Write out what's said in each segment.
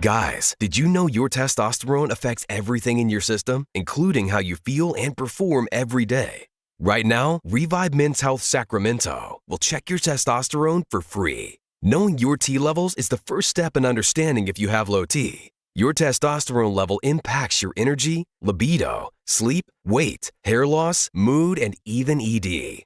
Guys, did you know your testosterone affects everything in your system, including how you feel and perform every day? Right now, Revive Men's Health Sacramento will check your testosterone for free. Knowing your T levels is the first step in understanding if you have low T. Your testosterone level impacts your energy, libido, sleep, weight, hair loss, mood, and even ED.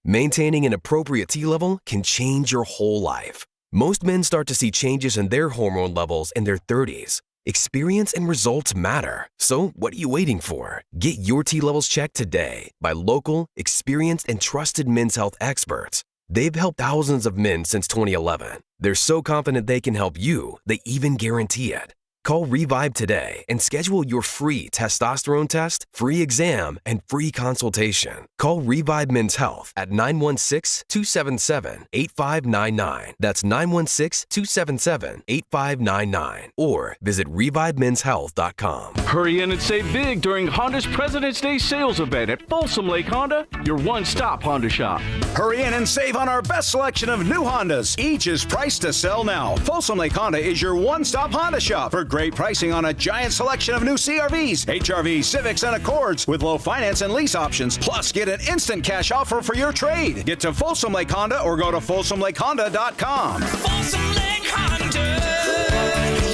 Maintaining an appropriate T level can change your whole life. Most men start to see changes in their hormone levels in their 30s. Experience and results matter. So what are you waiting for? Get your T levels checked today by local, experienced, and trusted men's health experts. They've helped thousands of men since 2011. They're so confident they can help you, they even guarantee it. Call Revive today and schedule your free testosterone test, free exam, and free consultation. Call Revive Men's Health at 916-277-8599. That's 916-277-8599. Or visit ReviveMen'sHealth.com. Hurry in and save big during Honda's President's Day sales event at Folsom Lake Honda, your one-stop Honda shop. Hurry in and save on our best selection of new Hondas. Each is priced to sell now. Folsom Lake Honda is your one-stop Honda shop for great pricing on a giant selection of new CRVs, HRVs, Civics, and Accords with low finance and lease options. Plus, get an instant cash offer for your trade. Get to Folsom Lake Honda or go to FolsomLakeHonda.com. Folsom Lake Honda,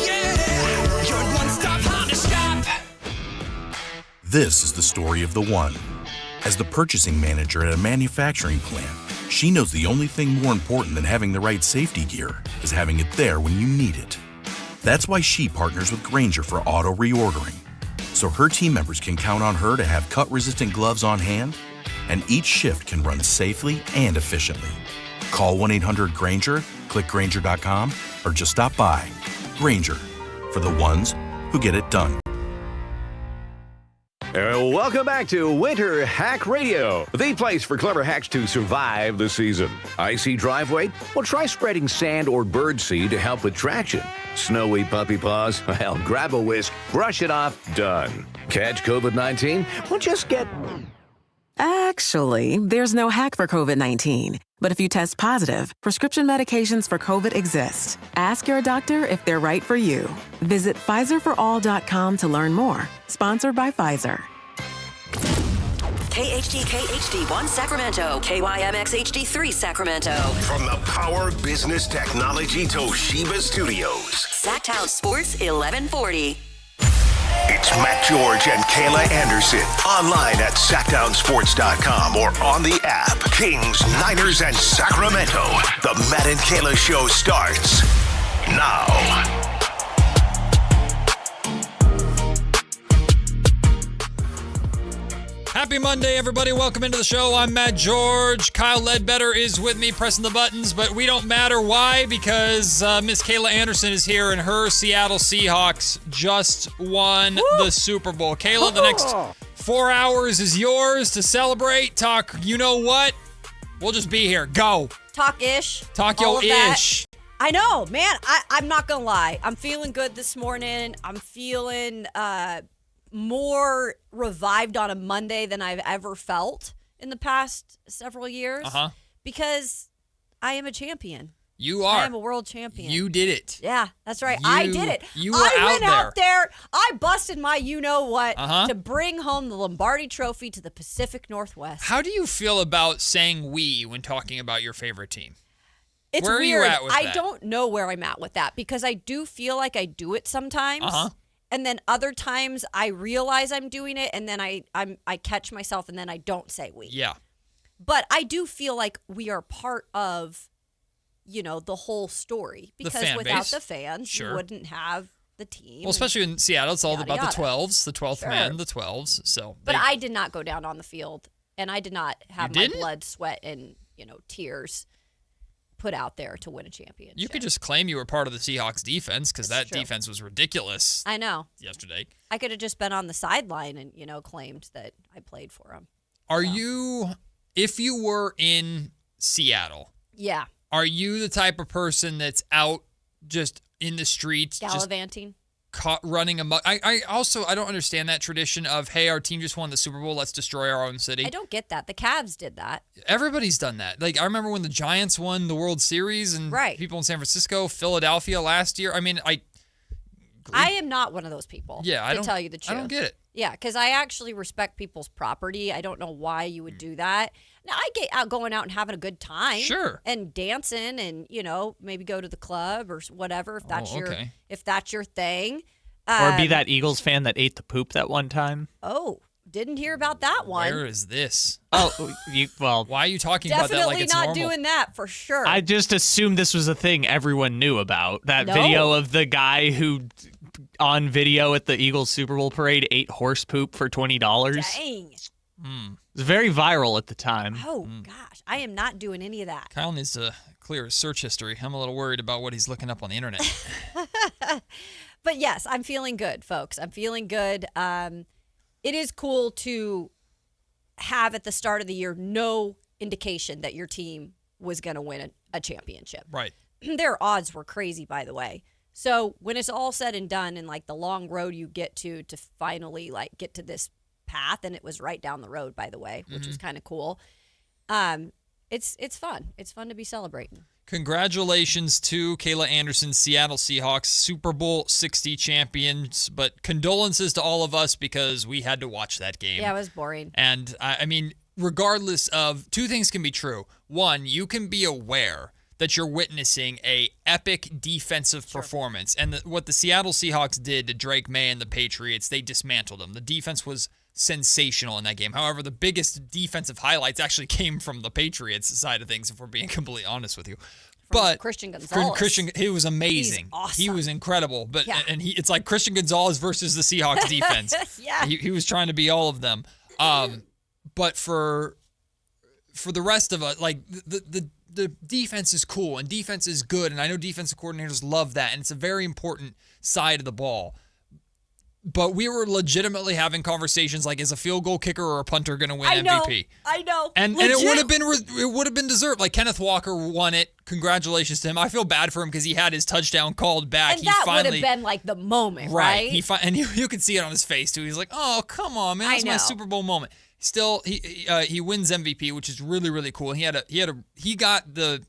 yeah, your one-stop Honda shop. This is the story of the one. As the purchasing manager at a manufacturing plant, she knows the only thing more important than having the right safety gear is having it there when you need it. That's why she partners with Grainger for auto reordering, so her team members can count on her to have cut-resistant gloves on hand, and each shift can run safely and efficiently. Call 1-800-GRAINGER, click Grainger.com, or just stop by. Grainger, for the ones who get it done. Welcome back to Winter Hack Radio, the place for clever hacks to survive the season. Icy driveway? Well, try spreading sand or bird seed to help with traction. Snowy puppy paws? Well, grab a whisk, brush it off, done. Catch COVID-19? Well, just get... Actually, there's no hack for COVID-19. But if you test positive, prescription medications for COVID exist. Ask your doctor if they're right for you. Visit PfizerForAll.com to learn more. Sponsored by Pfizer. KHD HD1 Sacramento, KYMX HD3 Sacramento. From the Power Business Technology Toshiba Studios. Sactown Sports 1140. It's Matt George and Kayla Anderson. Online at SactownSports.com or on the app. Kings, Niners, and Sacramento. The Matt and Kayla Show starts now. Happy Monday, everybody. Welcome into the show. I'm Matt George. Kyle Ledbetter is with me pressing the buttons, but we don't matter. Why? Because Miss Kayla Anderson is here, and her Seattle Seahawks just won the Super Bowl. Kayla, the next 4 hours is yours to celebrate. Talk, you know what? We'll just be here. Go. Talk-ish. Talk yo-ish. I know, man. I'm not going to lie. I'm feeling good this morning. I'm feeling more revived on a Monday than I've ever felt in the past several years. Because I am a champion. You are. I am a world champion. You did it. Yeah, that's right. I did it. You were I went out there. I busted my you-know-what to bring home the Lombardi Trophy to the Pacific Northwest. How do you feel about saying we when talking about your favorite team? It's where weird. Are you at with I that? don't know where I'm at with that because I do feel like I do it sometimes. And then other times I realize I'm doing it, and then I catch myself, and then I don't say we. Yeah. But I do feel like we are part of, you know, the whole story. Because without the fans, you wouldn't have the team. Well, especially in Seattle, it's all about the 12s, the 12th men, the 12s. So, but I did not go down on the field, and I did not have my blood, sweat, and, you know, tears put out there to win a championship. You could just claim you were part of the Seahawks defense because that defense was ridiculous. I know. Yesterday. I could have just been on the sideline and, you know, claimed that I played for them. Are you, if you were in Seattle, are you the type of person that's out just in the streets? Gallivanting? Running amok. I don't understand that tradition of, hey, our team just won the Super Bowl, let's destroy our own city. I don't get that. The Cavs did that. Everybody's done that. Like, I remember when the Giants won the World Series and people in San Francisco, Philadelphia last year. I mean, I am not one of those people. Yeah, to tell you the truth. I don't get it. Yeah, because I actually respect people's property. I don't know why you would do that. Now, I get out going out and having a good time. Sure. And dancing and, maybe go to the club or whatever if that's your thing. Or be that Eagles fan that ate the poop that one time. Oh, didn't hear about that one. Where is this? Oh, why are you talking about that like it's normal? Definitely not doing that for sure. I just assumed this was a thing everyone knew about. That video of the guy who, on video at the Eagles Super Bowl parade, ate horse poop for $20. Dang. It was very viral at the time. Oh, gosh. I am not doing any of that. Kyle needs to clear his search history. I'm a little worried about what he's looking up on the internet. But yes, I'm feeling good, folks. I'm feeling good. It is cool to have at the start of the year no indication that your team was going to win a championship. Right. Their odds were crazy, by the way. So when it's all said and done and like the long road you get to finally like get to this path, and it was right down the road, by the way, which is kind of cool. It's fun. It's fun to be celebrating. Congratulations to Kayla Anderson, Seattle Seahawks, Super Bowl 60 champions. But condolences to all of us because we had to watch that game. Yeah, it was boring. And I mean, regardless of, two things can be true. One, you can be aware that you're witnessing a epic defensive performance. And what the Seattle Seahawks did to Drake May and the Patriots, they dismantled them. The defense was sensational in that game. However, the biggest defensive highlights actually came from the Patriots side of things, if we're being completely honest with you. But Christian Gonzalez. He was amazing. He's awesome. He was incredible. But Yeah. and it's like Christian Gonzalez versus the Seahawks defense. Yeah. He was trying to be all of them. But for the rest of us, like the defense is cool and defense is good, and I know defensive coordinators love that, and it's a very important side of the ball. But we were legitimately having conversations like, is a field goal kicker or a punter going to win MVP? I know. And it would have been deserved. Like Kenneth Walker won it. Congratulations to him. I feel bad for him because he had his touchdown called back. And that would have been like the moment, right? And you could see it on his face too. He's like, "Oh, come on, man! That's my Super Bowl moment." Still, he wins MVP, which is really, really cool. He got the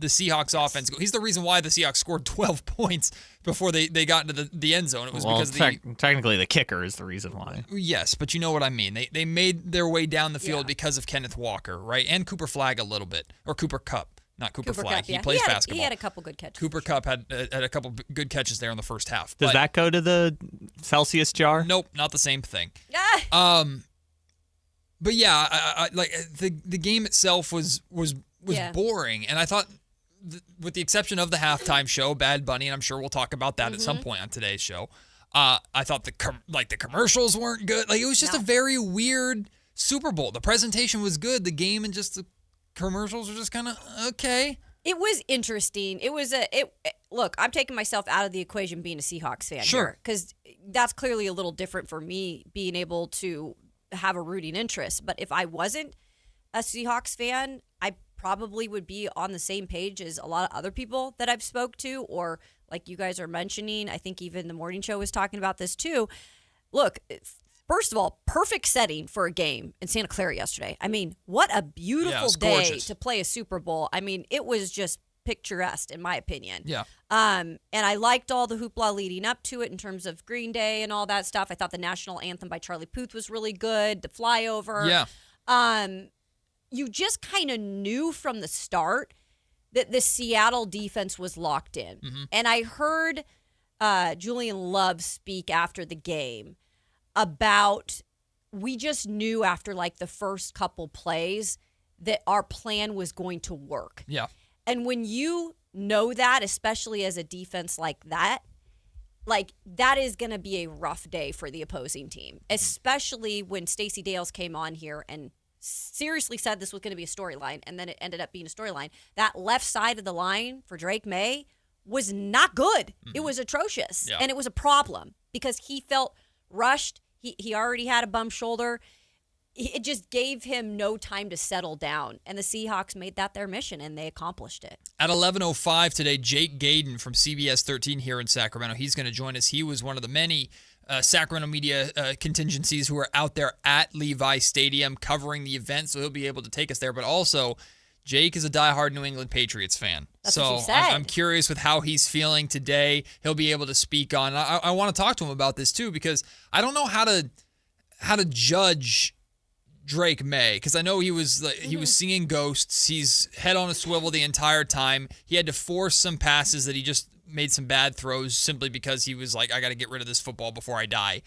Seahawks offense. He's the reason why the Seahawks scored 12 points before they got into the end zone. It was because technically the kicker is the reason why. Yes, but you know what I mean. They made their way down the field because of Kenneth Walker, right? And Cooper Flagg a little bit, or Cooper Kupp, not Cooper Flagg. Cup, yeah. He plays basketball. He had a couple good catches. Cooper Kupp had a couple good catches there in the first half. Does that go to the Celsius jar? Nope, not the same thing. Ah. But yeah, I like the game itself was boring, and I thought, with the exception of the halftime show, Bad Bunny, and I'm sure we'll talk about that at some point on today's show. I thought the commercials weren't good. Like, it was just a very weird Super Bowl. The presentation was good. The game and just the commercials were just kind of okay. It was interesting. It was look, I'm taking myself out of the equation being a Seahawks fan here, because that's clearly a little different for me being able to have a rooting interest. But if I wasn't a Seahawks fan, I probably would be on the same page as a lot of other people that I've spoke to, or like you guys are mentioning. I think even the morning show was talking about this too. Look, first of all, perfect setting for a game in Santa Clara yesterday. I mean, what a beautiful day to play a Super Bowl. I mean, it was just picturesque in my opinion. Yeah. And I liked all the hoopla leading up to it in terms of Green Day and all that stuff. I thought the national anthem by Charlie Puth was really good. The flyover. Yeah. You just kind of knew from the start that the Seattle defense was locked in. Mm-hmm. And I heard Julian Love speak after the game about, we just knew after like the first couple plays that our plan was going to work. Yeah. And when you know that, especially as a defense like that is going to be a rough day for the opposing team, especially when Stacey Dales came on here and seriously said this was going to be a storyline, and then it ended up being a storyline. That left side of the line for Drake May was not good. Mm-hmm. It was atrocious, and it was a problem because he felt rushed. He already had a bum shoulder. It just gave him no time to settle down, and the Seahawks made that their mission, and they accomplished it. At 11:05 today, Jake Gaden from CBS 13 here in Sacramento, he's going to join us. He was one of the many Sacramento media contingencies who are out there at Levi Stadium covering the event, so he'll be able to take us there. But also, Jake is a diehard New England Patriots fan. That's so what you said. I'm curious with how he's feeling today. He'll be able to speak on. I want to talk to him about this too, because I don't know how to judge Drake May, because I know he was seeing ghosts. He's head on a swivel the entire time. He had to force some passes that he just made some bad throws simply because he was like, I got to get rid of this football before I die.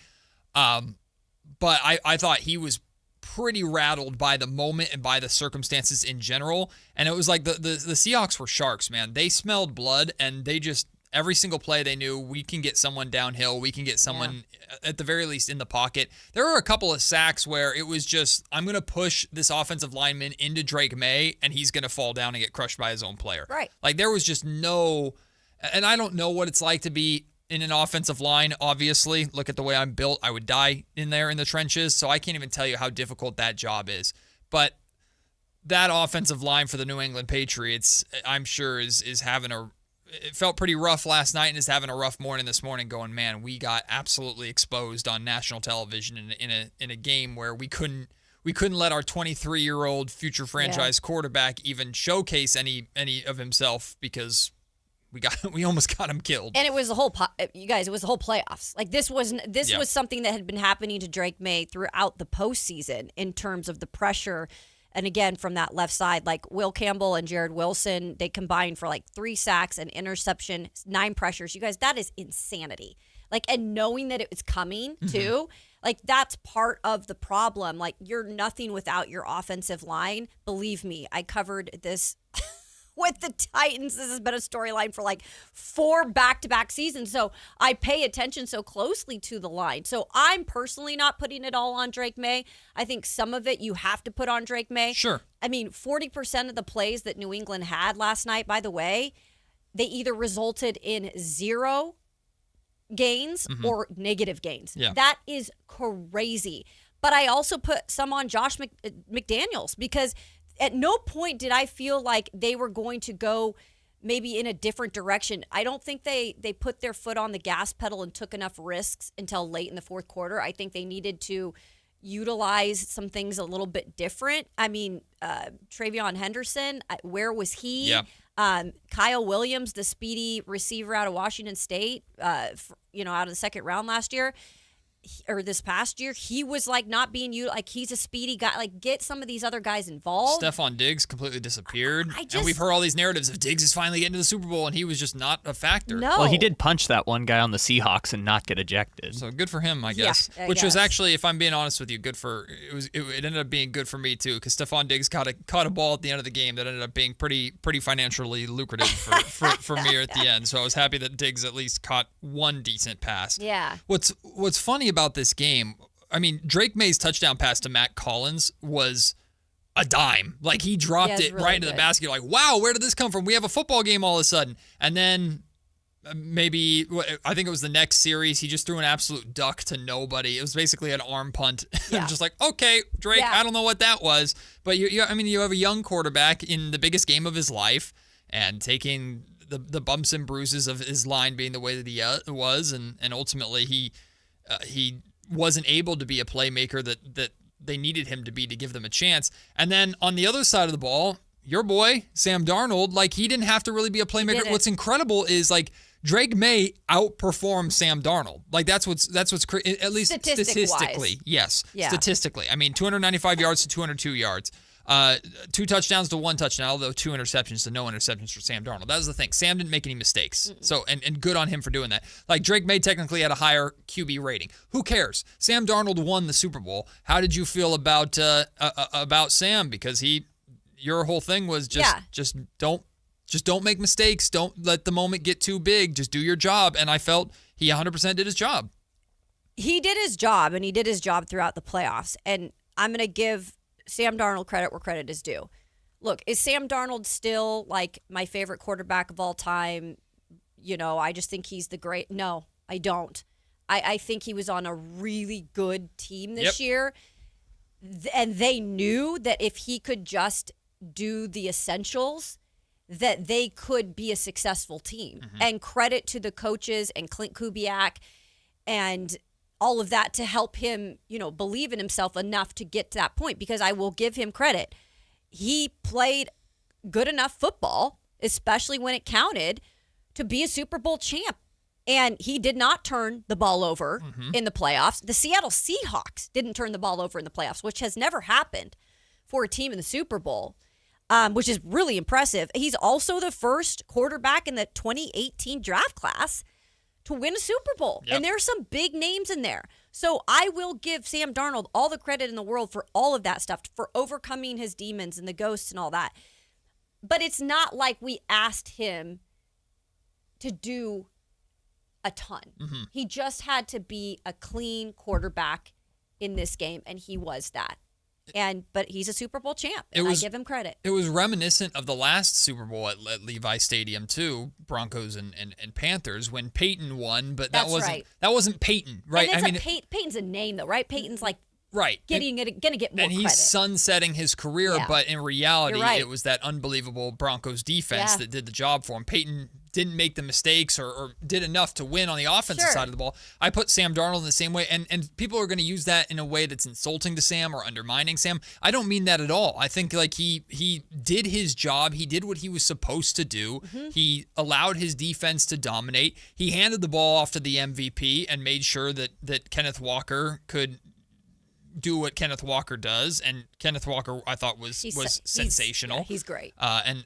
But I thought he was pretty rattled by the moment and by the circumstances in general. And it was like the Seahawks were sharks, man. They smelled blood, and they just, every single play they knew, we can get someone downhill. We can get someone at the very least in the pocket. There were a couple of sacks where it was just, I'm going to push this offensive lineman into Drake May, and he's going to fall down and get crushed by his own player. Right. Like there was just no, and I don't know what it's like to be in an offensive line, obviously. Look at the way I'm built. I would die in there in the trenches, so I can't even tell you how difficult that job is. But that offensive line for the New England Patriots, I'm sure is having it felt pretty rough last night and is having a rough morning this morning, going, man, we got absolutely exposed on national television in a game where we couldn't let our 23-year-old future franchise quarterback even showcase any of himself, because we almost got him killed. And it was the whole you guys. It was the whole playoffs. Like this was something that had been happening to Drake May throughout the postseason in terms of the pressure. And again, from that left side, like Will Campbell and Jared Wilson, they combined for like 3 sacks, an interception, 9 pressures. You guys, that is insanity. Like, and knowing that it was coming too, like that's part of the problem. Like you're nothing without your offensive line. Believe me, I covered this with the Titans. This has been a storyline for like 4 back-to-back seasons. So I pay attention so closely to the line. So I'm personally not putting it all on Drake May. I think some of it you have to put on Drake May. Sure. I mean, 40% of the plays that New England had last night, by the way, they either resulted in 0 gains or negative gains. Yeah. That is crazy. But I also put some on Josh McDaniels, because at no point did I feel like they were going to go maybe in a different direction. I don't think they put their foot on the gas pedal and took enough risks until late in the fourth quarter. I think they needed to utilize some things a little bit different. I mean, Travion Henderson, where was he? Yeah. Kyle Williams, the speedy receiver out of Washington State, out of the second round last year. Or this past year, he was like not being used. Like he's a speedy guy. Like get some of these other guys involved. Stephon Diggs completely disappeared. And we've heard all these narratives of Diggs is finally getting to the Super Bowl, and he was just not a factor. No. Well, he did punch that one guy on the Seahawks and not get ejected. So good for him, I guess. Yeah, Which was actually, if I'm being honest with you, it ended up being good for me too, because Stephon Diggs caught a ball at the end of the game that ended up being pretty financially lucrative for me at the end. So I was happy that Diggs at least caught one decent pass. Yeah. What's funny about this game, I mean, Drake May's touchdown pass to Matt Collins was a dime. Like he dropped it really right into the basket. Like, wow, where did this come from? We have a football game all of a sudden. And then maybe, I think it was the next series, he just threw an absolute duck to nobody. It was basically an arm punt. Yeah. Just like, okay, Drake, I don't know what that was. But you have a young quarterback in the biggest game of his life, and taking the bumps and bruises of his line being the way that he was, and ultimately he wasn't able to be a playmaker that they needed him to be to give them a chance. And then on the other side of the ball, your boy, Sam Darnold, like he didn't have to really be a playmaker. What's incredible is like Drake May outperformed Sam Darnold. Like that's what's at least statistically. Yes. Yeah. Statistically. I mean, 295 yards to 202 yards. 2 touchdowns to 1 touchdown, although 2 interceptions to no interceptions for Sam Darnold. That was the thing. Sam didn't make any mistakes. So, and good on him for doing that. Like Drake May technically had a higher QB rating. Who cares? Sam Darnold won the Super Bowl. How did you feel about Sam? Because your whole thing was just don't make mistakes. Don't let the moment get too big. Just do your job. And I felt he 100% did his job. He did his job, and he did his job throughout the playoffs. And I'm going to give Sam Darnold credit where credit is due. Look, is Sam Darnold still like my favorite quarterback of all time? I just think he's the great. No, I don't. I think he was on a really good team this year. And they knew that if he could just do the essentials, that they could be a successful team. And credit to the coaches and Clint Kubiak and all of that to help him, believe in himself enough to get to that point, because I will give him credit. He played good enough football, especially when it counted, to be a Super Bowl champ. And he did not turn the ball over in the playoffs. The Seattle Seahawks didn't turn the ball over in the playoffs, which has never happened for a team in the Super Bowl, which is really impressive. He's also the first quarterback in the 2018 draft class to win a Super Bowl. Yep. And there are some big names in there. So I will give Sam Darnold all the credit in the world for all of that stuff, for overcoming his demons and the ghosts and all that. But it's not like we asked him to do a ton. He just had to be a clean quarterback in this game, and he was that. But he's a Super Bowl champ, and I give him credit. It was reminiscent of the last Super Bowl at Levi Stadium too, Broncos and Panthers, when Peyton won, but that wasn't Peyton, right? And Peyton's a name though, right? Peyton's like gonna get more and he's credit. sunsetting his career, but in reality, right. it was that unbelievable Broncos defense that did the job for him. Peyton didn't make the mistakes or did enough to win on the offensive side of the ball. I put Sam Darnold in the same way, and people are going to use that in a way that's insulting to Sam or undermining Sam. I don't mean that at all. I think like he did his job. He did what he was supposed to do. He allowed his defense to dominate. He handed the ball off to the MVP and made sure that Kenneth Walker could do what Kenneth Walker does, and Kenneth Walker I thought was sensational. He's great. And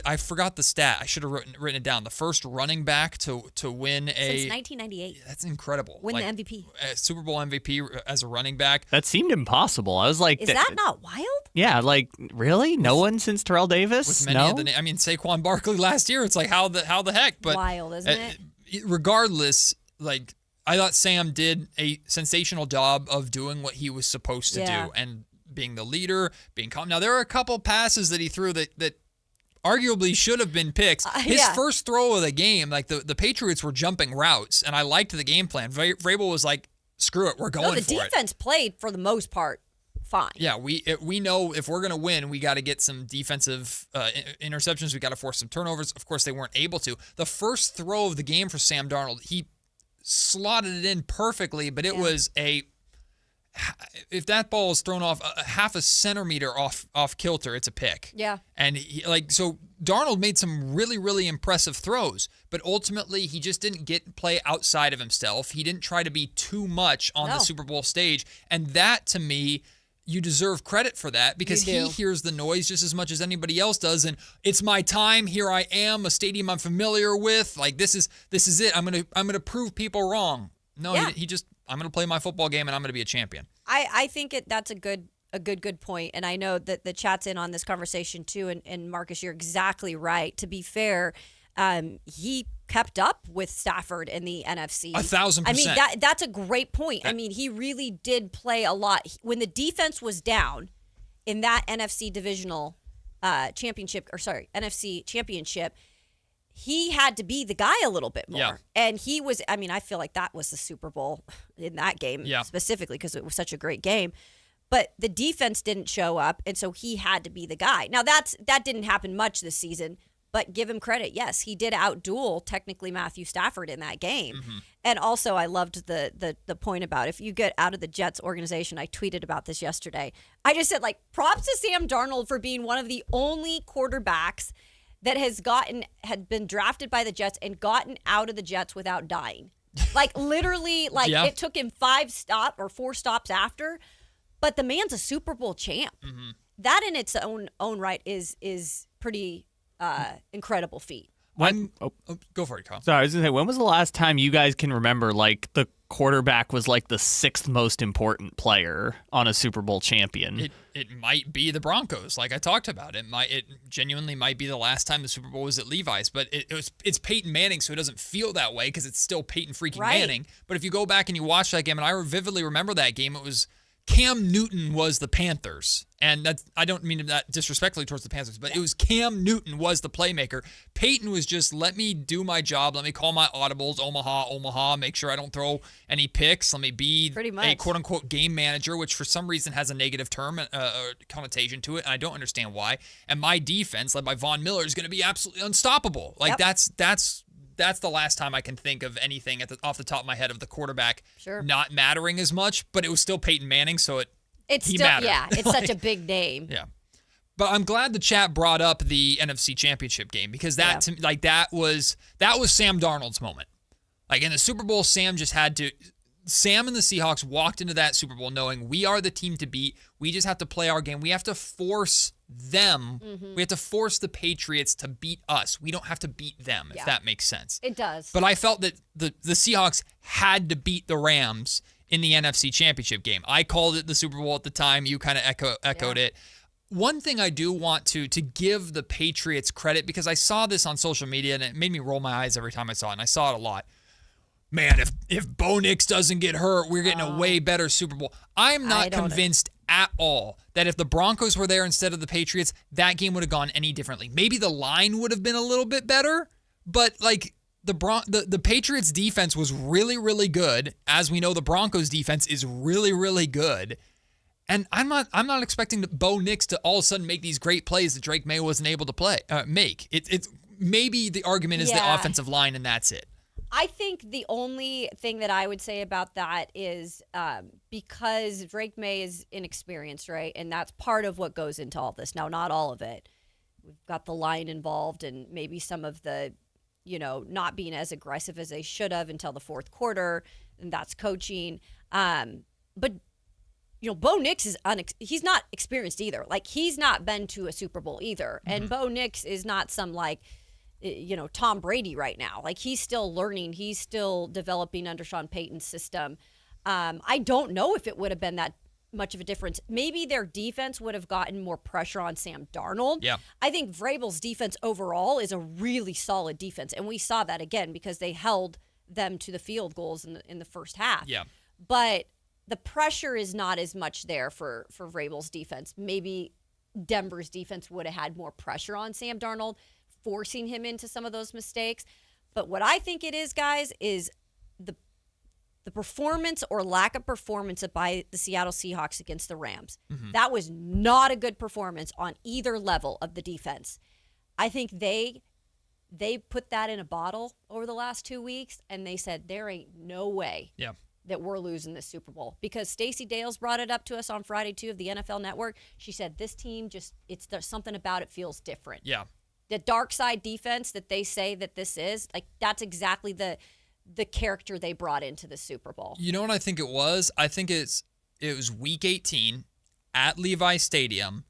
I forgot the stat. I should have written it down. The first running back to win since 1998. That's incredible. Win the MVP. Super Bowl MVP as a running back. That seemed impossible. I was like, is that not wild? Yeah, like really? No one since Terrell Davis? With many of the Saquon Barkley last year. It's like how the heck? But wild, isn't it? Regardless, like, I thought Sam did a sensational job of doing what he was supposed to do and being the leader, being calm. Now, there are a couple passes that he threw that arguably should have been picks. His first throw of the game, like the Patriots were jumping routes, and I liked the game plan. Vrabel was like, screw it, we're going for it. The defense played, for the most part, fine. Yeah, we know if we're going to win, we got to get some defensive interceptions. We got to force some turnovers. Of course, they weren't able to. The first throw of the game for Sam Darnold, he slotted it in perfectly, but it was if that ball is thrown off a half a centimeter off kilter, it's a pick. Yeah. And so Darnold made some really, really impressive throws, but ultimately he just didn't play outside of himself. He didn't try to be too much on the Super Bowl stage. And that, to me, you deserve credit for that, because he hears the noise just as much as anybody else does. And it's my time. Here I am, a stadium I'm familiar with. Like, this is it. I'm gonna prove people wrong. No, he just, I'm gonna play my football game and I'm gonna be a champion. I think that's a good point. And I know that the chat's in on this conversation too. And Marcus, you're exactly right. To be fair, he kept up with Stafford in the NFC. 1,000%. I mean, that's a great point. I mean, he really did play a lot. When the defense was down in that NFC divisional NFC championship, he had to be the guy a little bit more. Yeah. And he was, I feel like that was the Super Bowl in that game specifically, because it was such a great game. But the defense didn't show up, and so he had to be the guy. Now, that didn't happen much this season, but give him credit. Yes, he did outduel technically Matthew Stafford in that game. And also, I loved the point about if you get out of the Jets organization. I tweeted about this yesterday. I just said, like, props to Sam Darnold for being one of the only quarterbacks that had been drafted by the Jets and gotten out of the Jets without dying. Like, literally, it took him 4 stops after. But the man's a Super Bowl champ. That in its own right is pretty incredible feat. Go for it, Kyle. Sorry, I was going to say, when was the last time you guys can remember, like, the quarterback was, like, the 6th most important player on a Super Bowl champion? It might be the Broncos, like I talked about. It genuinely might be the last time the Super Bowl was at Levi's, but it's Peyton Manning, so it doesn't feel that way because it's still Peyton freaking Manning. But if you go back and you watch that game, and I vividly remember that game, it was Cam Newton was the Panthers. And I don't mean that disrespectfully towards the Panthers, but it was Cam Newton was the playmaker. Peyton was just, let me do my job. Let me call my audibles, Omaha, make sure I don't throw any picks. Let me be a quote-unquote game manager, which for some reason has a negative term, connotation to it, and I don't understand why. And my defense, led by Von Miller, is going to be absolutely unstoppable. Like, that's the last time I can think of anything off the top of my head of the quarterback not mattering as much, but it was still Peyton Manning, so he mattered. Yeah, it's such a big name. Yeah. But I'm glad the chat brought up the NFC Championship game because that was Sam Darnold's moment. Like in the Super Bowl, Sam and the Seahawks walked into that Super Bowl knowing we are the team to beat. We just have to play our game. We have to force them. We have to force the Patriots to beat us. We don't have to beat them, if that makes sense. It does. But I felt that the Seahawks had to beat the Rams in the NFC Championship game. I called it the Super Bowl at the time. You kind of echoed it. One thing I do want to give the Patriots credit, because I saw this on social media and it made me roll my eyes every time I saw it, and I saw it a lot. Man, if Bo Nix doesn't get hurt, we're getting a way better Super Bowl. I'm not convinced at all that if the Broncos were there instead of the Patriots, that game would have gone any differently. Maybe the line would have been a little bit better, but like the Patriots defense was really, really good. As we know, the Broncos defense is really, really good. And I'm not expecting Bo Nix to all of a sudden make these great plays that Drake May wasn't able to make. It's maybe the argument is the offensive line, and that's it. I think the only thing that I would say about that is because Drake May is inexperienced, right? And that's part of what goes into all this. Now, not all of it. We've got the line involved and maybe some of the, not being as aggressive as they should have until the fourth quarter, and that's coaching. But Bo Nix he's not experienced either. Like, he's not been to a Super Bowl either. Mm-hmm. And Bo Nix is not some, Tom Brady right now. Like, he's still learning. He's still developing under Sean Payton's system. I don't know if it would have been that much of a difference. Maybe their defense would have gotten more pressure on Sam Darnold. Yeah. I think Vrabel's defense overall is a really solid defense. And we saw that again because they held them to the field goals in the first half. Yeah. But the pressure is not as much there for Vrabel's defense. Maybe Denver's defense would have had more pressure on Sam Darnold, forcing him into some of those mistakes. But what I think it is, guys, is the performance or lack of performance by the Seattle Seahawks against the Rams. Mm-hmm. That was not a good performance on either level of the defense. I think they put that in a bottle over the last 2 weeks, and they said there ain't no way that we're losing this Super Bowl. Because Stacey Dales brought it up to us on Friday, too, of the NFL Network. She said this team there's something about it feels different. Yeah. The dark side defense that they say that this is, that's exactly the character they brought into the Super Bowl. You know what I think it was? I think it was week 18 at Levi Stadium.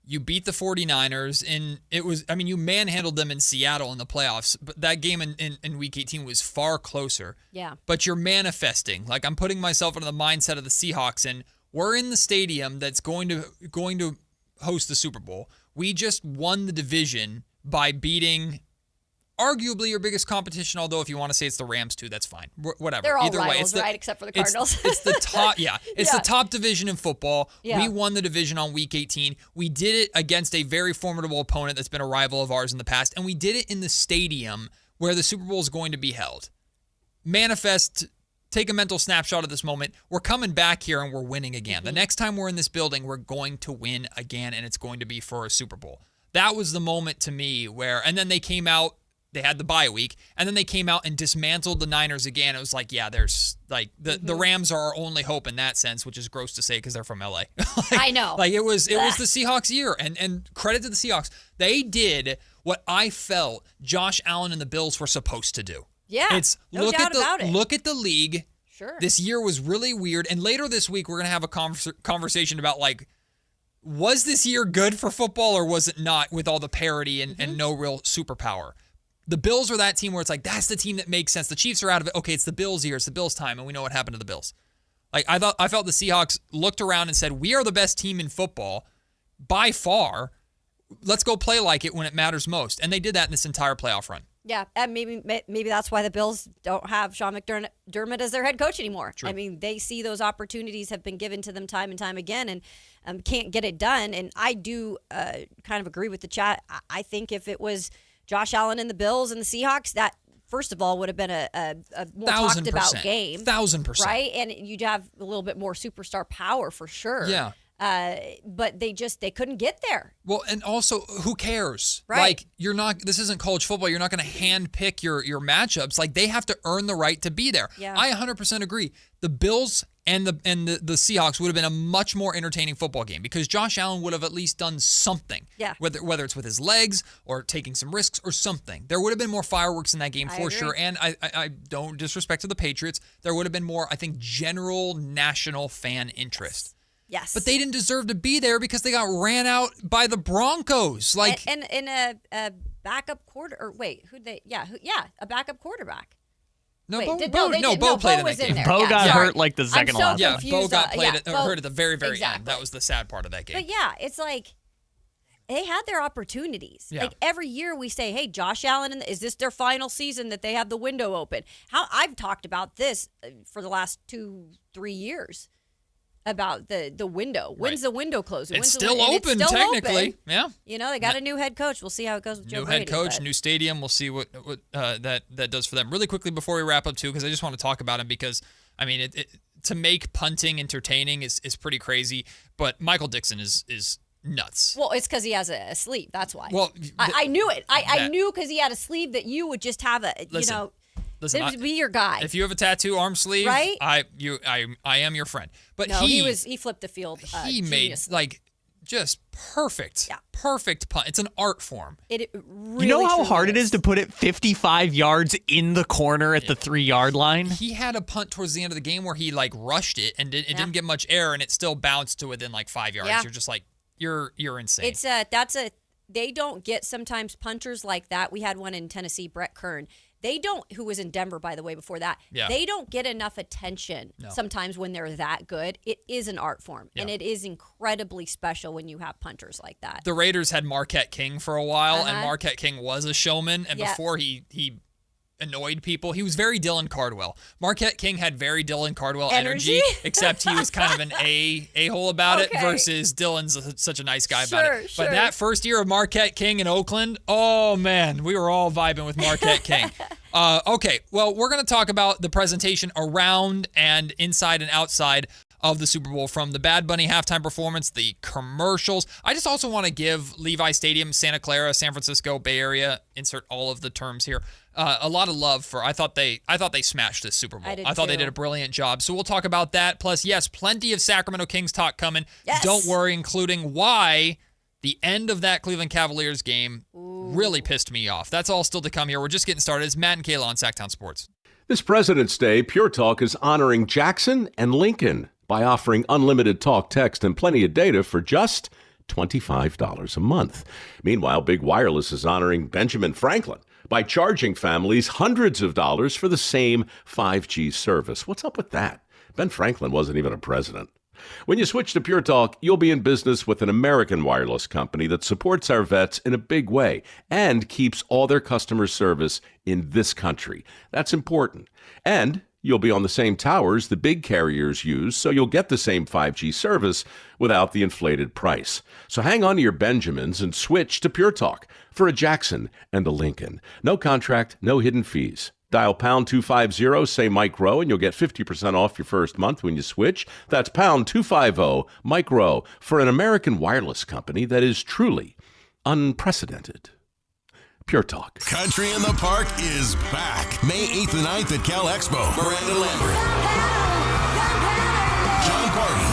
You beat the 49ers, and you manhandled them in Seattle in the playoffs, but that game in week 18 was far closer. Yeah. But you're manifesting. Like, I'm putting myself into the mindset of the Seahawks, and we're in the stadium that's going to host the Super Bowl. We just won the division by beating arguably your biggest competition, although if you want to say it's the Rams too, that's fine. Whatever. They're all Either rivals, way, right? Except for the Cardinals. It's the top. Yeah, it's the top division in football. Yeah. We won the division on week 18. We did it against a very formidable opponent that's been a rival of ours in the past, and we did it in the stadium where the Super Bowl is going to be held. Manifest. Take a mental snapshot of this moment. We're coming back here and we're winning again. Mm-hmm. The next time we're in this building, we're going to win again, and it's going to be for a Super Bowl. That was the moment to me and then they came out. They had the bye week, and then they came out and dismantled the Niners again. It was like, there's the Rams are our only hope in that sense, which is gross to say because they're from LA. I know. It was the Seahawks year, and credit to the Seahawks. They did what I felt Josh Allen and the Bills were supposed to do. Yeah, no doubt about it. Look at the league. Sure. This year was really weird, and later this week we're gonna have a conversation about was this year good for football or was it not with all the parity and no real superpower? The Bills are that team where it's that's the team that makes sense. The Chiefs are out of it. Okay, it's the Bills' year. It's the Bills' time, and we know what happened to the Bills. I felt the Seahawks looked around and said, we are the best team in football by far. Let's go play like it when it matters most. And they did that in this entire playoff run. Yeah, and maybe that's why the Bills don't have Sean McDermott as their head coach anymore. True. I mean, they see those opportunities have been given to them time and time again and can't get it done. And I do kind of agree with the chat. I think if it was Josh Allen and the Bills and the Seahawks, that first of all would have been a more talked about game. 1,000%. Right? And you'd have a little bit more superstar power for sure. Yeah. But they couldn't get there. Well, and also, who cares? Right. Like, this isn't college football. You're not going to hand pick your matchups. Like, they have to earn the right to be there. Yeah. I 100% agree. The Bills and the Seahawks would have been a much more entertaining football game because Josh Allen would have at least done something. Yeah. Whether it's with his legs or taking some risks or something. There would have been more fireworks in that game for sure. And I don't disrespect to the Patriots. There would have been more, I think, general national fan interest. Yes. But they didn't deserve to be there because they got ran out by the Broncos. Like, and a backup quarter, or wait, a backup quarterback. No, Wait, Bo Bo played in was that in game. there. Bo got hurt like the I'm second so last. Yeah, confused. Bo got hurt at the very, very exactly. end. That was the sad part of that game. But yeah, it's like they had their opportunities. Yeah. Like every year we say, hey, Josh Allen, is this their final season that they have the window open? I've talked about this for the last 2-3 years. About the window. When's the window closing? It's still open, technically. Yeah. You know, they got a new head coach. We'll see how it goes with Joe New Brady. head coach, new stadium. We'll see what that does for them. Really quickly before we wrap up, too, because I just want to talk about him because, I mean, to make punting entertaining is pretty crazy. But Michael Dixon is nuts. Well, it's because he has a sleeve. That's why. Well, I knew it. I knew because he had a sleeve that you would just have Listen, it would be your guy. If you have a tattoo arm sleeve, right? I am your friend. But no, he flipped the field. He made just perfect punt. It's an art form. It really, you know how hard is. it is to put it 55 yards in the corner at the 3-yard line? He had a punt towards the end of the game where he rushed it and it didn't get much air and it still bounced to within 5 yards. Yeah. You're just like, you're insane. They don't get sometimes punters like that. We had one in Tennessee, Brett Kern. Who was in Denver, by the way, before that. Yeah. They don't get enough attention sometimes when they're that good. It is an art form, and it is incredibly special when you have punters like that. The Raiders had Marquette King for a while, and Marquette King was a showman, and before he annoyed people. He was very Dylan Cardwell. Marquette King had very Dylan Cardwell energy except he was kind of an a-hole about it versus Dylan's such a nice guy about it. But that first year of Marquette King in Oakland, oh man, we were all vibing with Marquette King. Okay, well, we're going to talk about the presentation around and inside and outside of the Super Bowl, from the Bad Bunny halftime performance, the commercials. I just also want to give Levi Stadium, Santa Clara, San Francisco, Bay Area, insert all of the terms here, a lot of love for. I thought they smashed this Super Bowl. I thought they did a brilliant job. So we'll talk about that. Plus, yes, plenty of Sacramento Kings talk coming. Yes. Don't worry, including why the end of that Cleveland Cavaliers game really pissed me off. That's all still to come here. We're just getting started. It's Matt and Kayla on Sactown Sports. This President's Day, Pure Talk is honoring Jackson and Lincoln by offering unlimited talk, text, and plenty of data for just $25 a month. Meanwhile, Big Wireless is honoring Benjamin Franklin by charging families hundreds of dollars for the same 5G service. What's up with that? Ben Franklin wasn't even a president. When you switch to Pure Talk, you'll be in business with an American wireless company that supports our vets in a big way and keeps all their customer service in this country. That's important. And you'll be on the same towers the big carriers use, so you'll get the same 5G service without the inflated price. So hang on to your Benjamins and switch to Pure Talk for a Jackson and a Lincoln. No contract, no hidden fees. Dial pound 250, say Mike Rowe, and you'll get 50% off your first month when you switch. That's pound 250, Mike Rowe, for an American wireless company that is truly unprecedented. Pure Talk. Country in the Park is back. May 8th and 9th at Cal Expo. Miranda Lambert, John Party,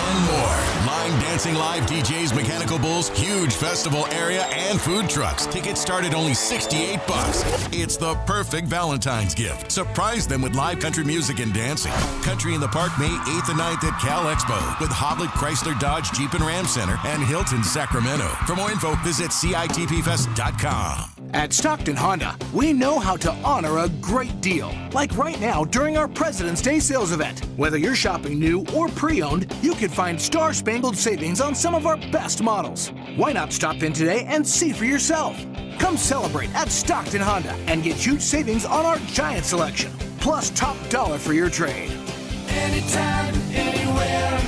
and more. Line dancing, live DJs, mechanical bulls, huge festival area, and food trucks. Tickets start at only $68. It's the perfect Valentine's gift. Surprise them with live country music and dancing. Country in the Park, May 8th and 9th at Cal Expo with Hoblit Chrysler Dodge Jeep and Ram Center and Hilton Sacramento. For more info, visit CITPFest.com. At Stockton Honda, we know how to honor a great deal. Like right now during our President's Day sales event. Whether you're shopping new or pre-owned, you can find star-spangled savings on some of our best models. Why not stop in today and see for yourself? Come celebrate at Stockton Honda and get huge savings on our giant selection. Plus top dollar for your trade. Anytime, anywhere,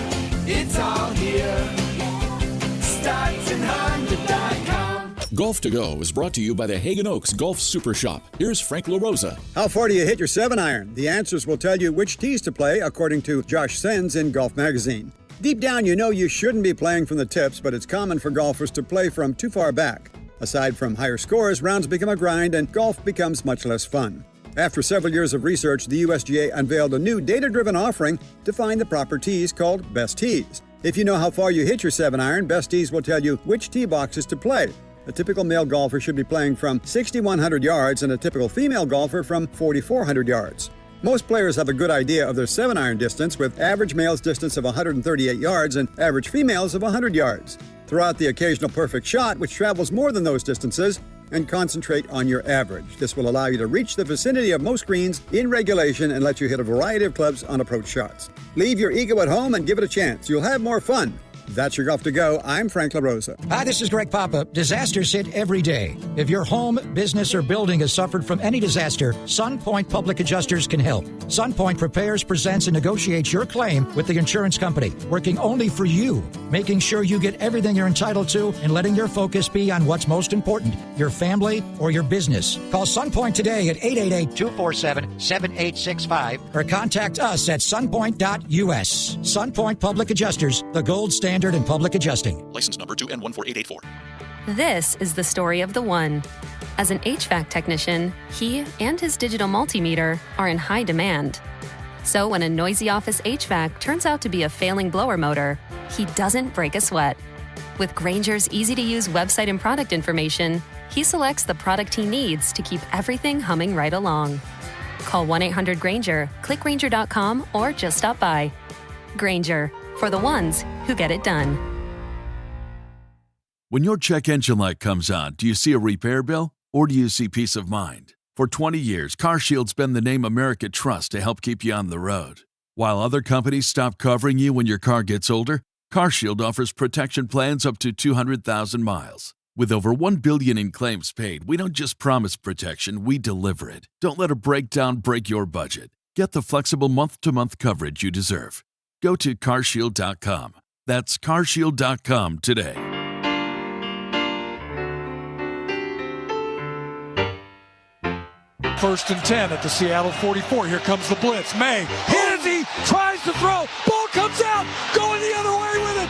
it's all here. StocktonHonda.com. Golf to Go is brought to you by the Hagen Oaks Golf Super Shop. Here's Frank LaRosa. How far do you hit your 7-iron? The answers will tell you which tees to play, according to Josh Sens in Golf Magazine. Deep down, you know you shouldn't be playing from the tips, but it's common for golfers to play from too far back. Aside from higher scores, rounds become a grind and golf becomes much less fun. After several years of research, the USGA unveiled a new data-driven offering to find the proper tees called Best Tees. If you know how far you hit your 7-iron, Best Tees will tell you which tee boxes to play. A typical male golfer should be playing from 6,100 yards and a typical female golfer from 4,400 yards. Most players have a good idea of their 7-iron distance, with average male's distance of 138 yards and average female's of 100 yards. Throw out the occasional perfect shot, which travels more than those distances, and concentrate on your average. This will allow you to reach the vicinity of most greens in regulation and let you hit a variety of clubs on approach shots. Leave your ego at home and give it a chance. You'll have more fun. That's your Golf to Go. I'm Frank LaRosa. Hi, this is Greg Papa. Disasters hit every day. If your home, business, or building has suffered from any disaster, SunPoint Public Adjusters can help. SunPoint prepares, presents, and negotiates your claim with the insurance company, working only for you, making sure you get everything you're entitled to and letting your focus be on what's most important, your family or your business. Call SunPoint today at 888-247-7865 or contact us at sunpoint.us. SunPoint Public Adjusters, the gold standard in public adjusting. License number 2N14884. This is the story of the one. As an HVAC technician, he and his digital multimeter are in high demand. So when a noisy office HVAC turns out to be a failing blower motor, he doesn't break a sweat. With Grainger's easy-to-use website and product information, he selects the product he needs to keep everything humming right along. Call 1-800-GRAINGER, click Grainger.com, or just stop by. Grainger, for the ones who get it done. When your check engine light comes on, do you see a repair bill or do you see peace of mind? For 20 years, CarShield's been the name America trusts to help keep you on the road. While other companies stop covering you when your car gets older, CarShield offers protection plans up to 200,000 miles. With over $1 billion in claims paid, we don't just promise protection, we deliver it. Don't let a breakdown break your budget. Get the flexible month-to-month coverage you deserve. Go to carshield.com. That's carshield.com today. First and 10 at the Seattle 44. Here comes the blitz. May hits, he tries to throw. Ball comes out, going the other way with it.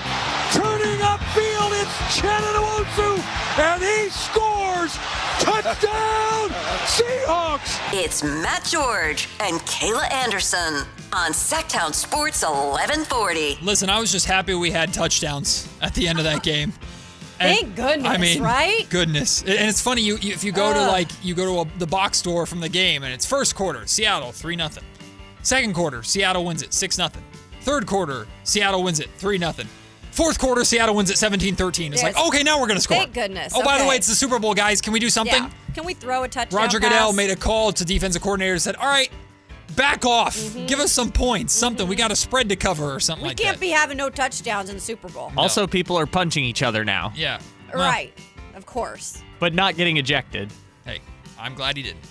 Turning upfield, it's Chenanawotsu, and he scores. Touchdown, Seahawks. It's Matt George and Kayla Anderson on Sactown Sports 1140. Listen, I was just happy we had touchdowns at the end of that game. Thank goodness, right? Goodness. And it's funny, if you go to the box score from the game, and it's first quarter, Seattle 3-0. Second quarter, Seattle wins it 6-0. Third quarter, Seattle wins it 3-0. Fourth quarter, Seattle wins it 17-13. It's like, okay, now we're going to score. Thank goodness. Oh, by the way, it's the Super Bowl, guys. Can we do something? Yeah. Can we throw a touchdown Roger Goodell made a call to defensive coordinator and said, all right, back off. Mm-hmm. Give us some points, something. We got a spread to cover or something like that. We can't be having no touchdowns in the Super Bowl. No. Also, people are punching each other now. Yeah. Right. Of course. But not getting ejected. Hey, I'm glad he didn't.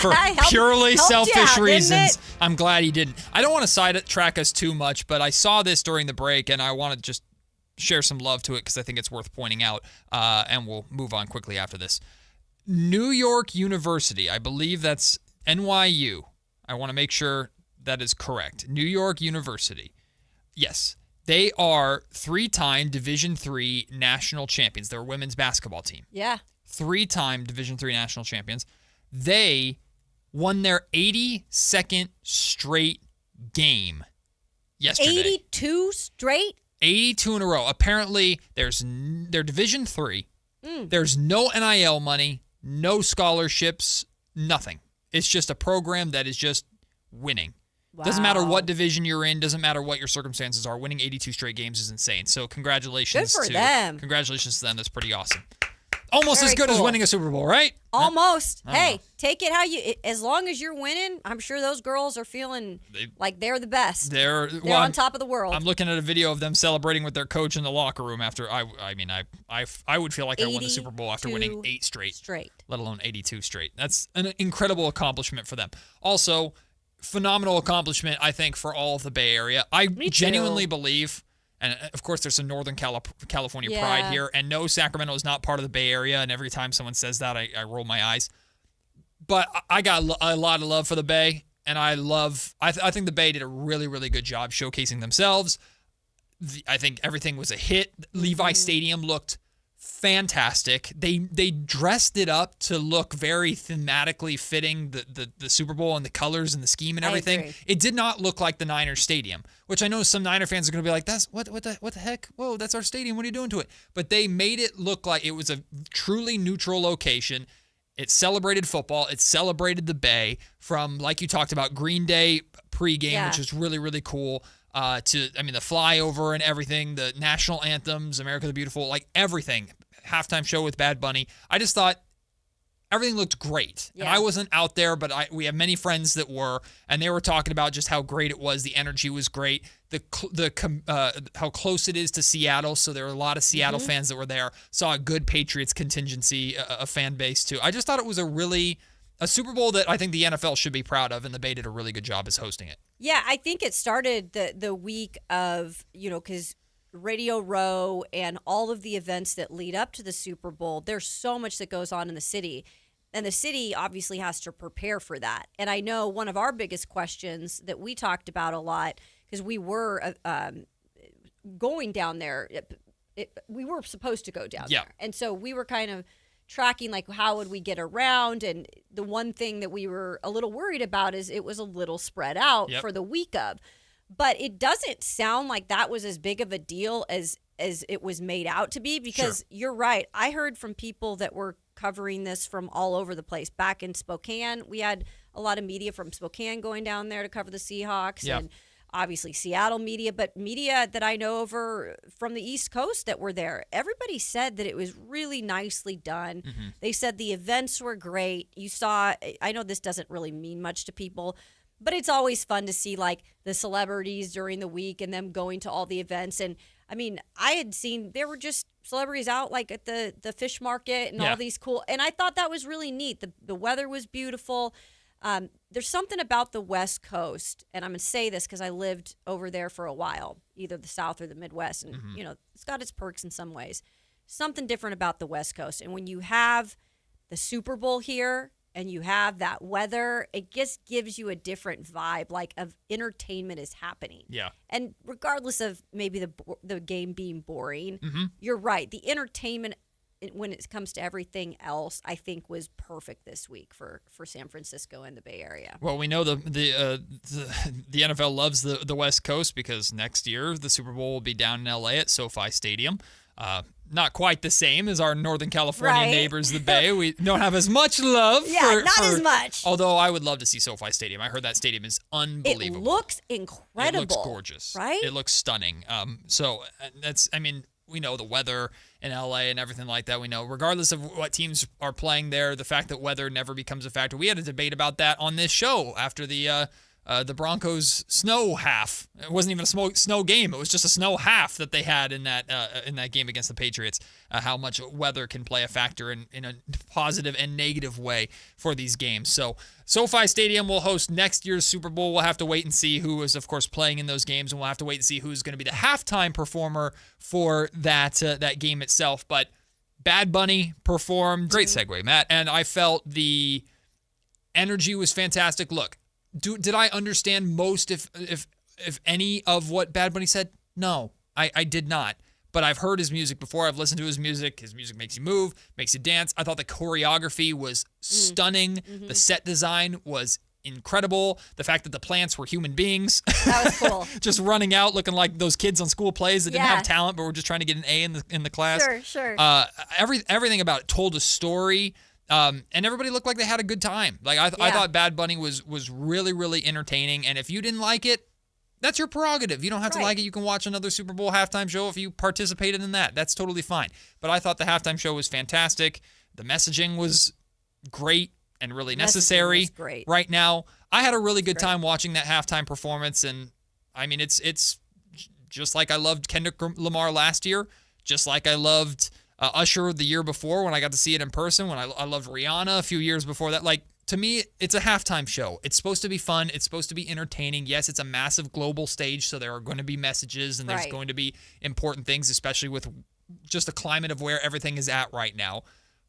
For purely selfish reasons, I'm glad he didn't. I don't want to sidetrack us too much, but I saw this during the break, and I want to just share some love to it because I think it's worth pointing out, and we'll move on quickly after this. New York University, I believe that's NYU. I want to make sure that is correct. New York University. Yes, they are 3-time Division III national champions. They're a women's basketball team. Yeah. 3-time Division III national champions. They won their 82nd straight game yesterday. 82 straight? 82 in a row. Apparently, they're Division III. There's no NIL money, no scholarships, nothing. It's just a program that is just winning. Wow. Doesn't matter what division you're in, doesn't matter what your circumstances are. Winning 82 straight games is insane. So congratulations to them. Congratulations to them. That's pretty awesome. Almost Very as good as winning a Super Bowl, right? Almost. Hey, take it how you. As long as you're winning, I'm sure those girls are feeling like they're the best. They're on top of the world. I'm looking at a video of them celebrating with their coach in the locker room after. I would feel like I won the Super Bowl after winning 8 straight, let alone 82 straight. That's an incredible accomplishment for them. Also, phenomenal accomplishment, I think, for all of the Bay Area. I genuinely believe And, of course, there's some Northern California pride here. And no, Sacramento is not part of the Bay Area. And every time someone says that, I roll my eyes. But I got a lot of love for the Bay. And I think the Bay did a really, really good job showcasing themselves. I think everything was a hit. Levi Stadium looked fantastic. They dressed it up to look very thematically fitting the Super Bowl and the colors and the scheme and everything. It did not look like the Niners stadium, which I know some Niner fans are going to be like, "That's what the heck? Whoa, that's our stadium. What are you doing to it?" But they made it look like it was a truly neutral location. It celebrated football. It celebrated the Bay from, like you talked about, Green Day pregame, which is really, really cool. The flyover and everything, the national anthems, America the Beautiful, like everything. Halftime show with Bad Bunny. I just thought everything looked great. Yeah. And I wasn't out there, but we have many friends that were, and they were talking about just how great it was. The energy was great. How close it is to Seattle. So there were a lot of Seattle fans that were there. Saw a good Patriots contingency, a fan base too. I just thought it was a Super Bowl that I think the NFL should be proud of, and the Bay did a really good job as hosting it. Yeah, I think it started the week of, because Radio Row and all of the events that lead up to the Super Bowl, there's so much that goes on in the city. And the city obviously has to prepare for that. And I know one of our biggest questions that we talked about a lot, because we were going down there. We were supposed to go down there. And so we were kind of tracking, like, how would we get around? And the one thing that we were a little worried about is it was a little spread out for the week of. But it doesn't sound like that was as big of a deal as it was made out to be, because you're right. I heard from people that were covering this from all over the place. Back in Spokane, we had a lot of media from Spokane going down there to cover the Seahawks. And obviously Seattle media, but media that I know over from the East Coast that were there. Everybody said that it was really nicely done. They said the events were great. You saw, I know this doesn't really mean much to people, but it's always fun to see, like, the celebrities during the week and them going to all the events. And I mean, I had seen there were just celebrities out, like, at the fish market and all these cool. And I thought that was really neat. The weather was beautiful. There's something about the West Coast, and I'm going to say this because I lived over there for a while, either the South or the Midwest, and, it's got its perks in some ways. Something different about the West Coast. And when you have the Super Bowl here and you have that weather, it just gives you a different vibe, like, of entertainment is happening. Yeah. And regardless of maybe the game being boring, you're right. The entertainment, when it comes to everything else, I think was perfect this week for San Francisco and the Bay Area. Well, we know the NFL loves the West Coast, because next year the Super Bowl will be down in LA at SoFi Stadium. Not quite the same as our Northern California neighbors, the Bay. We don't have as much love. As much. Although I would love to see SoFi Stadium. I heard that stadium is unbelievable. It looks incredible. It looks gorgeous. Right? It looks stunning. We know the weather in LA and everything like that. We know, regardless of what teams are playing there, the fact that weather never becomes a factor. We had a debate about that on this show after the Broncos snow half. It wasn't even a snow game. It was just a snow half that they had in that game against the Patriots. How much weather can play a factor in a positive and negative way for these games. So SoFi Stadium will host next year's Super Bowl. We'll have to wait and see who is, of course, playing in those games, and we'll have to wait and see who's going to be the halftime performer for that game itself. But Bad Bunny performed. Great segue, Matt. And I felt the energy was fantastic. Look, did I understand most, if any, of what Bad Bunny said? No, I did not. But I've heard his music before. I've listened to his music. His music makes you move, makes you dance. I thought the choreography was stunning. The set design was incredible. The fact that the plants were human beings. That was cool. Just running out looking like those kids on school plays that didn't have talent but were just trying to get an A in the class. Sure. Everything about it told a story. And everybody looked like they had a good time. Like I thought Bad Bunny was really, really entertaining. And if you didn't like it, that's your prerogative. You don't have to like it. You can watch another Super Bowl halftime show if you participated in that. That's totally fine. But I thought the halftime show was fantastic. The messaging was great and really necessary right now. I had a really good time watching that halftime performance. And I mean, it's just like I loved Kendrick Lamar last year, just like I loved Usher the year before when I got to see it in person, when I loved Rihanna a few years before that. Like, to me, it's a halftime show. It's supposed to be fun. It's supposed to be entertaining. Yes, it's a massive global stage, so there are going to be messages and there's going to be important things, especially with just the climate of where everything is at right now.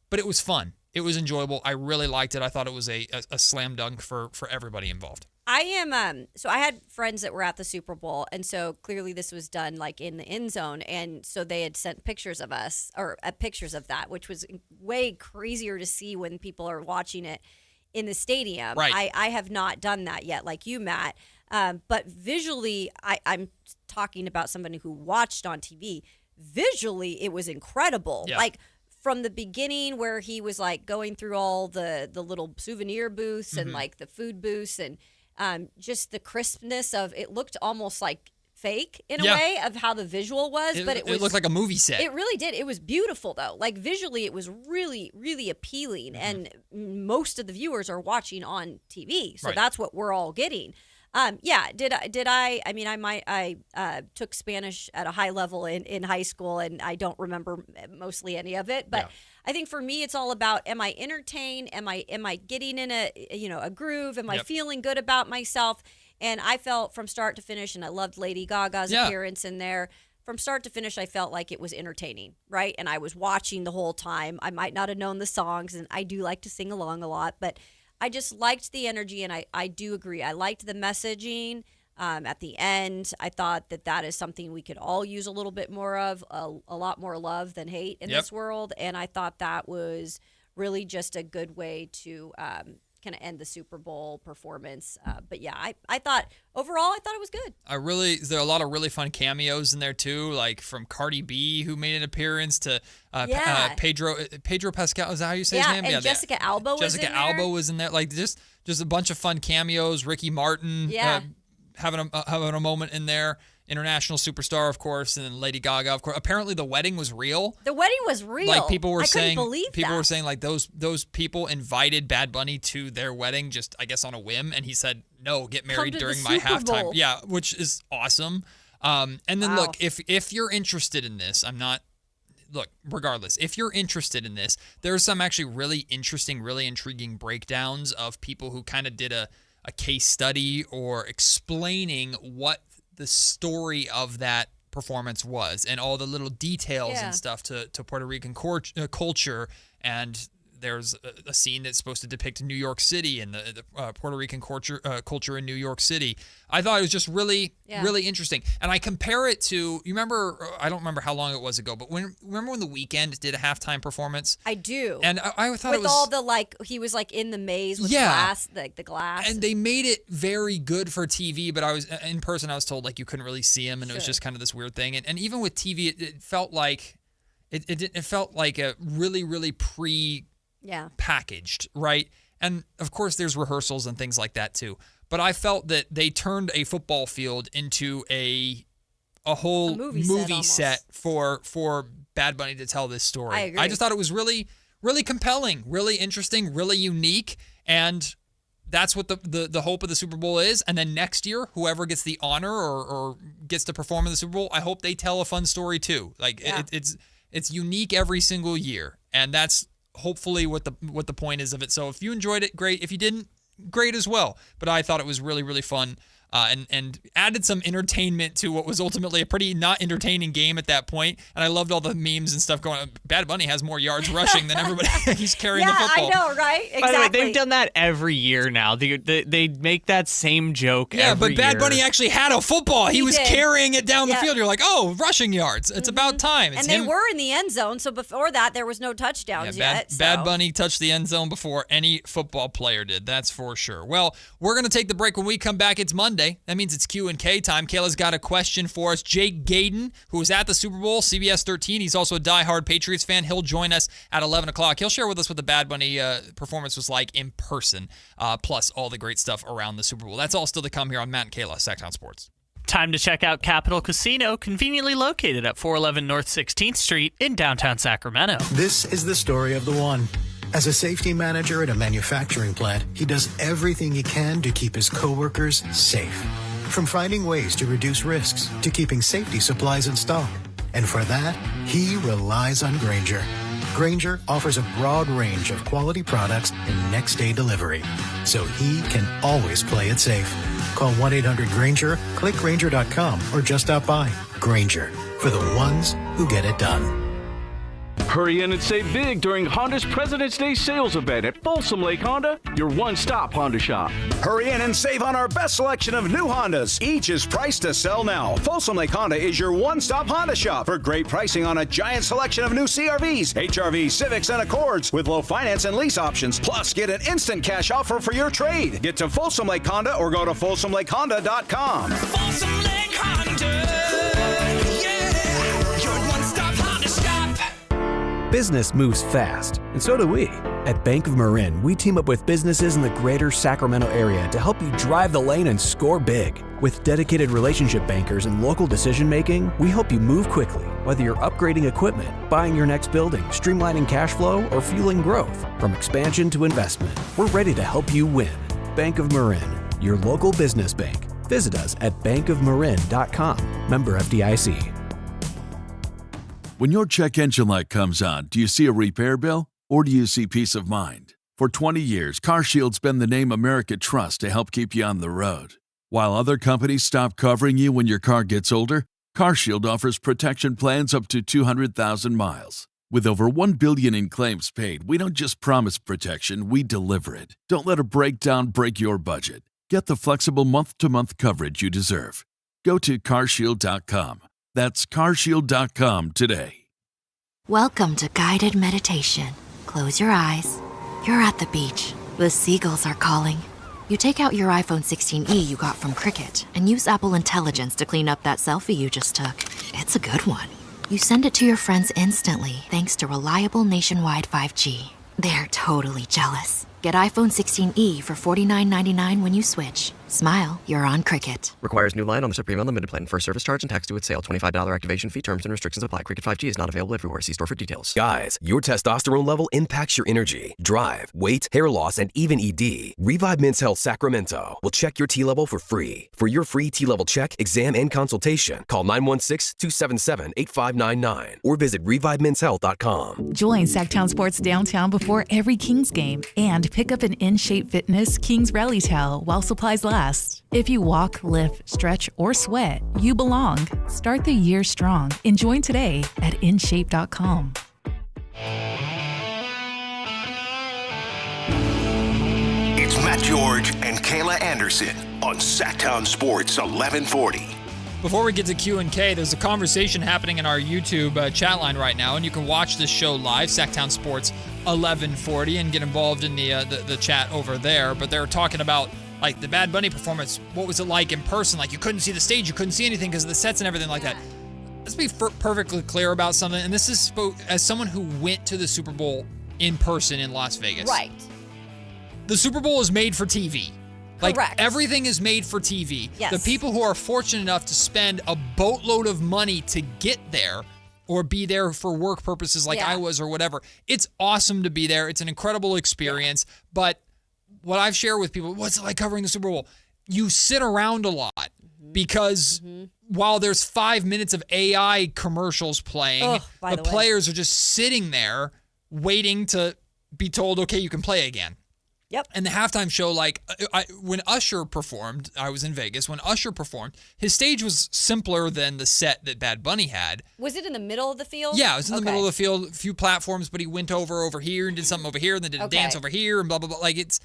But it was fun. It was enjoyable. I really liked it. I thought it was a slam dunk for everybody involved. I am, so I had friends that were at the Super Bowl, and so clearly this was done like in the end zone, and so they had sent pictures of us, or pictures of that, which was way crazier to see when people are watching it in the stadium. Right. I have not done that yet, like you, Matt, but visually, I'm talking about somebody who watched on TV. Visually, it was incredible. Yeah. Like, from the beginning where he was like going through all the little souvenir booths and like the food booths and just the crispness of it looked almost like fake in a way of how the visual was, but it looked like a movie set. It really did. It was beautiful though. Like visually it was really, really appealing and most of the viewers are watching on TV. So that's what we're all getting. I took Spanish at a high level in high school and I don't remember mostly any of it, but I think for me, it's all about, am I entertained? Am I getting in a groove? Am I feeling good about myself? And I felt from start to finish, and I loved Lady Gaga's appearance in there. From start to finish, I felt like it was entertaining, right? And I was watching the whole time. I might not have known the songs, and I do like to sing along a lot, but I just liked the energy, and I do agree. I liked the messaging at the end. I thought that is something we could all use a little bit more of, a lot more love than hate in this world, and I thought that was really just a good way to kind of end the Super Bowl performance. But yeah, I thought overall, I thought it was good. There are a lot of really fun cameos in there too, like from Cardi B, who made an appearance, to Pedro Pascal. Is that how you say his name? And Jessica Alba was in there. Jessica Alba was in there. Like just a bunch of fun cameos. Ricky Martin having a moment in there. International superstar, of course, and then Lady Gaga, of course. Apparently, the wedding was real. The wedding was real. Like people were saying, people were saying like those people invited Bad Bunny to their wedding just, I guess, on a whim, and he said, "No, get married during my halftime." Bowl. Yeah, which is awesome. And then look, if you're interested in this, regardless, if you're interested in this, there's some actually really interesting, really intriguing breakdowns of people who kind of did a case study or explaining what the story of that performance was and all the little details and stuff to Puerto Rican culture. And there's a scene that's supposed to depict New York City and the Puerto Rican culture in New York City. I thought it was just really, really interesting. And I compare it to, you remember, I don't remember how long it was ago, but remember when The Weeknd did a halftime performance? I do. And I thought with all the, he was in the maze with glass, the glass. And they made it very good for TV, but I was in person, I was told you couldn't really see him, and it was just kind of this weird thing. And even with TV, it felt like, it felt like a really, really packaged, right? And of course there's rehearsals and things like that too. But I felt that they turned a football field into a whole movie set for Bad Bunny to tell this story. I agree. I just thought it was really, really compelling, really interesting, really unique, and that's what the hope of the Super Bowl is. And then next year, whoever gets the honor or gets to perform in the Super Bowl, I hope they tell a fun story too. It's unique every single year, and that's hopefully what the point is of it. So if you enjoyed it, great. If you didn't, great as well. But I thought it was really, really fun. And added some entertainment to what was ultimately a pretty not entertaining game at that point. And I loved all the memes and stuff going on. Bad Bunny has more yards rushing than everybody. He's carrying the football. Yeah, I know, right? Exactly. By the way, they've done that every year now. They make that same joke every year. Yeah, but Bad Bunny actually had a football. He was carrying it down the field. You're like, oh, rushing yards. It's about time. And they were in the end zone, so before that, there was no touchdowns yet. Bad Bunny touched the end zone before any football player did. That's for sure. Well, we're going to take the break. When we come back, it's Monday. That means it's Q&K time. Kayla's got a question for us. Jake Gayden, who was at the Super Bowl, CBS 13. He's also a diehard Patriots fan. He'll join us at 11 o'clock. He'll share with us what the Bad Bunny performance was like in person, plus all the great stuff around the Super Bowl. That's all still to come here on Matt and Kayla, Sactown Sports. Time to check out Capital Casino, conveniently located at 411 North 16th Street in downtown Sacramento. This is the story of the one. As a safety manager at a manufacturing plant, he does everything he can to keep his coworkers safe. From finding ways to reduce risks to keeping safety supplies in stock. And for that, he relies on Grainger, Grainger offers a broad range of quality products and next-day delivery, so he can always play it safe. Call 1-800-GRAINGER, click Grainger.com, or just stop by. Grainger, for the ones who get it done. Hurry in and save big during Honda's President's Day sales event at Folsom Lake Honda, your one-stop Honda shop. Hurry in and save on our best selection of new Hondas. Each is priced to sell now. Folsom Lake Honda is your one-stop Honda shop for great pricing on a giant selection of new CRVs, HRVs, Civics, and Accords with low finance and lease options. Plus, get an instant cash offer for your trade. Get to Folsom Lake Honda or go to FolsomLakeHonda.com. Folsom Lake Honda. Business moves fast, and so do we. At Bank of Marin, we team up with businesses in the greater Sacramento area to help you drive the lane and score big. With dedicated relationship bankers and local decision making, we help you move quickly, whether you're upgrading equipment, buying your next building, streamlining cash flow, or fueling growth. From expansion to investment, we're ready to help you win. Bank of Marin, your local business bank. Visit us at bankofmarin.com. Member FDIC. When your check engine light comes on, do you see a repair bill or do you see peace of mind? For 20 years, CarShield's been the name America trusts to help keep you on the road. While other companies stop covering you when your car gets older, CarShield offers protection plans up to 200,000 miles. With over $1 billion in claims paid, we don't just promise protection, we deliver it. Don't let a breakdown break your budget. Get the flexible month-to-month coverage you deserve. Go to carshield.com. That's carshield.com today. Welcome to guided meditation. Close your eyes. You're at the beach. The seagulls are calling. You take out your iPhone 16e you got from Cricket and use Apple Intelligence to clean up that selfie you just took. It's a good one. You send it to your friends instantly thanks to reliable nationwide 5G. They're totally jealous. Get iPhone 16e for $49.99 when you switch. Smile, you're on Cricket. Requires new line on the Supreme Unlimited plan. First service charge and tax due at sale. $25 activation fee. Terms and restrictions apply. Cricket 5G is not available everywhere. See store for details. Guys, your testosterone level impacts your energy, drive, weight, hair loss, and even ED. Revive Men's Health Sacramento will check your T level for free. For your free T level check, exam, and consultation, call 916-277-8599 or visit ReviveMen'sHealth.com. Join Sactown Sports downtown before every Kings game and pick up an In-Shape Fitness Kings Rally towel while supplies last. If you walk, lift, stretch, or sweat, you belong. Start the year strong and join today at InShape.com. It's Matt George and Kayla Anderson on Sactown Sports 1140. Before we get to Q&K, there's a conversation happening in our YouTube chat line right now, and you can watch this show live, Sactown Sports 1140, and get involved in the chat over there. But they're talking about like the Bad Bunny performance. What was it like in person? Like you couldn't see the stage, you couldn't see anything because of the sets and everything like that. Let's be perfectly clear about something, and this is as someone who went to the Super Bowl in person in Las Vegas. Right. The Super Bowl is made for TV. Like, correct. Everything is made for TV. Yes. The people who are fortunate enough to spend a boatload of money to get there or be there for work purposes like I was or whatever, it's awesome to be there. It's an incredible experience. Yeah. But what I've shared with people, what's it like covering the Super Bowl? You sit around a lot because while there's 5 minutes of AI commercials playing, the players are just sitting there waiting to be told, okay, you can play again. Yep. And the halftime show, like when Usher performed, I was in Vegas. When Usher performed, his stage was simpler than the set that Bad Bunny had. Was it in the middle of the field? Yeah, it was in the middle of the field, a few platforms, but he went over here and did something over here, and then did a dance over here, and blah blah blah. Like it's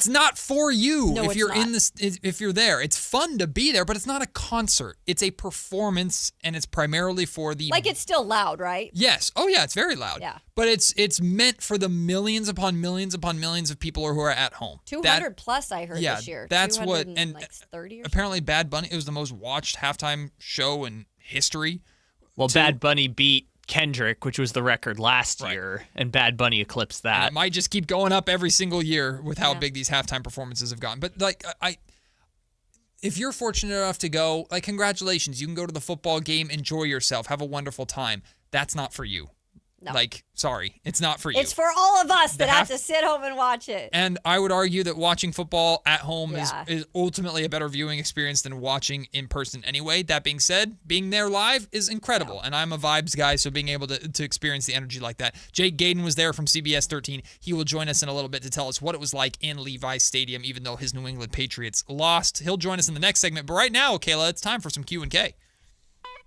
not for you if you're in this. If you're there, it's fun to be there, but it's not a concert. It's a performance, and it's primarily for the. Like it's still loud, right? Yes. Oh yeah, it's very loud. Yeah. But it's meant for the millions upon millions upon millions of people who are at home. 200 plus, I heard this year. That's what, and like 30 or apparently Bad Bunny, it was the most watched halftime show in history. Well, Bad Bunny beat Kendrick, which was the record last year, and Bad Bunny eclipsed that. And it might just keep going up every single year with how big these halftime performances have gotten. But like if you're fortunate enough to go, like congratulations, you can go to the football game, enjoy yourself, have a wonderful time. That's not for you. No. Like, sorry, it's not for you. It's for all of us that have to sit home and watch it. And I would argue that watching football at home Yeah. is ultimately a better viewing experience than watching in person anyway. That being said, being there live is incredible. And I'm a vibes guy, so being able to experience the energy like that. Jake Gaden was there from CBS 13. He will join us in a little bit to tell us what it was like in Levi's Stadium, even though his New England Patriots lost. He'll join us in the next segment. But right now, Kayla, it's time for some Q&K.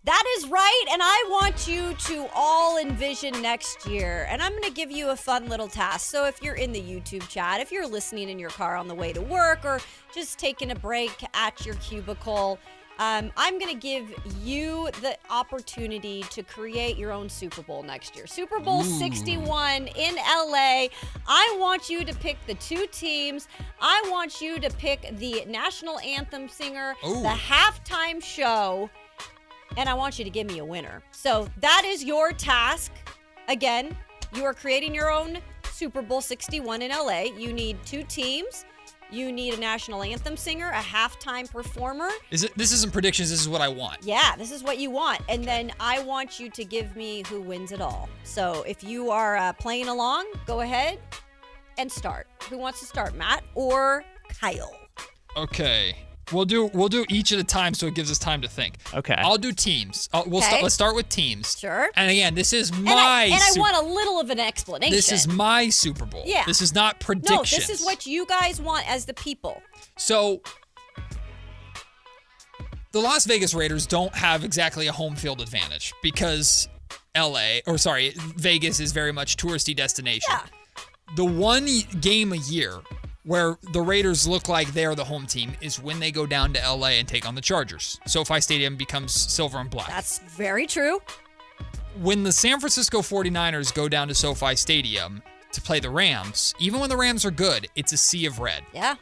That is right, and I want you to all envision next year, and I'm going to give you a fun little task. So if you're in the YouTube chat, if you're listening in your car on the way to work, or just taking a break at your cubicle, I'm going to give you the opportunity to create your own Super Bowl next year. Super Bowl 61 in LA. I want you to pick the two teams. I want you to pick the national anthem singer, the halftime show, and I want you to give me a winner. So that is your task. Again, you are creating your own Super Bowl 61 in LA. You need two teams. You need a national anthem singer, a halftime performer. This isn't predictions. This is what I want. Yeah, this is what you want. And then I want you to give me who wins it all. So if you are playing along, go ahead and start. Who wants to start, Matt or Kyle? Okay. We'll do each at a time so it gives us time to think. Okay. I'll do teams. Let's start with teams. Sure. And again, this is I want a little of an explanation. This is my Super Bowl. Yeah. This is not predictions. No, this is what you guys want as the people. So the Las Vegas Raiders don't have exactly a home field advantage because Vegas is very much touristy destination. Yeah. The one game a year where the Raiders look like they're the home team is when they go down to LA and take on the Chargers. SoFi Stadium becomes silver and black. That's very true. When the San Francisco 49ers go down to SoFi Stadium to play the Rams, even when the Rams are good, it's a sea of red. Yeah.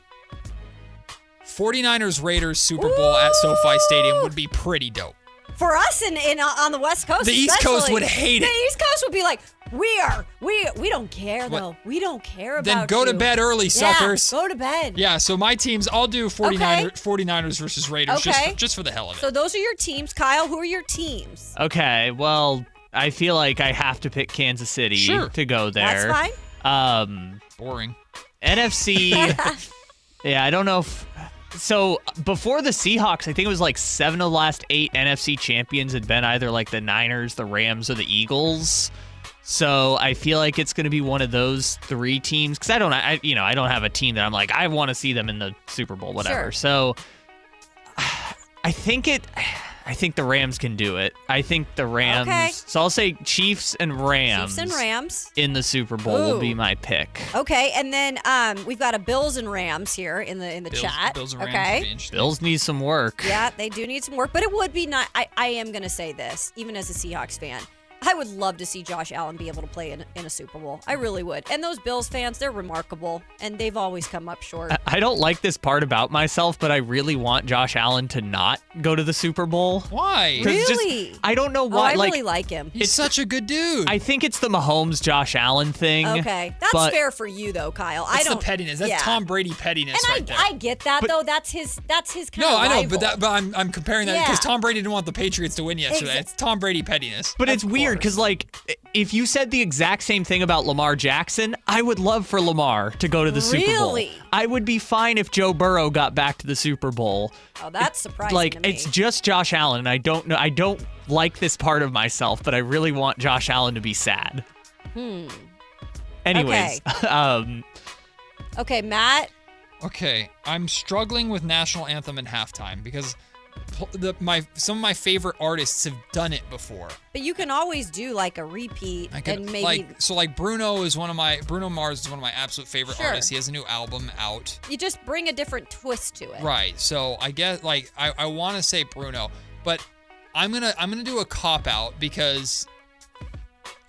49ers Raiders Super Bowl at SoFi Stadium would be pretty dope. For us on the West Coast, the East Coast would hate it. The East Coast would be like, we don't care though. What? We don't care about Then go to bed early, suckers. Yeah, go to bed. Yeah, so my teams, I'll do 49ers versus Raiders just for the hell of it. So those are your teams. Kyle, who are your teams? Okay, well, I feel like I have to pick Kansas City to go there. That's fine. Boring. NFC. Yeah, I don't know if... So before the Seahawks, I think it was like 7 of the last 8 NFC champions had been either like the Niners, the Rams, or the Eagles. So I feel like it's going to be one of those 3 teams because I don't have a team that I'm like I want to see them in the Super Bowl, whatever. Sure. So I think the Rams can do it. I think the Rams. Okay. So I'll say Chiefs and Rams. In the Super Bowl will be my pick. Okay, and then we've got a Bills and Rams here in the chat. Bills and Rams okay. would be interesting. Bills need some work. Yeah, they do need some work, but it would be not. I am going to say this, even as a Seahawks fan. I would love to see Josh Allen be able to play in a Super Bowl. I really would. And those Bills fans, they're remarkable, and they've always come up short. I don't like this part about myself, but I really want Josh Allen to not go to the Super Bowl. Why? Really? I don't know why. I really like him. He's such a good dude. I think it's the Mahomes-Josh Allen thing. Okay. That's fair for you, though, Kyle. That's the pettiness. That's Tom Brady pettiness and right there. I get that, though. That's his kind of No, I know, rival. but I'm comparing that because Tom Brady didn't want the Patriots to win yesterday. It's Tom Brady pettiness. But it's weird because, like, if you said the exact same thing about Lamar Jackson, I would love for Lamar to go to the Super Bowl. Really? I would be fine if Joe Burrow got back to the Super Bowl. Oh, that's surprising Like, to me. it's just Josh Allen, and I don't know. I don't like this part of myself, but I really want Josh Allen to be sad. Anyways, Okay, Matt. Okay, I'm struggling with national anthem and halftime because some of my favorite artists have done it before. But you can always do like a repeat and maybe Bruno Mars is one of my absolute favorite artists. He has a new album out. You just bring a different twist to it. Right. So I guess I want to say Bruno, but I'm gonna do a cop out because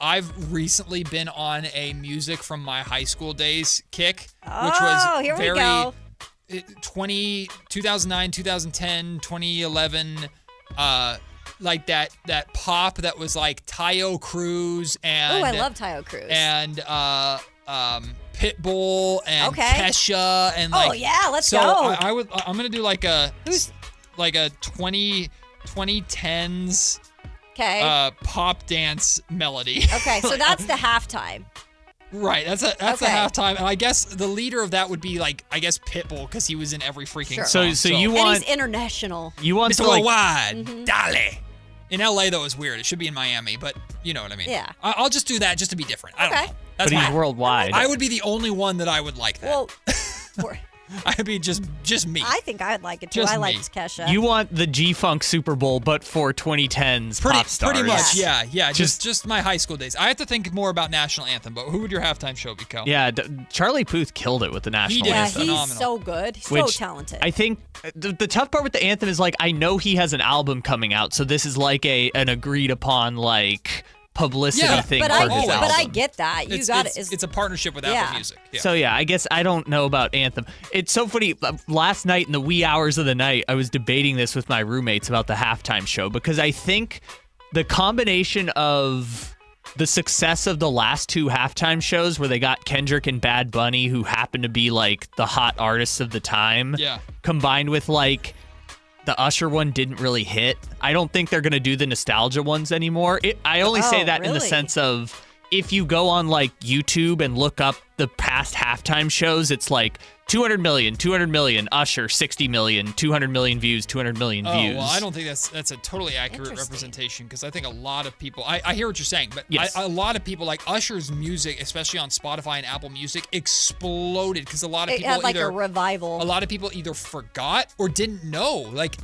I've recently been on a music from my high school days kick, which was here very we go. 2009, 2010, 2011, like that pop that was like Tayo Cruz and I love Tayo Cruz and Pitbull and Kesha and like let's so go. I'm gonna do like a 2010s Okay. Pop dance melody. Okay, so that's the halftime. Right, that's the halftime, and I guess the leader of that would be Pitbull because he was in every freaking song. So you want and he's international. You want Mr. to like Worldwide, Dale. In LA though, it's weird. It should be in Miami, but you know what I mean. Yeah. I'll just do that just to be different. I don't know. but he's worldwide. I would be the only one that I would like that. Well, I'd be just me. I think I'd like it too. Just I like me. Kesha. You want the G-Funk Super Bowl, but for 2010's pop stars. Pretty much, yeah. Just my high school days. I have to think more about national anthem, but who would your halftime show be, Cal? Yeah, Charlie Puth killed it with the national anthem. Yeah, he's so good. He's so talented. I think the tough part with the anthem is like I know he has an album coming out, so this is like an agreed upon like publicity thing but for his album. But I get that. You got it. It's a partnership with Apple Music. Yeah. So yeah, I guess I don't know about Anthem. It's so funny. Last night in the wee hours of the night, I was debating this with my roommates about the halftime show because I think the combination of the success of the last two halftime shows where they got Kendrick and Bad Bunny, who happened to be like the hot artists of the time, combined with like the Usher one didn't really hit. I don't think they're going to do the nostalgia ones anymore. I only say that in the sense of if you go on like YouTube and look up the past halftime shows, it's like 200 million, Usher, 60 million, 200 million views, 200 million views. Well, I don't think that's a totally accurate representation because I think a lot of people, I hear what you're saying, but a lot of people like Usher's music, especially on Spotify and Apple Music, exploded because a lot of people had like a revival. A lot of people either forgot or didn't know. Like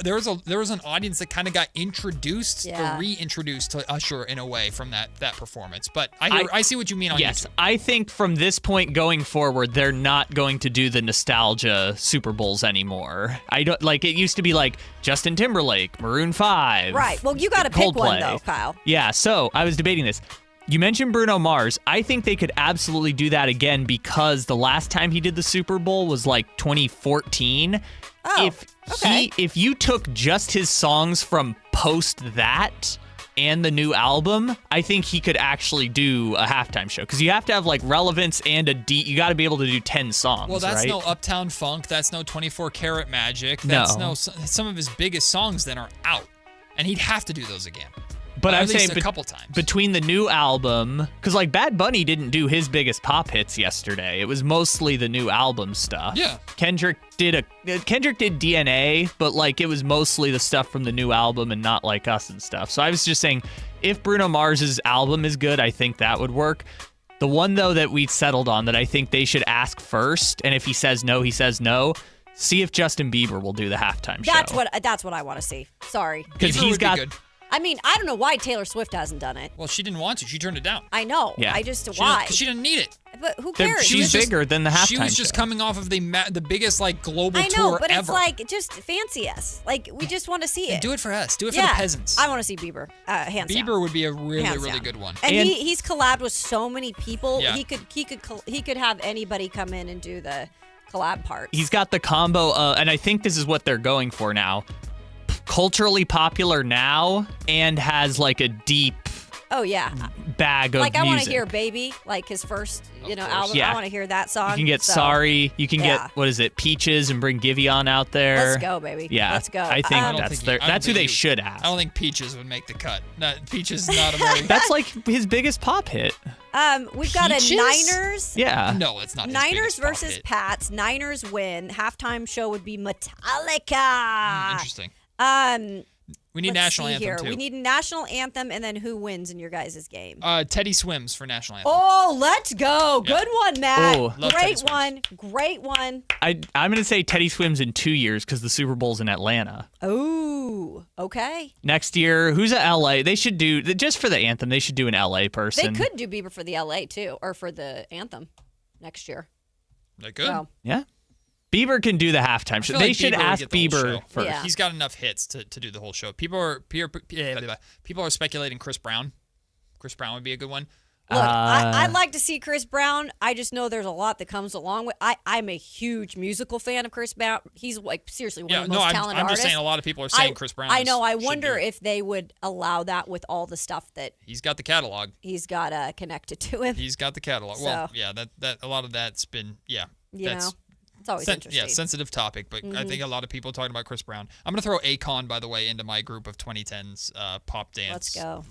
there was an audience that kind of got introduced or reintroduced to Usher in a way from that performance. But I see what you mean on YouTube. I think from this point going forward, they're not going to do the nostalgia Super Bowls anymore. I don't like it used to be like Justin Timberlake, Maroon 5. Right. Well, you got to pick one though, Kyle. Yeah, so I was debating this. You mentioned Bruno Mars. I think they could absolutely do that again because the last time he did the Super Bowl was like 2014. Oh, if you took just his songs from post that and the new album, I think he could actually do a halftime show because you have to have like relevance and you got to be able to do 10 songs. Well, that's right? no Uptown Funk. That's no 24 Karat Magic. That's some of his biggest songs then are out, and he'd have to do those again. But I'm at least saying a couple times between the new album, because like Bad Bunny didn't do his biggest pop hits yesterday. It was mostly the new album stuff. Yeah. Kendrick did DNA, but like it was mostly the stuff from the new album and Not Like Us and stuff. So I was just saying, if Bruno Mars's album is good, I think that would work. The one though that we settled on that I think they should ask first, and if he says no, he says no. See if Justin Bieber will do the halftime show. That's what I want to see. Sorry, because he's got. I mean, I don't know why Taylor Swift hasn't done it. Well, she didn't want to. She turned it down. I know. Yeah. Why? Because she didn't need it. But who cares? She's bigger than the halftime She was just coming off of the biggest like global tour tour but ever. It's like just fancy us. Like we just want to see it. Do it for us. Do it for the peasants. I want to see Bieber. Hands down. Bieber would be a really good one. And he's collabed with so many people. Yeah. He could have anybody come in and do the collab part. He's got the combo, and I think this is what they're going for now. Culturally popular now and has like a deep bag of like I want to music. hear Baby, like his first album. Yeah. I want to hear that song. You can get Sorry. You can get what is it, Peaches, and bring Giveon out there. Let's go, baby. Yeah, let's go. I think that's who they should have. I don't think Peaches would make the cut. Peaches is not a very. That's like his biggest pop hit. We've got a Niners. Yeah. No, it's not. Niners versus Pats. Niners win. Halftime show would be Metallica. Interesting. We need Let's national see anthem here. too. We need a national anthem, and then who wins in your guys' game? Teddy Swims for national anthem. Oh, let's go! Yeah. Good one, Matt. Oh. Great one. Great one. I'm gonna say Teddy Swims in 2 years because the Super Bowl's in Atlanta. Oh, okay. Next year, who's at LA? They should do just for the anthem. They should do an LA person. They could do Bieber for the LA too, or for the anthem next year. They could. So. Yeah. Bieber can do the halftime show. They should ask Bieber first. Yeah. He's got enough hits to do the whole show. People are speculating Chris Brown. Chris Brown would be a good one. Look, I'd like to see Chris Brown. I just know there's a lot that comes along with. I'm a huge musical fan of Chris Brown. He's like seriously one of the most talented artists. I'm just saying a lot of people are saying Chris Brown. I know. I wonder if they would allow that with all the stuff that he's got the catalog. He's got connected to him. He's got the catalog. So, well, yeah, that a lot of that's been You know. It's always interesting. Yeah, sensitive topic, but I think a lot of people are talking about Chris Brown. I'm going to throw Akon, by the way, into my group of 2010s pop dance. Let's go.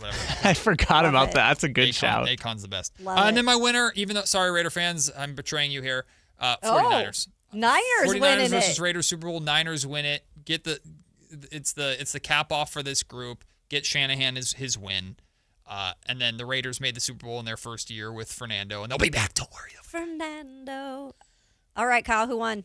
I forgot about that. That's a good shout. Akon's the best. Love then my winner, even though, sorry, Raider fans, I'm betraying you here, 49ers. Niners 49ers winning versus it. Raiders Super Bowl. Niners win it. It's the cap off for this group. Get Shanahan his win. And then the Raiders made the Super Bowl in their first year with Fernando, and they'll be back. Don't worry. Fernando. All right, Kyle, who won?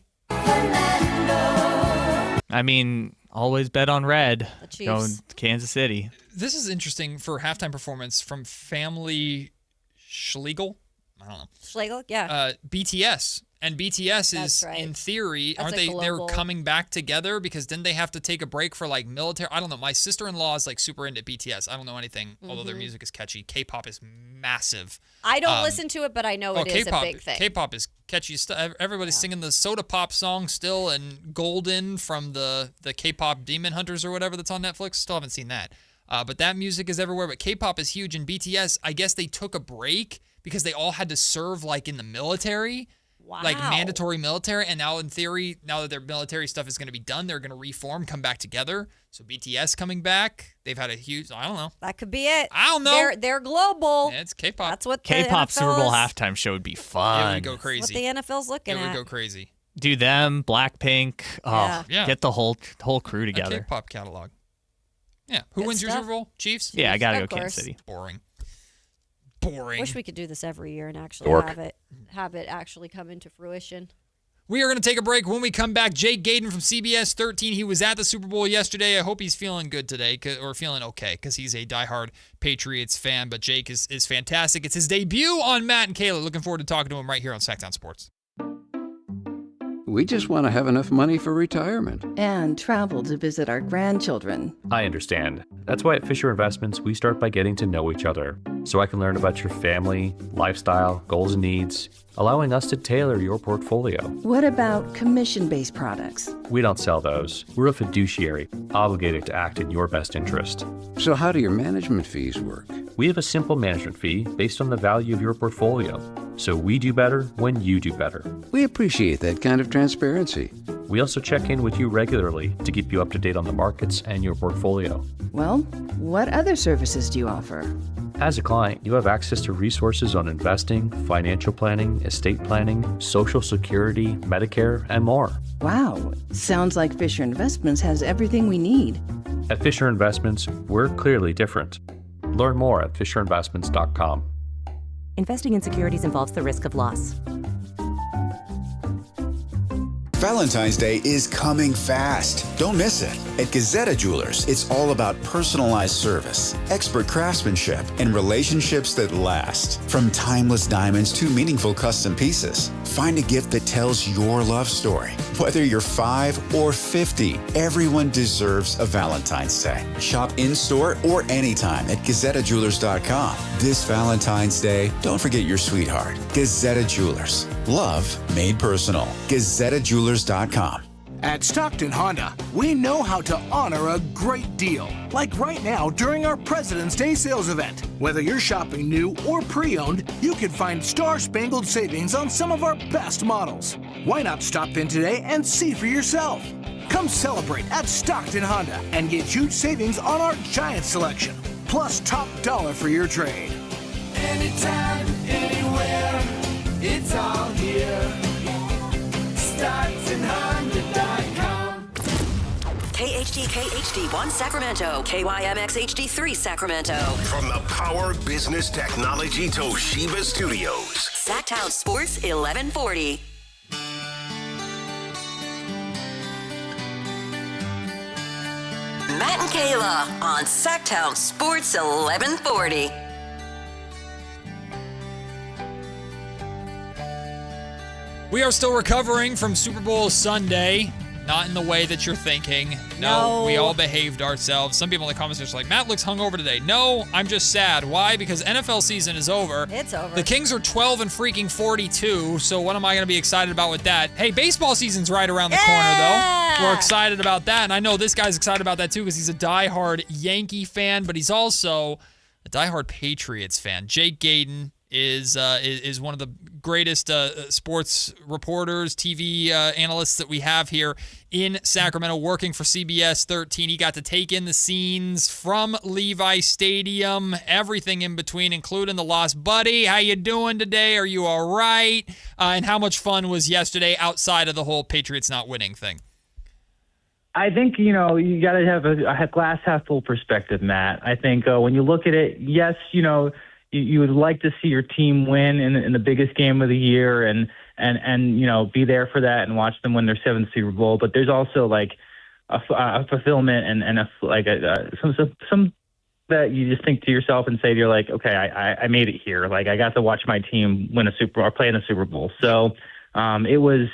I mean, always bet on red. The Chiefs. Going to Kansas City. This is interesting for halftime performance from Family Schlegel. I don't know. Schlegel, yeah. BTS. And BTS That's is, right. in theory, That's aren't a they? global- They're coming back together because didn't they have to take a break for like military? I don't know. My sister-in-law is like super into BTS. I don't know anything, although their music is catchy. K-pop is massive. I don't listen to it, but I know it is K-pop, a big thing. K-pop is catchy stuff. Everybody's singing the Soda Pop song still, and Golden from the K-pop Demon Hunters or whatever that's on Netflix. Still haven't seen that. But that music is everywhere. But K-pop is huge, and BTS, I guess they took a break because they all had to serve like in the military. Wow. Like mandatory military, and now in theory, now that their military stuff is going to be done, they're going to reform, come back together. So BTS coming back, they've had a huge, I don't know. That could be it. I don't know. They're global. Yeah, it's K-pop. That's what the K-pop NFL Super Bowl is- halftime show would be fun. It would go crazy. What the NFL's looking It at. would go crazy. Do them, Blackpink. Oh, Yeah. get the whole crew A together. K-pop catalog. Yeah. Who Good wins your stuff. Super Bowl? Chiefs? Yeah, I gotta Of go Kansas course. City. Boring. Wish we could do this every year and actually Dork. have it actually come into fruition. We are going to take a break. When we come back, Jake Gayden from CBS 13. He was at the Super Bowl yesterday. I hope he's feeling good today, or feeling okay, because he's a diehard Patriots fan. But Jake is fantastic. It's his debut on Matt and Kayla. Looking forward to talking to him right here on Sactown Sports. We just want to have enough money for retirement. And travel to visit our grandchildren. I understand. That's why at Fisher Investments, we start by getting to know each other so I can learn about your family, lifestyle, goals, and needs, allowing us to tailor your portfolio. What about commission-based products? We don't sell those. We're a fiduciary, obligated to act in your best interest. So how do your management fees work? We have a simple management fee based on the value of your portfolio. So we do better when you do better. We appreciate that kind of transparency. We also check in with you regularly to keep you up to date on the markets and your portfolio. Well, what other services do you offer? As a client, you have access to resources on investing, financial planning, estate planning, Social Security, Medicare, and more. Wow, sounds like Fisher Investments has everything we need. At Fisher Investments, we're clearly different. Learn more at fisherinvestments.com. Investing in securities involves the risk of loss. Valentine's Day is coming fast. Don't miss it. At Gazetta Jewelers, it's all about personalized service, expert craftsmanship, and relationships that last. From timeless diamonds to meaningful custom pieces, find a gift that tells your love story. Whether you're 5 or 50, everyone deserves a Valentine's Day. Shop in-store or anytime at GazettaJewelers.com. This Valentine's Day, don't forget your sweetheart. Gazetta Jewelers. Love made personal. GazettaJewelers.com. At Stockton Honda, we know how to honor a great deal. Like right now during our President's Day sales event. Whether you're shopping new or pre-owned, you can find star-spangled savings on some of our best models. Why not stop in today and see for yourself? Come celebrate at Stockton Honda and get huge savings on our giant selection. Plus top dollar for your trade. Anytime, anywhere, it's all here. StocktonHonda.com. KHD1 Sacramento, KYMX HD3 Sacramento. From the Power Business Technology Toshiba Studios. Sactown Sports 1140. Matt and Kayla on Sactown Sports 1140. We are still recovering from Super Bowl Sunday. Not in the way that you're thinking. No, we all behaved ourselves. Some people in the comments are just like, Matt looks hungover today. No, I'm just sad. Why? Because NFL season is over. It's over. The Kings are 12 and freaking 42, so what am I going to be excited about with that? Hey, baseball season's right around the corner, though. We're excited about that, and I know this guy's excited about that, too, because he's a diehard Yankee fan, but he's also a diehard Patriots fan. Jake Gayden is one of the greatest sports reporters, TV analysts that we have here in Sacramento, working for CBS 13. He got to take in the scenes from Levi Stadium, everything in between, including the loss. Buddy, how you doing today? Are you all right? And how much fun was yesterday outside of the whole Patriots not winning thing? I think, you got to have a glass half full perspective, Matt. I think when you look at it, yes, you would like to see your team win in the biggest game of the year and be there for that and watch them win their 7th Super Bowl. But there's also like a fulfillment and some that you just think to yourself and say, you're like, okay, I made it here. Like, I got to watch my team win a Super Bowl or play in a Super Bowl. So it was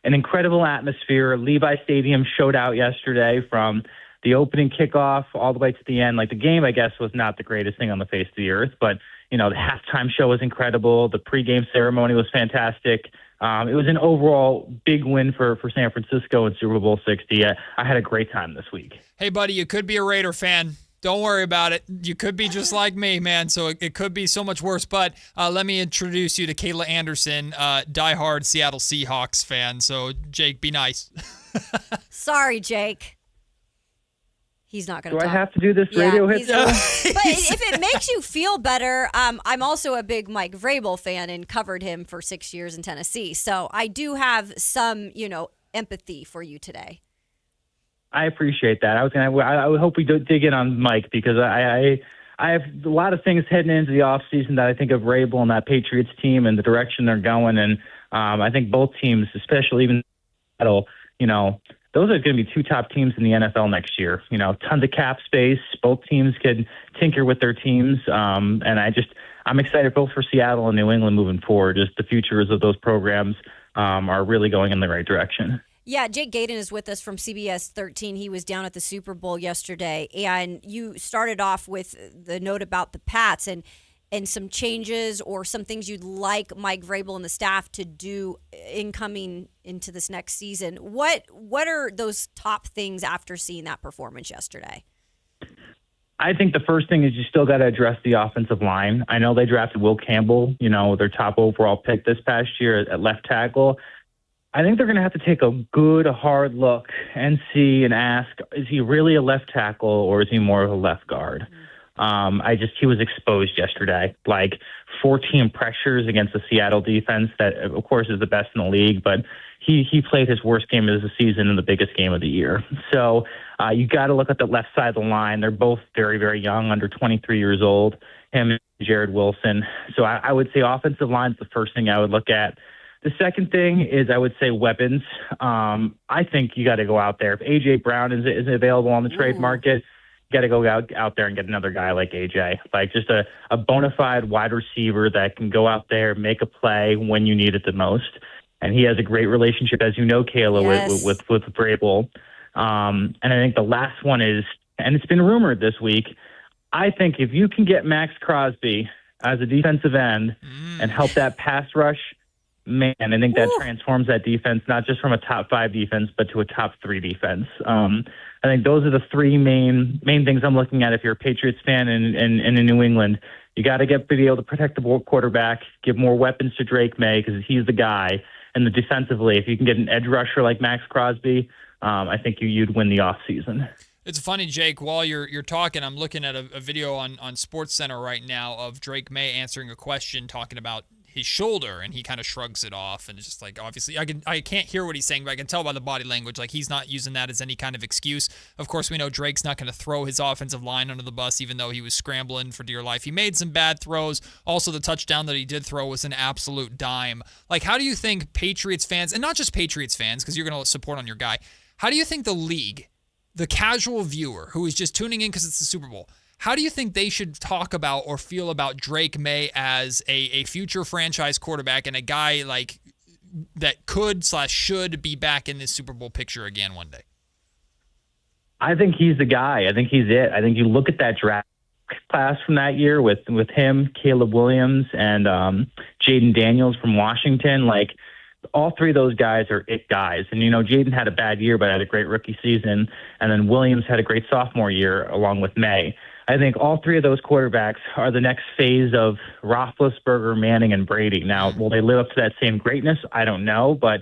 an incredible atmosphere. Levi Stadium showed out yesterday from the opening kickoff all the way to the end. Like, the game, I guess, was not the greatest thing on the face of the earth, but the halftime show was incredible. The pregame ceremony was fantastic. It was an overall big win for San Francisco in Super Bowl 60. I had a great time this week. Hey, buddy, you could be a Raider fan. Don't worry about it. You could be just like me, man, so it could be so much worse. But let me introduce you to Kayla Anderson, diehard Seattle Seahawks fan. So, Jake, be nice. Sorry, Jake. He's not going to talk. Do I have to do this radio hit? But if it makes you feel better, I'm also a big Mike Vrabel fan and covered him for 6 years in Tennessee. So I do have some, empathy for you today. I appreciate that. I would hope we dig in on Mike because I have a lot of things heading into the offseason that I think of Vrabel and that Patriots team and the direction they're going. And I think both teams, especially even Seattle, those are going to be 2 top teams in the NFL next year. Tons of cap space. Both teams could tinker with their teams. And I'm excited both for Seattle and New England moving forward. Just the futures of those programs are really going in the right direction. Yeah, Jake Gaydon is with us from CBS 13. He was down at the Super Bowl yesterday. And you started off with the note about the Pats and some changes or some things you'd like Mike Vrabel and the staff to do incoming into this next season. What are those top things after seeing that performance yesterday? I think the first thing is you still got to address the offensive line. I know they drafted Will Campbell, their top overall pick this past year at left tackle. I think they're going to have to take a good, hard look and see and ask, is he really a left tackle or is he more of a left guard? He was exposed yesterday, like 14 pressures against the Seattle defense that, of course, is the best in the league, but he played his worst game of the season in the biggest game of the year. So you got to look at the left side of the line. They're both very, very young, under 23 years old, him and Jared Wilson. So I would say offensive line is the first thing I would look at. The second thing is I would say weapons. I think you got to go out there. If A.J. Brown is available on the trade market, you got to go out there and get another guy like A.J., like just a bona fide wide receiver that can go out there, make a play when you need it the most. And he has a great relationship, as you know, Kayla, with Vrabel. And I think the last one is, and it's been rumored this week, I think if you can get Max Crosby as a defensive end and help that pass rush, man, I think that transforms that defense, not just from a top 5 defense, but to a top 3 defense. I think those are the 3 main things I'm looking at if you're a Patriots fan and in New England. You got to be able to protect the quarterback, give more weapons to Drake May because he's the guy. And defensively, if you can get an edge rusher like Max Crosby, I think you'd win the offseason. It's funny, Jake, while you're talking, I'm looking at a video on SportsCenter right now of Drake May answering a question talking about his shoulder, and he kind of shrugs it off, and it's just like, obviously I can't hear what he's saying, but I can tell by the body language like he's not using that as any kind of excuse. Of course, we know Drake's not going to throw his offensive line under the bus, even though he was scrambling for dear life. He made some bad throws. Also, the touchdown that he did throw was an absolute dime. Like, how do you think Patriots fans, and not just Patriots fans, because you're going to support on your guy, how do you think the league, the casual viewer who is just tuning in because it's the Super Bowl, how do you think they should talk about or feel about Drake May as a future franchise quarterback and a guy like that could/should be back in this Super Bowl picture again one day? I think he's the guy. I think he's it. I think you look at that draft class from that year with him, Caleb Williams, and Jaden Daniels from Washington. Like, all 3 of those guys are it guys. And, Jaden had a bad year, but had a great rookie season. And then Williams had a great sophomore year along with May. I think all three of those quarterbacks are the next phase of Roethlisberger, Manning, and Brady. Now, will they live up to that same greatness? I don't know, but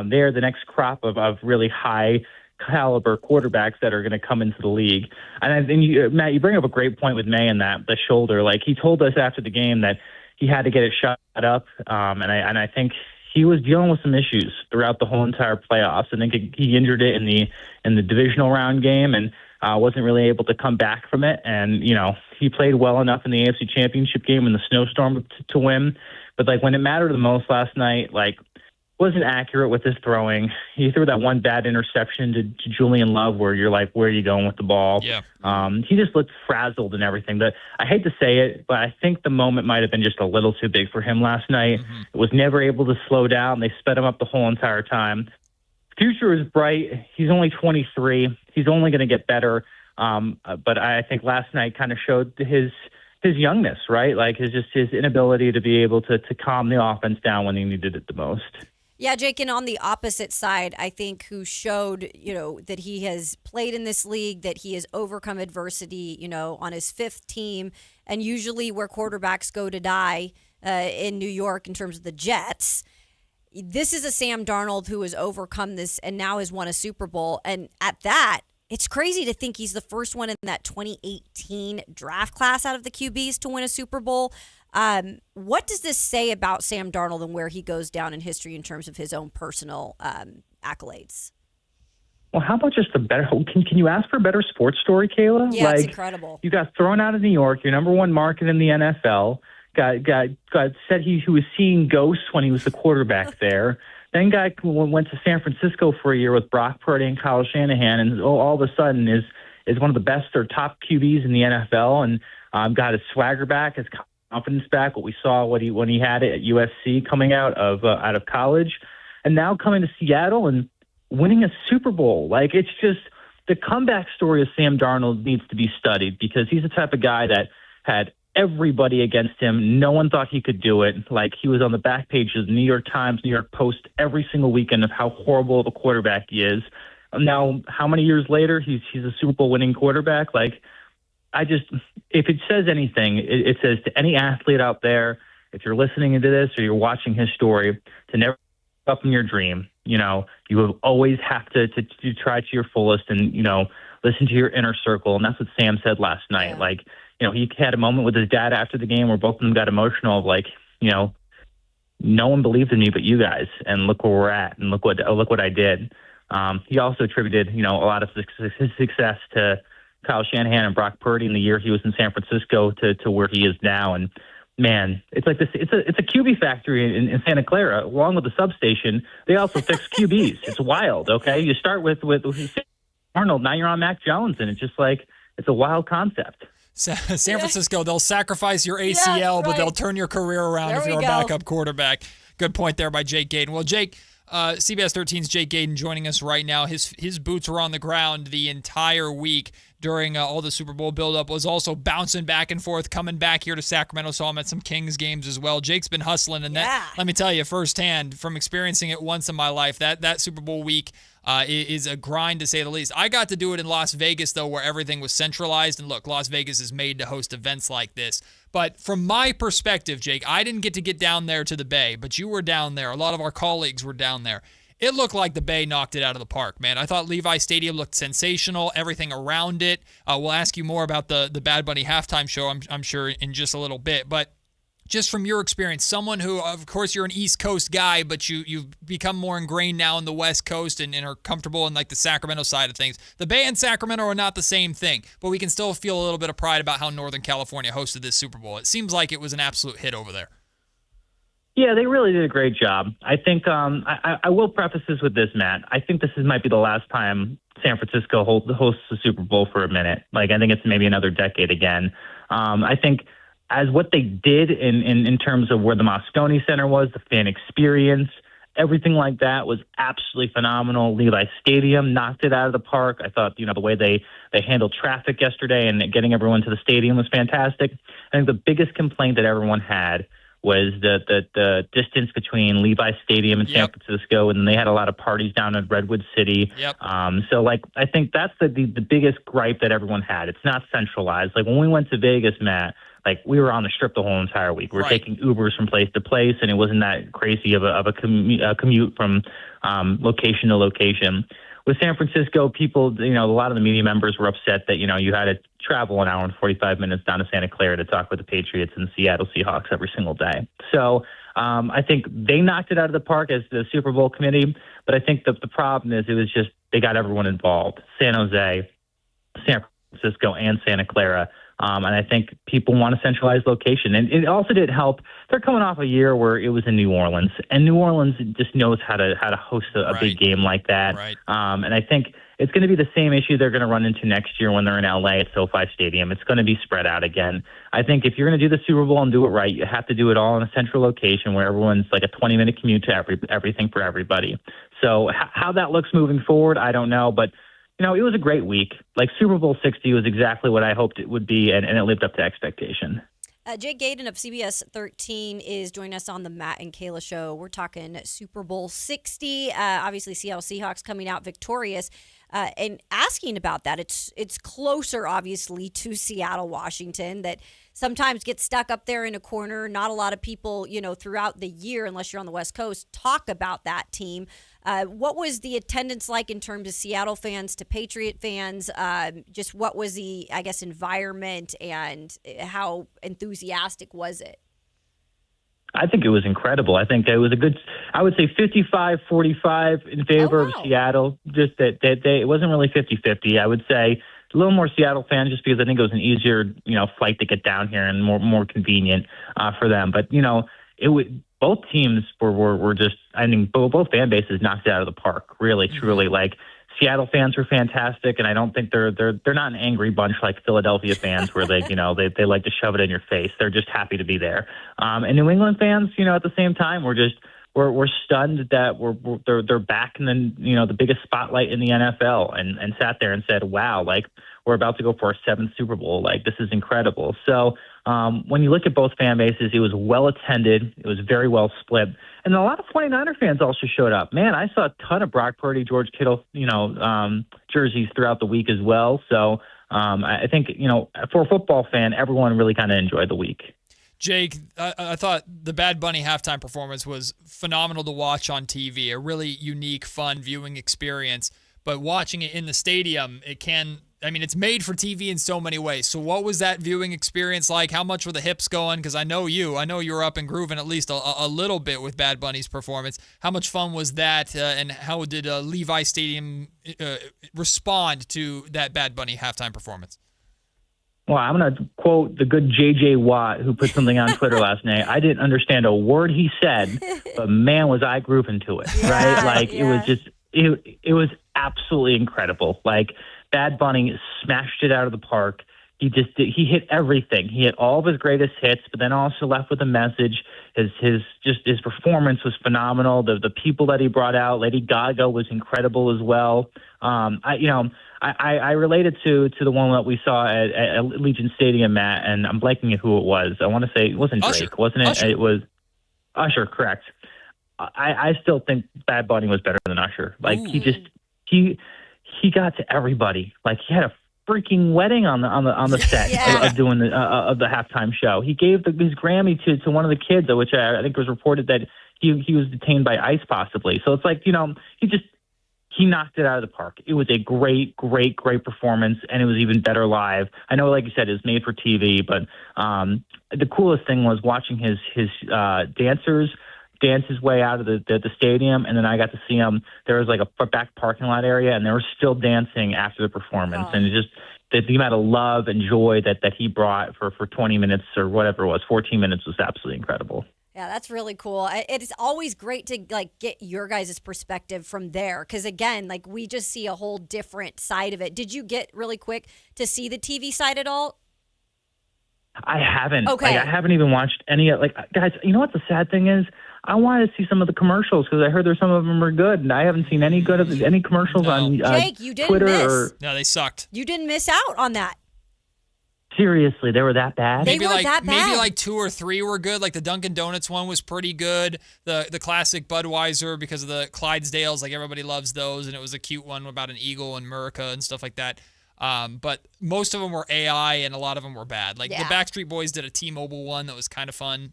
they're the next crop of really high caliber quarterbacks that are going to come into the league. And I think, Matt, you bring up a great point with May and the shoulder. Like, he told us after the game that he had to get it shot up, and I think he was dealing with some issues throughout the whole entire playoffs. I think he injured it in the divisional round game and wasn't really able to come back from it. And, he played well enough in the AFC Championship game in the snowstorm to win. But, when it mattered the most last night, wasn't accurate with his throwing. He threw that one bad interception to Julian Love where you're like, where are you going with the ball? Yeah. He just looked frazzled and everything. But I hate to say it, but I think the moment might have been just a little too big for him last night. It was never able to slow down. They sped him up the whole entire time. Future is bright. He's only 23. He's only going to get better. But I think last night kind of showed his youngness, right? His inability to be able to calm the offense down when he needed it the most. Yeah, Jake, and on the opposite side, I think who showed, that he has played in this league, that he has overcome adversity, on his fifth team, and usually where quarterbacks go to die in New York in terms of the Jets. This is a Sam Darnold who has overcome this and now has won a Super Bowl. And at that, it's crazy to think he's the first one in that 2018 draft class out of the QBs to win a Super Bowl. What does this say about Sam Darnold and where he goes down in history in terms of his own personal accolades? Well, how about just a better? Can you ask for a better sports story, Kayla? Yeah, it's incredible. You got thrown out of New York, your number one market in the NFL. Got said he was seeing ghosts when he was the quarterback there. Then went to San Francisco for a year with Brock Purdy and Kyle Shanahan, and all of a sudden is one of the best or top QBs in the NFL, and got his swagger back, his confidence back. What we saw when he had it at USC coming out of college, and now coming to Seattle and winning a Super Bowl. It's just the comeback story of Sam Darnold needs to be studied because he's the type of guy that had everybody against him. No one thought he could do it. He was on the back page of the New York Times, New York Post every single weekend of how horrible of a quarterback he is. Now, how many years later, he's a Super Bowl winning quarterback? If it says anything, it says to any athlete out there, if you're listening to this or you're watching his story, to never give up in your dream. You will always have to try to your fullest and, listen to your inner circle. And that's what Sam said last night. Yeah. He had a moment with his dad after the game where both of them got emotional of no one believed in me but you guys, and look where we're at, and look what I did. He also attributed, a lot of his success to Kyle Shanahan and Brock Purdy in the year he was in San Francisco to where he is now. And man, it's like this. It's a QB factory in Santa Clara, along with the substation. They also fix QBs. It's wild. Okay, you start with Arnold. Now you're on Mac Jones, and it's just it's a wild concept. San Francisco, they'll sacrifice your ACL, but they'll turn your career around if you're a backup quarterback. Good point there by Jake Gaden. Well, Jake, CBS 13's Jake Gaden joining us right now. His boots were on the ground the entire week during all the Super Bowl buildup, was also bouncing back and forth, coming back here to Sacramento, saw him at some Kings games as well. Jake's been hustling, and that, let me tell you firsthand, from experiencing it once in my life, that Super Bowl week is a grind to say the least. I got to do it in Las Vegas, though, where everything was centralized, and look, Las Vegas is made to host events like this. But from my perspective, Jake, I didn't get to get down there to the Bay, but you were down there. A lot of our colleagues were down there. It looked like the Bay knocked it out of the park, man. I thought Levi Stadium looked sensational, everything around it. We'll ask you more about the Bad Bunny halftime show, I'm sure, in just a little bit. But just from your experience, someone who, of course, you're an East Coast guy, but you've become more ingrained now in the West Coast and are comfortable in the Sacramento side of things. The Bay and Sacramento are not the same thing, but we can still feel a little bit of pride about how Northern California hosted this Super Bowl. It seems like it was an absolute hit over there. Yeah, they really did a great job. I think I will preface this with this, Matt. I think this might be the last time San Francisco hosts the Super Bowl for a minute. I think it's maybe another decade again. I think as what they did in terms of where the Moscone Center was, the fan experience, everything like that was absolutely phenomenal. Levi Stadium knocked it out of the park. I thought, the way they handled traffic yesterday and getting everyone to the stadium was fantastic. I think the biggest complaint that everyone had was the distance between Levi's Stadium in San Francisco, and they had a lot of parties down in Redwood City. So like I think that's the biggest gripe that everyone had. It's not centralized. Like when we went to Vegas, Matt, like we were on the Strip the whole entire week. We were taking Ubers from place to place, and it wasn't that crazy of a commute from location to location. With San Francisco, people, a lot of the media members were upset that, you had to travel an hour and 45 minutes down to Santa Clara to talk with the Patriots and Seattle Seahawks every single day. So I think they knocked it out of the park as the Super Bowl committee, but I think the problem is it was just they got everyone involved, San Jose, San Francisco, and Santa Clara. And I think people want a centralized location. And it also did help. They're coming off a year where it was in New Orleans, and New Orleans just knows how to host a big game like that. And I think it's going to be the same issue they're going to run into next year when they're in LA at SoFi Stadium. It's going to be spread out again. I think if you're going to do the Super Bowl and do it right, you have to do it all in a central location where everyone's like a 20-minute commute to everything for everybody. So how that looks moving forward, I don't know, but it was a great week. Like Super Bowl 60 was exactly what I hoped it would be, and it lived up to expectation. Jake Gaden of CBS 13 is joining us on the Matt and Kayla Show. We're talking Super Bowl 60. Obviously, Seattle Seahawks coming out victorious, and asking about that. It's closer, obviously, to Seattle, Washington, that sometimes gets stuck up there in a corner. Not a lot of people, throughout the year, unless you're on the West Coast, talk about that team. What was the attendance like in terms of Seattle fans to Patriot fans? Just what was the, environment, and how enthusiastic was it? I think it was incredible. I think it was I would say 55-45 in favor of Seattle. Just that it wasn't really 50-50. I would say a little more Seattle fans just because I think it was an easier, flight to get down here and more convenient for them. But, both teams were just, I think both fan bases knocked it out of the park, really, truly. Like Seattle fans were fantastic, and I don't think they're not an angry bunch like Philadelphia fans where they they like to shove it in your face. They're just happy to be there. And New England fans, at the same time, we're stunned that they're back in the biggest spotlight in the NFL, and sat there and said, wow, like we're about to go for our 7th Super Bowl. Like this is incredible. So when you look at both fan bases, it was well attended. It was very well split. And a lot of 49er fans also showed up. Man, I saw a ton of Brock Purdy, George Kittle, jerseys throughout the week as well. So I think, for a football fan, everyone really kind of enjoyed the week. Jake, I thought the Bad Bunny halftime performance was phenomenal to watch on TV, a really unique, fun viewing experience. But watching it in the stadium, it's made for TV in so many ways. So what was that viewing experience like? How much were the hips going? Because I know you were up and grooving at least a little bit with Bad Bunny's performance. How much fun was that? And how did Levi Stadium respond to that Bad Bunny halftime performance? Well, I'm going to quote the good J.J. Watt, who put something on Twitter last night. I didn't understand a word he said, but man, was I grooving to it, right? Like it was just, it was absolutely incredible. Like Bad Bunny smashed it out of the park. He hit everything. He hit all of his greatest hits, but then also left with a message. His performance was phenomenal. The people that he brought out, Lady Gaga was incredible as well. I related to the one that we saw at Allegiant Stadium, Matt, and I'm blanking at who it was. I want to say it wasn't Drake, Usher. wasn't it? Usher. It was Usher, correct. I still think Bad Bunny was better than Usher. Like he got to everybody. Like he had a freaking wedding on the set of doing of the halftime show. He gave his Grammy to one of the kids, which I think was reported that he was detained by ICE possibly. So it's like he knocked it out of the park. It was a great performance, and it was even better live. I know, like you said, it was made for TV, but the coolest thing was watching his dancers dance his way out of the stadium, and then I got to see him. There was like a back parking lot area, and they were still dancing after the performance. And it just the amount of love and joy that he brought for 20 minutes or whatever it was, 14 minutes was absolutely incredible. Yeah, that's really cool. It is always great to get your guys' perspective from there, because again, we just see a whole different side of it. Did you get really quick to see the TV side at all? I haven't. Okay. I haven't even watched any. Guys, you know what the sad thing is? I wanted to see some of the commercials because I heard some of them are good, and I haven't seen any commercials on Jake, you didn't Twitter. miss. No, they sucked. You didn't miss out on that. seriously, they were that bad? They were that bad. Maybe like 2 or 3 were good. Like the Dunkin' Donuts one was pretty good. The classic Budweiser, because of the Clydesdales, like everybody loves those, and it was a cute one about an eagle and Murica and stuff like that. But most of them were AI, and a lot of them were bad. Like the Backstreet Boys did a T-Mobile one that was kind of fun.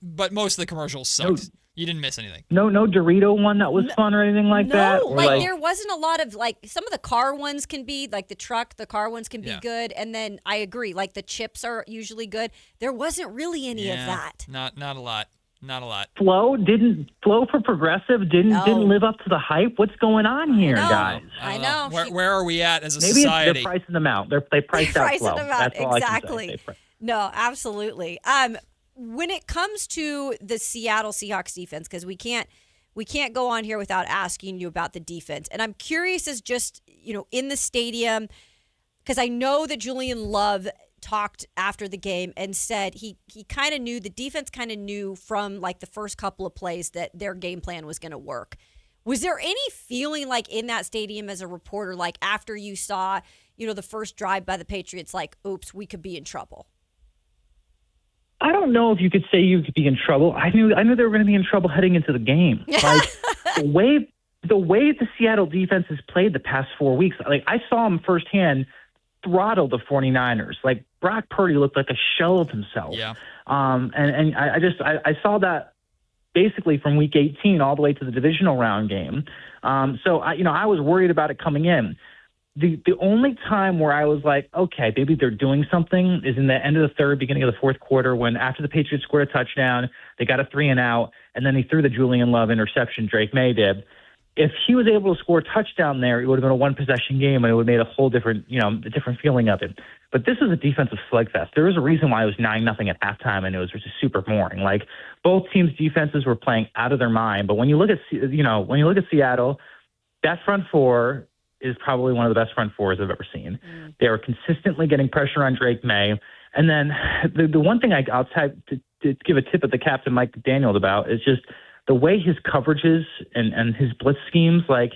But most of the commercials sucked. You didn't miss anything. No Dorito one that was fun or anything like that? No, like there wasn't a lot of, like, some of the car ones can be, like the car ones can be good. And then I agree, like the chips are usually good. There wasn't really any of that. Not a lot. Not a lot. Flow for Progressive didn't live up to the hype. What's going on here, guys? I know. Where are we at as a Maybe society? They're pricing them out. They priced out Flow. That's all exactly. I can say. No, absolutely. When it comes to the Seattle Seahawks defense, because we can't go on here without asking you about the defense. And I'm curious as just, in the stadium, because I know that Julian Love talked after the game and said he kind of knew, the defense kind of knew from like the first couple of plays that their game plan was going to work. Was there any feeling like in that stadium as a reporter, like after you saw, the first drive by the Patriots, like, oops, we could be in trouble? I don't know if you could say you could be in trouble. I knew they were going to be in trouble heading into the game. Like the way the Seattle defense has played the past 4 weeks, like I saw them firsthand throttle the 49ers. Like Brock Purdy looked like a shell of himself. Yeah. And I saw that basically from week 18 all the way to the divisional round game. So I was worried about it coming in. The only time where I was like, okay, maybe they're doing something is in the end of the third, beginning of the fourth quarter, when after the Patriots scored a touchdown, they got a 3-and-out, and then he threw the Julian Love interception, Drake May did. If he was able to score a touchdown there, it would have been a one-possession game, and it would have made a whole different, a different feeling of it. But this is a defensive slugfest. There was a reason why it was 9-0 at halftime, and it was just super boring. Like both teams' defenses were playing out of their mind. But when you look at Seattle, that front four is probably one of the best front fours I've ever seen. They are consistently getting pressure on Drake May. And then the one thing I'll to give a tip at the captain, Mike Daniels, about is just the way his coverages and his blitz schemes, like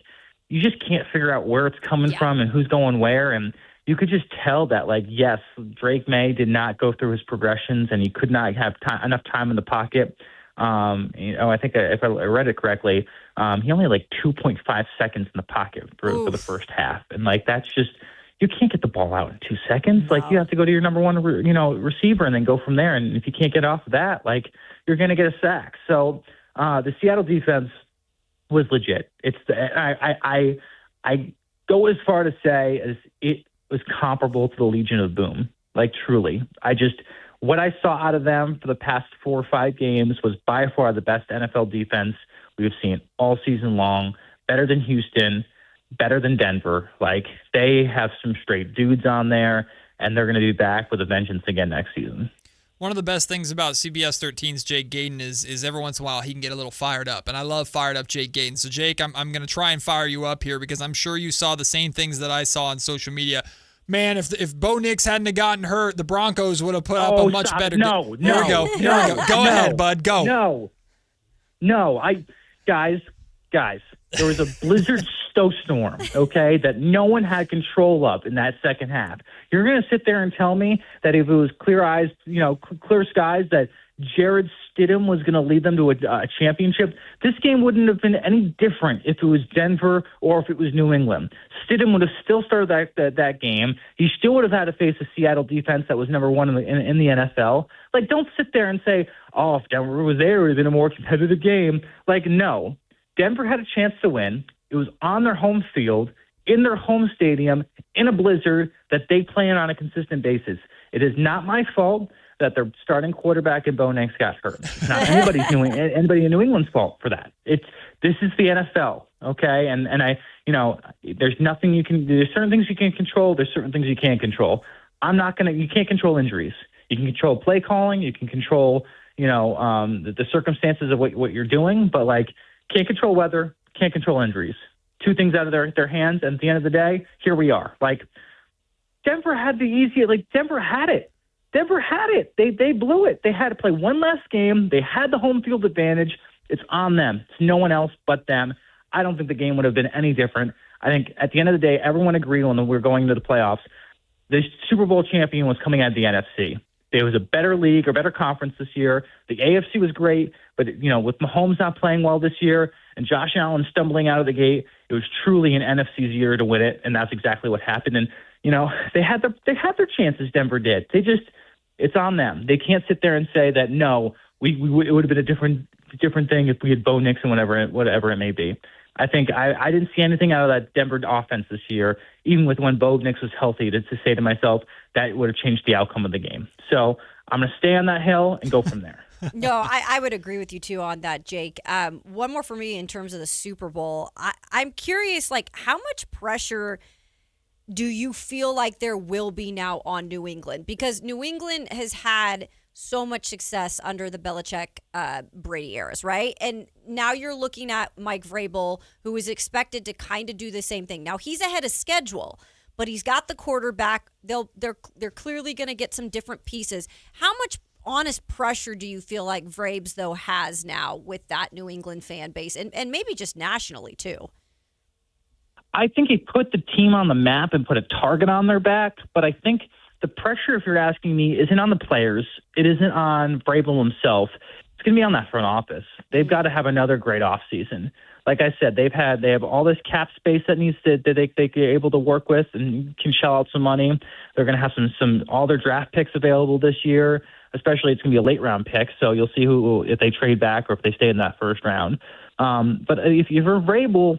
you just can't figure out where it's coming from and who's going where. And you could just tell that, like, yes, Drake May did not go through his progressions and he could not have enough time in the pocket. I think if I read it correctly, he only had like 2.5 seconds in the pocket for the first half. And like, that's just, you can't get the ball out in 2 seconds. Like you have to go to your number one, receiver and then go from there. And if you can't get off of that, like you're going to get a sack. So, the Seattle defense was legit. I go as far to say as it was comparable to the Legion of Boom. Like truly, what I saw out of them for the past 4 or 5 games was by far the best NFL defense we've seen all season long. Better than Houston, better than Denver. Like they have some straight dudes on there, and they're going to be back with a vengeance again next season. One of the best things about CBS 13's Jake Gayden is every once in a while he can get a little fired up, and I love fired up Jake Gayden. So Jake, I'm going to try and fire you up here because I'm sure you saw the same things that I saw on social media. Man, if Bo Nix hadn't have gotten hurt, the Broncos would have put up a much better. Here we go. Go ahead, bud. Go. Guys, there was a blizzard snowstorm, okay, that no one had control of in that second half. You're going to sit there and tell me that if it was clear skies, that Jared Stidham was going to lead them to a championship? This game wouldn't have been any different if it was Denver or if it was New England. Stidham would have still started that game. He still would have had to face a Seattle defense that was number one in the NFL. Like, don't sit there and say, oh, if Denver was there, it would have been a more competitive game. Like, no. Denver had a chance to win. It was on their home field, in their home stadium, in a blizzard that they play in on a consistent basis. It is not my fault that their starting quarterback in Bo Nix got hurt. It's not anybody in New England's fault for that. This is the NFL, okay? And there's nothing you can do. There's certain things you can control. There's certain things you can't control. You can't control injuries. You can control play calling. You can control, the circumstances of what you're doing, but can't control weather, can't control injuries. 2 things out of their hands, and at the end of the day, here we are. Denver had Denver had it. Denver had it. They blew it. They had to play one last game. They had the home field advantage. It's on them. It's no one else but them. I don't think the game would have been any different. I think at the end of the day, everyone agreed when we're going into the playoffs, the Super Bowl champion was coming out of the NFC. There was a better league or better conference this year. The AFC was great, but with Mahomes not playing well this year and Josh Allen stumbling out of the gate, it was truly an NFC's year to win it, and that's exactly what happened. And they had their chances. Denver did. It's on them. They can't sit there and say that no, it would have been a different thing if we had Bo Nix and whatever it may be. I think I didn't see anything out of that Denver offense this year, even with when Bo Nix was healthy, to say to myself that would have changed the outcome of the game. So I'm going to stay on that hill and go from there. No, I would agree with you, too, on that, Jake. One more for me in terms of the Super Bowl. I'm curious, how much pressure do you feel like there will be now on New England? Because New England has had so much success under the Belichick Brady eras, right? And now you're looking at Mike Vrabel, who is expected to kind of do the same thing. Now, he's ahead of schedule, but he's got the quarterback. They're clearly going to get some different pieces. How much honest pressure do you feel like Vrabes, though, has now with that New England fan base and maybe just nationally, too? I think he put the team on the map and put a target on their back, but I think the pressure, if you're asking me, isn't on the players. It isn't on Vrabel himself. It's going to be on that front office. They've got to have another great offseason. Like I said, they have all this cap space that they're able to work with and can shell out some money. They're going to have some all their draft picks available this year. Especially, it's going to be a late round pick, so you'll see if they trade back or if they stay in that first round. But if you're Vrabel,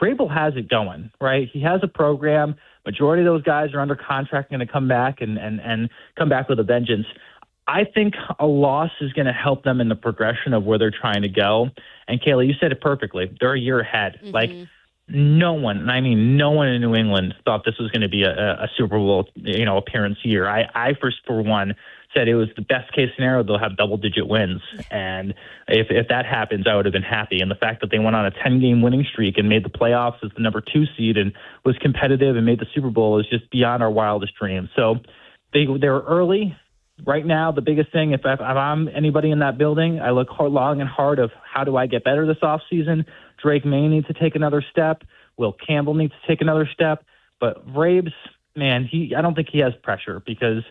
Vrabel has it going, right? He has a program. Majority of those guys are under contract, going to come back and come back with a vengeance. I think a loss is going to help them in the progression of where they're trying to go. And Kayla, you said it perfectly. They're a year ahead. Mm-hmm. No one, and I mean no one in New England thought this was going to be a Super Bowl, appearance year. I for one said it was the best case scenario. They'll have double-digit wins, and if that happens, I would have been happy. And the fact that they went on a 10-game winning streak and made the playoffs as the number 2 seed and was competitive and made the Super Bowl is just beyond our wildest dreams. So they were early. Right now, the biggest thing, if I'm anybody in that building, I look long and hard of how do I get better this offseason. Drake May needs to take another step. Will Campbell needs to take another step. But Vrabes, man, I don't think he has pressure because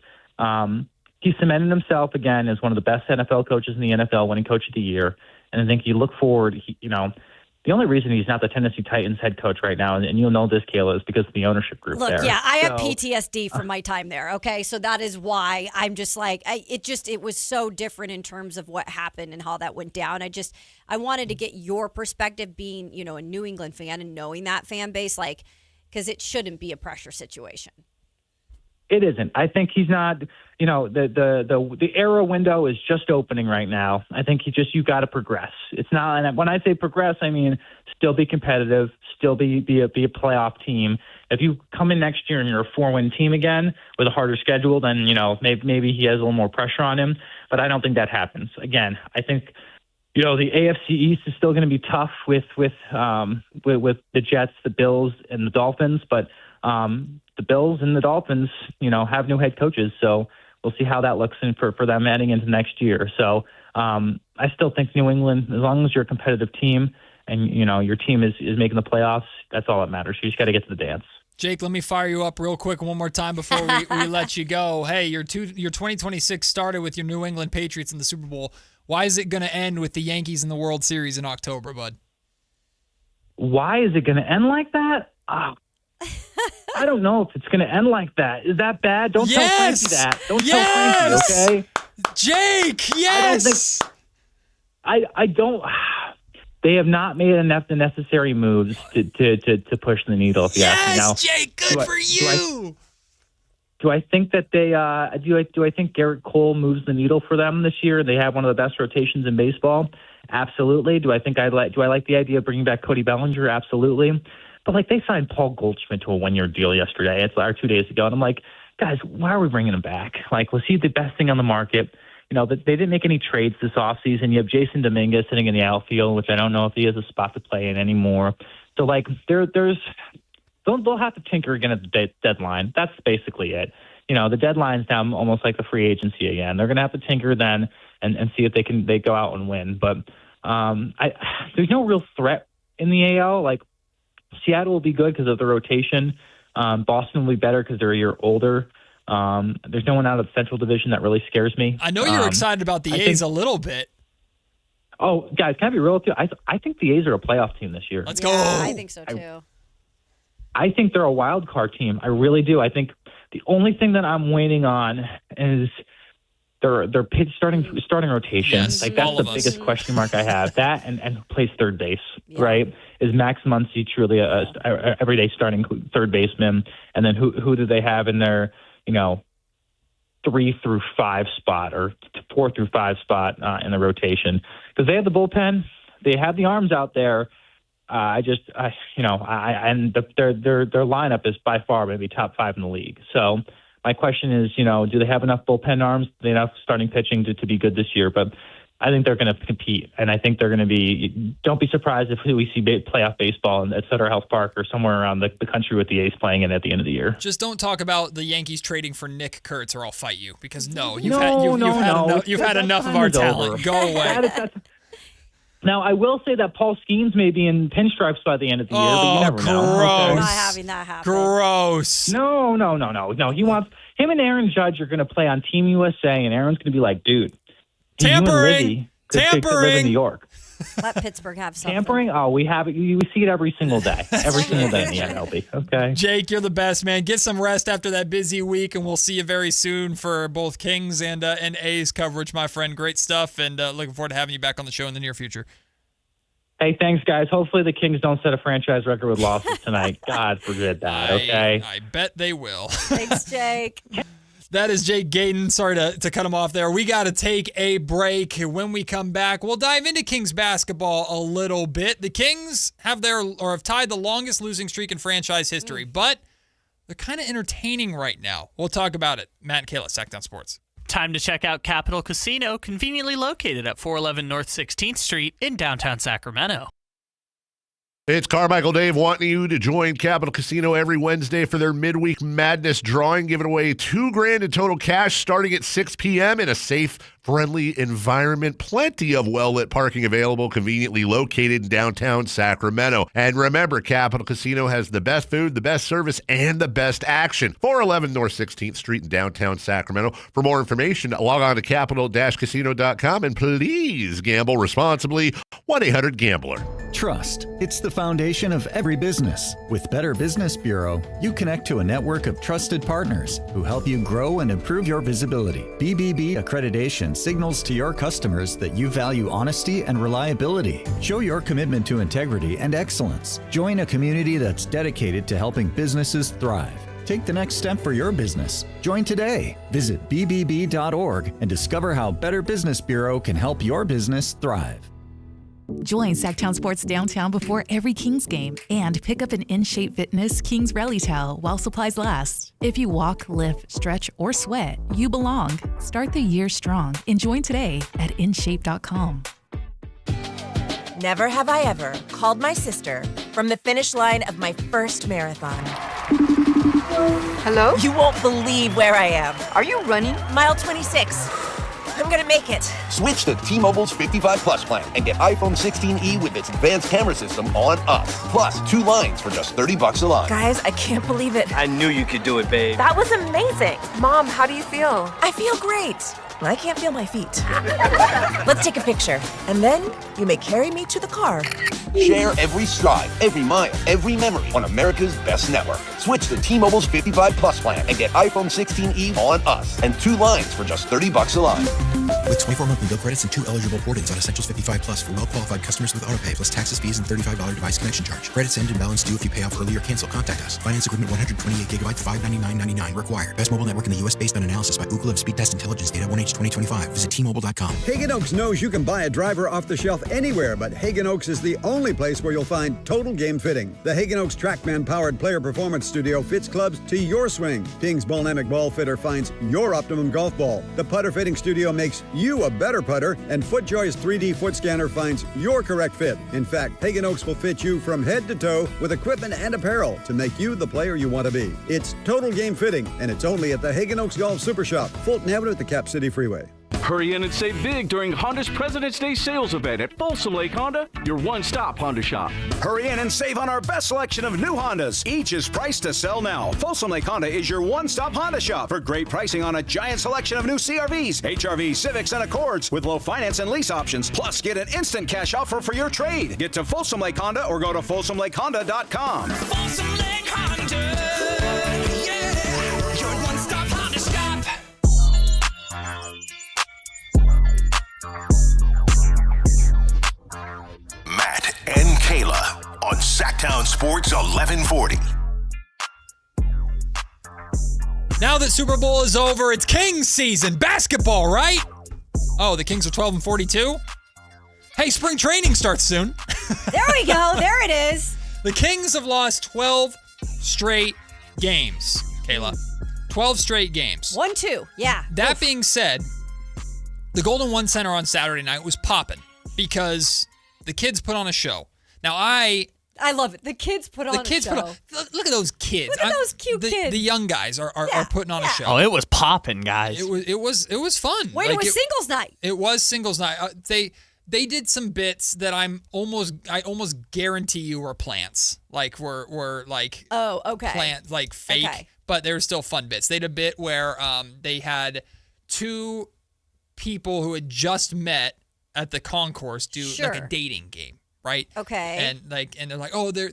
he cemented himself again as one of the best NFL coaches in the NFL, winning Coach of the Year. And I think you look forward, the only reason he's not the Tennessee Titans head coach right now, and you'll know this, Kayla, is because of the ownership group there. Look, yeah, I have PTSD from my time there, okay? So that is why I'm just it was so different in terms of what happened and how that went down. I wanted to get your perspective being, a New England fan and knowing that fan base, because it shouldn't be a pressure situation. It isn't. I think he's not, the era window is just opening right now. I think you got to progress. It's not, and when I say progress, I mean still be competitive, still be a playoff team. If you come in next year and you're a 4-win team again with a harder schedule, then, maybe he has a little more pressure on him, but I don't think that happens. Again, I think, the AFC East is still going to be tough with the Jets, the Bills, and the Dolphins, but the Bills and the Dolphins, have new head coaches, so we'll see how that looks for them heading into next year. So I still think New England, as long as you're a competitive team and your team is making the playoffs, that's all that matters. You just got to get to the dance. Jake, let me fire you up real quick one more time before we let you go. Hey, your 2026 started with your New England Patriots in the Super Bowl. Why is it going to end with the Yankees in the World Series in October, bud? Why is it going to end like that? I don't know if it's going to end like that. Is that bad? Don't tell Frankie that. Don't tell Frankie, okay? Jake, yes! I don't. They have not made enough the necessary moves to push the needle. If you ask me now, Jake, good for you. Do I think that they do I think Garrett Cole moves the needle for them this year? They have one of the best rotations in baseball. Absolutely. Do I like the idea of bringing back Cody Bellinger? Absolutely. But they signed Paul Goldschmidt to a 1-year deal yesterday. It's 2 days ago, and I'm like, guys, why are we bringing him back? Was he the best thing on the market? They didn't make any trades this offseason. You have Jason Dominguez sitting in the outfield, which I don't know if he has a spot to play in anymore. So they'll have to tinker again at the deadline. That's basically it. The deadline's now almost like the free agency again. They're going to have to tinker then and see if they go out and win. But there's no real threat in the AL. Seattle will be good because of the rotation. Boston will be better because they're a year older. There's no one out of the Central Division that really scares me. I know you're excited about the A's a little bit. Oh, guys, can I be real with you? I think the A's are a playoff team this year. Let's go. I think so too. I think they're a wild card team. I really do. I think the only thing that I'm waiting on is their starting rotation. Yes, like that's the biggest question mark I have. That and who plays third base, right? Is Max Muncy truly a everyday starting third baseman? And then who do they have in their 3 through 5 spot or 4 through 5 spot in the rotation? Because they have the bullpen, they have the arms out there. Their lineup is by far maybe top 5 in the league. So my question is, do they have enough bullpen arms? Do they have enough starting pitching to be good this year? But I think they're going to compete, and I think they're going to be. Don't be surprised if we see playoff baseball at Sutter Health Park or somewhere around the country with the A's playing it at the end of the year. Just don't talk about the Yankees trading for Nick Kurtz, or I'll fight you. Because you've had enough of our talent. Over. Go away. Now, I will say that Paul Skeens may be in pinstripes by the end of the year, but you never know. Gross. I'm not having that happen. Gross. No. He wants him and Aaron Judge are going to play on Team USA, and Aaron's going to be like, dude, tampering. Could live in New York. Let Pittsburgh have something. Tampering? Oh, we have it. You see it every single day. Every single day in the MLB. Okay. Jake, you're the best, man. Get some rest after that busy week, and we'll see you very soon for both Kings and A's coverage, my friend. Great stuff, and looking forward to having you back on the show in the near future. Hey, thanks, guys. Hopefully the Kings don't set a franchise record with losses tonight. God forbid that, okay? I bet they will. Thanks, Jake. That is Jake Gayton. Sorry to cut him off there. We got to take a break. When we come back, we'll dive into Kings basketball a little bit. The Kings have tied the longest losing streak in franchise history, but they're kind of entertaining right now. We'll talk about it. Matt and Kayla, Sactown Sports. Time to check out Capital Casino, conveniently located at 411 North 16th Street in downtown Sacramento. It's Carmichael Dave wanting you to join Capital Casino every Wednesday for their midweek madness drawing, giving away $2,000 in total cash starting at 6 p.m. in a safe, friendly environment. Plenty of well-lit parking available, conveniently located in downtown Sacramento. And remember, Capital Casino has the best food, the best service, and the best action. 411 North 16th Street in downtown Sacramento. For more information, log on to capital-casino.com and please gamble responsibly. 1-800-GAMBLER. Trust. It's the foundation of every business. With Better Business Bureau, you connect to a network of trusted partners who help you grow and improve your visibility. BBB accreditation signals to your customers that you value honesty and reliability. Show your commitment to integrity and excellence. Join a community that's dedicated to helping businesses thrive. Take the next step for your business. Join today. Visit bbb.org and discover how Better Business Bureau can help your business thrive. Join Sactown Sports Downtown before every Kings game and pick up an In-Shape Fitness Kings Rally Towel while supplies last. If you walk, lift, stretch, or sweat, you belong. Start the year strong and join today at InShape.com. Never have I ever called my sister from the finish line of my first marathon. Hello? You won't believe where I am. Are you running? Mile 26. I'm gonna make it. Switch to T-Mobile's 55 Plus plan and get iPhone 16e with its advanced camera system on us. Plus, 2 lines for just $30 a line. Guys, I can't believe it. I knew you could do it, babe. That was amazing. Mom, how do you feel? I feel great. I can't feel my feet. Let's take a picture, and then you may carry me to the car. Share every stride, every mile, every memory on America's best network. Switch to T-Mobile's 55 Plus plan and get iPhone 16e on us and 2 lines for just $30 a line. With 24 monthly bill credits and 2 eligible port-ins on Essentials 55 Plus for well-qualified customers with autopay plus taxes, fees, and $35 device connection charge. Credits end and balance due if you pay off early or cancel. Contact us. Finance agreement 128 gigabytes, $599.99 required. Best mobile network in the U.S. based on analysis by Ookla of Speed Test Intelligence Data 1H 2025. Visit T-Mobile.com. Hagen Oaks knows you can buy a driver off the shelf anywhere, but Hagen Oaks is the only place where you'll find total game fitting. The Hagen Oaks TrackMan-powered player performance studio fits clubs to your swing. Ping's Ballnamic Ball Fitter finds your optimum golf ball. The putter fitting studio makes you a better putter, and FootJoy's 3D foot scanner finds your correct fit. In fact, Hagen Oaks will fit you from head to toe with equipment and apparel to make you the player you want to be. It's total game fitting, and it's only at the Hagen Oaks Golf Super Shop, Fulton Avenue at the Cap City Freeway. Hurry in and save big during Honda's President's Day sales event at Folsom Lake Honda, your one-stop Honda shop. Hurry in and save on our best selection of new Hondas. Each is priced to sell now. Folsom Lake Honda is your one-stop Honda shop for great pricing on a giant selection of new CRVs, HRVs, Civics, and Accords with low finance and lease options. Plus, get an instant cash offer for your trade. Get to Folsom Lake Honda or go to FolsomLakeHonda.com. Folsom Lake Honda, yeah, your one-stop Honda shop. Matt and Kayla on Sactown Sports 1140. Now that Super Bowl is over, it's Kings season. Basketball, right? Oh, the Kings are 12-42? Hey, spring training starts soon. There we go. There it is. The Kings have lost 12 straight games, Kayla. 12 straight games. 1-2. Yeah. That being said, the Golden One Center on Saturday night was popping because the kids put on a show. Now, I love it. The kids put on a show. Look at those kids. Look at those cute kids. The young guys are putting on a show. Oh, it was popping, guys. It was fun. Wait, it was singles night. It was singles night. They did some bits that I almost guarantee you were plants. Like were like plant like fake, but they were still fun bits. They had a bit where they had two people who had just met at the concourse do like a dating game, right? Okay. And they're like, oh, they're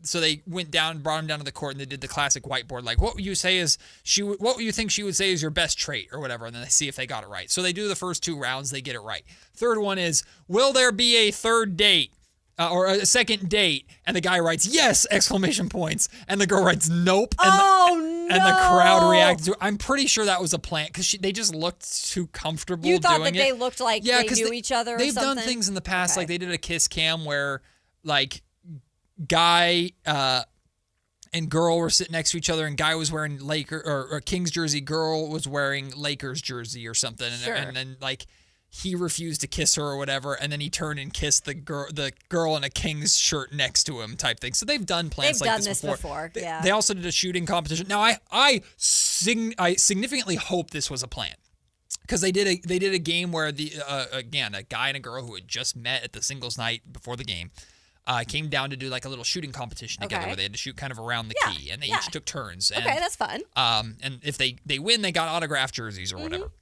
so they went down, brought them down to the court, and they did the classic whiteboard, like, what would you think she would say is your best trait or whatever, and then they see if they got it right. So they do the first two rounds, they get it right. Third one is, will there be a third date? Or a second date, and the guy writes yes! Exclamation points, and the girl writes nope. And and the crowd reacted to it. I'm pretty sure that was a plant because they just looked too comfortable doing it. You thought that they looked like they knew each other or they've something? done things in the past, like they did a kiss cam where like guy and girl were sitting next to each other, and guy was wearing or Kings jersey, girl was wearing Lakers jersey or something, and then like he refused to kiss her or whatever, and then he turned and kissed the girl in a Kings shirt next to him type thing. So they've done plans like this before. Yeah. They also did a shooting competition. Now I significantly hope this was a plan, because they did a game where again a guy and a girl who had just met at the singles night before the game came down to do like a little shooting competition together where they had to shoot kind of around the key, and they each took turns. And, that's fun. And if they win, they got autographed jerseys or whatever.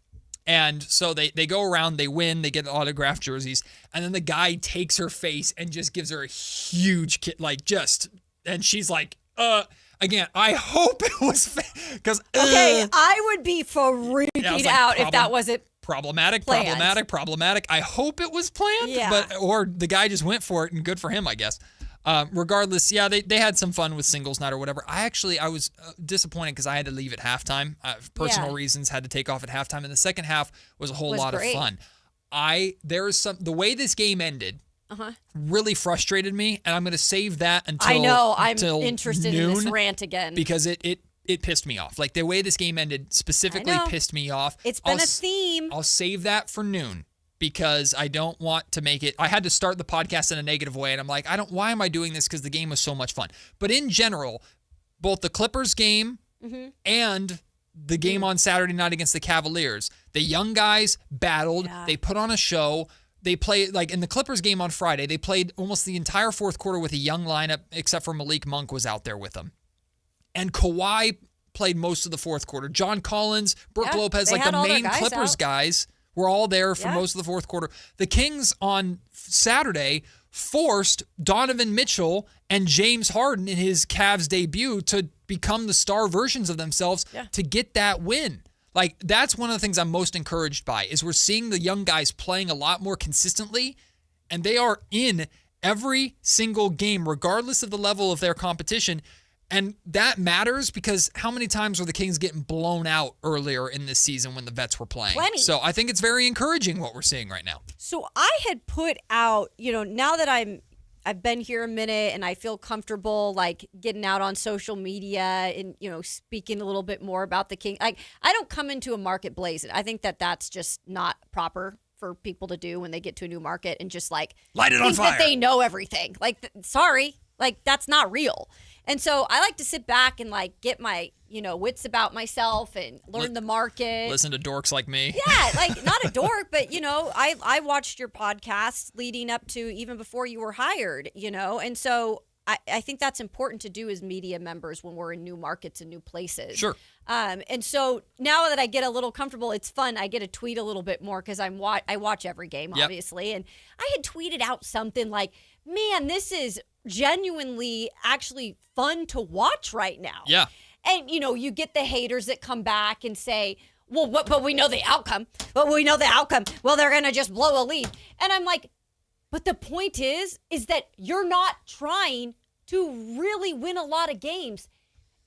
And so they go around, they win, they get autographed jerseys, and then the guy takes her face and just gives her a huge and she's like, again, I hope it was because I would be freaking out if that wasn't problematic. I hope it was planned, or the guy just went for it, and good for him, I guess. Regardless, they had some fun with singles night or whatever. I was disappointed because I had to leave at halftime. Personal reasons, had to take off at halftime, and the second half was a whole lot of fun. The way this game ended really frustrated me, and I'm going to save that until I know I'm interested noon, in this rant again because it pissed me off. Like the way this game ended specifically pissed me off. It's been a theme. I'll save that for noon, because I don't want to make it. I had to start the podcast in a negative way, and I'm like, why am I doing this? Because the game was so much fun. But in general, both the Clippers game and the game on Saturday night against the Cavaliers, the young guys battled. Yeah. They put on a show. They played, like in the Clippers game on Friday, they played almost the entire fourth quarter with a young lineup, except for Malik Monk was out there with them. And Kawhi played most of the fourth quarter. John Collins, Brook Lopez, like the main Clippers guys, were all there for most of the fourth quarter. The Kings on Saturday forced Donovan Mitchell and James Harden in his Cavs debut to become the star versions of themselves to get that win. Like, that's one of the things I'm most encouraged by, is we're seeing the young guys playing a lot more consistently, and they are in every single game, regardless of the level of their competition. And that matters, because how many times were the Kings getting blown out earlier in this season when the vets were playing? Plenty. So I think it's very encouraging what we're seeing right now. So I had put out, now that I've been here a minute and I feel comfortable like getting out on social media and, speaking a little bit more about the King. Like, I don't come into a market blazing. I think that that's just not proper for people to do when they get to a new market and just like light it on fire. That they know everything. Like, sorry. Like, that's not real. And so I like to sit back and like get my, wits about myself and learn the market. Listen to dorks like me. Yeah, like not a dork, but I watched your podcast leading up to even before you were hired, and so I think that's important to do as media members when we're in new markets and new places. Sure. And so now that I get a little comfortable, it's fun. I get to tweet a little bit more because I watch every game, obviously. And I had tweeted out something like, man, this is genuinely actually fun to watch right now. Yeah. And, you get the haters that come back and say, well, but we know the outcome. Well, they're going to just blow a lead. And I'm like, but the point is that you're not trying to really win a lot of games.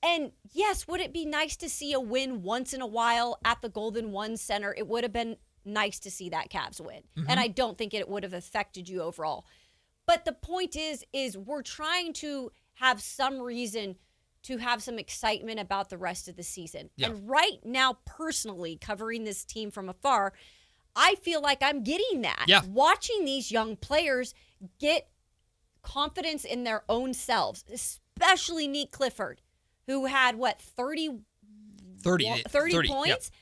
And yes, would it be nice to see a win once in a while at the Golden One Center? It would have been nice to see that Cavs win. Mm-hmm. And I don't think it would have affected you overall. But the point is we're trying to have some reason to have some excitement about the rest of the season. Yeah. And right now, personally, covering this team from afar, I feel like I'm getting that. Yeah. Watching these young players get confidence in their own selves, especially Nick Clifford, who had, 30 points? Yeah.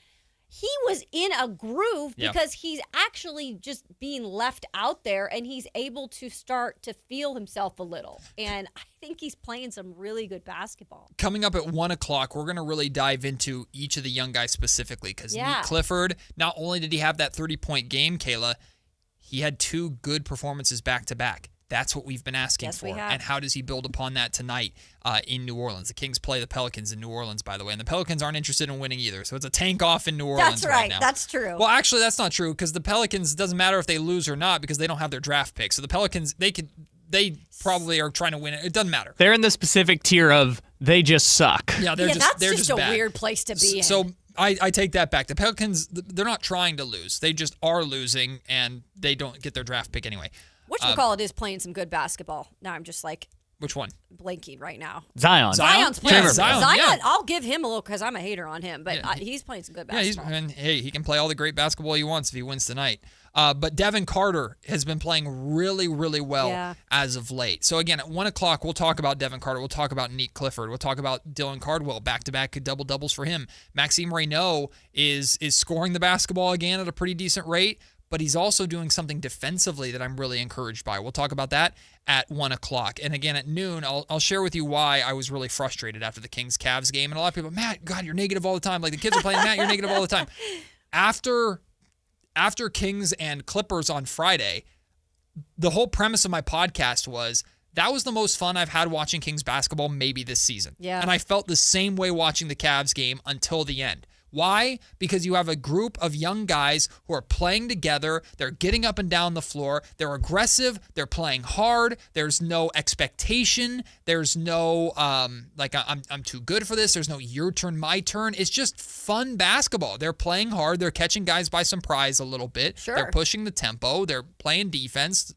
He was in a groove Yeah. because he's actually just being left out there and he's able to start to feel himself a little. And I think he's playing some really good basketball. Coming up at 1 o'clock, we're going to really dive into each of the young guys specifically because Yeah. Nick Clifford, not only did he have that 30-point game, Kayla, he had 2 good performances back-to-back. That's what we've been asking Yes, for. we have. And how does he build upon that tonight in New Orleans? The Kings play the Pelicans in New Orleans, by the way, and the Pelicans aren't interested in winning either. So it's a tank off in New Orleans That's right. now. That's true. Well, actually, that's not true because the Pelicans, doesn't matter if they lose or not because they don't have their draft pick. So the Pelicans, they probably are trying to win it. It doesn't matter. They're in the specific tier of they just suck. Yeah, they're that's they're just a bad. weird place to be in. So I take that back. The Pelicans, they're not trying to lose. They just are losing, and they don't get their draft pick anyway. Whatchamacallit is playing some good basketball. Now I'm just like Which one? blanking right now. Zion. Zion's playing. Yeah, Zion, yeah. I'll give him a little because I'm a hater on him, but he's playing some good basketball. He can play all the great basketball he wants if he wins tonight. But Devin Carter has been playing really, really well as of late. So again, at 1 o'clock, we'll talk about Devin Carter. We'll talk about Nick Clifford. We'll talk about Dylan Cardwell, back-to-back double-doubles for him. Maxime Reynaud is scoring the basketball again at a pretty decent rate, but he's also doing something defensively that I'm really encouraged by. We'll talk about that at 1 o'clock. And again, at noon, I'll share with you why I was really frustrated after the Kings-Cavs game. And a lot of people, Matt, God, you're negative all the time. Like the kids are playing, Matt, you're negative all the time. After Kings and Clippers on Friday, the whole premise of my podcast was that was the most fun I've had watching Kings basketball maybe this season. Yeah. And I felt the same way watching the Cavs game until the end. Why? Because you have a group of young guys who are playing together. They're getting up and down the floor. They're aggressive. They're playing hard. There's no expectation. There's no, I'm too good for this. There's no your turn, my turn. It's just fun basketball. They're playing hard. They're catching guys by surprise a little bit. Sure. They're pushing the tempo. They're playing defense.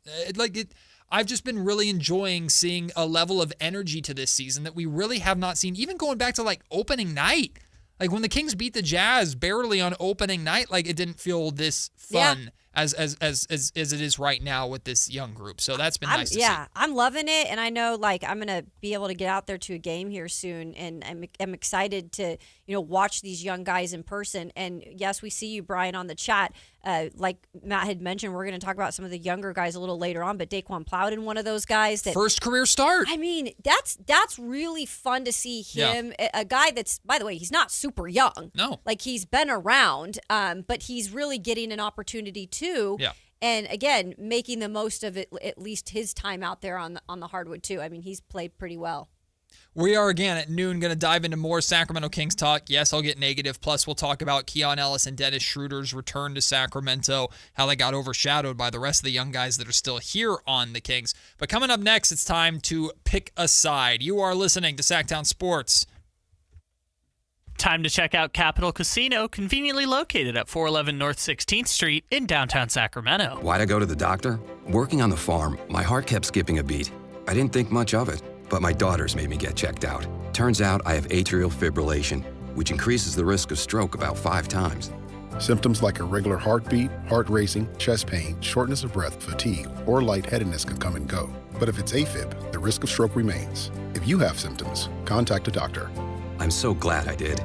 I've just been really enjoying seeing a level of energy to this season that we really have not seen, even going back to opening night. Like when the Kings beat the Jazz barely on opening night, it didn't feel this fun as it is right now with this young group. So that's been nice to see. Yeah, I'm loving it, and I know I'm gonna be able to get out there to a game here soon, and I'm excited to watch these young guys in person. And yes, we see you, Brian, on the chat. Like Matt had mentioned, we're going to talk about some of the younger guys a little later on, but Daquan Plowden, one of those guys that first career start. I mean, that's really fun to see him. Yeah. A guy that's, by the way, he's not super young. No, he's been around, but he's really getting an opportunity too. Yeah. And again, making the most of it, at least his time out there on the hardwood too. I mean, he's played pretty well. We are again at noon going to dive into more Sacramento Kings talk. Yes, I'll get negative. Plus, we'll talk about Keon Ellis and Dennis Schroeder's return to Sacramento, how they got overshadowed by the rest of the young guys that are still here on the Kings. But coming up next, it's time to pick a side. You are listening to Sactown Sports. Time to check out Capital Casino, conveniently located at 411 North 16th Street in downtown Sacramento. Why'd I go to the doctor? Working on the farm, my heart kept skipping a beat. I didn't think much of it. But my daughters made me get checked out. Turns out I have atrial fibrillation, which increases the risk of stroke about 5 times. Symptoms like irregular heartbeat, heart racing, chest pain, shortness of breath, fatigue, or lightheadedness can come and go. But if it's AFib, the risk of stroke remains. If you have symptoms, contact a doctor. I'm so glad I did.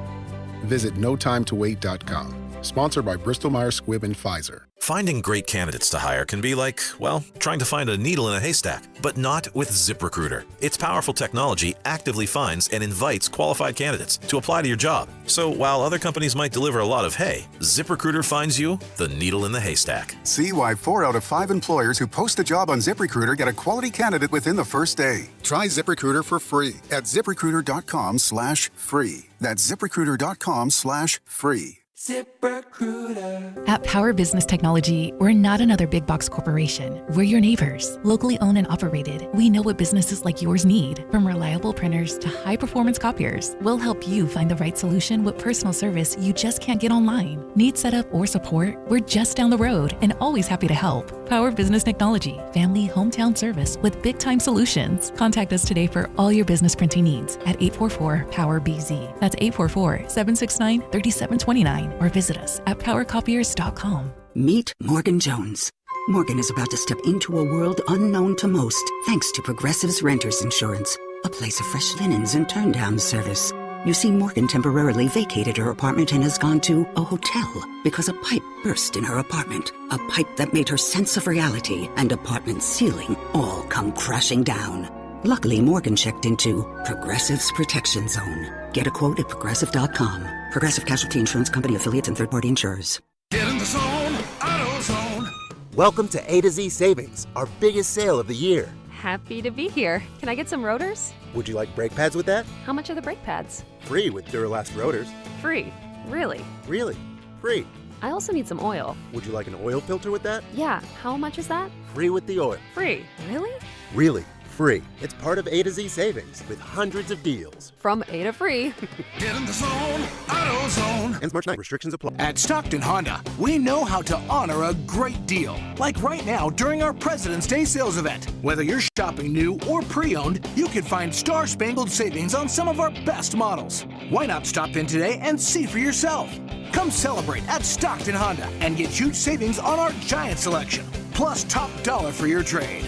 Visit notimetowait.com. Sponsored by Bristol-Myers Squibb and Pfizer. Finding great candidates to hire can be like, well, trying to find a needle in a haystack, but not with ZipRecruiter. Its powerful technology actively finds and invites qualified candidates to apply to your job. So while other companies might deliver a lot of hay, ZipRecruiter finds you the needle in the haystack. See why 4 out of 5 employers who post a job on ZipRecruiter get a quality candidate within the first day. Try ZipRecruiter for free at ZipRecruiter.com/free. That's ZipRecruiter.com/free. ZipRecruiter. At Power Business Technology, we're not another big box corporation. We're your neighbors, locally owned and operated. We know what businesses like yours need, from reliable printers to high performance copiers. We'll help you find the right solution with personal service you just can't get online. Need setup or support? We're just down the road and always happy to help. Power Business Technology, family hometown service with big time solutions. Contact us today for all your business printing needs at 844-POWER-BZ. That's 844-769-3729. Or visit us at powercopiers.com. Meet Morgan Jones. Morgan is about to step into a world unknown to most, thanks to Progressive's Renters Insurance, a place of fresh linens and turn-down service. You see, Morgan temporarily vacated her apartment and has gone to a hotel because a pipe burst in her apartment. A pipe that made her sense of reality and apartment ceiling all come crashing down. Luckily, Morgan checked into Progressive's Protection Zone. Get a quote at Progressive.com. Progressive Casualty Insurance Company, affiliates, and third-party insurers. Get in the zone, AutoZone. Welcome to A to Z Savings, our biggest sale of the year. Happy to be here. Can I get some rotors? Would you like brake pads with that? How much are the brake pads? Free with Duralast rotors. Free. Really? Really? Free. I also need some oil. Would you like an oil filter with that? Yeah. How much is that? Free with the oil. Free. Really? Really. Free. It's part of A to Z Savings with hundreds of deals. From A to free. Get in the zone, AutoZone. Ends March 9. Restrictions apply. At Stockton Honda, we know how to honor a great deal. Like right now during our President's Day sales event. Whether you're shopping new or pre-owned, you can find star-spangled savings on some of our best models. Why not stop in today and see for yourself? Come celebrate at Stockton Honda and get huge savings on our giant selection. Plus top dollar for your trade.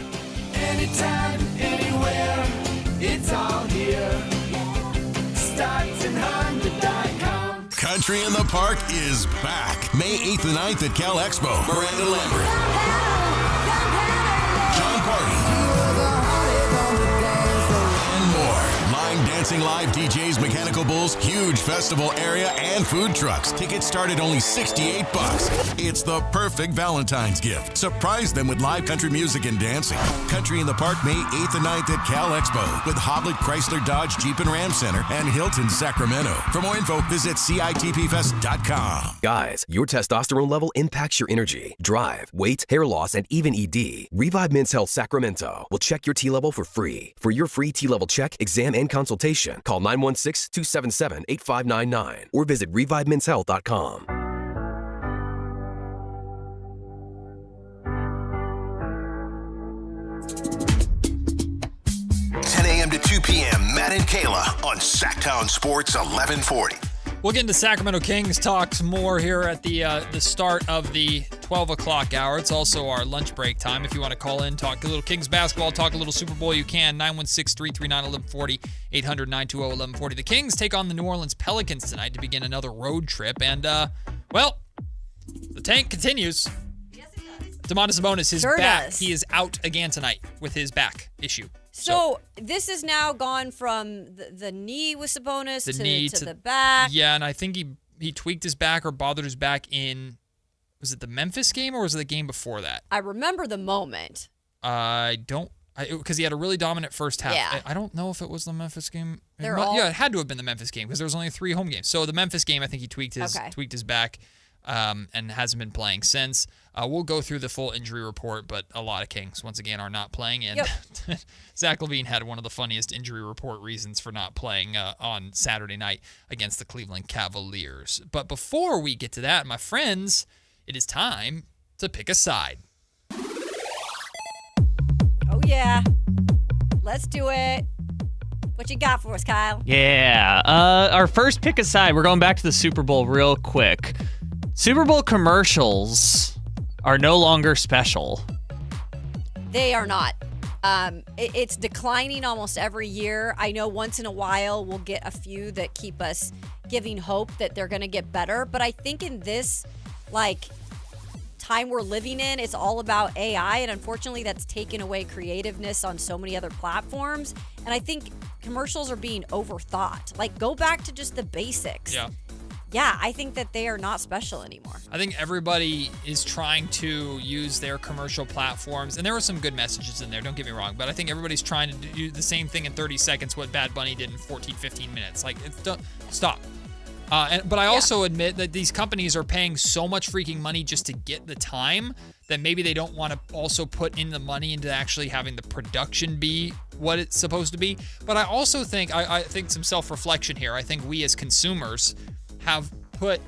Anytime, anywhere, it's all here. StocktonHonda.com. Country in the Park is back. May 8th and 9th at Cal Expo. Miranda Lambert. John Party. And more. Line dancing live DJs, mechanical bulls, huge festival area, and food trucks. Tickets start at only $68. It's the perfect Valentine's gift. Surprise them with live country music and dancing. Country in the Park, May 8th and 9th at Cal Expo with Hoblit Chrysler Dodge Jeep and Ram Center and Hilton Sacramento. For more info, visit CITPFest.com. Guys, your testosterone level impacts your energy, drive, weight, hair loss, and even ED. Revive Men's Health Sacramento will check your T level for free. For your free T level check, exam, and consultation, call 916-277-8599 or visit ReviveMen'sHealth.com. To 2 p.m., Matt and Kayla on Sactown Sports 1140. We'll get into Sacramento Kings talks more here at the start of the 12 o'clock hour. It's also our lunch break time. If you want to call in, talk a little Kings basketball, talk a little Super Bowl, you can. 916-339-1140, 800-920-1140. The Kings take on the New Orleans Pelicans tonight to begin another road trip. And, well, the tank continues. Yes, it does. Domantas Sabonis, his back, does. he is out again tonight with his back issue. So this has now gone from the knee with Sabonis to the back. Yeah, and I think he tweaked his back or bothered his back in, was it the Memphis game or was it the game before that? I remember the moment. Because he had a really dominant first half. Yeah. I don't know if it was the Memphis game. Yeah, it had to have been the Memphis game because there was only 3 home games. So the Memphis game, I think he tweaked his back and hasn't been playing since. We'll go through the full injury report, but a lot of Kings, once again, are not playing. And Zach LaVine had one of the funniest injury report reasons for not playing on Saturday night against the Cleveland Cavaliers. But before we get to that, my friends, it is time to pick a side. Oh, yeah. Let's do it. What you got for us, Kyle? Yeah. Our first pick a side, we're going back to the Super Bowl real quick. Super Bowl commercials are no longer special. They are not. It's declining almost every year. I know once in a while we'll get a few that keep us giving hope that they're going to get better. But I think in this, time we're living in, it's all about AI. And unfortunately, that's taken away creativeness on so many other platforms. And I think commercials are being overthought. Go back to just the basics. Yeah, I think that they are not special anymore. I think everybody is trying to use their commercial platforms, and there were some good messages in there, don't get me wrong, but I think everybody's trying to do the same thing in 30 seconds what Bad Bunny did in 14, 15 minutes. Stop. But I also admit that these companies are paying so much freaking money just to get the time that maybe they don't want to also put in the money into actually having the production be what it's supposed to be. But I also think, I think some self-reflection here. I think we as consumers have put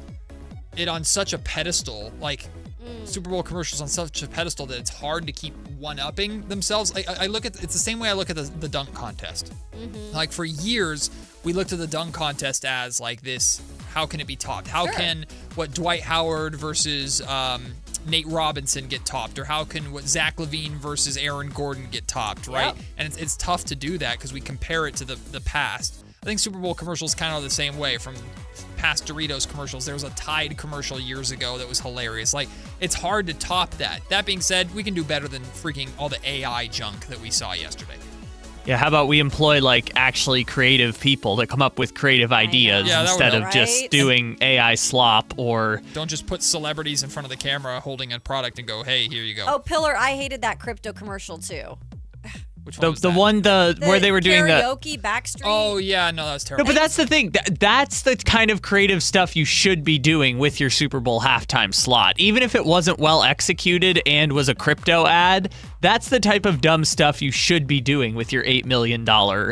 it on such a pedestal, Super Bowl commercials on such a pedestal that it's hard to keep one-upping themselves. I look at it's the same way I look at the dunk contest. For years, we looked at the dunk contest as this. How can it be topped? How can what Dwight Howard versus Nate Robinson get topped, or how can what Zach LaVine versus Aaron Gordon get topped, right? Yep. And it's tough to do that because we compare it to the past. I think Super Bowl commercials kind of the same way. From past Doritos commercials, there was a Tide commercial years ago that was hilarious. It's hard to top that. That being said, we can do better than freaking all the AI junk that we saw yesterday. Yeah, how about we employ actually creative people that come up with creative ideas instead of just doing AI slop, or don't just put celebrities in front of the camera holding a product and go, hey, here you go. Oh, Pillar, I hated that crypto commercial too. Which one was the that? one where they were doing the karaoke Backstreet. Oh yeah, no, that was terrible. No, but that's the thing. That's the kind of creative stuff you should be doing with your Super Bowl halftime slot. Even if it wasn't well executed and was a crypto ad, that's the type of dumb stuff you should be doing with your $8 million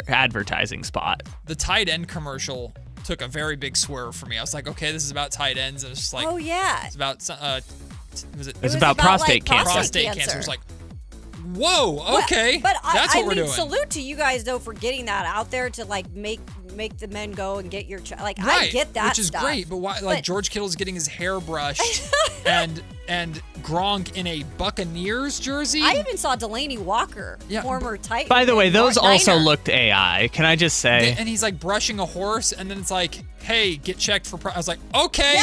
advertising spot. The tight end commercial took a very big swerve for me. I was like, okay, this is about tight ends, and it's just oh yeah, it's about It's about prostate cancer. Prostate cancer. It's like, whoa, okay, but that's what we're doing. Salute to you guys though for getting that out there to make the men go and get your right, I get that, which is stuff. great. But why? George Kittle's getting his hair brushed, and Gronk in a Buccaneers jersey. I even saw Delaney Walker, former Titan. By the way, those also Niner. looked AI. Can I just say? And he's brushing a horse, and then it's like, hey, get checked for. I was like, okay,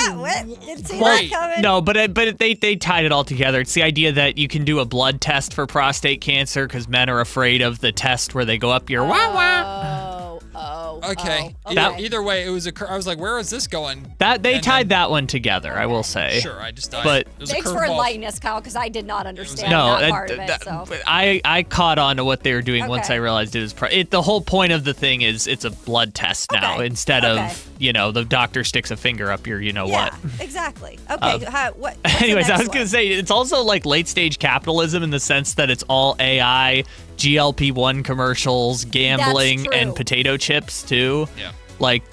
didn't see that coming. No, but they tied it all together. It's the idea that you can do a blood test for prostate cancer because men are afraid of the test where they go up your Okay. Either way, it was I was like, where is this going? They tied that one together, I will say. Sure, I just. But thanks for enlightening us, Kyle, because I did not understand that part of it. So. I caught on to what they were doing once I realized it was. The whole point of the thing is it's a blood test now instead of the doctor sticks a finger up your what. Exactly. Okay. Anyways, I was gonna say it's also late stage capitalism in the sense that it's all AI. GLP-1 commercials, gambling, and potato chips too. Yeah.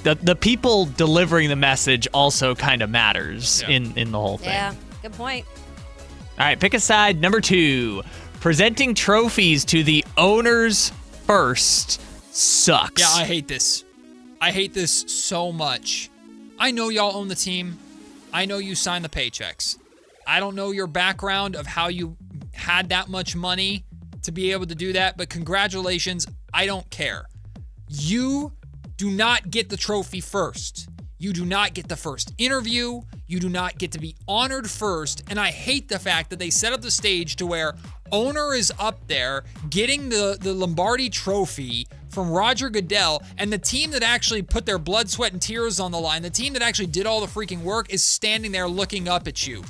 The people delivering the message also kind of matters in the whole thing. Yeah, good point. All right, pick a side. Number 2, presenting trophies to the owners first sucks. Yeah, I hate this. I hate this so much. I know y'all own the team. I know you signed the paychecks. I don't know your background of how you had that much money to be able to do that, but congratulations, I don't care. You do not get the trophy first. You do not get the first interview. You do not get to be honored first, and I hate the fact that they set up the stage to where owner is up there getting the Lombardi trophy from Roger Goodell, and the team that actually put their blood, sweat, and tears on the line, the team that actually did all the freaking work is standing there looking up at you.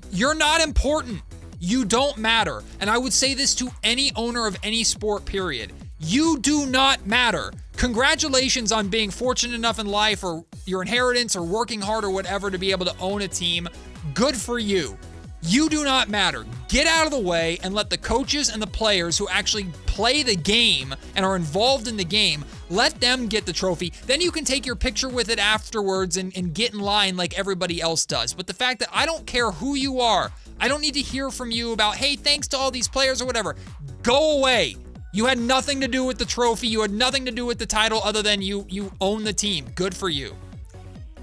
You're not important. You don't matter. And I would say this to any owner of any sport, period. You do not matter. Congratulations on being fortunate enough in life or your inheritance or working hard or whatever to be able to own a team. Good for you. You do not matter. Get out of the way and let the coaches and the players who actually play the game and are involved in the game, let them get the trophy. Then you can take your picture with it afterwards and get in line like everybody else does. But the fact that I don't care who you are, I don't need to hear from you about, hey, thanks to all these players or whatever. Go away. You had nothing to do with the trophy. You had nothing to do with the title other than you own the team. Good for you.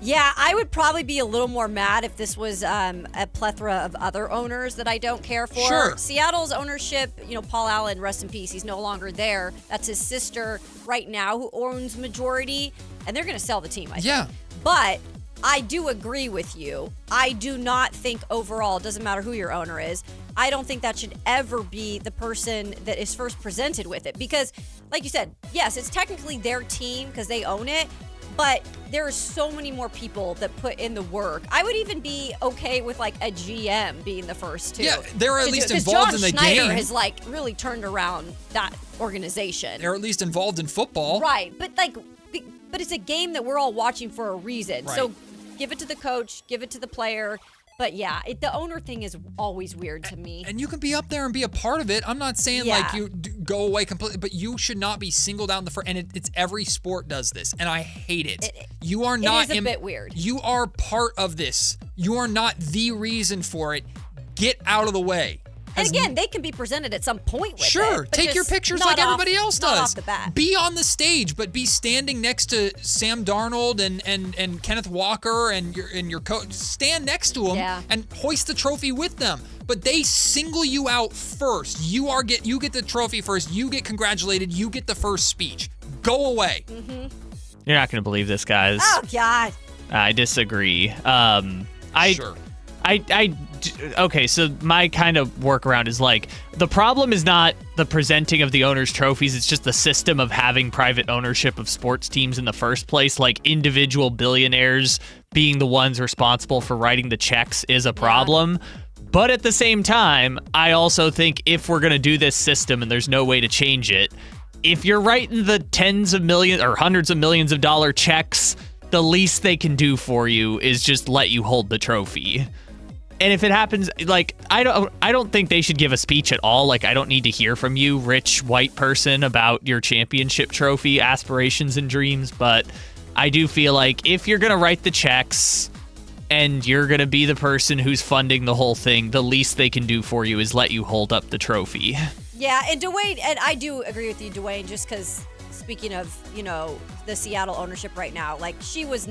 Yeah, I would probably be a little more mad if this was a plethora of other owners that I don't care for. Sure. Seattle's ownership, Paul Allen, rest in peace. He's no longer there. That's his sister right now who owns majority, and they're going to sell the team, I think. Yeah. But I do agree with you. I do not think overall, it doesn't matter who your owner is, I don't think that should ever be the person that is first presented with it. Because, like you said, yes, it's technically their team because they own it, but there are so many more people that put in the work. I would even be okay with like a GM being the first too. Yeah, they're at least involved in the John Schneider game. has like really turned around that organization. They're at least involved in football. Right, but it's a game that we're all watching for a reason. Right. So give it to the coach, give it to the player. But yeah, the owner thing is always weird to me. And you can be up there and be a part of it. I'm not saying like you go away completely, but you should not be singled out in the front. And it's every sport does this, and I hate it. You are not. It is a bit weird. You are part of this. You are not the reason for it. Get out of the way. And again, they can be presented at some point with it. Sure, take your pictures like everybody else does. Not off the bat. Be on the stage, but be standing next to Sam Darnold and Kenneth Walker and your coach. Stand next to them and hoist the trophy with them. But they single you out first. You get the trophy first. You get congratulated. You get the first speech. Go away. Mm-hmm. You're not going to believe this, guys. Oh God. I disagree. Sure. Okay, so my kind of workaround is like, the problem is not the presenting of the owner's trophies, it's just the system of having private ownership of sports teams in the first place. Like, individual billionaires being the ones responsible for writing the checks is a problem. But at the same time, I also think if we're going to do this system and there's no way to change it, if you're writing the tens of millions or hundreds of millions of dollar checks, the least they can do for you is just let you hold the trophy. And if it happens, like, I don't think they should give a speech at all. Like, I don't need to hear from you, rich white person, about your championship trophy aspirations and dreams. But I do feel like if you're going to write the checks and you're going to be the person who's funding the whole thing, the least they can do for you is let you hold up the trophy. Yeah, and Dwayne, and I do agree with you, Dwayne, just because speaking of, the Seattle ownership right now, like, she's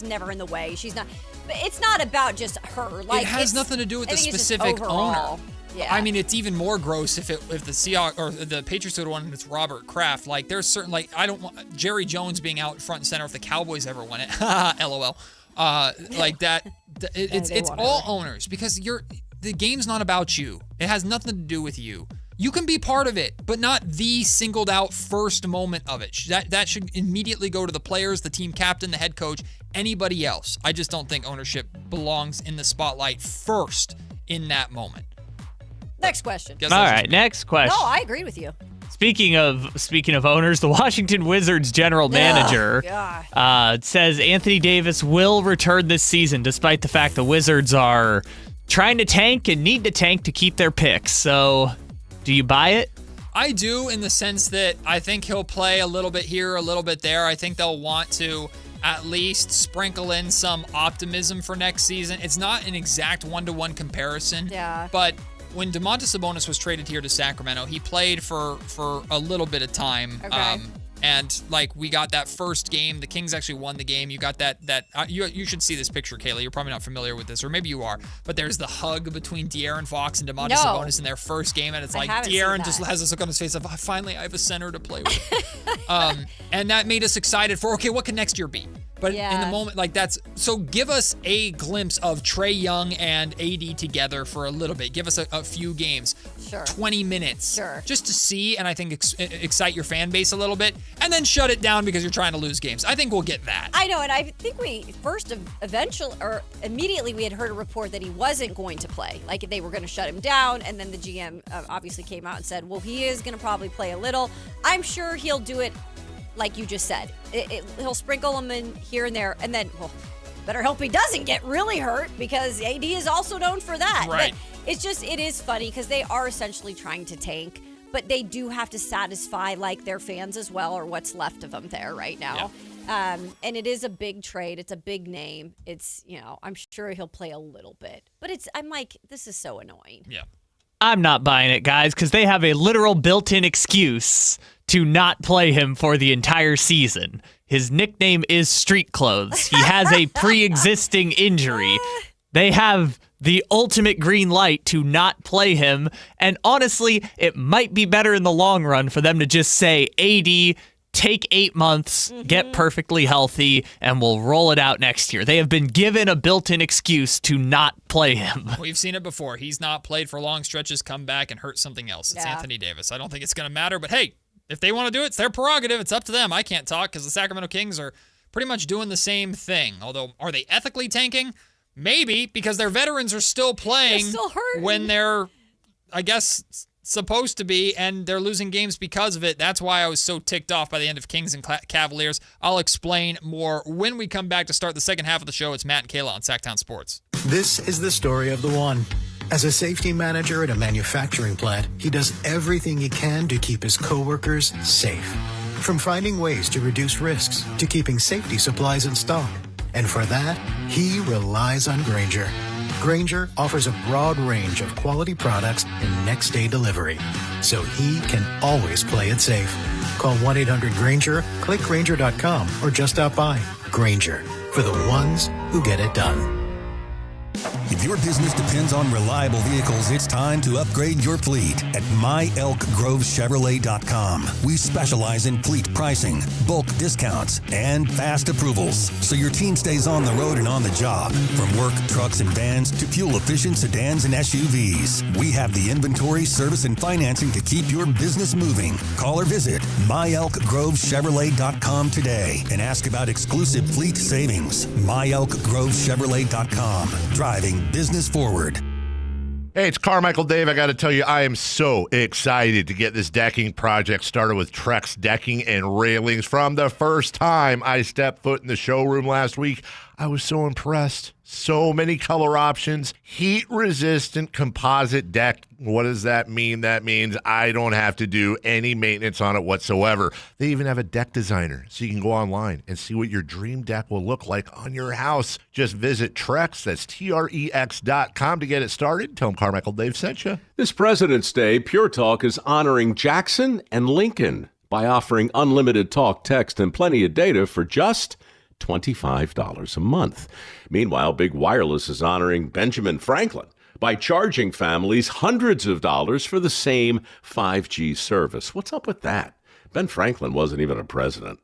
never in the way. She's not. But it's not about just her. Like, it has nothing to do with the specific owner. Yeah. I mean, it's even more gross if the Seahawks or the Patriots would have won and it's Robert Kraft. Like, there's certain, like, I don't want Jerry Jones being out front and center if the Cowboys ever won it. LOL. Like that. It's all owners, because the game's not about you. It has nothing to do with you. You can be part of it, but not the singled out first moment of it. That should immediately go to the players, the team captain, the head coach, anybody else. I just don't think ownership belongs in the spotlight first in that moment. Next question. All right, next question. No, I agree with you. Speaking of owners, the Washington Wizards general manager says Anthony Davis will return this season, despite the fact the Wizards are trying to tank and need to tank to keep their picks. So, do you buy it? I do, in the sense that I think he'll play a little bit here, a little bit there. I think they'll want to at least sprinkle in some optimism for next season. It's not an exact one-to-one comparison, but when Domantas Sabonis was traded here to Sacramento, he played for a little bit of time. Okay. And like, we got that first game. The Kings actually won the game. You got that you should see this picture, Kayla. You're probably not familiar with this, or maybe you are. But there's the hug between De'Aaron Fox and Domantas Sabonis in their first game, and it's like De'Aaron just has this look on his face of, finally, I have a center to play with. And that made us excited for, okay, what can next year be? But in the moment, like, so give us a glimpse of Trae Young and AD together for a little bit. Give us a few games, 20 minutes, just to see, and I think excite your fan base a little bit, and then shut it down because you're trying to lose games. I think we'll get that. I know, and I think immediately we had heard a report that he wasn't going to play, like they were going to shut him down, and then the GM obviously came out and said, well, he is going to probably play a little. I'm sure he'll do it like you just said. He'll sprinkle them in here and there, and then, well, better hope he doesn't get really hurt, because AD is also known for that. Right. But it is funny because they are essentially trying to tank, but they do have to satisfy like their fans as well, or what's left of them there right now. Yeah. And it is a big trade. It's a big name. It's, I'm sure he'll play a little bit, but I'm like, this is so annoying. Yeah. I'm not buying it, guys, because they have a literal built-in excuse to not play him for the entire season. His nickname is Street Clothes. He has a pre-existing injury. They have the ultimate green light to not play him. And honestly, it might be better in the long run for them to just say, AD, take 8 months, get perfectly healthy, and we'll roll it out next year. They have been given a built-in excuse to not play him. We've seen it before. He's not played for long stretches, come back and hurt something else. It's Anthony Davis. I don't think it's going to matter, but hey, if they want to do it, it's their prerogative. It's up to them. I can't talk because the Sacramento Kings are pretty much doing the same thing. Although, are they ethically tanking? Maybe, because their veterans are still playing when they're, I guess, supposed to be, and they're losing games because of it. That's why I was so ticked off by the end of Kings and Cavaliers. I'll explain more when we come back to start the second half of the show. It's Matt and Kayla on Sactown Sports. This is the story of the one. As a safety manager at a manufacturing plant, he does everything he can to keep his coworkers safe. From finding ways to reduce risks to keeping safety supplies in stock. And for that, he relies on Grainger. Grainger offers a broad range of quality products and next-day delivery, so he can always play it safe. Call 1-800-GRAINGER, click Grainger.com, or just stop by. Grainger, for the ones who get it done. If your business depends on reliable vehicles, it's time to upgrade your fleet at myelkgrovechevrolet.com. We specialize in fleet pricing, bulk discounts, and fast approvals, so your team stays on the road and on the job. From work trucks and vans to fuel-efficient sedans and SUVs, we have the inventory, service, and financing to keep your business moving. Call or visit myelkgrovechevrolet.com today and ask about exclusive fleet savings. myelkgrovechevrolet.com. Driving business forward. Hey, it's Carmichael Dave. I got to tell you, I am so excited to get this decking project started with Trex Decking and Railings. From the first time I stepped foot in the showroom last week, I was so impressed. So many color options, heat-resistant composite deck. What does that mean? That means I don't have to do any maintenance on it whatsoever. They even have a deck designer, so you can go online and see what your dream deck will look like on your house. Just visit Trex, that's Trex.com to get it started. Tell them Carmichael Dave sent you. This President's Day, Pure Talk is honoring Jackson and Lincoln by offering unlimited talk, text, and plenty of data for just $25 a month. Meanwhile, Big Wireless is honoring Benjamin Franklin by charging families hundreds of dollars for the same 5G service. What's up with that? Ben Franklin wasn't even a president.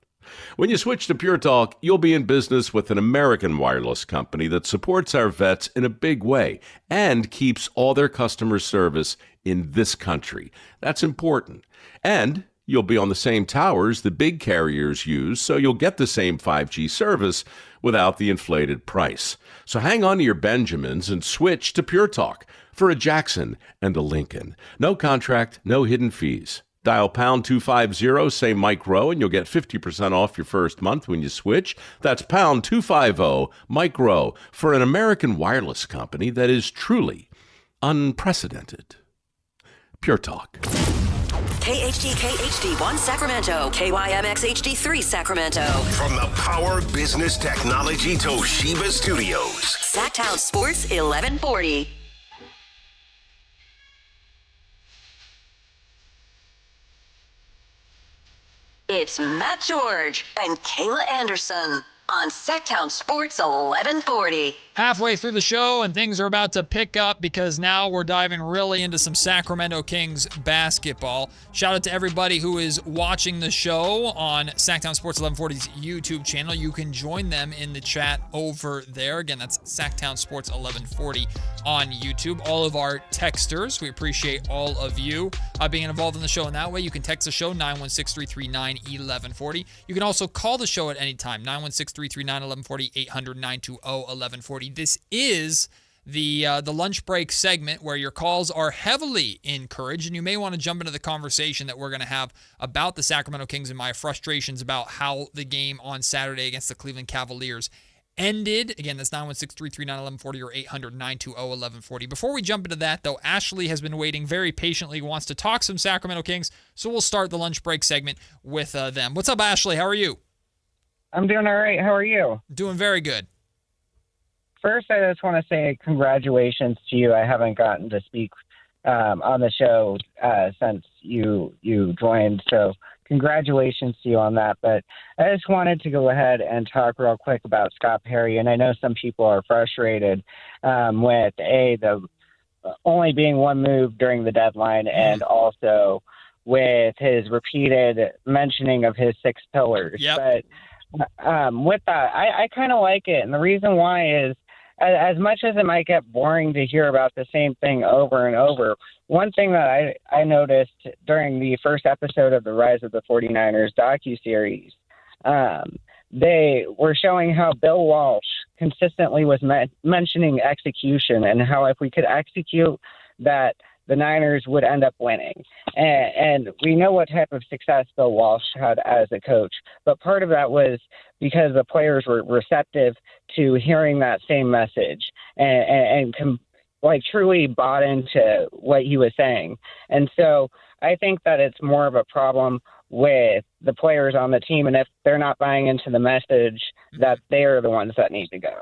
When you switch to Pure Talk, you'll be in business with an American wireless company that supports our vets in a big way and keeps all their customer service in this country. That's important. And you'll be on the same towers the big carriers use, so you'll get the same 5G service without the inflated price. So hang on to your Benjamins and switch to Pure Talk for a Jackson and a Lincoln. No contract, no hidden fees. Dial pound 250, say Mike Rowe, and you'll get 50% off your first month when you switch. That's pound 250, Mike Rowe, for an American wireless company that is truly unprecedented. Pure Talk. KHD1 Sacramento, KYMX HD3 Sacramento. From the Power Business Technology Toshiba Studios. Sactown Sports 1140. It's Matt George and Kayla Anderson on Sactown Sports 1140. Halfway through the show, and things are about to pick up because now we're diving really into some Sacramento Kings basketball. Shout out to everybody who is watching the show on Sactown Sports 1140's YouTube channel. You can join them in the chat over there. Again, that's Sactown Sports 1140 on YouTube. All of our texters, we appreciate all of you being involved in the show in that way. You can text the show, 916-339-1140. You can also call the show at any time, 916-339-1140, 800-920-1140. This is the lunch break segment where your calls are heavily encouraged, and you may want to jump into the conversation that we're going to have about the Sacramento Kings and my frustrations about how the game on Saturday against the Cleveland Cavaliers ended. Again, that's 916-339-1140 or 800-920-1140. Before we jump into that, though, Ashley has been waiting very patiently, wants to talk some Sacramento Kings, so we'll start the lunch break segment with them. What's up, Ashley? How are you? I'm doing all right. How are you? Doing very good. First, I just want to say congratulations to you. I haven't gotten to speak on the show since you joined. So congratulations to you on that. But I just wanted to go ahead and talk real quick about Scott Perry. And I know some people are frustrated with the only being one move during the deadline, and also with his repeated mentioning of his 6 pillars. Yep. But with that, I kind of like it. And the reason why is, as much as it might get boring to hear about the same thing over and over, one thing that I noticed during the first episode of the Rise of the 49ers docuseries, they were showing how Bill Walsh consistently was mentioning execution, and how if we could execute that, the Niners would end up winning. And we know what type of success Bill Walsh had as a coach. But part of that was because the players were receptive to hearing that same message and truly bought into what he was saying. And so I think that it's more of a problem with the players on the team. And if they're not buying into the message, that they are the ones that need to go.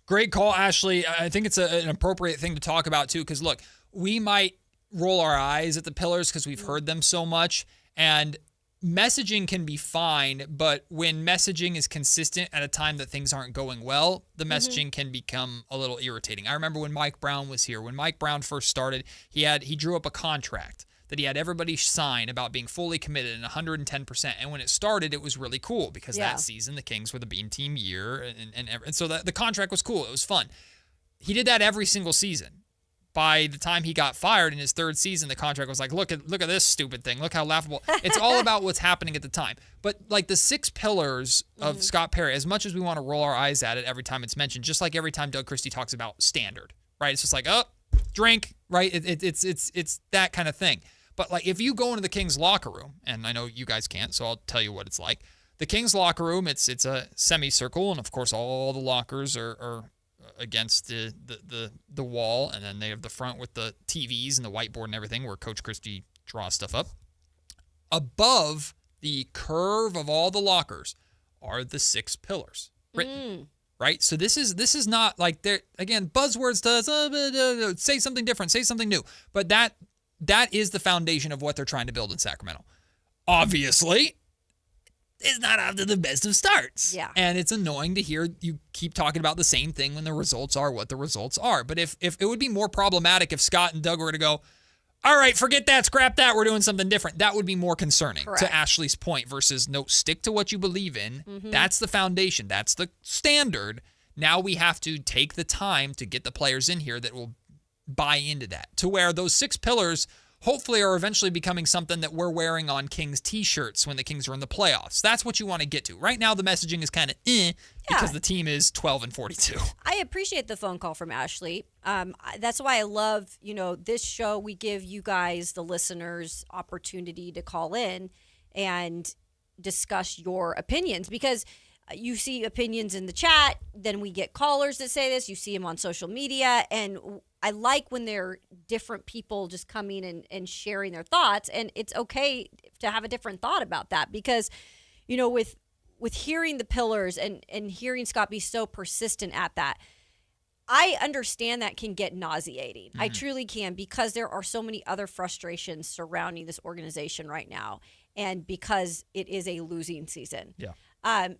Great call, Ashley. I think it's an appropriate thing to talk about, too, because, look, we might roll our eyes at the pillars because we've heard them so much, and messaging can be fine, but when messaging is consistent at a time that things aren't going well, the messaging can become a little irritating. I remember when Mike Brown was here. When Mike Brown first started, he drew up a contract that he had everybody sign about being fully committed and 110%. And when it started, it was really cool because that season the Kings were the Bean Team year, and so the contract was cool. It was fun. He did that every single season. By the time he got fired in his 3rd season, the contract was like, look at this stupid thing. Look how laughable. It's all about what's happening at the time. But like the 6 pillars of Scott Perry, as much as we want to roll our eyes at it every time it's mentioned, just like every time Doug Christie talks about standard, right? It's just like, drink, right? It's that kind of thing. But like if you go into the Kings locker room, and I know you guys can't, so I'll tell you what it's like. The Kings locker room, it's a semicircle, and of course all the lockers are against the wall, and then they have the front with the TVs and the whiteboard and everything where Coach Christie draws stuff up. Above the curve of all the lockers are the 6 pillars written, right? So this is not like they're, again, buzzwords does say something different, say something new, but that is the foundation of what they're trying to build in Sacramento. Obviously, it's not off to the best of starts. Yeah. And it's annoying to hear you keep talking about the same thing when the results are what the results are. But if it would be more problematic if Scott and Doug were to go, all right, forget that, scrap that, we're doing something different. That would be more concerning. Correct. To Ashley's point versus no, stick to what you believe in. That's the foundation. That's the standard. Now we have to take the time to get the players in here that will buy into that, to where those 6 pillars hopefully are eventually becoming something that we're wearing on Kings t-shirts when the Kings are in the playoffs. That's what you want to get to. Right now, the messaging is kind of because the team is 12-42. I appreciate the phone call from Ashley. That's why I love, this show. We give you guys, the listeners, opportunity to call in and discuss your opinions, because you see opinions in the chat, then we get callers that say this, you see them on social media, and I like when they're different people just coming and sharing their thoughts, and it's okay to have a different thought about that, because, with hearing the pillars and hearing Scott be so persistent at that, I understand that can get nauseating. I truly can, because there are so many other frustrations surrounding this organization right now, and because it is a losing season. Yeah.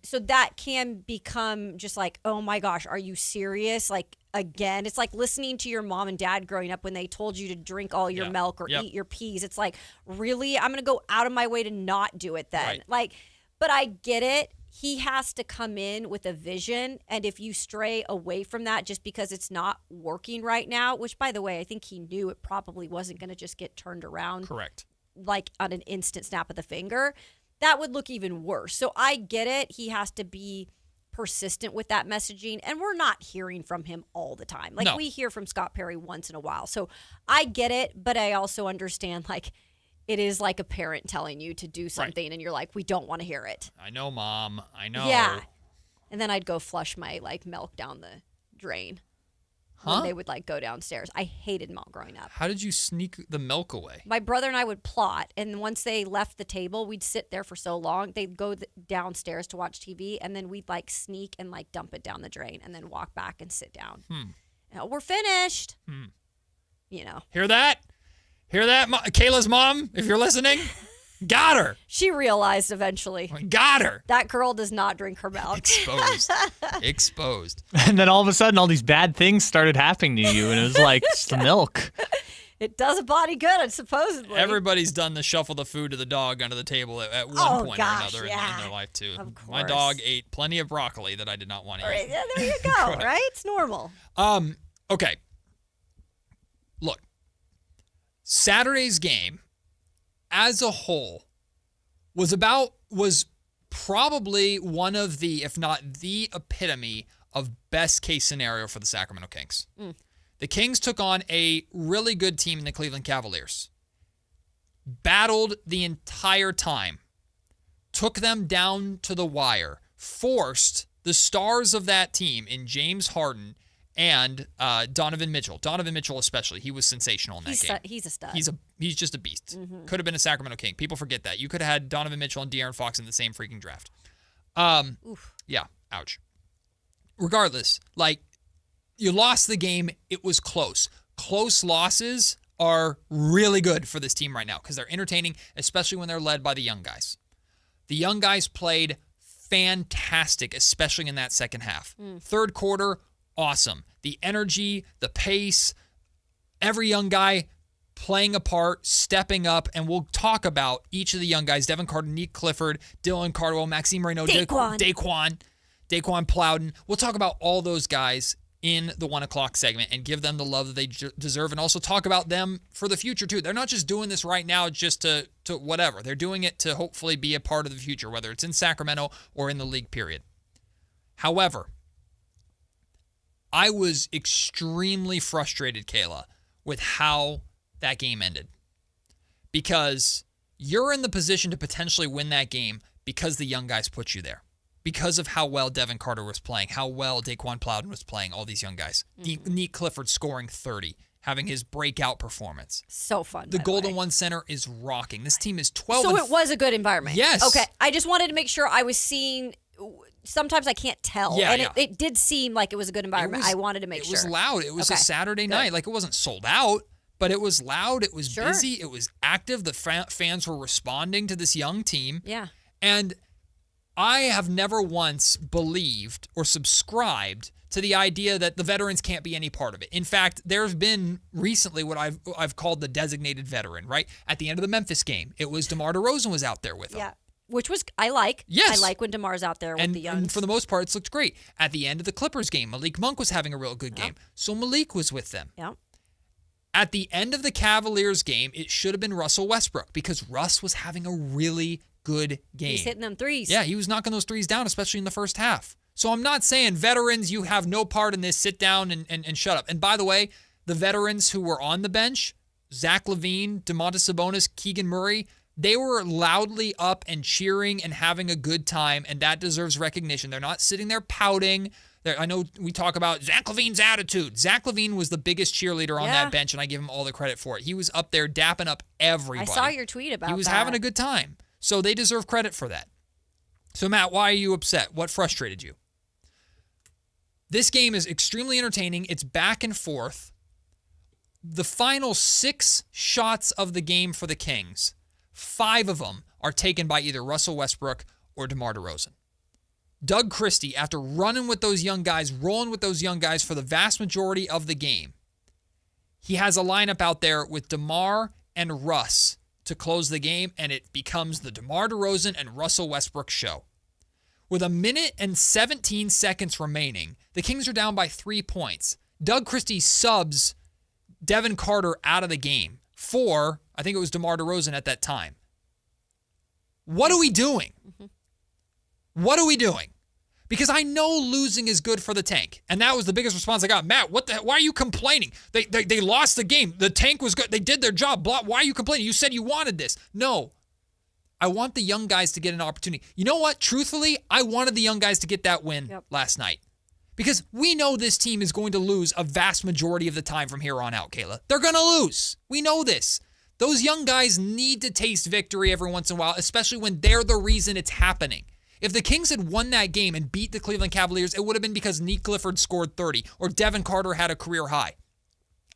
So that can become just like, oh my gosh, are you serious? Like, again, it's like listening to your mom and dad growing up when they told you to drink all your milk or eat your peas. It's like, really? I'm going to go out of my way to not do it then. Right. But I get it. He has to come in with a vision. And if you stray away from that just because it's not working right now, which, by the way, I think he knew it probably wasn't going to just get turned around. Correct. Like on an instant snap of the finger. That would look even worse. So I get it. He has to be persistent with that messaging. And we're not hearing from him all the time. Like, we hear from Scott Perry once in a while. So I get it. But I also understand, like, it is like a parent telling you to do something and you're like, we don't want to hear it. I know, Mom. I know. Yeah. And then I'd go flush my, milk down the drain. When they would, go downstairs. I hated milk growing up. How did you sneak the milk away? My brother and I would plot, and once they left the table, we'd sit there for so long. They'd go downstairs to watch TV, and then we'd, sneak and, dump it down the drain, and then walk back and sit down. We're finished. Hear that? Hear that, Kayla's mom? If you're listening, got her. She realized eventually. Got her. That girl does not drink her milk. Exposed. And then all of a sudden, all these bad things started happening to you, and it was like, it's the milk. It does a body good, supposedly. Everybody's done the shuffle the food to the dog under the table at one point or another in their life, too. Of course. My dog ate plenty of broccoli that I did not want to eat. Yeah, there you go, right? It's normal. Okay. Look, Saturday's game as a whole was probably one of the, if not the epitome of best case scenario for the Sacramento Kings. The Kings took on a really good team in the Cleveland Cavaliers, battled the entire time, took them down to the wire, forced the stars of that team in James Harden and Donovan Mitchell. Donovan Mitchell especially. He was sensational in that game. He's a stud. He's just a beast. Could have been a Sacramento King. People forget that. You could have had Donovan Mitchell and De'Aaron Fox in the same freaking draft. Yeah, ouch. Regardless, you lost the game. It was close. Close losses are really good for this team right now because they're entertaining, especially when they're led by the young guys. The young guys played fantastic, especially in that second half. Third quarter, awesome. The energy, the pace, every young guy playing a part, stepping up, and we'll talk about each of the young guys, Devin Carter, Nick Clifford, Dylan Cardwell, Maxime Reynaud, Daquan Plowden. We'll talk about all those guys in the 1 o'clock segment and give them the love that they deserve and also talk about them for the future too. They're not just doing this right now just to whatever. They're doing it to hopefully be a part of the future, whether it's in Sacramento or in the league period. However, I was extremely frustrated, Kayla, with how that game ended. Because you're in the position to potentially win that game because the young guys put you there. Because of how well Devin Carter was playing, how well Daquan Plowden was playing, all these young guys. Nick Clifford scoring 30, having his breakout performance. So fun. The Golden One Center is rocking. This team is 12. So it was a good environment. Yes. Okay. I just wanted to make sure I was seeing. Sometimes I can't tell. Yeah, and it did seem like it was a good environment. I wanted to make sure. It was loud. It was a Saturday night. It wasn't sold out, but it was loud. It was busy. It was active. The fans were responding to this young team. Yeah. And I have never once believed or subscribed to the idea that the veterans can't be any part of it. In fact, there's been recently what I've called the designated veteran, right? At the end of the Memphis game, it was DeMar DeRozan was out there with them. Yeah. Which was, I like. Yes. I like when DeMar's out there with the young. And for the most part, it's looked great. At the end of the Clippers game, Malik Monk was having a real good game. So Malik was with them. Yeah. At the end of the Cavaliers game, it should have been Russell Westbrook because Russ was having a really good game. He's hitting them threes. Yeah, he was knocking those threes down, especially in the first half. So I'm not saying veterans, you have no part in this, sit down and shut up. And by the way, the veterans who were on the bench, Zach LaVine, Domantas Sabonis, Keegan Murray, they were loudly up and cheering and having a good time, and that deserves recognition. They're not sitting there pouting. I know we talk about Zach LaVine's attitude. Zach LaVine was the biggest cheerleader on that bench, and I give him all the credit for it. He was up there dapping up everybody. I saw your tweet about that. He was having a good time. So they deserve credit for that. So, Matt, why are you upset? What frustrated you? This game is extremely entertaining. It's back and forth. The final 6 shots of the game for the Kings, 5 of them are taken by either Russell Westbrook or DeMar DeRozan. Doug Christie, after running with those young guys, rolling with those young guys for the vast majority of the game, he has a lineup out there with DeMar and Russ to close the game, and it becomes the DeMar DeRozan and Russell Westbrook show. With 1 minute and 17 seconds remaining, the Kings are down by 3 points. Doug Christie subs Devin Carter out of the game for, I think it was DeMar DeRozan at that time. What are we doing? What are we doing? Because I know losing is good for the tank. And that was the biggest response I got. Matt, why are you complaining? They lost the game. The tank was good. They did their job. Blah. Why are you complaining? You said you wanted this. No. I want the young guys to get an opportunity. You know what? Truthfully, I wanted the young guys to get that win last night. Because we know this team is going to lose a vast majority of the time from here on out, Kayla. They're going to lose. We know this. Those young guys need to taste victory every once in a while, especially when they're the reason it's happening. If the Kings had won that game and beat the Cleveland Cavaliers, it would have been because Nick Clifford scored 30 or Devin Carter had a career high.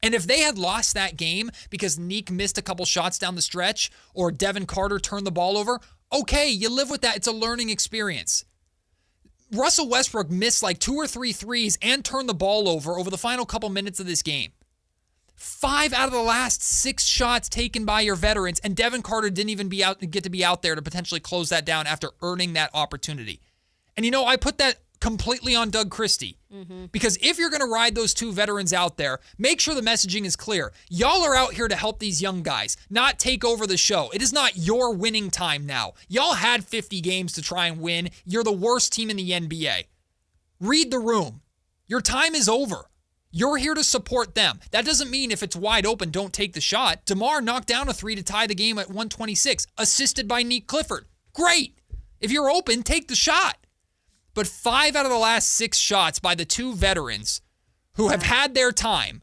And if they had lost that game because Neek missed a couple shots down the stretch or Devin Carter turned the ball over, okay, you live with that. It's a learning experience. Russell Westbrook missed like 2 or 3 threes and turned the ball over the final couple minutes of this game. 5 out of the last 6 shots taken by your veterans, and Devin Carter didn't even get to be out there to potentially close that down after earning that opportunity. And I put that completely on Doug Christie. Because if you're going to ride those 2 veterans out there, make sure the messaging is clear. Y'all are out here to help these young guys, not take over the show. It is not your winning time now. Y'all had 50 games to try and win. You're the worst team in the NBA. Read the room. Your time is over. You're here to support them. That doesn't mean if it's wide open, don't take the shot. DeMar knocked down a 3 to tie the game at 126, assisted by Neek Clifford. Great. If you're open, take the shot. But 5 out of the last 6 shots by the 2 veterans who have had their time,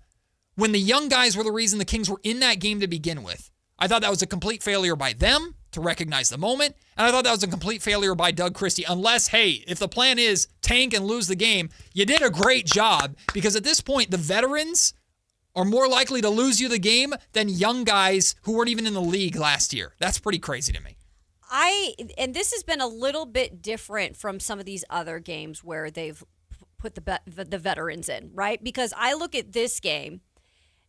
when the young guys were the reason the Kings were in that game to begin with, I thought that was a complete failure by them to recognize the moment, and I thought that was a complete failure by Doug Christie, unless, hey, if the plan is tank and lose the game, you did a great job, because at this point, the veterans are more likely to lose you the game than young guys who weren't even in the league last year. That's pretty crazy to me. And this has been a little bit different from some of these other games where they've put the veterans in, right? Because I look at this game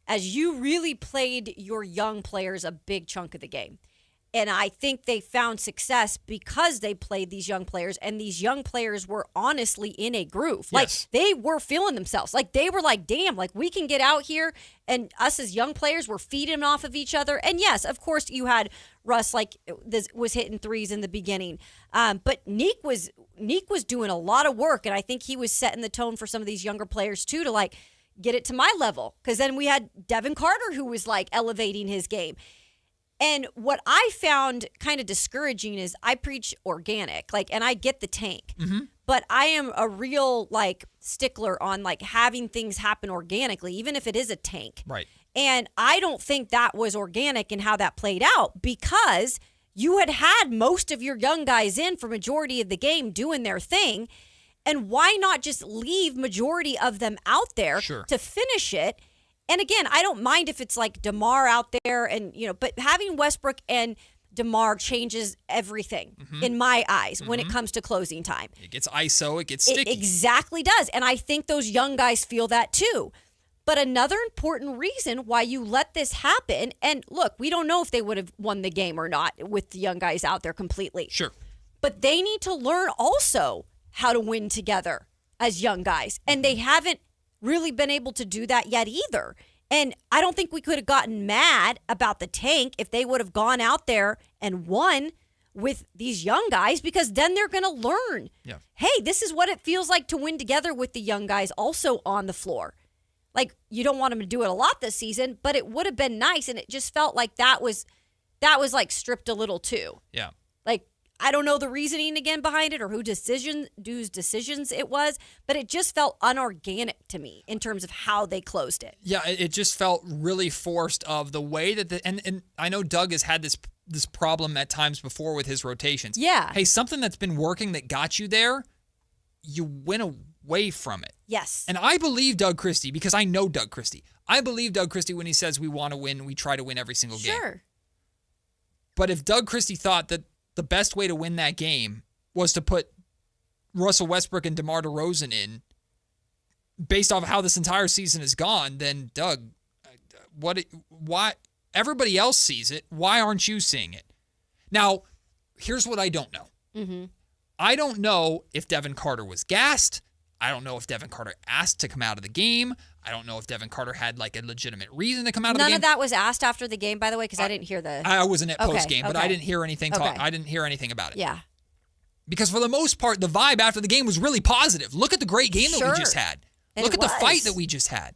as you really played your young players a big chunk of the game. And I think they found success because they played these young players, and these young players were honestly in a groove. Like, they were feeling themselves. Like, they were like, damn, like, we can get out here, and us as young players were feeding off of each other. And yes, of course, you had Russ, like, this was hitting threes in the beginning. But Neek was doing a lot of work, and I think he was setting the tone for some of these younger players, too, to, like, get it to my level. Because then we had Devin Carter, who was, like, elevating his game. And what I found kind of discouraging is I preach organic, like, and I get the tank, but I am a real, like, stickler on, like, having things happen organically, even if it is a tank. Right. And I don't think that was organic in how that played out, because you had most of your young guys in for majority of the game doing their thing. And why not just leave majority of them out there to finish it? And again, I don't mind if it's like DeMar out there and, but having Westbrook and DeMar changes everything in my eyes when it comes to closing time. It gets ISO, it gets sticky. It exactly does. And I think those young guys feel that too. But another important reason why you let this happen, and look, we don't know if they would have won the game or not with the young guys out there completely. Sure. But they need to learn also how to win together as young guys. And they haven't really been able to do that yet either. And I don't think we could have gotten mad about the tank if they would have gone out there and won with these young guys, because then they're going to learn, hey, this is what it feels like to win together with the young guys also on the floor. Like, you don't want them to do it a lot this season, but it would have been nice. And it just felt like that was like stripped a little too. Yeah. Like, I don't know the reasoning again behind it or whose decisions it was, but it just felt unorganic to me in terms of how they closed it. Yeah, it just felt really forced of the way that and I know Doug has had this problem at times before with his rotations. Yeah. Hey, something that's been working that got you there, you went away from it. Yes. And I believe Doug Christie, because I know Doug Christie. I believe Doug Christie when he says we want to win, we try to win every single game. Sure. But if Doug Christie thought that the best way to win that game was to put Russell Westbrook and DeMar DeRozan in, based off of how this entire season has gone, then Doug, why everybody else sees it? Why aren't you seeing it? Now, here's what I don't know. I don't know if Devin Carter was gassed. I don't know if Devin Carter asked to come out of the game. I don't know if Devin Carter had like a legitimate reason to come out of the game. None of that was asked after the game, by the way, because I didn't hear the... I wasn't at post-game, but I didn't hear anything. I didn't hear anything about it. Yeah. Because for the most part, the vibe after the game was really positive. Look at the great game that we just had. Look at the fight that we just had.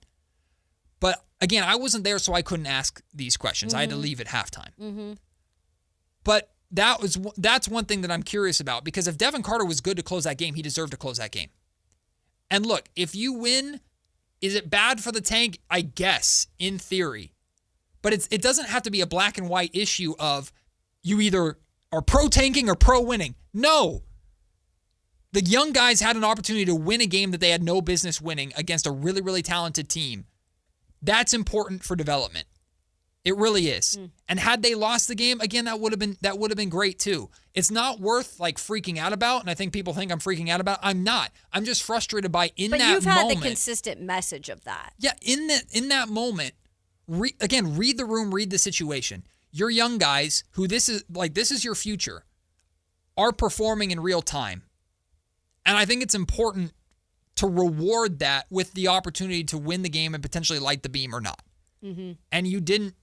But again, I wasn't there, so I couldn't ask these questions. I had to leave at halftime. But that's one thing that I'm curious about, because if Devin Carter was good to close that game, he deserved to close that game. And look, if you win, is it bad for the tank? I guess, in theory. But it doesn't have to be a black and white issue of you either are pro-tanking or pro-winning. No. The young guys had an opportunity to win a game that they had no business winning against a really, really talented team. That's important for development. It really is. And had they lost the game, again, that would have been great too. It's not worth like freaking out about, and I think people think I'm freaking out about. I'm not. I'm just frustrated by But you've had the consistent message of that. Yeah, in that moment, read the room, read the situation. Your young guys, who this is your future, are performing in real time. And I think it's important to reward that with the opportunity to win the game and potentially light the beam or not. Mm-hmm. And you didn't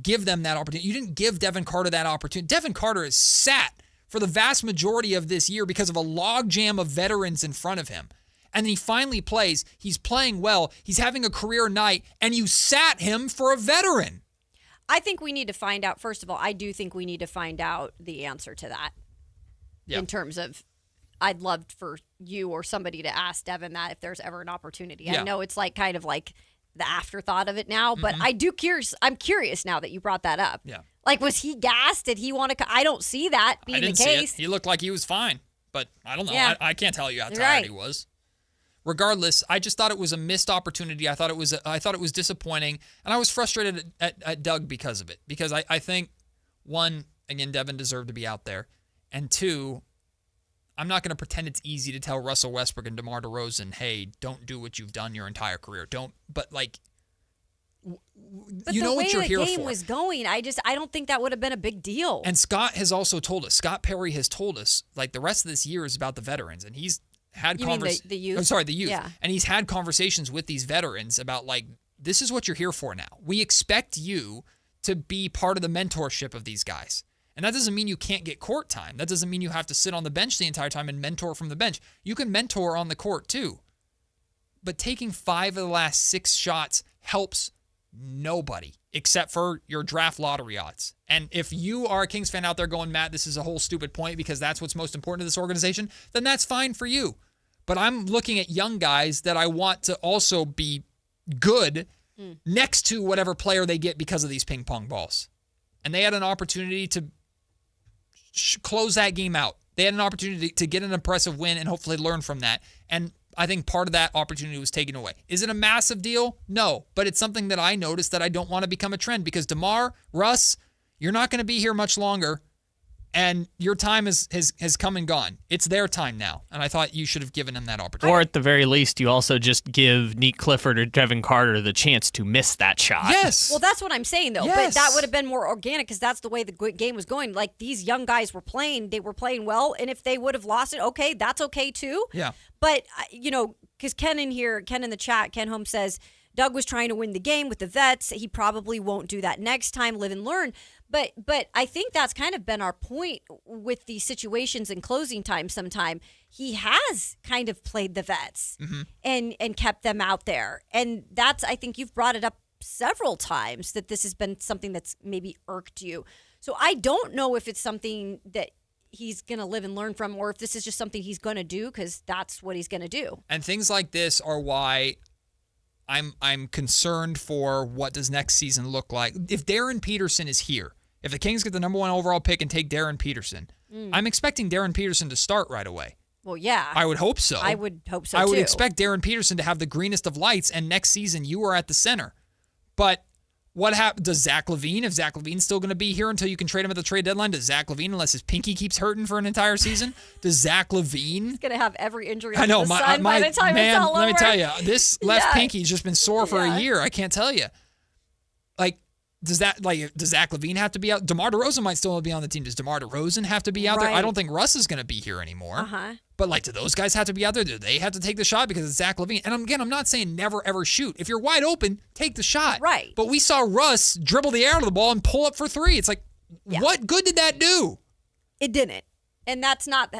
give them that opportunity. You didn't give Devin Carter that opportunity. Devin Carter has sat for the vast majority of this year because of a logjam of veterans in front of him. And then he finally plays. He's playing well. He's having a career night, and you sat him for a veteran. I think we need to find out, first of all, I do think we need to find out the answer to that. Yep. In terms of, I'd love for you or somebody to ask Devin that if there's ever an opportunity. Yeah. I know it's like kind of like the afterthought of it now, but I'm curious now that you brought that up. Yeah. Like, was he gassed? Did he want to? I don't see that being the case. I didn't see it. He looked like he was fine, but I don't know. Yeah. I can't tell you how tired Right. he was. Regardless, I just thought it was a missed opportunity. I thought it was disappointing, and I was frustrated at Doug because of it. Because I think, one, again, Devin deserved to be out there, and two, I'm not going to pretend it's easy to tell Russell Westbrook and DeMar DeRozan, hey, don't do what you've done your entire career. But you know what you're here for. The way the game was going, I don't think that would have been a big deal. And Scott has also told us, Scott Perry has told us, like, the rest of this year is about the veterans, and he's had conversations. The youth? I'm sorry, the youth. Yeah. And he's had conversations with these veterans about, like, this is what you're here for now. We expect you to be part of the mentorship of these guys. And that doesn't mean you can't get court time. That doesn't mean you have to sit on the bench the entire time and mentor from the bench. You can mentor on the court too. But taking 5 of the last 6 shots helps nobody except for your draft lottery odds. And if you are a Kings fan out there going, Matt, this is a whole stupid point because that's what's most important to this organization, then that's fine for you. But I'm looking at young guys that I want to also be good next to whatever player they get because of these ping pong balls. And they had an opportunity to close that game out. They had an opportunity to get an impressive win and hopefully learn from that. And I think part of that opportunity was taken away. Is it a massive deal? No. But it's something that I noticed that I don't want to become a trend because DeMar, Russ, you're not going to be here much longer. And your time has come and gone. It's their time now. And I thought you should have given them that opportunity. Or at the very least, you also just give Nick Clifford or Devin Carter the chance to miss that shot. Yes. Well, that's what I'm saying, though. Yes. But that would have been more organic because that's the way the game was going. Like, these young guys were playing. They were playing well. And if they would have lost it, okay, that's okay, too. Yeah. But, because Ken in the chat, Ken Holmes says, Doug was trying to win the game with the vets. He probably won't do that next time, live and learn. But I think that's kind of been our point with these situations in closing time sometime. He has kind of played the vets and kept them out there. And that's, I think you've brought it up several times that this has been something that's maybe irked you. So I don't know if it's something that he's going to live and learn from or if this is just something he's going to do because that's what he's going to do. And things like this are why I'm concerned for what does next season look like. If Darren Peterson is here, if the Kings get the number 1 overall pick and take Darren Peterson, I'm expecting Darren Peterson to start right away. Well, yeah. I would hope so. I would hope so, I would too. expect Darren Peterson to have the greenest of lights, and next season you are at the center. But what happens? Does Zach LaVine, if Zach LaVine's still going to be here until you can trade him at the trade deadline, does Zach LaVine, unless his pinky keeps hurting for an entire season, does Zach LaVine? He's going to have every injury I know, under the sun by the time man, it's all let me over. tell you, this left pinky's just been sore for a year. I can't tell you. Like, does Zach LaVine have to be out? DeMar DeRozan might still be on the team. Does DeMar DeRozan have to be out there? I don't think Russ is going to be here anymore. Uh-huh. But, like, do those guys have to be out there? Do they have to take the shot because it's Zach LaVine? And again, I'm not saying never, ever shoot. If you're wide open, take the shot. Right. But we saw Russ dribble the air out of the ball and pull up for 3. It's like, what good did that do? It didn't. And that's not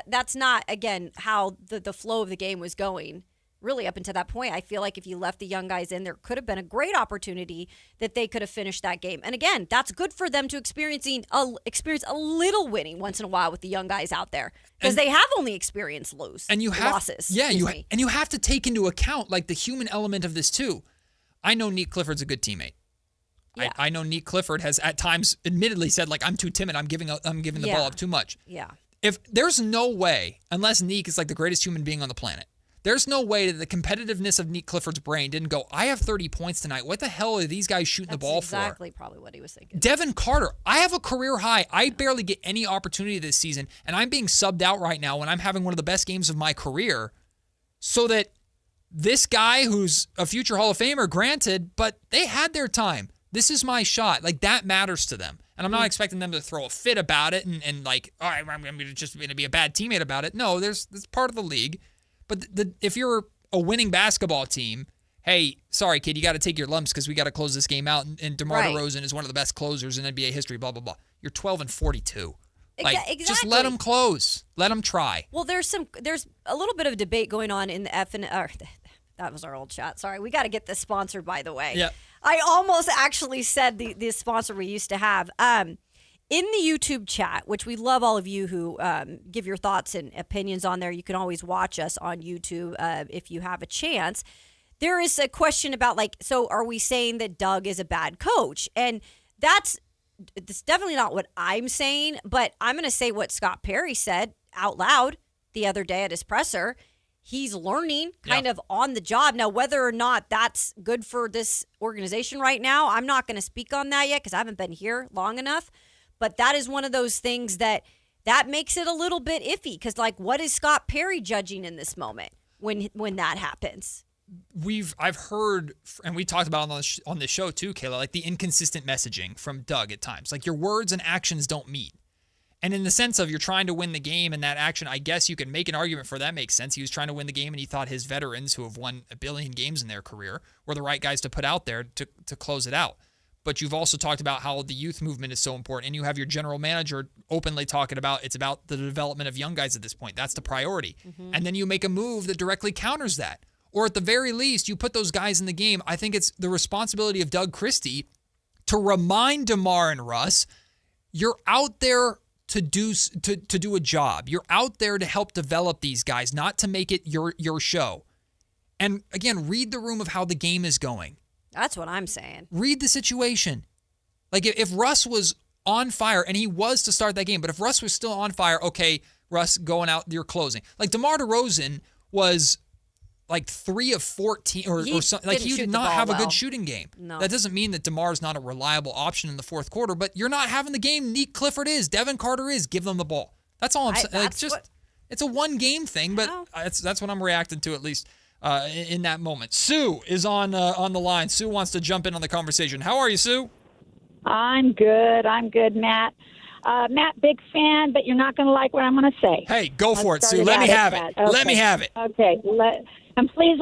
again, how the flow of the game was going. Really, up until that point, I feel like if you left the young guys in, there could have been a great opportunity that they could have finished that game. And again, that's good for them to experience a little winning once in a while with the young guys out there because they have only experienced losses. Yeah, you have to take into account like the human element of this too. I know Nick Clifford's a good teammate. Yeah. I know Nick Clifford has at times admittedly said like I'm too timid. I'm giving the ball up too much. Yeah. If there's no way, unless Nick is like the greatest human being on the planet, There's no way that the competitiveness of Nick Clifford's brain didn't go, I have 30 points tonight. What the hell are these guys shooting the ball for? That's exactly probably what he was thinking. Devin Carter, I have a career high. I barely get any opportunity this season, and I'm being subbed out right now when I'm having one of the best games of my career, so that this guy who's a future Hall of Famer, granted, but they had their time. This is my shot. Like, that matters to them. And I'm not expecting them to throw a fit about it and like, all right, I'm just going to be a bad teammate about it. No, that's part of the league. But if you're a winning basketball team, hey, sorry, kid, you got to take your lumps because we got to close this game out. And DeMar DeRozan is one of the best closers in NBA history, blah, blah, blah. You're 12-42. Like, exactly. Just let them close. Let them try. Well, there's a little bit of debate going on in the that was our old chat. Sorry, we got to get this sponsored, by the way. Yeah. I almost actually said the sponsor we used to have. In the YouTube chat, which we love all of you who give your thoughts and opinions on there. You can always watch us on YouTube if you have a chance. There is a question about, like, so are we saying that Doug is a bad coach? And that's definitely not what I'm saying, but I'm going to say what Scott Perry said out loud the other day at his presser. He's learning kind of on the job. Now, whether or not that's good for this organization right now, I'm not going to speak on that yet because I haven't been here long enough. But that is one of those things that makes it a little bit iffy because, like, what is Scott Perry judging in this moment when that happens? I've heard, and we talked about on this show too, Kayla, like the inconsistent messaging from Doug at times. Like, your words and actions don't meet. And in the sense of you're trying to win the game and that action, I guess you can make an argument for that makes sense. He was trying to win the game and he thought his veterans who have won 1 billion games in their career were the right guys to put out there to close it out. But you've also talked about how the youth movement is so important, and you have your general manager openly talking about it's about the development of young guys at this point. That's the priority. Mm-hmm. And then you make a move that directly counters that. Or at the very least, you put those guys in the game. I think it's the responsibility of Doug Christie to remind DeMar and Russ, you're out there to do a job. You're out there to help develop these guys, not to make it your show. And again, read the room of how the game is going. That's what I'm saying. Read the situation. Like, if Russ was on fire, and he was to start that game, but if Russ was still on fire, okay, Russ, going out, you're closing. Like, DeMar DeRozan was like 3 of 14 or something. Like, he did not have a good shooting game. No. That doesn't mean that DeMar's not a reliable option in the fourth quarter, but you're not having the game Nick Clifford is, Devin Carter is. Give them the ball. That's all I'm saying. Like, it's a one-game thing, but that's what I'm reacting to, at least in that moment. Sue is on the line. Sue wants to jump in on the conversation. How are you, Sue? I'm good, Matt. Matt, big fan, but you're not going to like what I'm going to say. Hey, go for it, Sue. Let me have it. Okay. Let me have it. Okay. And please,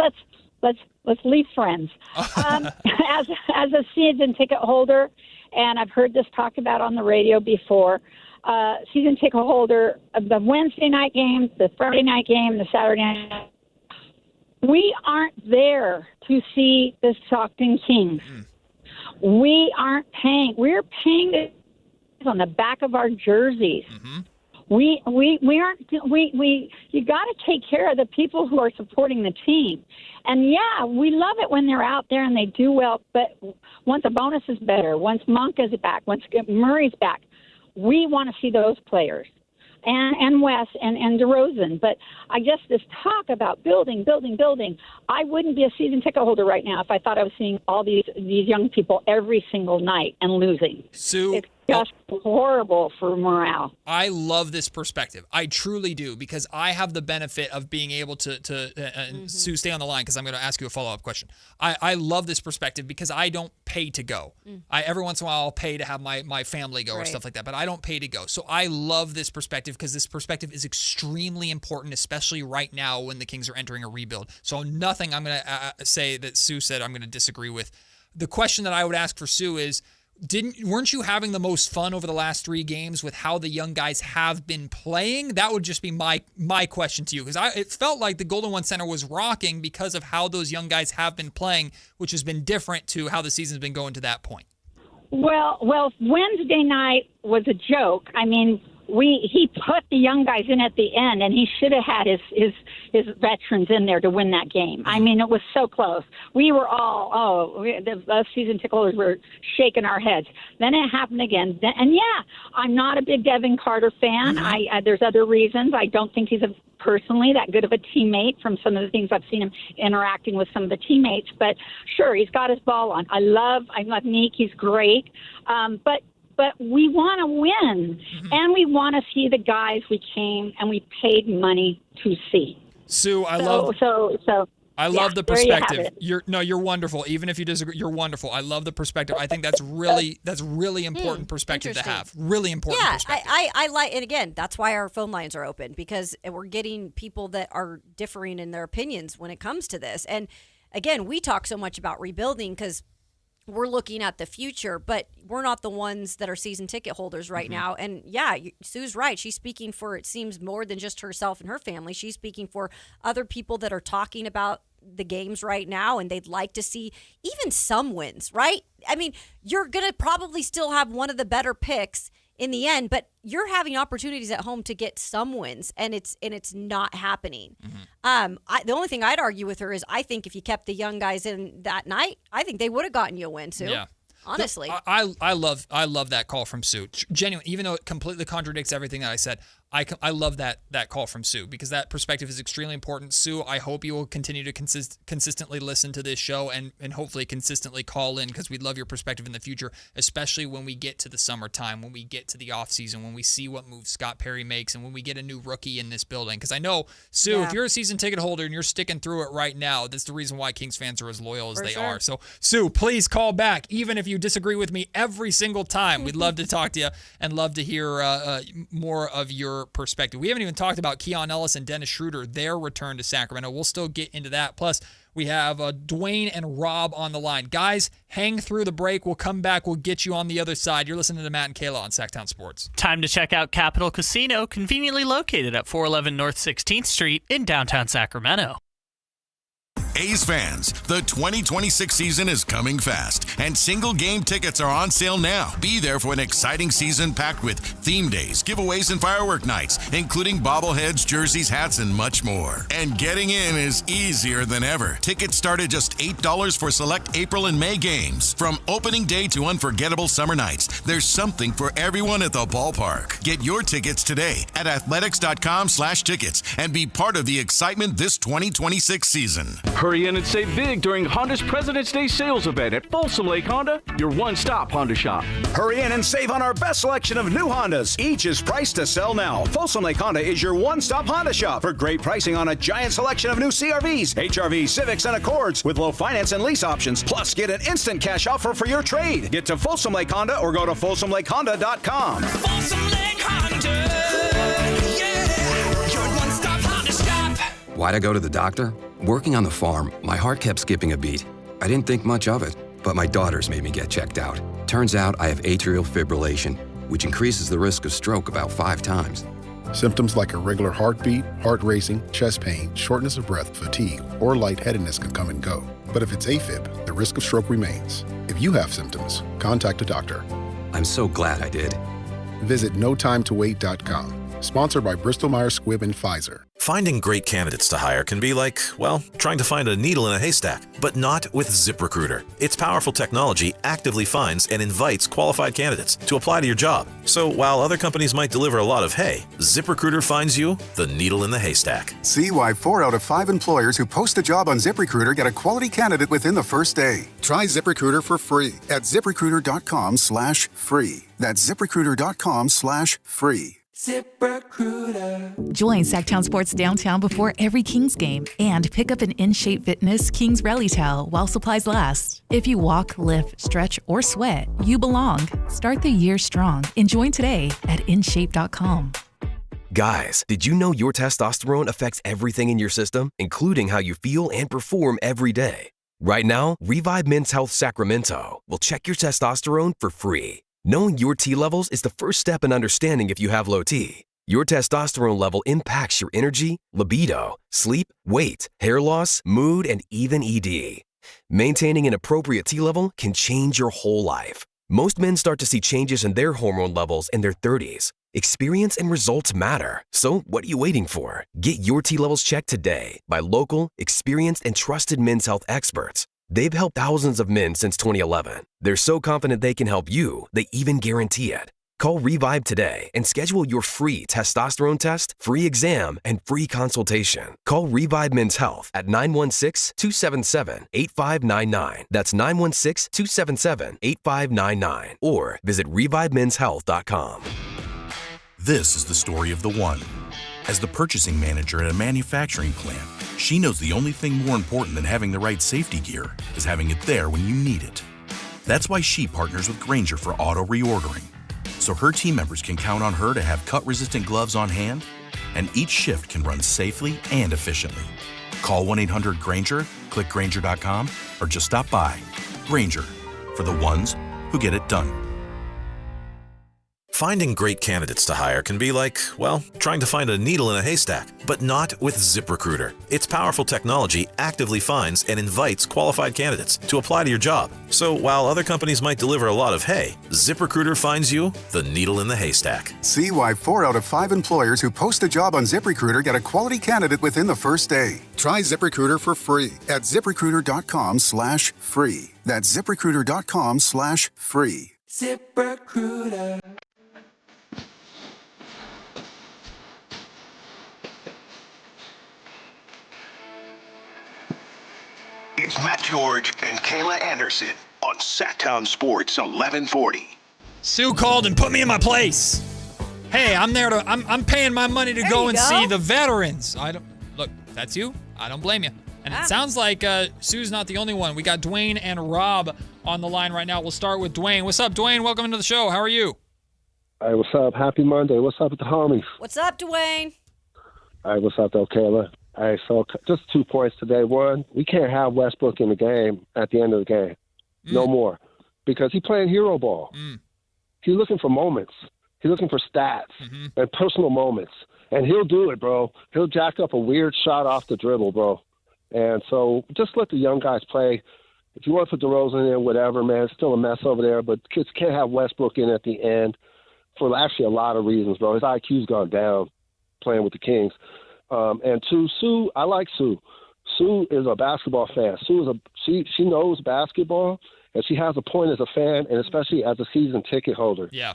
let's leave friends. As a season ticket holder, and I've heard this talked about on the radio before, season ticket holder of the Wednesday night game, the Friday night game, the Saturday night. We aren't there to see the Sactown Kings. We aren't paying. We're paying on the back of our jerseys. Mm-hmm. We aren't. You got to take care of the people who are supporting the team. And yeah, we love it when they're out there and they do well. But once a bonus is better, once Monk is back, once Murray's back, we want to see those players. And Wes and DeRozan. But I guess this talk about building, I wouldn't be a season ticket holder right now if I thought I was seeing all these young people every single night and losing. Sue, it's just horrible for morale. I love this perspective. I truly do, because I have the benefit of being able to Sue, stay on the line because I'm going to ask you a follow-up question. I love this perspective because I don't pay to go. Every once in a while I'll pay to have my family go or stuff like that, but I don't pay to go. So I love this perspective because this perspective is extremely important, especially right now when the Kings are entering a rebuild. So nothing I'm going to say that Sue said I'm going to disagree with. The question that I would ask for Sue is, weren't you having the most fun over the last 3 games with how the young guys have been playing? That would just be my question to you, because it felt like the Golden One Center was rocking because of how those young guys have been playing, which has been different to how the season's been going to that point. Well, Wednesday night was a joke. I mean, he put the young guys in at the end, and he should have had his veterans in there to win that game. I mean, it was so close. We were all, the season ticket holders were shaking our heads. Then it happened again. And yeah, I'm not a big Devin Carter fan. There's other reasons. I don't think he's personally that good of a teammate from some of the things I've seen him interacting with some of the teammates. But sure, he's got his ball on. I love Neek. He's great. But we want to win, and we want to see the guys we came and we paid money to see. Sue, I love the perspective. You're wonderful. Even if you disagree, you're wonderful. I love the perspective. I think that's really important perspective to have. Really important perspective. I like, and again, that's why our phone lines are open, because we're getting people that are differing in their opinions when it comes to this. And again, we talk so much about rebuilding because we're looking at the future, but we're not the ones that are season ticket holders right now. And yeah, Sue's right. She's speaking for, it seems, more than just herself and her family. She's speaking for other people that are talking about the games right now, and they'd like to see even some wins, right? I mean, you're going to probably still have one of the better picks in the end, but you're having opportunities at home to get some wins, and it's not happening. The only thing I'd argue with her is I think if you kept the young guys in that night, I think they would have gotten you a win too. Yeah. Honestly. No, I love that call from Sue. Genuinely, even though it completely contradicts everything that I said, I love that call from Sue, because that perspective is extremely important. Sue, I hope you will continue to consistently listen to this show and hopefully consistently call in, because we'd love your perspective in the future, especially when we get to the summertime, when we get to the offseason, when we see what moves Scott Perry makes, and when we get a new rookie in this building. Because I know, Sue, if you're a season ticket holder and you're sticking through it right now, that's the reason why Kings fans are as loyal as they are. So, Sue, please call back, even if you disagree with me every single time. We'd love to talk to you and love to hear more of your perspective. We haven't even talked about Keon Ellis and Dennis Schroeder, their return to Sacramento. We'll still get into that. Plus, we have Dwayne and Rob on the line. Guys, hang through the break. We'll come back. We'll get you on the other side. You're listening to Matt and Kayla on Sactown Sports. Time to check out Capital Casino, conveniently located at 411 North 16th Street in downtown Sacramento. A's fans, the 2026 season is coming fast, and single game tickets are on sale now. Be there for an exciting season packed with theme days, giveaways, and firework nights, including bobbleheads, jerseys, hats, and much more. And getting in is easier than ever. Tickets start at just $8 for select April and May games. From opening day to unforgettable summer nights, there's something for everyone at the ballpark. Get your tickets today at athletics.com/tickets and be part of the excitement this 2026 season. Hurry in and save big during Honda's President's Day sales event at Folsom Lake Honda, your one-stop Honda shop. Hurry in and save on our best selection of new Hondas. Each is priced to sell now. Folsom Lake Honda is your one-stop Honda shop for great pricing on a giant selection of new CRVs, HRVs, Civics, and Accords with low finance and lease options. Plus, get an instant cash offer for your trade. Get to Folsom Lake Honda or go to FolsomLakeHonda.com. Folsom Lake Honda, yeah, your one-stop Honda shop. Why'd I go to the doctor? Working on the farm, my heart kept skipping a beat. I didn't think much of it, but my daughters made me get checked out. Turns out I have atrial fibrillation, which increases the risk of stroke about 5 times. Symptoms like irregular heartbeat, heart racing, chest pain, shortness of breath, fatigue, or lightheadedness can come and go. But if it's AFib, the risk of stroke remains. If you have symptoms, contact a doctor. I'm so glad I did. Visit notimetowait.com. Sponsored by Bristol-Myers Squibb and Pfizer. Finding great candidates to hire can be like, well, trying to find a needle in a haystack, but not with ZipRecruiter. Its powerful technology actively finds and invites qualified candidates to apply to your job. So while other companies might deliver a lot of hay, ZipRecruiter finds you the needle in the haystack. See why 4 out of 5 employers who post a job on ZipRecruiter get a quality candidate within the first day. Try ZipRecruiter for free at ZipRecruiter.com/free. That's ZipRecruiter.com/free. ZipRecruiter. Join Sactown Sports Downtown before every Kings game and pick up an in-shape fitness Kings Rally towel while supplies last. If you walk, lift, stretch, or sweat, you belong. Start the year strong and join today at InShape.com. Guys, did you know your testosterone affects everything in your system, including how you feel and perform every day? Right now, Revive Men's Health Sacramento will check your testosterone for free. Knowing your T levels is the first step in understanding if you have low T. Your testosterone level impacts your energy, libido, sleep, weight, hair loss, mood, and even ED. Maintaining an appropriate T level can change your whole life. Most men start to see changes in their hormone levels in their 30s. Experience and results matter. So what are you waiting for? Get your T levels checked today by local, experienced, and trusted men's health experts. They've helped thousands of men since 2011. They're so confident they can help you, they even guarantee it. Call Revive today and schedule your free testosterone test, free exam, and free consultation. Call Revive Men's Health at 916-277-8599. That's 916-277-8599. Or visit ReviveMen'sHealth.com. This is the story of the one. As the purchasing manager at a manufacturing plant, she knows the only thing more important than having the right safety gear is having it there when you need it. That's why she partners with Grainger for auto reordering, so her team members can count on her to have cut-resistant gloves on hand, and each shift can run safely and efficiently. Call 1-800-GRAINGER, click Grainger.com, or just stop by. Grainger, for the ones who get it done. Finding great candidates to hire can be like, well, trying to find a needle in a haystack, but not with ZipRecruiter. Its powerful technology actively finds and invites qualified candidates to apply to your job. So while other companies might deliver a lot of hay, ZipRecruiter finds you the needle in the haystack. See why 4 out of 5 employers who post a job on ZipRecruiter get a quality candidate within the first day. Try ZipRecruiter for free at ZipRecruiter.com/free. That's ZipRecruiter.com/free. ZipRecruiter. It's Matt George and Kayla Anderson on Sactown Sports 1140. Sue called and put me in my place. Hey, I'm there to. I'm paying my money to go and see the veterans. I don't look. That's you. I don't blame you. And it sounds like Sue's not the only one. We got Dwayne and Rob on the line right now. We'll start with Dwayne. What's up, Dwayne? Welcome into the show. How are you? Hey, what's up? Happy Monday. What's up with the homies? What's up, Dwayne? Hey, what's up, though, Kayla? Hey, so just 2 points today. One, we can't have Westbrook in the game at the end of the game. No more. Because he's playing hero ball. He's looking for moments. He's looking for stats and personal moments. And he'll do it, bro. He'll jack up a weird shot off the dribble, bro. And so just let the young guys play. If you want to put DeRozan in, whatever, man, it's still a mess over there. But kids can't have Westbrook in at the end for actually a lot of reasons, bro. His IQ's gone down playing with the Kings. And two, Sue, I like Sue. Sue is a basketball fan. She knows basketball, and she has a point as a fan, and especially as a season ticket holder. Yeah.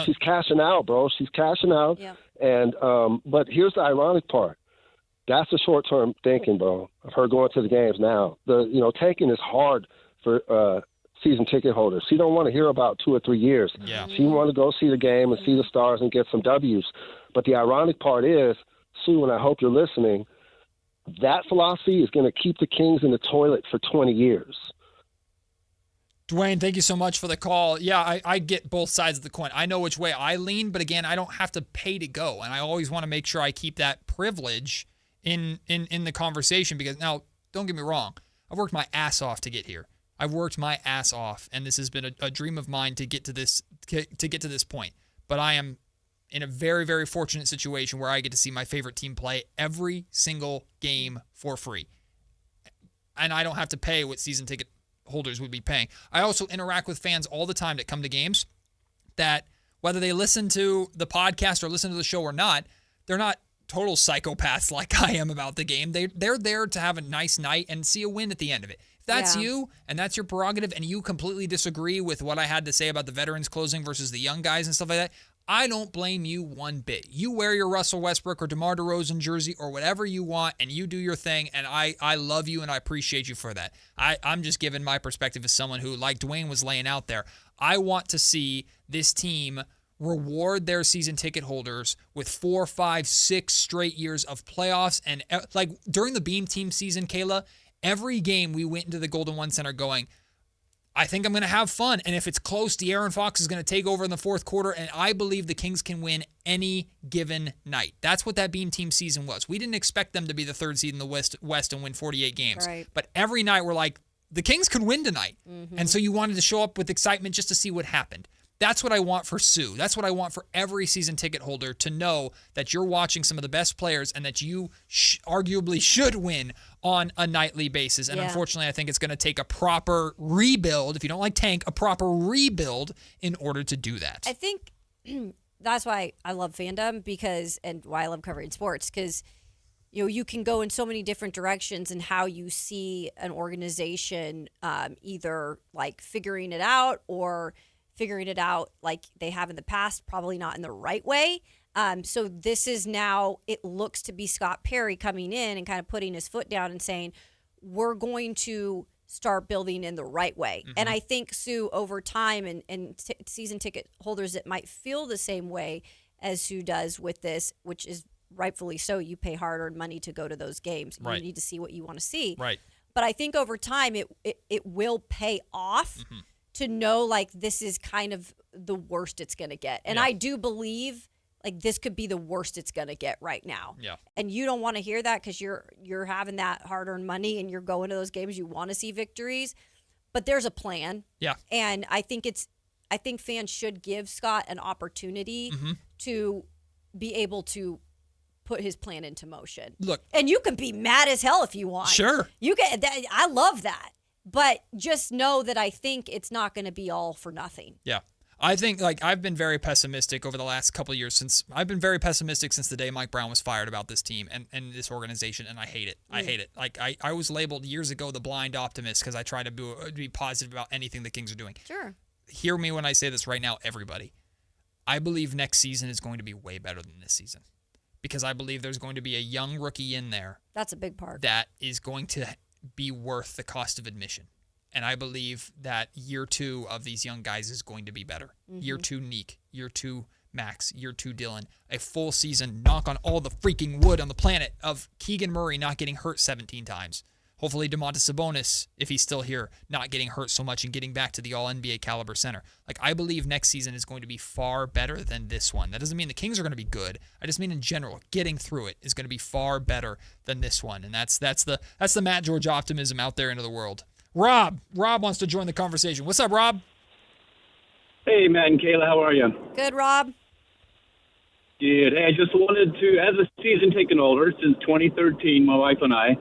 She's cashing out, bro. She's cashing out. Yeah. And but here's the ironic part. That's the short-term thinking, bro, of her going to the games now. Tanking is hard for season ticket holders. She don't want to hear about 2 or 3 years. Yeah. She want to go see the game and see the stars and get some W's. But the ironic part is, Sue, and I hope you're listening, that philosophy is going to keep the Kings in the toilet for 20 years. Dwayne, thank you so much for the call. Yeah, I get both sides of the coin. I know which way I lean, but again, I don't have to pay to go. And I always want to make sure I keep that privilege in the conversation because now, don't get me wrong, I've worked my ass off to get here. I've worked my ass off, and this has been a dream of mine to get to this point. But I am in a very, very fortunate situation where I get to see my favorite team play every single game for free. And I don't have to pay what season ticket holders would be paying. I also interact with fans all the time that come to games that whether they listen to the podcast or listen to the show or not, they're not total psychopaths like I am about the game. They're there to have a nice night and see a win at the end of it. If that's you and that's your prerogative and you completely disagree with what I had to say about the veterans closing versus the young guys and stuff like that, I don't blame you one bit. You wear your Russell Westbrook or DeMar DeRozan jersey or whatever you want, and you do your thing, and I love you and I appreciate you for that. I'm just giving my perspective as someone who, like Dwayne was laying out there, I want to see this team reward their season ticket holders with 4, 5, 6 straight years of playoffs. And like during the Beam Team season, Kayla, every game we went into the Golden One Center going, I think I'm going to have fun. And if it's close, De'Aaron Fox is going to take over in the fourth quarter. And I believe the Kings can win any given night. That's what that Beam Team season was. We didn't expect them to be the third seed in the West and win 48 games. Right. But every night we're like, the Kings could win tonight. And so you wanted to show up with excitement just to see what happened. That's what I want for Sue. That's what I want for every season ticket holder, to know that you're watching some of the best players and that you arguably should win on a nightly basis. And unfortunately, I think it's going to take a proper rebuild, if you don't like tank, a proper rebuild in order to do that. I think that's why I love fandom and why I love covering sports, because you can go in so many different directions in how you see an organization either like figuring it out or figuring it out like they have in the past, probably not in the right way. So this is now, it looks to be Scott Perry coming in and kind of putting his foot down and saying, we're going to start building in the right way. Mm-hmm. And I think, Sue, over time, and season ticket holders that might feel the same way as Sue does with this, which is rightfully so. You pay hard-earned money to go to those games. Right. You need to see what you want to see. Right. But I think over time it will pay off to know, like, this is kind of the worst it's going to get. And I do believe, like, this could be the worst it's going to get right now. Yeah. And you don't want to hear that because you're having that hard-earned money and you're going to those games. You want to see victories. But there's a plan. Yeah. And I think fans should give Scott an opportunity to be able to put his plan into motion. Look. And you can be mad as hell if you want. Sure. You can. I love that. But just know that I think it's not going to be all for nothing. Yeah. I think, like, I've been very pessimistic over the last couple of years I've been very pessimistic since the day Mike Brown was fired about this team and this organization, and I hate it. I hate it. Like, I was labeled years ago the blind optimist because I try to be positive about anything the Kings are doing. Sure. Hear me when I say this right now, everybody. I believe next season is going to be way better than this season because I believe there's going to be a young rookie in there. That's a big part. That is going to be worth the cost of admission. And I believe that year 2 of these young guys is going to be better. Mm-hmm. Year 2, Neek. Year 2, Max. Year 2, Dylan. A full season, knock on all the freaking wood on the planet, of Keegan Murray not getting hurt 17 times. Hopefully DeMontis Sabonis, if he's still here, not getting hurt so much and getting back to the all-NBA caliber center. Like, I believe next season is going to be far better than this one. That doesn't mean the Kings are going to be good. I just mean in general, getting through it is going to be far better than this one. And that's the Matt George optimism out there into the world. Rob wants to join the conversation. What's up, Rob? Hey, Matt and Kayla, how are you? Good, Rob. Good. Hey, I just wanted to, as a season ticket holder since 2013, my wife and I,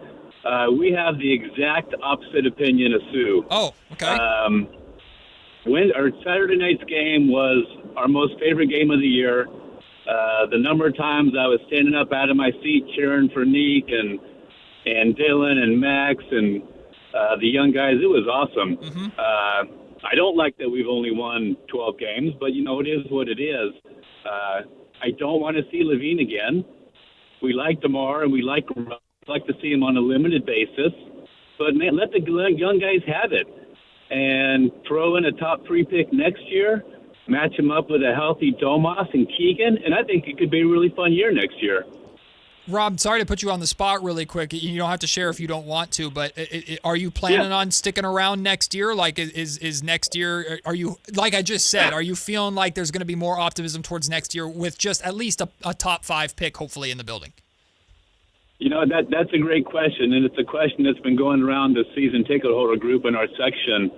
we have the exact opposite opinion of Sue. Oh, okay. Our Saturday night's game was our most favorite game of the year. The number of times I was standing up out of my seat cheering for Neek and Dylan and Max and the young guys, it was awesome. Mm-hmm. I don't like that we've only won 12 games, but, it is what it is. I don't want to see Levine again. We like DeMar, and we like to see him on a limited basis. But, man, let the young guys have it. And throw in a top 3 pick next year, match him up with a healthy Domas and Keegan, and I think it could be a really fun year next year. Rob, sorry to put you on the spot really quick. You don't have to share if you don't want to, but are you planning on sticking around next year? Like, is next year, are you, like I just said, are you feeling like there's going to be more optimism towards next year with just at least a top 5 pick, hopefully, in the building? That's a great question, and it's a question that's been going around the season ticket holder group in our section.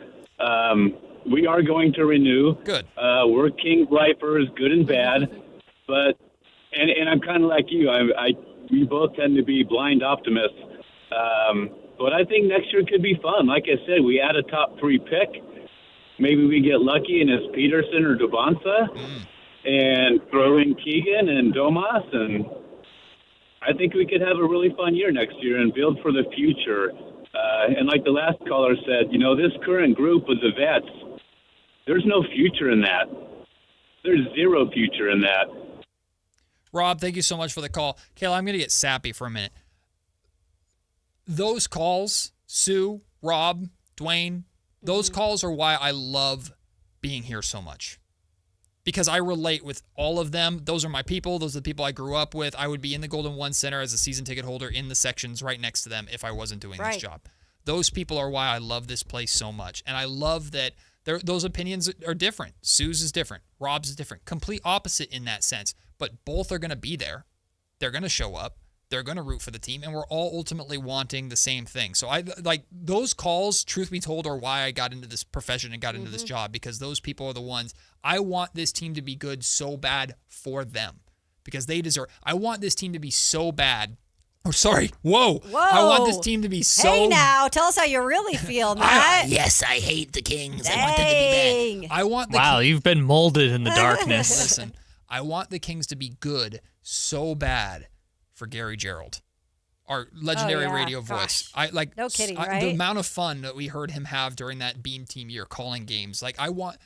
We are going to renew. Good. We're King lifers, good and bad, but and I'm kind of like you. We both tend to be blind optimists. But I think next year could be fun. Like I said, we add a top 3 pick. Maybe we get lucky and it's Peterson or Devonsa and throw in Keegan and Domas. And I think we could have a really fun year next year and build for the future. And like the last caller said, this current group of the vets, there's no future in that. There's zero future in that. Rob, thank you so much for the call. Kayla, I'm going to get sappy for a minute. Those calls, Sue, Rob, Dwayne, those calls are why I love being here so much. Because I relate with all of them. Those are my people. Those are the people I grew up with. I would be in the Golden One Center as a season ticket holder in the sections right next to them if I wasn't doing this job. Those people are why I love this place so much. And I love that those opinions are different. Sue's is different. Rob's is different. Complete opposite in that sense. But both are going to be there. They're going to show up. They're going to root for the team. And we're all ultimately wanting the same thing. So I like those calls, truth be told, are why I got into this profession and got into this job. Because those people are the ones I want this team to be good so bad for them. Because they deserve. I want this team to be so bad Oh, sorry. Whoa. I want this team to be so... Hey, now. Tell us how you really feel, Matt. Yes, I hate the Kings. Dang. I want them to be bad. I want Wow, you've been molded in the darkness. Listen, I want the Kings to be good so bad for Gary Gerald, our legendary radio voice. No kidding, The right? amount of fun that we heard him have during that Beam Team year calling games.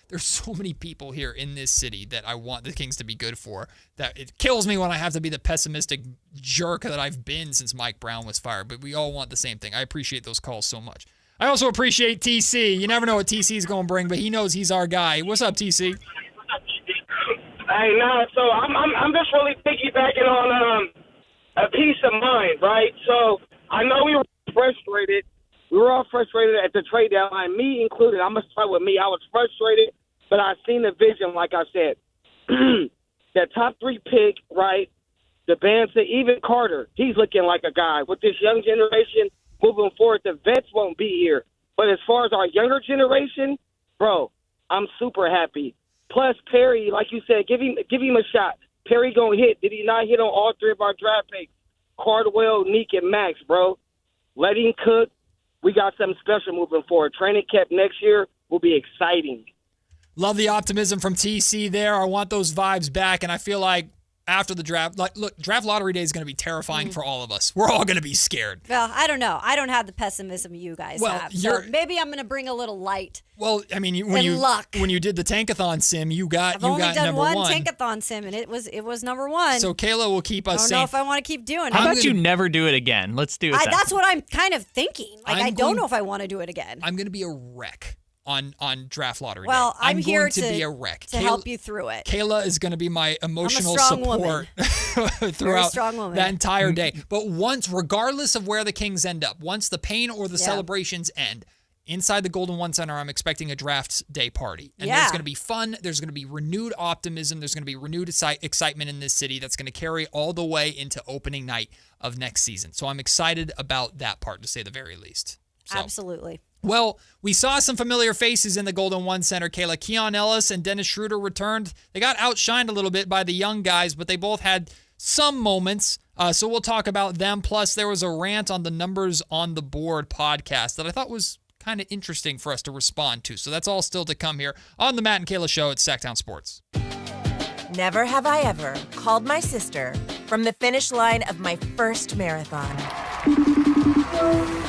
There's so many people here in this city that I want the Kings to be good for, that it kills me when I have to be the pessimistic jerk that I've been since Mike Brown was fired. But we all want the same thing. I appreciate those calls so much. I also appreciate TC. You never know what TC is going to bring, but he knows he's our guy. What's up, TC? Hey, so I'm just really piggybacking on a peace of mind, right? So I know we were frustrated. We were all frustrated at the trade deadline, me included. I'm going to start with me. I was frustrated, but I seen the vision, like I said. That top 3 pick, right? The band said, even Carter, he's looking like a guy. With this young generation moving forward, the vets won't be here. But as far as our younger generation, bro, I'm super happy. Plus, Perry, like you said, give him a shot. Perry gonna hit. Did he not hit on all 3 of our draft picks? Cardwell, Neek, and Max, bro. Let him cook. We got something special moving forward. Training camp next year will be exciting. Love the optimism from TC there. I want those vibes back, and I feel like after the draft, look, draft lottery day is going to be terrifying for all of us. We're all going to be scared. Well, I don't know. I don't have the pessimism you guys have. So maybe I'm going to bring a little light. Well, I mean, when you did the Tankathon sim, you got I've only done number one 1. Tankathon sim, and it was number 1. So Kayla will keep us I don't safe. know if I want to keep doing it. How about you never do it again? Let's do it. That's what I'm kind of thinking. I don't know if I want to do it again. I'm going to be a wreck on draft lottery well, day. I'm here going to be a wreck. To help you through it. Kayla is going to be my emotional woman. support throughout that entire day. But regardless of where the Kings end up, once the pain or the celebrations end, inside the Golden One Center, I'm expecting a draft day party. And there's going to be fun. There's going to be renewed optimism. There's going to be renewed excitement in this city that's going to carry all the way into opening night of next season. So I'm excited about that part, to say the very least. So. Absolutely. Well, we saw some familiar faces in the Golden One Center, Kayla. Keon Ellis and Dennis Schroeder returned. They got outshined a little bit by the young guys, but they both had some moments. So we'll talk about them. Plus, there was a rant on the Numbers on the Board podcast that I thought was kind of interesting for us to respond to. So that's all still to come here on the Matt and Kayla Show at Sactown Sports. Never have I ever called my sister from the finish line of my first marathon.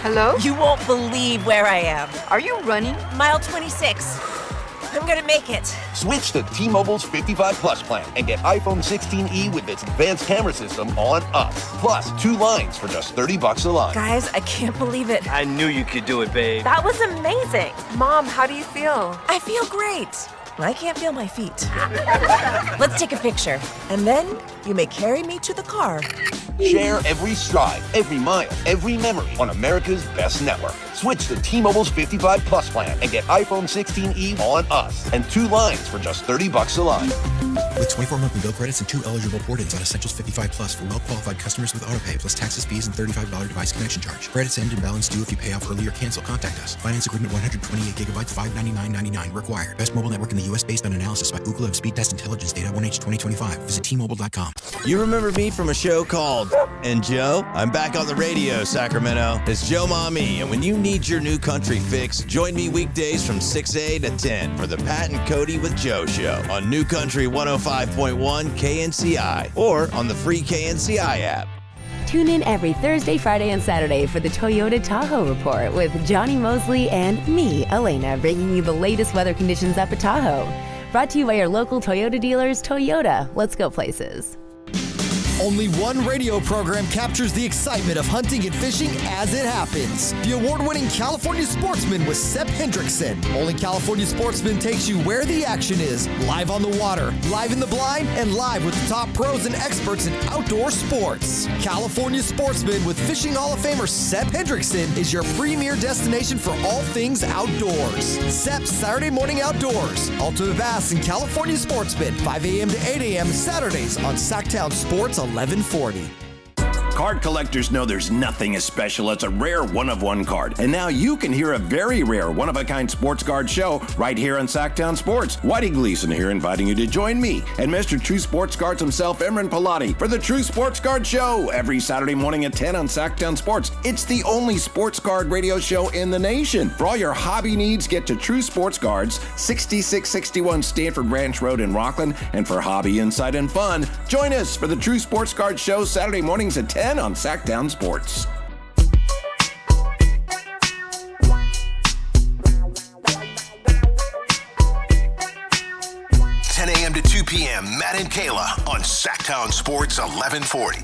Hello? You won't believe where I am. Are you running? Mile 26. I'm gonna make it. Switch to T-Mobile's 55 Plus plan and get iPhone 16e with its advanced camera system on us. Plus, 2 lines for just $30 a line. Guys, I can't believe it. I knew you could do it, babe. That was amazing. Mom, how do you feel? I feel great. I can't feel my feet. Let's take a picture. And then you may carry me to the car. Share every stride, every mile, every memory on America's best network. Switch to T-Mobile's 55 Plus plan and get iPhone 16e on us. And 2 lines for just $30 a line. With 24 monthly bill credits and 2 eligible port-ins on Essentials 55 Plus for well-qualified customers with autopay, plus taxes, fees, and $35 device connection charge. Credits end and balance due if you pay off early or cancel. Contact us. Finance agreement 128 gigabytes, $599.99 required. Best mobile network in the U.S. based on analysis by Ookla of Speed Test Intelligence data 1H 2025. Visit T-Mobile.com. You remember me from a show called And Joe? I'm back on the radio, Sacramento. It's Joe Mommy, and when you need your new country fix, join me weekdays from 6A to 10 for the Pat and Cody with Joe show on New Country 105.1 KNCI or on the free KNCI app. Tune in every Thursday, Friday, and Saturday for the Toyota Tahoe Report with Johnny Mosley and me, Elena, bringing you the latest weather conditions up at Tahoe. Brought to you by your local Toyota dealers, Toyota. Let's go places. Only one radio program captures the excitement of hunting and fishing as it happens. The award-winning California Sportsman with Sepp Hendrickson. Only California Sportsman takes you where the action is. Live on the water, live in the blind, and live with the top pros and experts in outdoor sports. California Sportsman with Fishing Hall of Famer Sepp Hendrickson is your premier destination for all things outdoors. Sepp's Saturday Morning Outdoors. Ultimate Bass and California Sportsman, 5 a.m. to 8 a.m. Saturdays on Sactown Sports 1140. Card collectors know there's nothing as special as a rare one-of-one card. And now you can hear a very rare one-of-a-kind sports card show right here on Sactown Sports. Whitey Gleason here inviting you to join me and Mr. True Sports Cards himself, Imran Pilati, for the True Sports Card Show every Saturday morning at 10 on Sactown Sports. It's the only sports card radio show in the nation. For all your hobby needs, get to True Sports Cards, 6661 Stanford Ranch Road in Rockland. And for hobby, insight, and fun, join us for the True Sports Card Show Saturday mornings at 10 on Sactown Sports. 10 a.m. to 2 p.m., Matt and Kayla on Sactown Sports 1140.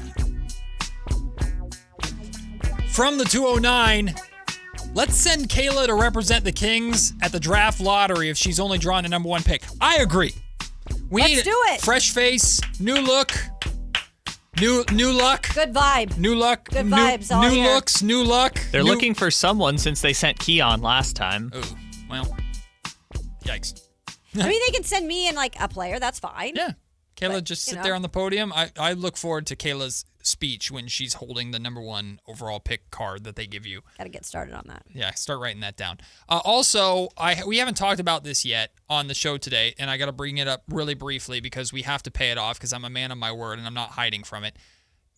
From the 209, let's send Kayla to represent the Kings at the draft lottery if she's only drawn a number one pick. I agree. Let's do it. Fresh face, new look, new luck. Good vibe. New luck. Good vibes all New here. looks, new luck. They're looking for someone since they sent Keon last time. Ooh, well, yikes. I mean, they can send me in like a player. That's fine. Yeah. Kayla, But, just you sit know. there on the podium. I look forward to Kayla's speech when she's holding the number one overall pick card that they give you. Got to get started on that. Yeah, start writing that down. Also, we haven't talked about this yet on the show today, and I got to bring it up really briefly because we have to pay it off because I'm a man of my word and I'm not hiding from it.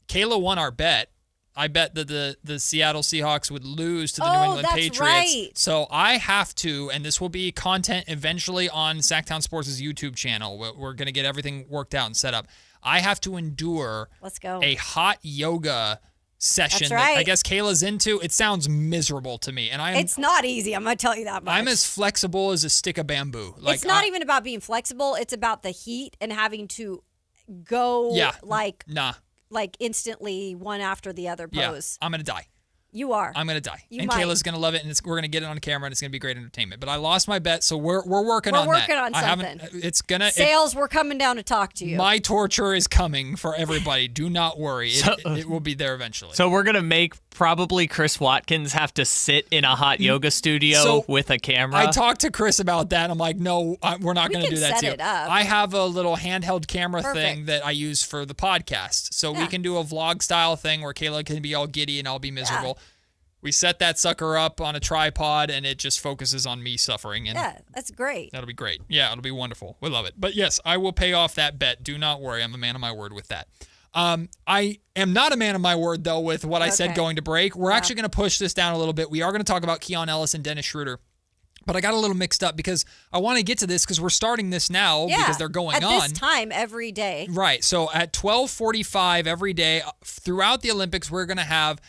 Kayla won our bet. I bet that the Seattle Seahawks would lose to the New England that's Patriots. right. So I have to, and this will be content eventually on Sactown Sports' YouTube channel. We're going to get everything worked out and set up. I have to endure Let's go. a hot yoga session That's right. that I guess Kayla's into. It sounds miserable to me. And It's not easy. I'm going to tell you that much. I'm as flexible as a stick of bamboo. It's not even about being flexible. It's about the heat and having to go like instantly one after the other pose. Yeah, I'm going to die. You are. I'm going to die. You and might. Kayla's going to love it, and we're going to get it on camera, and it's going to be great entertainment. But I lost my bet, so we're working on that. We're working on I something. haven't. It's going to. Sales, we're coming down to talk to you. My torture is coming for everybody. Do not worry. It will be there eventually. So we're going to make probably Chris Watkins have to sit in a hot yoga studio with a camera. I talked to Chris about that. I'm like, no, we're not going to do that set to you. it up. I have a little handheld camera thing Perfect. that I use for the podcast. So we can do a vlog style thing where Kayla can be all giddy and I'll be miserable. We set that sucker up on a tripod and it just focuses on me suffering. And yeah, that's great. that'll be great. Yeah, it'll be wonderful. We love it. But yes, I will pay off that bet. Do not worry. I'm a man of my word with that. I am not a man of my word, though, with what I said going to break. We're actually going to push this down a little bit. We are going to talk about Keon Ellis and Dennis Schroeder. But I got a little mixed up because I want to get to this because we're starting this now because they're going on. At this time every day. Right. So at 12:45 every day throughout the Olympics, we're going to have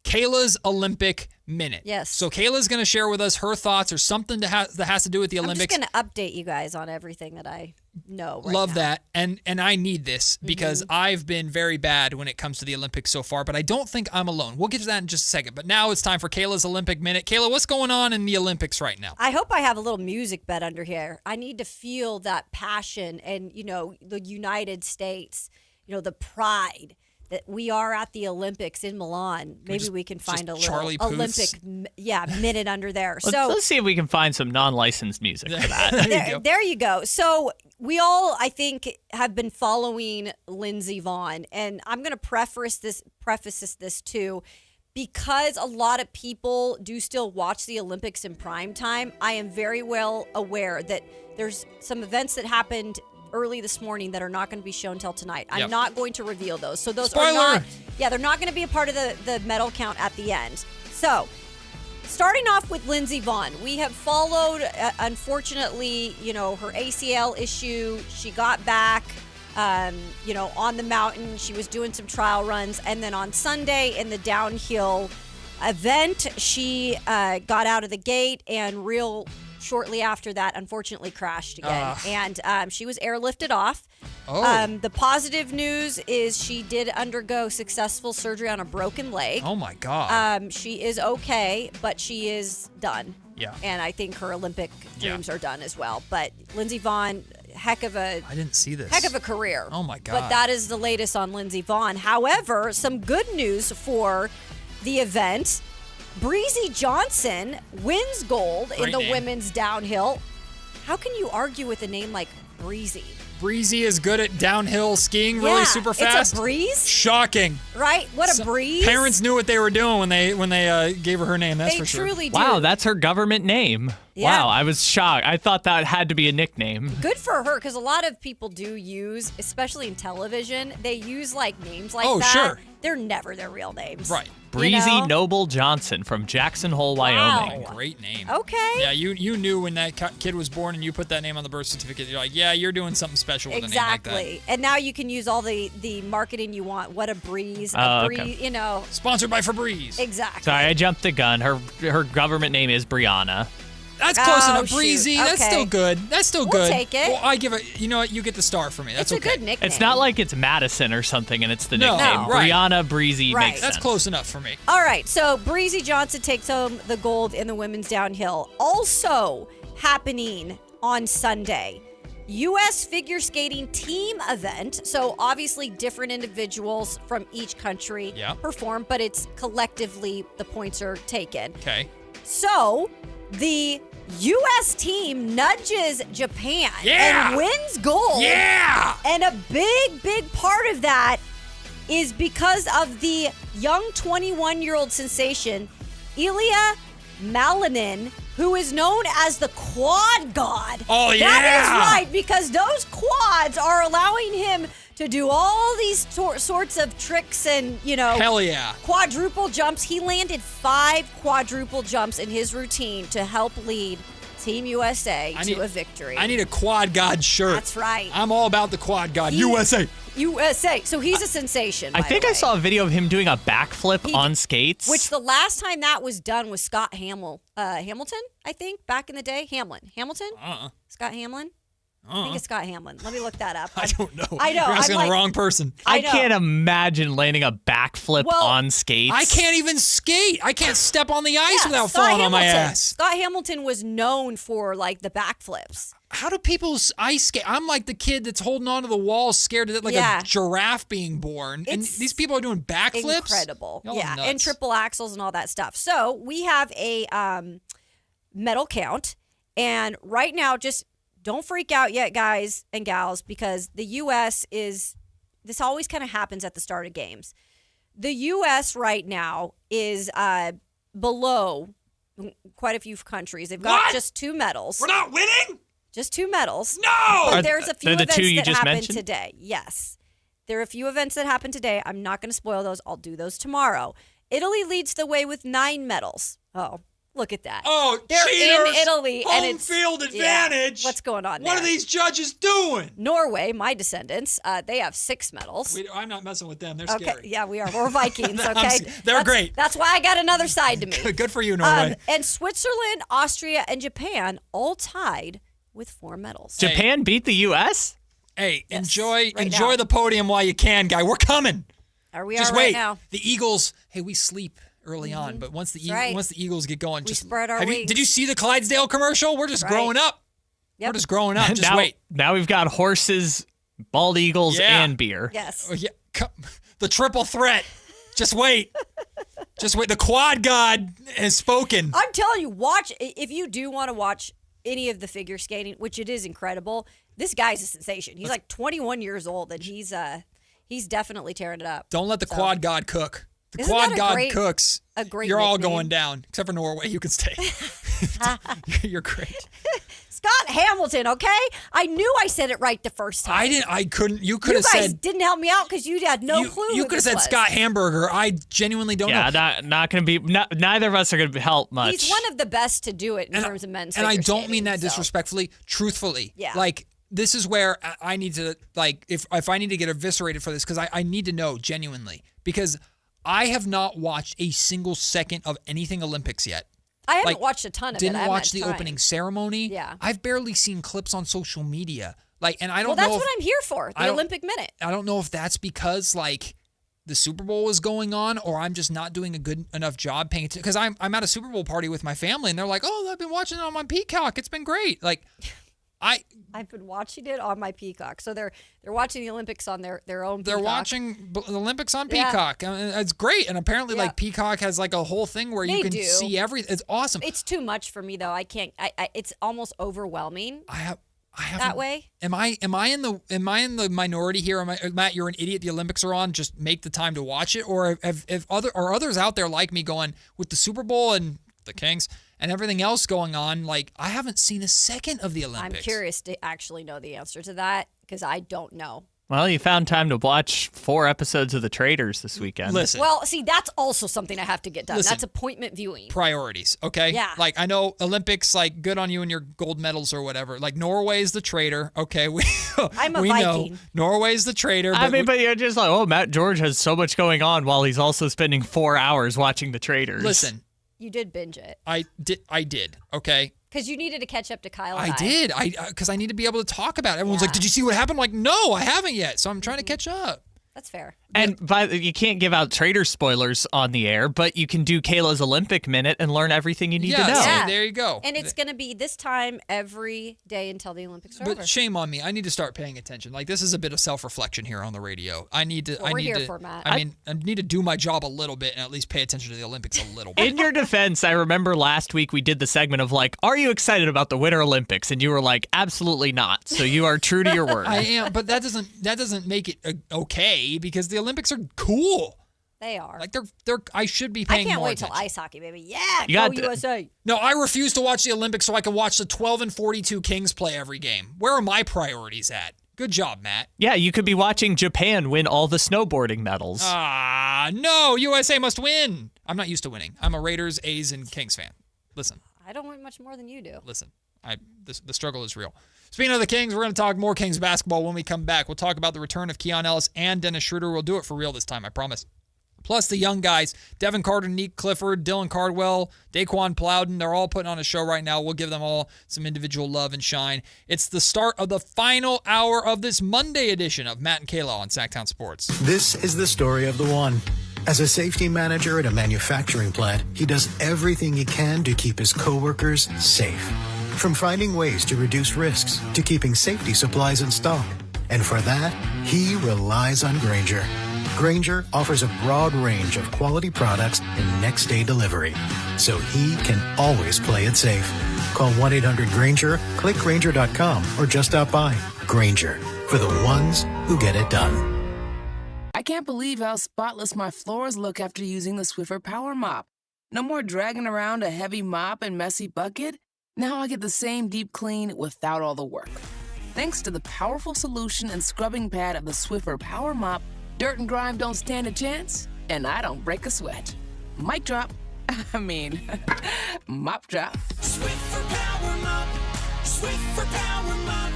Kayla's Olympic Minute. Yes. So Kayla's going to share with us her thoughts or something that has to do with the Olympics. I'm just going to update you guys on everything that I know right Love now. that. And I need this because I've been very bad when it comes to the Olympics so far, but I don't think I'm alone. We'll get to that in just a second. But now it's time for Kayla's Olympic Minute. Kayla, what's going on in the Olympics right now? I hope I have a little music bed under here. I need to feel that passion and, the United States, the pride that we are at the Olympics in Milan. Maybe we can find a little Charlie Puth's? Olympic minute under there. Let's see if we can find some non-licensed music for that. There you go. So we all, I think, have been following Lindsey Vonn, and I'm going to preface this too, because a lot of people do still watch the Olympics in prime time. I am very well aware that there's some events that happened early this morning that are not going to be shown till tonight. I'm not going to reveal those. So those are not, they're not going to be a part of the medal count at the end. So starting off with Lindsey Vonn, we have followed, unfortunately, her ACL issue. She got back, on the mountain. She was doing some trial runs. And then on Sunday in the downhill event, she got out of the gate and shortly after that, unfortunately crashed again. And she was airlifted off. The positive news is she did undergo successful surgery on a broken leg. Oh, my God. She is okay, but she is done. Yeah. And I think her Olympic dreams are done as well. But Lindsey Vonn, I didn't see this. Heck of a career. Oh, my God. But that is the latest on Lindsey Vonn. However, some good news for the event. Breezy Johnson wins gold in the women's downhill. How can you argue with a name like Breezy? Breezy is good at downhill skiing really super fast. It's a breeze. Shocking. Right? What a breeze. Parents knew what they were doing when they gave her name, that's for sure. They truly do. Wow, that's her government name. Yeah. Wow, I was shocked. I thought that had to be a nickname. Good for her, because a lot of people do use, especially in television, they use like names like that. Oh, sure. They're never their real names. Right. Breezy Noble Johnson from Jackson Hole, Wyoming. Great name. Okay. Yeah, you knew when that kid was born and you put that name on the birth certificate. You're like, yeah, you're doing something special with a name like that. Exactly. And now you can use all the marketing you want. What a breeze. Okay. You know. Sponsored by Febreze. Exactly. Sorry, I jumped the gun. Her government name is Brianna. That's close enough. shoot. Breezy. Okay. That's still good. That's still We'll good. take it. Well, I give it. You know what? You get the star for me. That's It's a okay. good nickname. It's not like it's Madison or something and it's the No, nickname. right. Brianna Breezy Right. makes That's sense. close enough for me. All right, so Breezy Johnson takes home the gold in the women's downhill. Also happening on Sunday, U.S. figure skating team event. So obviously different individuals from each country perform, but it's collectively the points are taken. Okay. So the U.S. team nudges Japan and wins gold. Yeah! And a big part of that is because of the young 21-year-old sensation, Ilya Malinin, who is known as the quad god. Oh, yeah! That is right, because those quads are allowing him to do all these sorts of tricks and, Hell yeah. quadruple jumps. He landed 5 quadruple jumps in his routine to help lead Team USA to a victory. I need a quad god shirt. That's right. I'm all about the quad god. USA. So he's a sensation. I think I saw a video of him doing a backflip on skates. Which the last time that was done was Scott Hamilton, I think, back in the day. Hamilton? Scott Hamlin? I think it's Scott Hamlin. Let me look that up. I don't know. I know. You're asking the wrong person. I can't imagine landing a backflip on skates. I can't even skate. I can't step on the ice without Scott falling on my Hamilton. ass. Scott Hamilton was known for like the backflips. How do people ice skate? I'm like the kid that's holding onto the wall, scared to death, like a giraffe being born. And these people are doing backflips. Incredible. Y'all are nuts. And triple axles and all that stuff. So we have a medal count. And right now, just don't freak out yet, guys and gals, because the U.S. this always kind of happens at the start of games. The U.S. right now is below quite a few countries. They've got just 2 medals. We're not winning? Just 2 medals. No! But there's a few the events 2 you that just happened mentioned? today. Yes. There are a few events that happened today. I'm not going to spoil those. I'll do those tomorrow. Italy leads the way with 9 medals. Oh, look at that. Oh, they're cheaters. in Italy. Home and it's field advantage. What's going on What there? are these judges doing? Norway, my descendants, they have 6 medals. I'm not messing with them. They're Okay, scary. yeah, we are. We're Vikings, okay? They're great. That's why I got another side to me. Good for you, Norway. And Switzerland, Austria, and Japan all tied with 4 medals. Japan beat the U.S.? Hey, Yes, enjoy now. the podium while you can, guy. We're coming. We Just are wait. right now. The Eagles, hey, we sleep early on, but once the Eagles get going, We spread our wings. Did you see the Clydesdale commercial? We're just growing up. Yep. We're just growing up. Just now, wait. Now we've got horses, bald eagles, Yeah. and beer. Yes. Oh, yeah. The triple threat. Just wait. Just wait. The quad god has spoken. I'm telling you, watch. If you do want to watch any of the figure skating, which it is incredible, this guy's a sensation. He's like 21 years old, and he's definitely tearing it up. Don't let the quad god cook. The Isn't quad that a god great- cooks. a great You're all nickname? going down, except for Norway. You can stay. You're great. Scott Hamilton, okay? I knew I said it right the first time. I didn't. I couldn't. You could You have guys said. didn't help me out because you had no clue. You who could have this said was. Scott Hamburger. I genuinely don't Yeah, know. not going to be. Neither of us are going to help much. He's one of the best to do it in terms of men's. And I figure don't mean skating, that so. disrespectfully. Truthfully, Yeah. Like this is where I need to if I need to get eviscerated for this because I need to know genuinely because I have not watched a single second of anything Olympics yet. I haven't watched a ton of it. Didn't I haven't watch had the time. opening ceremony. Yeah. I've barely seen clips on social media. And I don't Well, that's know. what I'm here for. The Olympic Minute. I don't know if that's because the Super Bowl is going on, or I'm just not doing a good enough job paying attention. Because I'm at a Super Bowl party with my family, and they're like, "Oh, I've been watching it on my Peacock. It's been great." I've been watching it on my Peacock. So they're watching the Olympics on their own Peacock. They're watching the Olympics on Yeah. Peacock. I mean, it's great, and apparently, Peacock has a whole thing where you They can do. see everything. It's awesome. It's too much for me though. I can't. It's almost overwhelming. that way? Am I in the minority here? Matt, you're an idiot. The Olympics are on. Just make the time to watch it. Or are others out there like me going with the Super Bowl and the Kings and everything else going on? Like, I haven't seen a second of the Olympics. I'm curious to actually know the answer to that because I don't know. Well, you found time to watch 4 episodes of The Traitors this weekend. Listen. Well, see, that's also something I have to get done. Listen. That's appointment viewing. Priorities, okay? Yeah. Like, I know Olympics, like, good on you and your gold medals or whatever. Like, Norway's the traitor, okay? I'm a we Viking. know Norway's the traitor. But you're just like, oh, Matt George has so much going on while he's also spending 4 hours watching The Traitors. Listen. You did binge it. I did, okay? Because you needed to catch up to Kyle and I did. Because I need to be able to talk about it. Everyone's like, did you see what happened? I'm like, no, I haven't yet. So I'm trying to catch up. That's fair. And you can't give out Traitor spoilers on the air, but you can do Kayla's Olympic Minute and learn everything you need to know. Yeah, there you go. And it's going to be this time every day until the Olympics are over. But shame on me. I need to start paying attention. Like, this is a bit of self-reflection here on the radio. I need to. We're here for, Matt. I need to do my job a little bit and at least pay attention to the Olympics a little bit. In your defense, I remember last week we did the segment of like, are you excited about the Winter Olympics? And you were like, absolutely not. So you are true to your word. I am, but that doesn't make it okay because the Olympics are cool. They are. Like they're. I should be paying more attention. I can't wait till ice hockey, baby. Yeah, You go got USA. No, I refuse to watch the Olympics so I can watch the 12 and 42 Kings play every game. Where are my priorities at? Good job, Matt. Yeah, you could be watching Japan win all the snowboarding medals. No, USA must win. I'm not used to winning. I'm a Raiders, A's, and Kings fan. Listen. I don't win much more than you do. Listen, the struggle is real. Speaking of the Kings, we're going to talk more Kings basketball when we come back. We'll talk about the return of Keon Ellis and Dennis Schroeder. We'll do it for real this time, I promise. Plus the young guys, Devin Carter, Nick Clifford, Dylan Cardwell, Daquan Plowden, they're all putting on a show right now. We'll give them all some individual love and shine. It's the start of the final hour of this Monday edition of Matt and Kayla on Sactown Sports. This is the story of the one. As a safety manager at a manufacturing plant, he does everything he can to keep his coworkers safe. From finding ways to reduce risks to keeping safety supplies in stock. And for that, he relies on Grainger. Grainger offers a broad range of quality products and next-day delivery, so he can always play it safe. Call 1-800-GRAINGER, click Grainger.com, or just stop by. Grainger, for the ones who get it done. I can't believe how spotless my floors look after using the Swiffer Power Mop. No more dragging around a heavy mop and messy bucket. Now I get the same deep clean without all the work. Thanks to the powerful solution and scrubbing pad of the Swiffer Power Mop, dirt and grime don't stand a chance, and I don't break a sweat. Mic drop. Mop drop. Swiffer Power Mop. Swiffer Power Mop.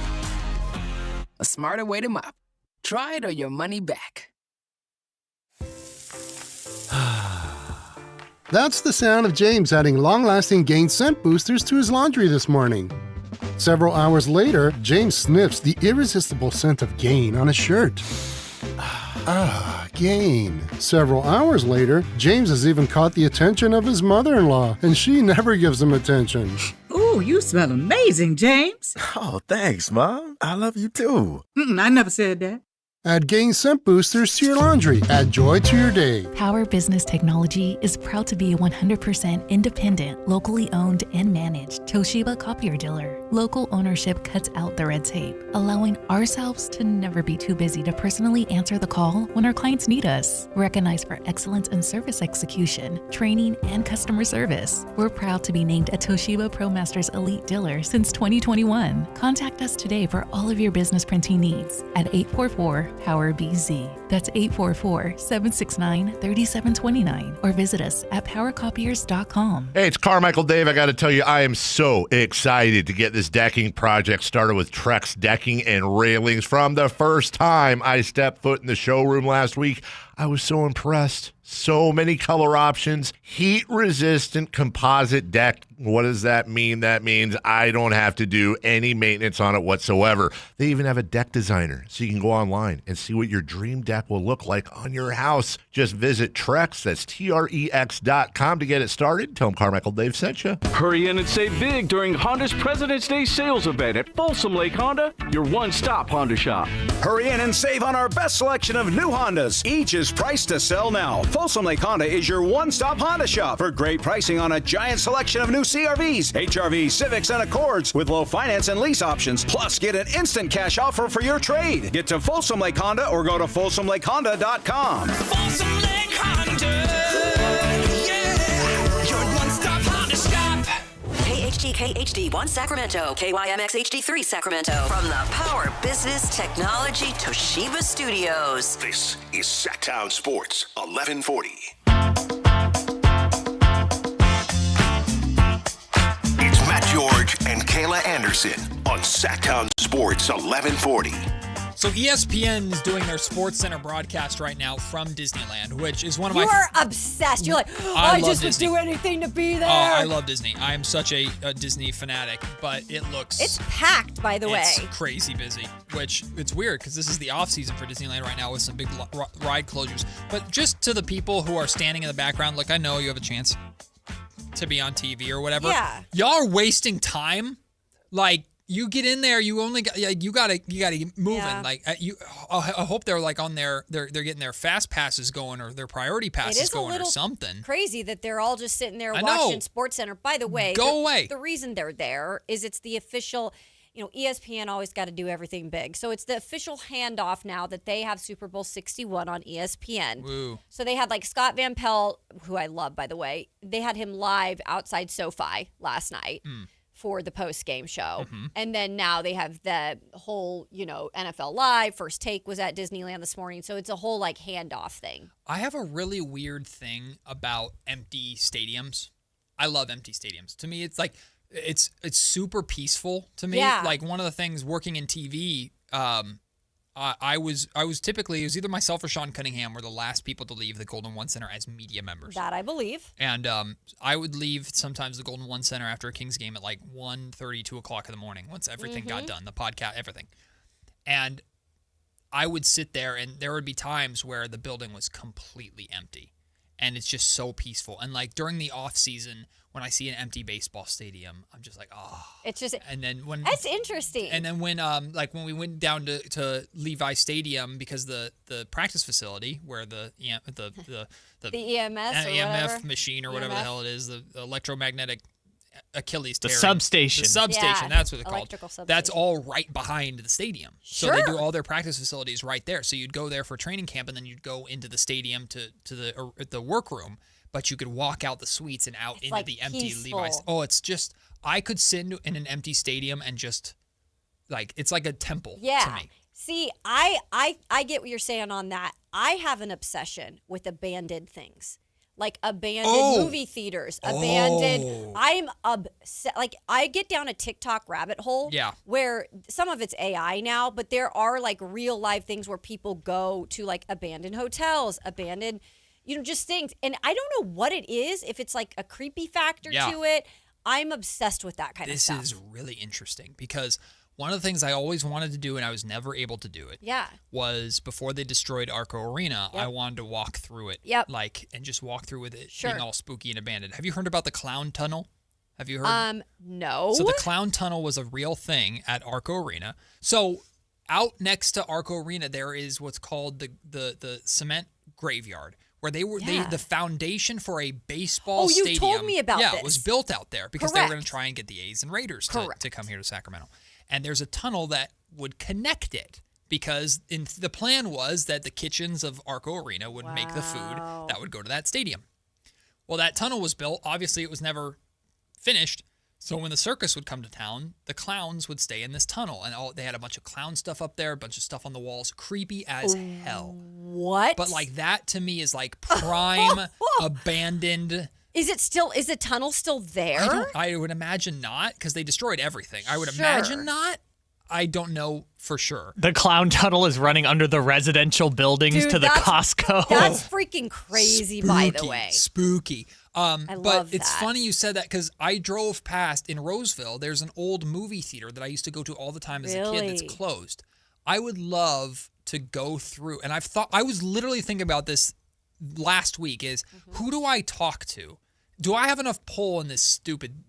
A smarter way to mop. Try it or your money back. That's the sound of James adding long-lasting Gain scent boosters to his laundry this morning. Several hours later, James sniffs the irresistible scent of Gain on his shirt. Gain. Several hours later, James has even caught the attention of his mother-in-law, and she never gives him attention. Ooh, you smell amazing, James. Oh, thanks, Mom. I love you too. I never said that. Add Gain scent boosters to your laundry. Add joy to your day. Power Business Technology is proud to be a 100% independent, locally owned and managed Toshiba copier dealer. Local ownership cuts out the red tape, allowing ourselves to never be too busy to personally answer the call when our clients need us. Recognized for excellence in service execution, training, and customer service, we're proud to be named a Toshiba ProMasters Elite Dealer since 2021. Contact us today for all of your business printing needs at 844-POWER-BZ. That's 844-769-3729. Or visit us at powercopiers.com. Hey, it's Carmichael Dave. I got to tell you, I am so excited to get this decking project started with Trex Decking and Railings. From the first time I stepped foot in the showroom last week, I was so impressed. So many color options, heat-resistant composite deck. What does that mean? That means I don't have to do any maintenance on it whatsoever. They even have a deck designer, so you can go online and see what your dream deck will look like on your house. Just visit Trex, that's Trex.com to get it started. Tell them Carmichael Dave sent you. Hurry in and save big during Honda's President's Day sales event at Folsom Lake Honda, your one-stop Honda shop. Hurry in and save on our best selection of new Hondas. Each is Honda's price to sell now. Folsom Lake Honda is your one-stop Honda shop for great pricing on a giant selection of new CRVs, HRVs, Civics, and Accords with low finance and lease options. Plus, get an instant cash offer for your trade. Get to Folsom Lake Honda or go to folsomlakehonda.com. Folsom Lake Honda, yeah, your one-stop Honda shop. KHD1 Sacramento, KYMX HD3 Sacramento. From the Power Business Technology Toshiba Studios. This is Sactown Sports 1140. It's Matt George and Kayla Anderson on Sactown Sports 1140. So ESPN is doing their Sports Center broadcast right now from Disneyland, which is one of my... You are obsessed. You're like, I just would do anything to be there. Oh, I love Disney. I am such a Disney fanatic, but it looks... It's packed, by the way. It's crazy busy, which it's weird because this is the off-season for Disneyland right now with some big ride closures. But just to the people who are standing in the background, look, I know you have a chance to be on TV or whatever. Yeah. Y'all are wasting time. Like... You get in there, you only got you gotta get moving. Yeah. Like I hope they're like on they're getting their fast passes going or their priority passes going or something. Crazy that they're all just sitting there I watching know. Sports Center. By the way, Go away. The reason they're there is it's the official. ESPN always got to do everything big, so it's the official handoff now that they have Super Bowl 61 on ESPN. Woo. So they had like Scott Van Pelt, who I love by the way. They had him live outside SoFi last night. For the post-game show. And then now they have the whole, NFL Live. First Take was at Disneyland this morning. So it's a whole, handoff thing. I have a really weird thing about empty stadiums. I love empty stadiums. To me, it's like, it's super peaceful to me. Yeah. Like, one of the things working in TV, I was typically, it was either myself or Sean Cunningham were the last people to leave the Golden One Center as media members. That I believe. And I would leave sometimes the Golden One Center after a Kings game at 1:30, 2 o'clock in the morning once everything got done, the podcast, everything. And I would sit there and there would be times where the building was completely empty. And it's just so peaceful. And during the off season, when I see an empty baseball stadium, I'm just like, oh. It's just. And then when that's interesting. And then when when we went down to Levi Stadium because the practice facility where the EMS or EMF machine or whatever the hell it is, the electromagnetic Achilles tear. The substation. The substation, that's what it's called. Substation. That's all right behind the stadium. Sure. So they do all their practice facilities right there. So you'd go there for training camp and then you'd go into the stadium to the workroom, but you could walk out the suites and out into the empty peaceful. Levi's. Oh, it's just, I could sit in an empty stadium and just, it's like a temple to me. See, I get what you're saying on that. I have an obsession with abandoned things. Like abandoned movie theaters, abandoned. I'm obsessed. I get down a TikTok rabbit hole. Yeah. Where some of it's AI now, but there are real live things where people go to abandoned hotels, abandoned, just things. And I don't know what it is. If it's a creepy factor to it, I'm obsessed with that kind of stuff. This is really interesting because one of the things I always wanted to do and I was never able to do it. Yeah. Was before they destroyed Arco Arena, I wanted to walk through it. Yep. And just walk through with it Sure. being all spooky and abandoned. Have you heard about the Clown Tunnel? Have you heard? No. So the Clown Tunnel was a real thing at Arco Arena. So out next to Arco Arena, there is what's called the cement graveyard. Where the foundation for a baseball stadium. Oh, you told me about this. Yeah, it was built out there because they were going Correct. to try and get the A's and Raiders to come here to Sacramento. And there's a tunnel that would connect it because the plan was that the kitchens of Arco Arena would make the food that would go to that stadium. Well, that tunnel was built. Obviously, it was never finished. So when the circus would come to town, the clowns would stay in this tunnel. And they had a bunch of clown stuff up there, a bunch of stuff on the walls. Creepy as hell. What? But that to me is prime abandoned. Is the tunnel still there? I would imagine not because they destroyed everything. I would imagine not. I don't know for sure. The clown tunnel is running under the residential buildings to the Costco. That's freaking crazy, by the way. Spooky. I but love it's that. funny you said that because I drove past in Roseville. There's an old movie theater that I used to go to all the time as a kid that's closed. I would love to go through, and I was literally thinking about this last week. Who do I talk to? Do I have enough pull in this stupid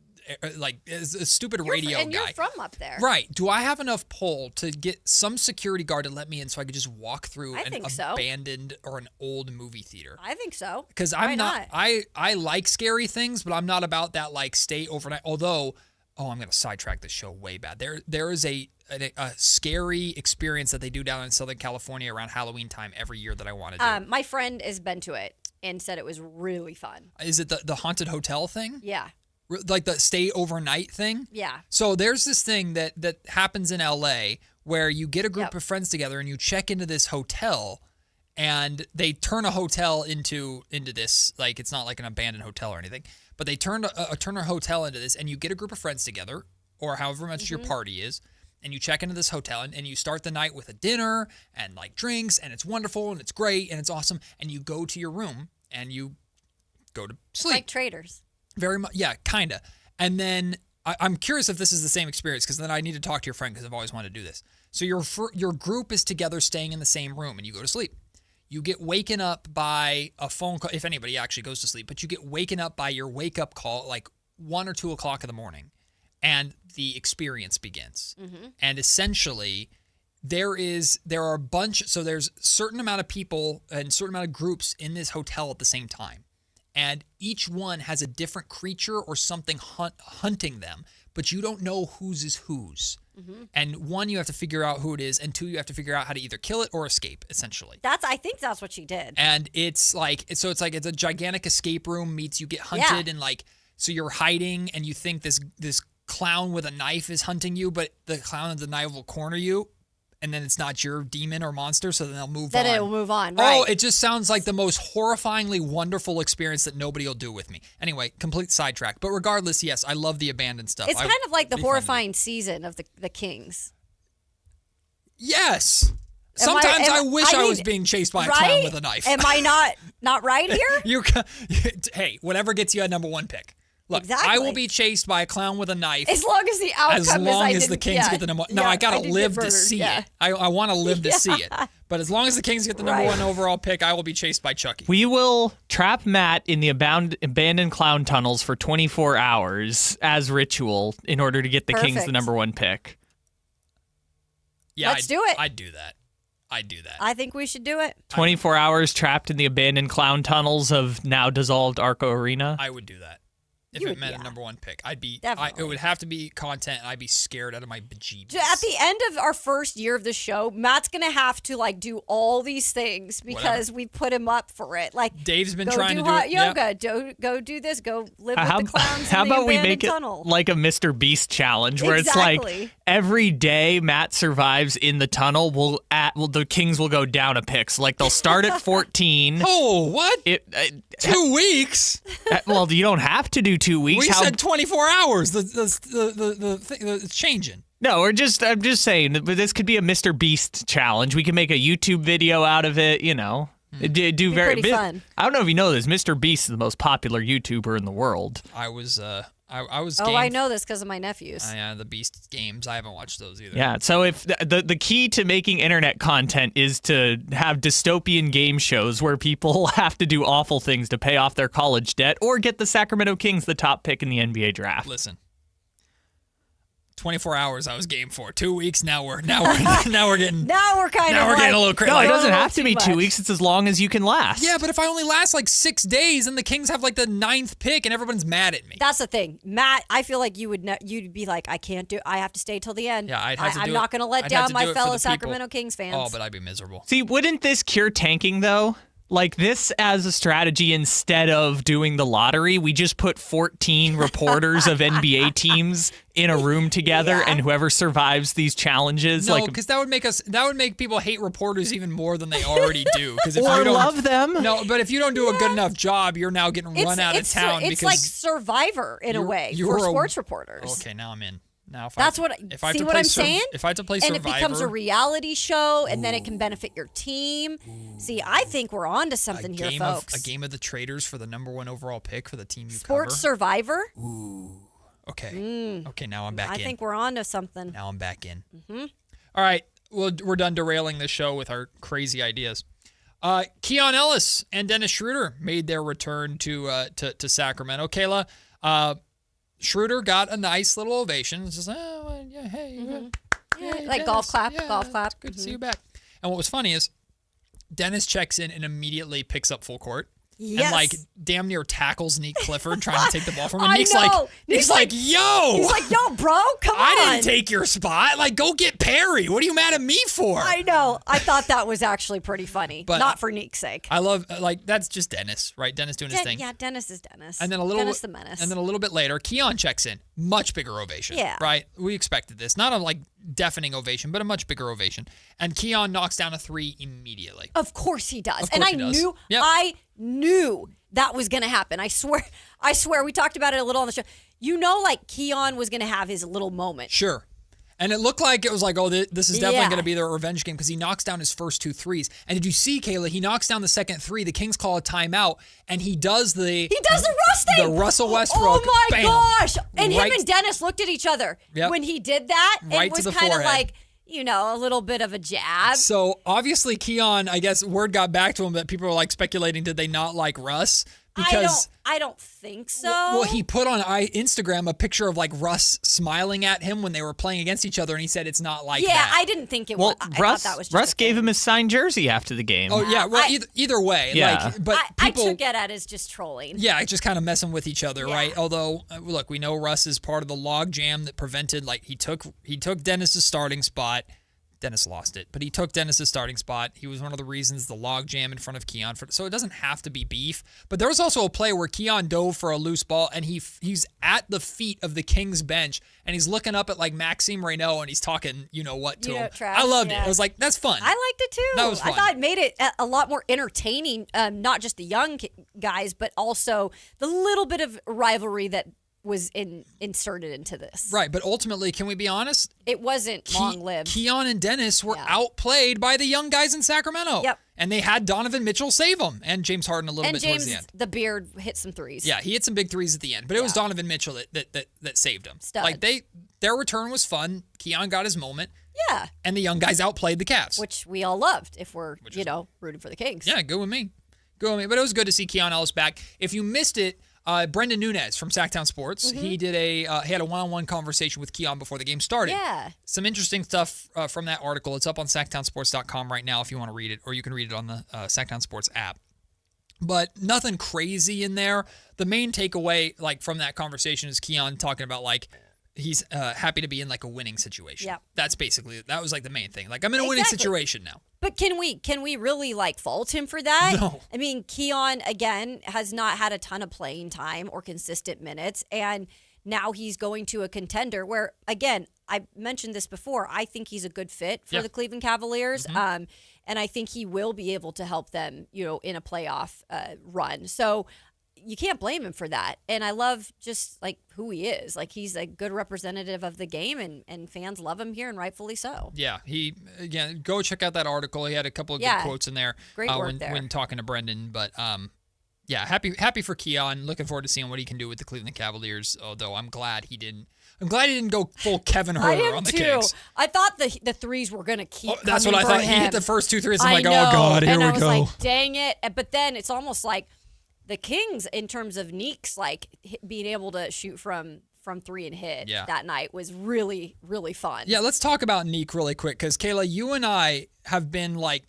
is a stupid radio And guy. you're from up there. Right. Do I have enough pull to get some security guard to let me in so I could just walk through I an think so. abandoned or an old movie theater? I think so. Because Why I'm not, I like scary things, but I'm not about that like stay overnight. Although, I'm going to sidetrack this show way bad. There is a scary experience that they do down in Southern California around Halloween time every year that I want to do. My friend has been to it and said it was really fun. Is it the haunted hotel thing? Yeah. Like the stay overnight thing? Yeah. So there's this thing that happens in LA where you get a group of friends together and you check into this hotel and they turn a hotel into this, like it's not like an abandoned hotel or anything, but they turn a hotel into this, and you get a group of friends together or however much your party is, and you check into this hotel and you start the night with a dinner and like drinks, and it's wonderful and it's great and it's awesome, and you go to your room and you go to sleep. Like traders. Very much, yeah, kind of. And then I'm curious if this is the same experience, because then I need to talk to your friend because I've always wanted to do this. So your group is together staying in the same room and you go to sleep. You get waken up by a phone call, if anybody actually goes to sleep, but you get waken up by your wake-up call at like 1 or 2 o'clock in the morning, and the experience begins. And essentially, there are a bunch, so there's a certain amount of people and certain amount of groups in this hotel at the same time. And each one has a different creature or something hunting them, but you don't know whose is whose. And 1, you have to figure out who it is, and 2, you have to figure out how to either kill it or escape, essentially. I think that's what she did. And it's a gigantic escape room meets you get hunted, and like, so you're hiding and you think this clown with a knife is hunting you, but the clown with the knife will corner you. And then it's not your demon or monster, so then they'll move on. Then it'll move on, right. Oh, it just sounds like the most horrifyingly wonderful experience that nobody will do with me. Anyway, complete sidetrack. But regardless, yes, I love the abandoned stuff. It's kind of like the horrifying season of the Kings. Yes. Sometimes I wish I was being chased by a clown with a knife. Am I not right here? Hey, whatever gets you a number 1 pick. Look, Exactly. I will be chased by a clown with a knife. As long as the outcome is as long as the Kings get the number 1. No, I got to live to see it. I want to live to see it. But as long as the Kings get the number 1 overall pick, I will be chased by Chucky. We will trap Matt in the abandoned clown tunnels for 24 hours as ritual in order to get the Kings the number 1 pick. Yeah, Let's do it. I'd do that. I think we should do it. 24 hours trapped in the abandoned clown tunnels of now dissolved Arco Arena. I would do that. If it meant a number 1 pick, it would have to be content, and I'd be scared out of my bejeebs. At the end of our first year of the show, Matt's gonna have to like do all these things because we put him up for it. Like Dave's been go trying do to do hot it. yoga, go do this, go live with the clowns How in the about we abandoned make tunnel. it like a Mr. Beast challenge where it's like every day Matt survives in the tunnel, the Kings will go down a pick. So like they'll start at 14. Oh, what? 2 weeks? Well, you don't have to do 2 weeks. We said 24 hours. The thing, it's changing. No, I'm just saying that this could be a Mr. Beast challenge. We can make a YouTube very out of it, you know. Do very pretty fun. I don't know if you know this. Mr. Beast is the most popular YouTuber in the world. I was I know this because of my nephews. The Beast games. I haven't watched those either. Yeah, so if the key to making internet content is to have dystopian game shows where people have to do awful things to pay off their college debt or get the Sacramento Kings the top pick in the NBA draft. Listen. 24 hours I was game for. 2 weeks now we're getting now we're getting a little crazy. No, it doesn't have to be 2 weeks. It's as long as you can last. Yeah, but if I only last like 6 days and the Kings have like the 9th pick and everyone's mad at me. That's the thing, Matt. I feel like you'd be like, I can't do. I have to stay till the end. Yeah, I'd have to do I'm it. not going to let I'd have down to my do it for fellow the people. Sacramento Kings fans. Oh, but I'd be miserable. See, wouldn't this cure tanking though? Like this as a strategy instead of doing the lottery, we just put 14 reporters of NBA teams in a room together, and whoever survives these challenges, No, because that would make people hate reporters even more than they already do. Because if or you don't love them. No, but if you don't do a good enough job, you're now getting run out of town. It's because like Survivor in a way for sports reporters. Okay, now I'm in. Now, That's what. See what I'm saying? If I have to play and Survivor, it becomes a reality show, and then it can benefit your team. See, I think we're on to something here, folks. A game of the traders for the number 1 overall pick for the team you Sports cover. Survivor. Ooh. Okay. Okay, now I'm back in. I think we're on to something. Now I'm back in. Mm-hmm. All right, we're done derailing the show with our crazy ideas. Keon Ellis and Dennis Schroeder made their return to Sacramento. Kayla, Schroeder got a nice little ovation. It's just, yeah, hey. Hey, like Dennis. golf clap, Yeah, golf clap. It's good to see you back. And what was funny is Dennis checks in and immediately picks up full court. Yes. And like damn near tackles Nick Clifford trying to take the ball from him. I Nick's know. Nick's like, yo. He's like, yo, bro, come on. I didn't take your spot. Like, go get Perry. What are you mad at me for? I know. I thought that was actually pretty funny. But not for Nick's sake. I love, that's just Dennis, right? Dennis doing his thing. Yeah, Dennis is Dennis. And then Dennis the Menace. And then a little bit later, Keon checks in. Much bigger ovation. Yeah. Right? We expected this. Not a like deafening ovation, but a much bigger ovation. And Keon knocks down a 3 immediately. Of course he does. Of And course he does. Yep. I knew that was going to happen. I swear, we talked about it a little on the show. You know, like Keon was going to have his little moment. Sure. And it looked like it was like, oh, this is definitely Yeah. going to be their revenge game because he knocks down his first 2 threes. And did you see, Kayla? He knocks down the second 3. The Kings call a timeout, and he does the Russ thing. The Russell Westbrook. Oh my bam, gosh! And right, him and Dennis looked at each other Yep. when he did that. Right it was to the kind of forehead. like, a little bit of a jab. So obviously Keon, I guess word got back to him that people were like speculating, did they not like Russ? Because I don't think so. Well, he put on Instagram a picture of like Russ smiling at him when they were playing against each other, and he said it's not like that. I didn't think it Well, was. I Russ, thought that was just Russ gave him his signed jersey after the game. Oh yeah, well either way, Yeah. like, but I people, took it as just trolling. yeah, just kind of messing with each other, right? Although, look, we know Russ is part of the log jam that prevented, like, he took Dennis's starting spot. Dennis lost it, but he took Dennis's starting spot. He was one of the reasons the log jam in front of Keon. So it doesn't have to be beef. But there was also a play where Keon dove for a loose ball, and he's at the feet of the Kings bench, and he's looking up at like Maxime Reynaud, and he's talking, what to him. Trash, I loved it. yeah. I was like, that's fun. I liked it too. That was fun. I thought it made it a lot more entertaining, not just the young guys, but also the little bit of rivalry that was inserted into this. Right, but ultimately, can we be honest? It wasn't long-lived. Keon and Dennis were outplayed by the young guys in Sacramento. Yep. And they had Donovan Mitchell save them, and James Harden a little bit towards the end. The beard hit some threes. Yeah, he hit some big threes at the end, but it was Donovan Mitchell that saved him. Stud. Like their return was fun. Keon got his moment. Yeah. And the young guys outplayed the Cavs. Which we all loved if we're, rooting for the Kings. Yeah, good with me. Good with me. But it was good to see Keon Ellis back. If you missed it, Brendan Nunez from Sactown Sports, he did he had a one-on-one conversation with Keon before the game started. Yeah. Some interesting stuff from that article. It's up on SactownSports.com right now if you want to read it, or you can read it on the Sactown Sports app. But nothing crazy in there. The main takeaway, like, from that conversation is Keon talking about, like, he's happy to be in like a winning situation. Yep. That was like the main thing. Like, I'm in a winning situation now. But can we really like fault him for that? No. I mean, Keon again has not had a ton of playing time or consistent minutes, and now he's going to a contender where, again, I mentioned this before. I think he's a good fit for the Cleveland Cavaliers, and I think he will be able to help them, in a playoff run. So you can't blame him for that. And I love just like who he is. Like, he's a good representative of the game, and fans love him here, and rightfully so. Yeah, again, go check out that article. He had a couple of good quotes in there. Great work there. When talking to Brendan. But yeah, happy for Keon. Looking forward to seeing what he can do with the Cleveland Cavaliers. Although I'm glad he didn't go full Kevin Herter on the Kings. I thought the threes were going to keep coming that's what I thought. him. He hit the first 2 threes. I'm like, know. oh God, here and we I was go. like, dang it. But then it's almost like the Kings, in terms of Neek's, like being able to shoot from 3 and hit that night was really, really fun. Yeah, let's talk about Neek really quick, because Kayla, you and I have been like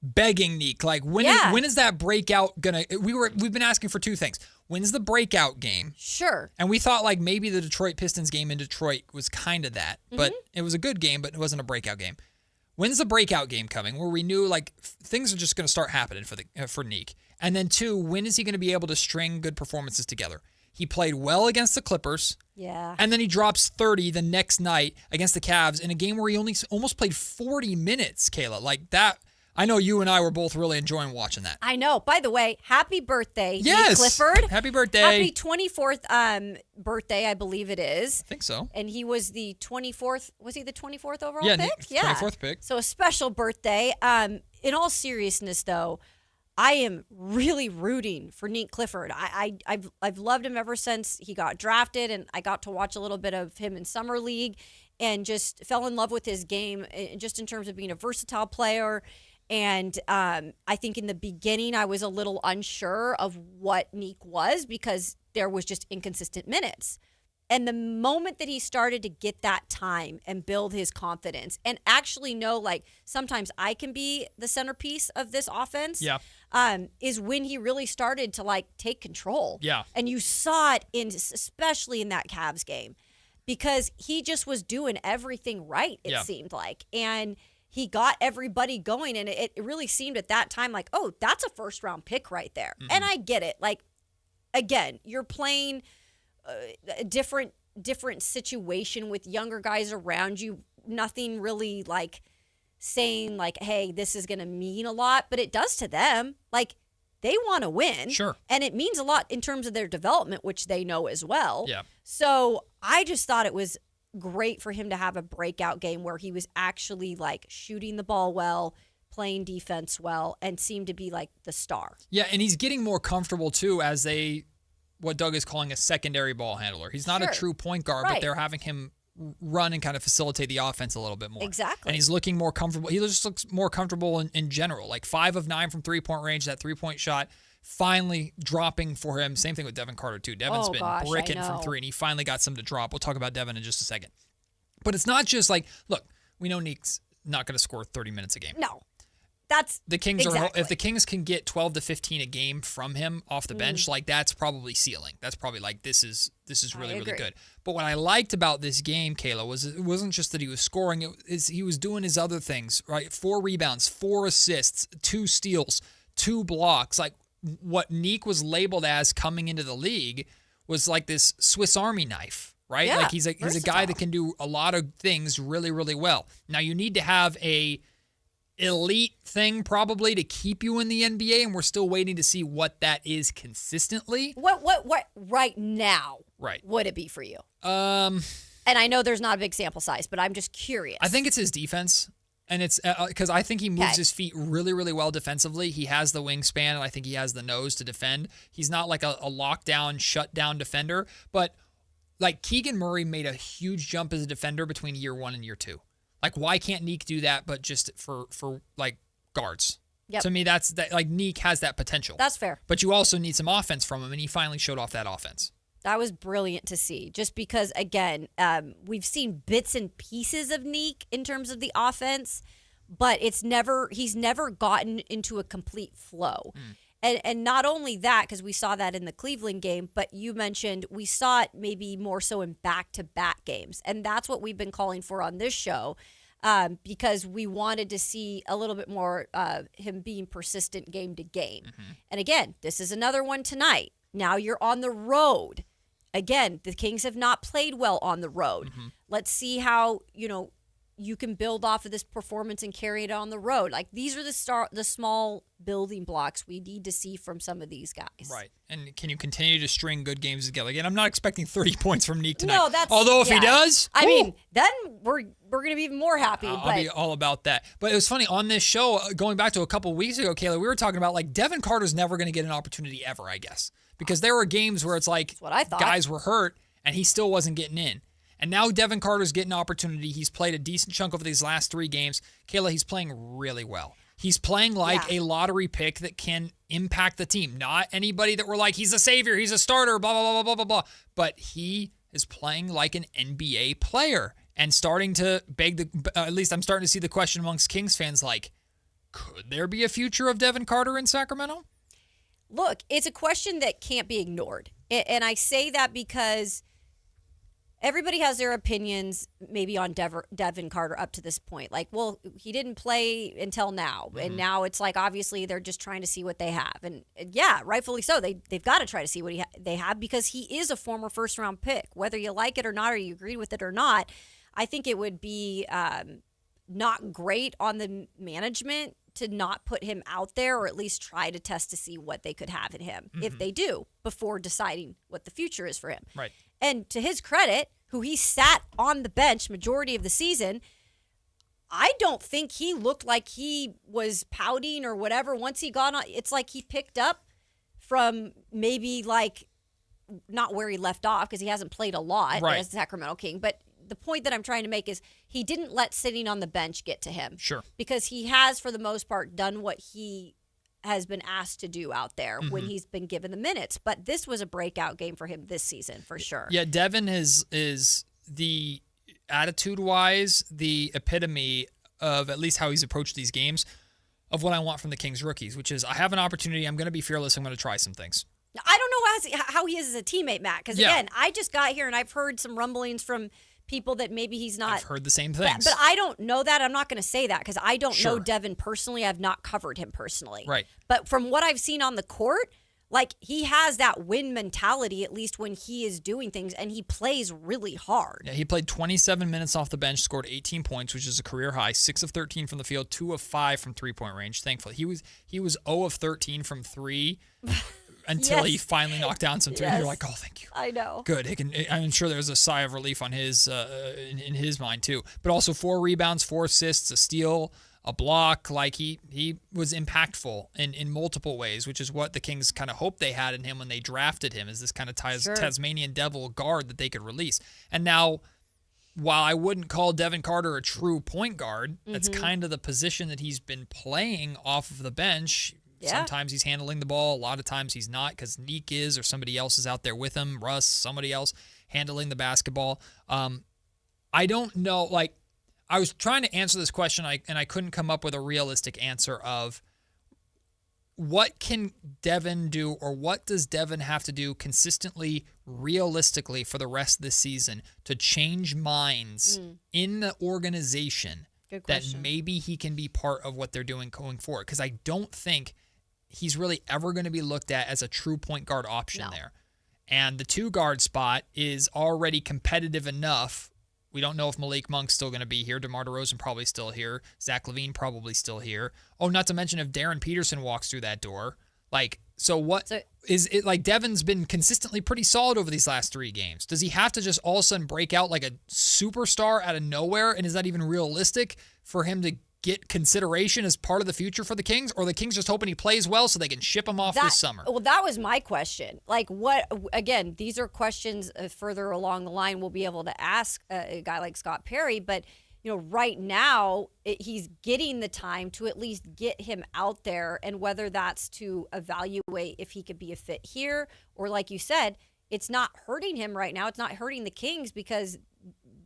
begging Neek, like when is that breakout gonna? We've been asking for 2 things. When's the breakout game? Sure. And we thought like maybe the Detroit Pistons game in Detroit was kind of that, but it was a good game, but it wasn't a breakout game. When's the breakout game coming, where we knew like things are just going to start happening for Neek? And then 2, when is he going to be able to string good performances together? He played well against the Clippers. Yeah. And then he drops 30 the next night against the Cavs in a game where he almost played 40 minutes, Kayla. Like that, I know you and I were both really enjoying watching that. I know. By the way, happy birthday, yes, Nick Clifford. Happy birthday. Happy 24th birthday, I believe it is. I think so. And he was the 24th. Was he the 24th overall pick? Yeah, 24th pick. So a special birthday. In all seriousness, though, I am really rooting for Nick Clifford. I've loved him ever since he got drafted, and I got to watch a little bit of him in Summer League and just fell in love with his game, just in terms of being a versatile player. And I think in the beginning I was a little unsure of what Nick was, because there was just inconsistent minutes. And the moment that he started to get that time and build his confidence and actually know, like, sometimes I can be the centerpiece of this offense, is when he really started to, like, take control. Yeah. And you saw it, especially in that Cavs game, because he just was doing everything right, it seemed like. And he got everybody going, and it really seemed at that time like, oh, that's a first-round pick right there. Mm-hmm. And I get it. Like, again, you're playing a different situation with younger guys around you. Nothing really like saying like, hey, this is going to mean a lot, but it does to them. Like, they want to win. Sure. And it means a lot in terms of their development, which they know as well. Yeah. So I just thought it was great for him to have a breakout game where he was actually like shooting the ball well, playing defense well, and seemed to be like the star. Yeah, and he's getting more comfortable too as what Doug is calling a secondary ball handler. He's not a true point guard, but they're having him run and kind of facilitate the offense a little bit more. Exactly. And he's looking more comfortable. He just looks more comfortable in general. Like 5 of 9 from three-point range, that three-point shot finally dropping for him. Same thing with Devin Carter, too. Devin's been bricking from 3, and he finally got some to drop. We'll talk about Devin in just a second. But it's not just like, look, we know Nick's not going to score 30 minutes a game. No. That's the Kings if the Kings can get 12 to 15 a game from him off the bench, like that's probably ceiling. That's probably like this is really really good. But what I liked about this game, Kayla, was it wasn't just that he was scoring; he was doing his other things. Right, 4 rebounds, 4 assists, 2 steals, 2 blocks. Like what Neek was labeled as coming into the league was like this Swiss Army knife. Right, yeah, like he's a guy that can do a lot of things really really well. Now you need to have a elite thing probably to keep you in the NBA, and we're still waiting to see what that is consistently. What right now would it be for you? And I know there's not a big sample size, but I'm just curious. I think it's his defense, and it's because I think he moves his feet really, really well defensively. He has the wingspan, and I think he has the nose to defend. He's not like a lockdown, shutdown defender, but like Keegan Murray made a huge jump as a defender between year 1 and year 2. Like, why can't Neek do that, but just for like, guards? Yep. To me, that's like, Neek has that potential. That's fair. But you also need some offense from him, and he finally showed off that offense. That was brilliant to see, just because, again, we've seen bits and pieces of Neek in terms of the offense, but he's never gotten into a complete flow. And not only that, because we saw that in the Cleveland game, but you mentioned we saw it maybe more so in back-to-back games. And that's what we've been calling for on this show, because we wanted to see a little bit more him being persistent game to game. And again, this is another one tonight. Now you're on the road. Again, the Kings have not played well on the road. Let's see how, you can build off of this performance and carry it on the road. Like, these are the small building blocks we need to see from some of these guys. Right. And can you continue to string good games together? Again, I'm not expecting 30 points from Neek tonight. No, that's... Although if he does... I mean, then we're going to be even more happy. I'll be all about that. But it was funny, on this show, going back to a couple weeks ago, Kayla, we were talking about, like, Devin Carter's never going to get an opportunity ever, I guess. Because there were games where it's like, that's what I thought. Guys were hurt, and he still wasn't getting in. And now Devin Carter's getting an opportunity. He's played a decent chunk over these last 3 games. Kayla, he's playing really well. He's playing like a lottery pick that can impact the team. Not anybody that we're like, he's a savior, he's a starter, blah, blah, blah, blah, blah, blah. But he is playing like an NBA player and starting to at least I'm starting to see the question amongst Kings fans like, could there be a future of Devin Carter in Sacramento? Look, it's a question that can't be ignored. And I say that because everybody has their opinions maybe on Devin Carter up to this point. Like, well, he didn't play until now. And now it's like, obviously, they're just trying to see what they have. And yeah, rightfully so. They've got to try to see what they have, because he is a former first-round pick. Whether you like it or not, or you agree with it or not, I think it would be not great on the management to not put him out there, or at least try to test to see what they could have in him, if they do, before deciding what the future is for him. Right. And to his credit, who he sat on the bench majority of the season, I don't think he looked like he was pouting or whatever. Once he got on, it's like he picked up from maybe like not where he left off, because he hasn't played a lot as the Sacramento King. But the point that I'm trying to make is he didn't let sitting on the bench get to him. Sure. Because he has, for the most part, done what he has been asked to do out there when he's been given the minutes. But this was a breakout game for him this season for sure. Yeah, Devin is the attitude-wise the epitome of at least how he's approached these games of what I want from the Kings rookies, which is I have an opportunity. I'm going to be fearless. I'm going to try some things. I don't know how he is as a teammate, Matt, because again, I just got here and I've heard some rumblings from people that maybe he's not. I've heard the same things. But I don't know that. I'm not going to say that because I don't know Devin personally. I've not covered him personally. Right. But from what I've seen on the court, like he has that win mentality, at least when he is doing things, and he plays really hard. Yeah, he played 27 minutes off the bench, scored 18 points, which is a career high, 6 of 13 from the field, 2 of 5 from three-point range, thankfully. He was 0 of 13 from 3 until he finally knocked down some 3. You're like, oh, thank you. I know. Good. I'm sure there's a sigh of relief on his in his mind, too. But also 4 rebounds, 4 assists, a steal, a block. Like he was impactful in multiple ways, which is what the Kings kind of hoped they had in him when they drafted him, is this kind of Tasmanian devil guard that they could release. And now, while I wouldn't call Devin Carter a true point guard, that's kind of the position that he's been playing off of the bench. Yeah. Sometimes he's handling the ball. A lot of times he's not because Neek is or somebody else is out there with him, Russ, somebody else handling the basketball. I don't know. Like, I was trying to answer this question, and I couldn't come up with a realistic answer of what can Devin do, or what does Devin have to do consistently, realistically for the rest of the season to change minds in the organization that maybe he can be part of what they're doing going forward? Because I don't think he's really ever going to be looked at as a true point guard option there. And the 2 guard spot is already competitive enough. We don't know if Malik Monk's still going to be here. DeMar DeRozan probably still here. Zach LaVine probably still here. Oh, not to mention if Darren Peterson walks through that door. Like, so what is it? Like, Devin's been consistently pretty solid over these last 3 games. Does he have to just all of a sudden break out like a superstar out of nowhere? And is that even realistic for him to get consideration as part of the future for the Kings? Or the Kings just hoping he plays well so they can ship him off this summer? Well, that was my question. Like, what, again, these are questions further along the line we'll be able to ask a guy like Scott Perry. But, right now, he's getting the time to at least get him out there, and whether that's to evaluate if he could be a fit here, or like you said, it's not hurting him right now. It's not hurting the Kings because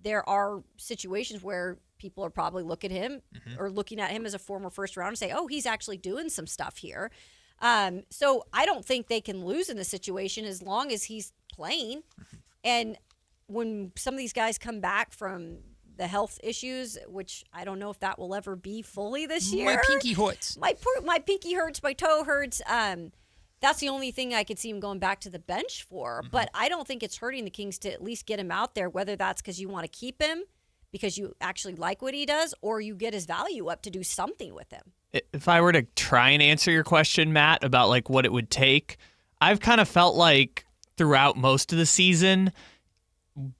there are situations where people are probably looking at him or looking at him as a former first round and say, oh, he's actually doing some stuff here. So I don't think they can lose in this situation as long as he's playing. And when some of these guys come back from the health issues, which I don't know if that will ever be fully this year. My pinky hurts. My pinky hurts. My toe hurts. That's the only thing I could see him going back to the bench for. But I don't think it's hurting the Kings to at least get him out there, whether that's because you want to keep him because you actually like what he does, or you get his value up to do something with him. If I were to try and answer your question, Matt, about like what it would take, I've kind of felt like throughout most of the season,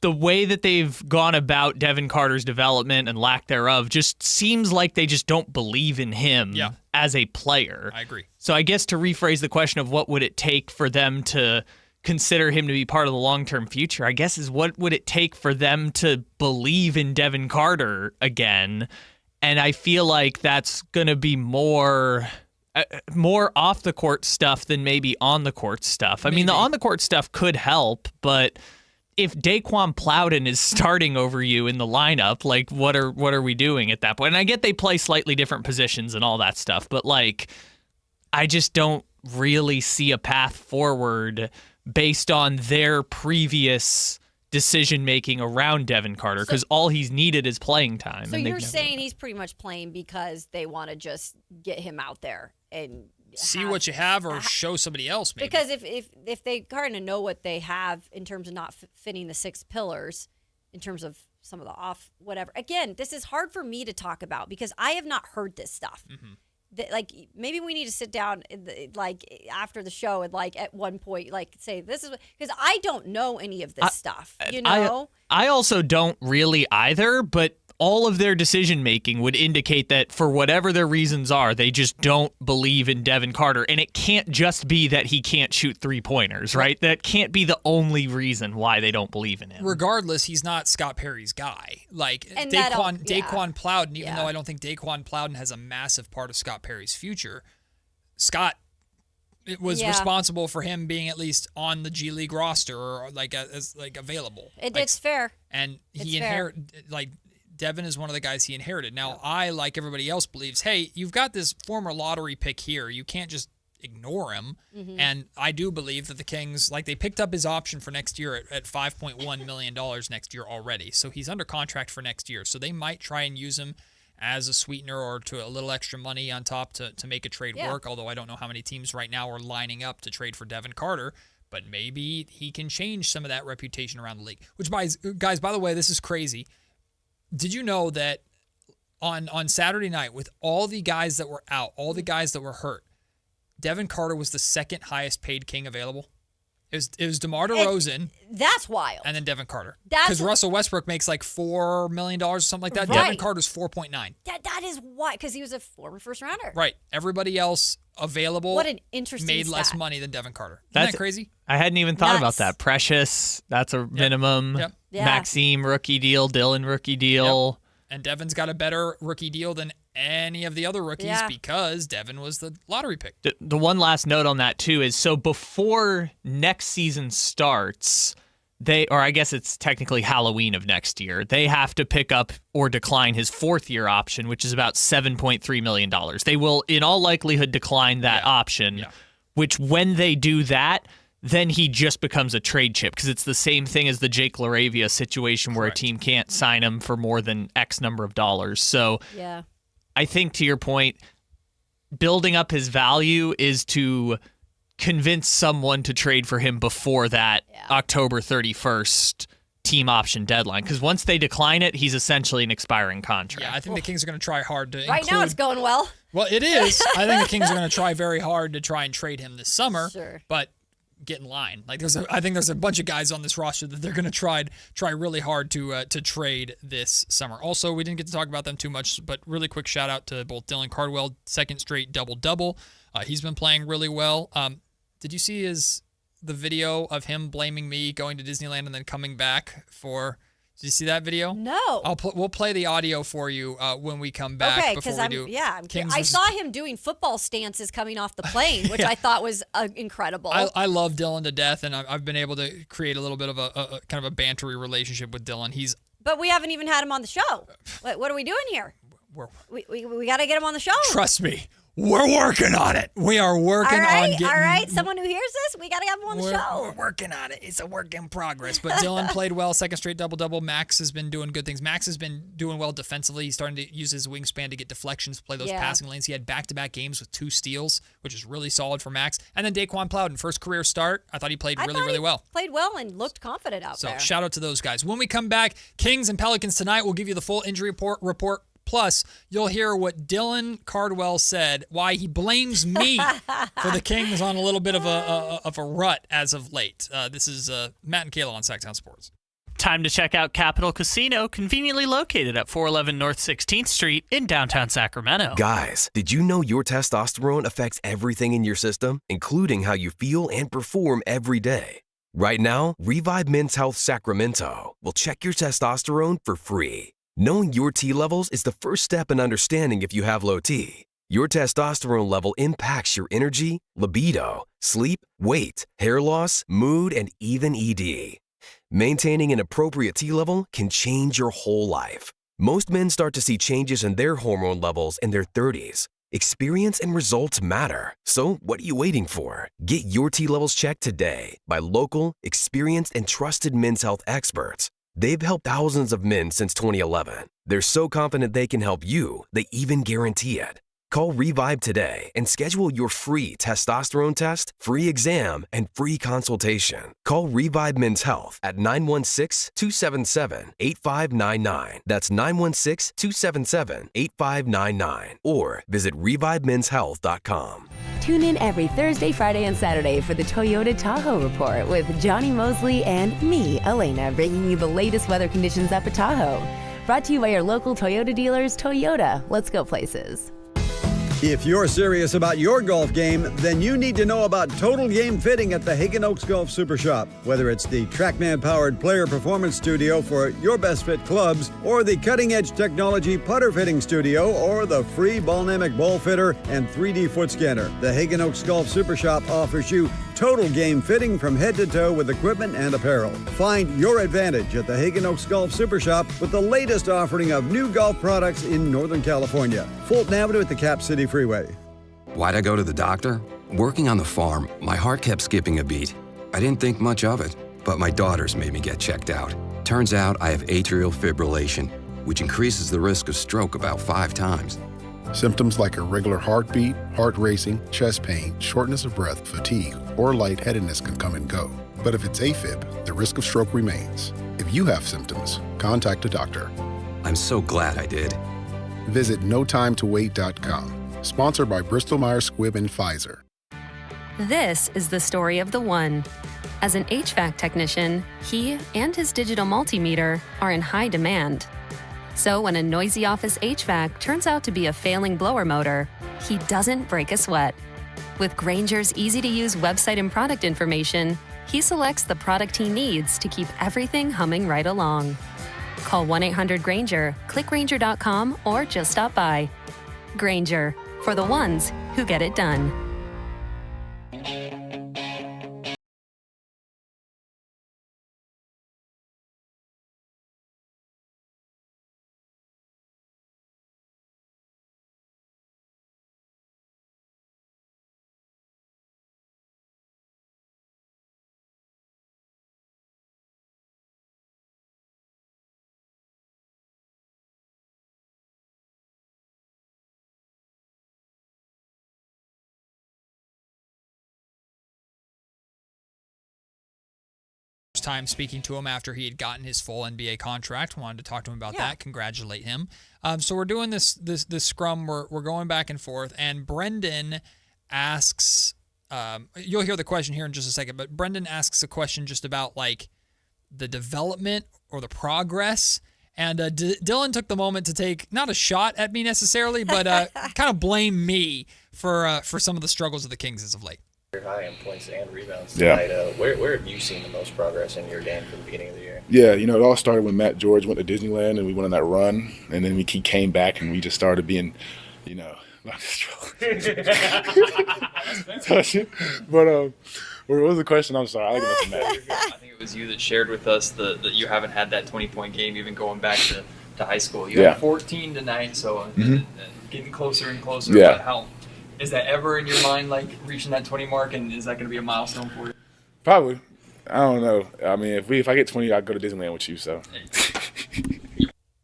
the way that they've gone about Devin Carter's development and lack thereof just seems like they just don't believe in him as a player. I agree. So I guess to rephrase the question of what would it take for them to consider him to be part of the long-term future, I guess is what would it take for them to believe in Devin Carter again? And I feel like that's going to be more off the court stuff than maybe on the court stuff. I mean, the on the court stuff could help, but if Daquan Plowden is starting over you in the lineup, like what are we doing at that point? And I get they play slightly different positions and all that stuff, but like I just don't really see a path forward based on their previous decision-making around Devin Carter, because all he's needed is playing time. So you're saying he's pretty much playing because they want to just get him out there and see what you have, or show somebody else maybe. Because if they kind of know what they have in terms of not fitting the 6 pillars, in terms of some of the off whatever. Again, this is hard for me to talk about because I have not heard this stuff. Like, maybe we need to sit down like after the show and like at one point like say this is, because I don't know any of this stuff. I also don't really either, but all of their decision making would indicate that for whatever their reasons are, they just don't believe in Devin Carter. And it can't just be that he can't shoot 3-pointers, right? That can't be the only reason why they don't believe in him. Regardless, he's not Scott Perry's guy. Like, And Daquan Plowden, even though I don't think Daquan Plowden has a massive part of Scott Perry's future, Scott was responsible for him being at least on the G League roster or as available. It's fair. And he inherited, Devin is one of the guys he inherited. Now, I, like everybody else, believes, hey, you've got this former lottery pick here. You can't just ignore him. Mm-hmm. And I do believe that the Kings, they picked up his option for next year at $5.1 million next year already. So he's under contract for next year. So they might try and use him as a sweetener or to a little extra money on top to make a trade work, although I don't know how many teams right now are lining up to trade for Devin Carter, but maybe he can change some of that reputation around the league. Which, guys, by the way, this is crazy. Did you know that on Saturday night, with all the guys that were out, all the guys that were hurt, Devin Carter was the second highest paid King available? It was DeMar DeRozan. That's wild. And then Devin Carter. Because Russell Westbrook makes $4 million or something like that. Right. Devin Carter's 4.9. That is why, because he was a former first rounder. Right. Everybody else available what an interesting made stat. Less money than Devin Carter. Isn't that crazy? I hadn't even thought about that. Precious, that's a minimum. Yep. Yeah. Maxime, rookie deal. Dylan, rookie deal. Yep. And Devin's got a better rookie deal than any of the other rookies because Devin was the lottery pick. The one last note on that, too, is so before next season starts, or I guess it's technically Halloween of next year, they have to pick up or decline his fourth-year option, which is about $7.3 million. They will, in all likelihood, decline that option, which when they do that, then he just becomes a trade chip because it's the same thing as the Jake LaRavia situation where a team can't sign him for more than X number of dollars. So I think to your point, building up his value is to convince someone to trade for him before that October 31st team option deadline. Because once they decline it, he's essentially an expiring contract. Yeah, I think the Kings are going to try hard to Right now it's going well. Well, it is. I think the Kings are going to try very hard to try and trade him this summer. Sure. But get in line. I think there's a bunch of guys on this roster that they're going to try really hard to trade this summer. Also, we didn't get to talk about them too much, but really quick shout out to both Dylan Cardwell, second straight double-double. He's been playing really well. Did you see the video of him blaming me going to Disneyland and then coming back for? Did you see that video? No. We'll play the audio for you when we come back. Okay, because I saw him doing football stances coming off the plane, which I thought was incredible. I love Dylan to death, and I've been able to create a little bit of a kind of a bantery relationship with Dylan. But we haven't even had him on the show. What are we doing here? We got to get him on the show. Trust me. We're working on it. We are working on getting... All right, someone who hears this, we got to have him on the show. We're working on it. It's a work in progress. But Dylan played well, second straight double-double. Max has been doing good things. Max has been doing well defensively. He's starting to use his wingspan to get deflections, play those passing lanes. He had back-to-back games with 2 steals, which is really solid for Max. And then Daquan Plowden, first career start. I thought he played really well. Played well and looked confident out there. So shout out to those guys. When we come back, Kings and Pelicans tonight, we'll give you the full injury report. Plus, you'll hear what Dylan Cardwell said, why he blames me for the Kings on a little bit of a rut as of late. This is Matt and Kayla on Sactown Sports. Time to check out Capital Casino, conveniently located at 411 North 16th Street in downtown Sacramento. Guys, did you know your testosterone affects everything in your system, including how you feel and perform every day? Right now, Revive Men's Health Sacramento will check your testosterone for free. Knowing your T levels is the first step in understanding if you have low T. Your testosterone level impacts your energy, libido, sleep, weight, hair loss, mood, and even ED. Maintaining an appropriate T level can change your whole life. Most men start to see changes in their hormone levels in their 30s. Experience and results matter. So what are you waiting for? Get your T levels checked today by local, experienced, and trusted men's health experts. They've helped thousands of men since 2011. They're so confident they can help you, they even guarantee it. Call Revive today and schedule your free testosterone test, free exam, and free consultation. Call Revive Men's Health at 916-277-8599. That's 916-277-8599. Or visit ReviveMen'sHealth.com. Tune in every Thursday, Friday, and Saturday for the Toyota Tahoe Report with Johnny Mosley and me, Elena, bringing you the latest weather conditions up at Tahoe. Brought to you by your local Toyota dealers, Toyota. Let's go places. If you're serious about your golf game, then you need to know about Total Game Fitting at the Hagen Oaks Golf Super Shop. Whether it's the TrackMan-powered player performance studio for your best fit clubs, or the cutting-edge technology putter fitting studio, or the free Ballnamic ball fitter and 3D foot scanner, the Hagen Oaks Golf Super Shop offers you total game fitting from head to toe with equipment and apparel. Find your advantage at the Hagen Oaks Golf Super Shop with the latest offering of new golf products in Northern California. Fulton Avenue at the Cap City Freeway. Why'd I go to the doctor? Working on the farm, my heart kept skipping a beat. I didn't think much of it, but my daughters made me get checked out. Turns out I have atrial fibrillation, which increases the risk of stroke about 5 times. Symptoms like irregular heartbeat, heart racing, chest pain, shortness of breath, fatigue, or lightheadedness can come and go. But if it's AFib, the risk of stroke remains. If you have symptoms, contact a doctor. I'm so glad I did. Visit notimetowait.com. Sponsored by Bristol-Myers Squibb and Pfizer. This is the story of the one. As an HVAC technician, he and his digital multimeter are in high demand. So when a noisy office HVAC turns out to be a failing blower motor, he doesn't break a sweat. With Grainger's easy-to-use website and product information, he selects the product he needs to keep everything humming right along. Call 1-800-GRAINGER, click Grainger.com, or just stop by. Grainger, for the ones who get it done. Time speaking to him after he had gotten his full NBA contract. Wanted to talk to him about that. Congratulate him. So we're doing this scrum. We're going back and forth, and Brendan asks. You'll hear the question here in just a second, but Brendan asks a question just about like the development or the progress. And Dylan took the moment to take not a shot at me necessarily, but kind of blame me for some of the struggles of the Kings as of late. High in points and rebounds tonight. Where have you seen the most progress in your game from the beginning of the year? Yeah, it all started when Matt George went to Disneyland and we went on that run, and then he came back and we just started being, not just But what was the question? I'm sorry. I think I think it was you that shared with us that you haven't had that 20-point game even going back to high school. You had 14 tonight, so getting closer and closer. Yeah. But how is that ever in your mind, like reaching that 20 mark, and is that going to be a milestone for you? Probably. I don't know. I mean, if I get 20, I'd go to Disneyland with you. So.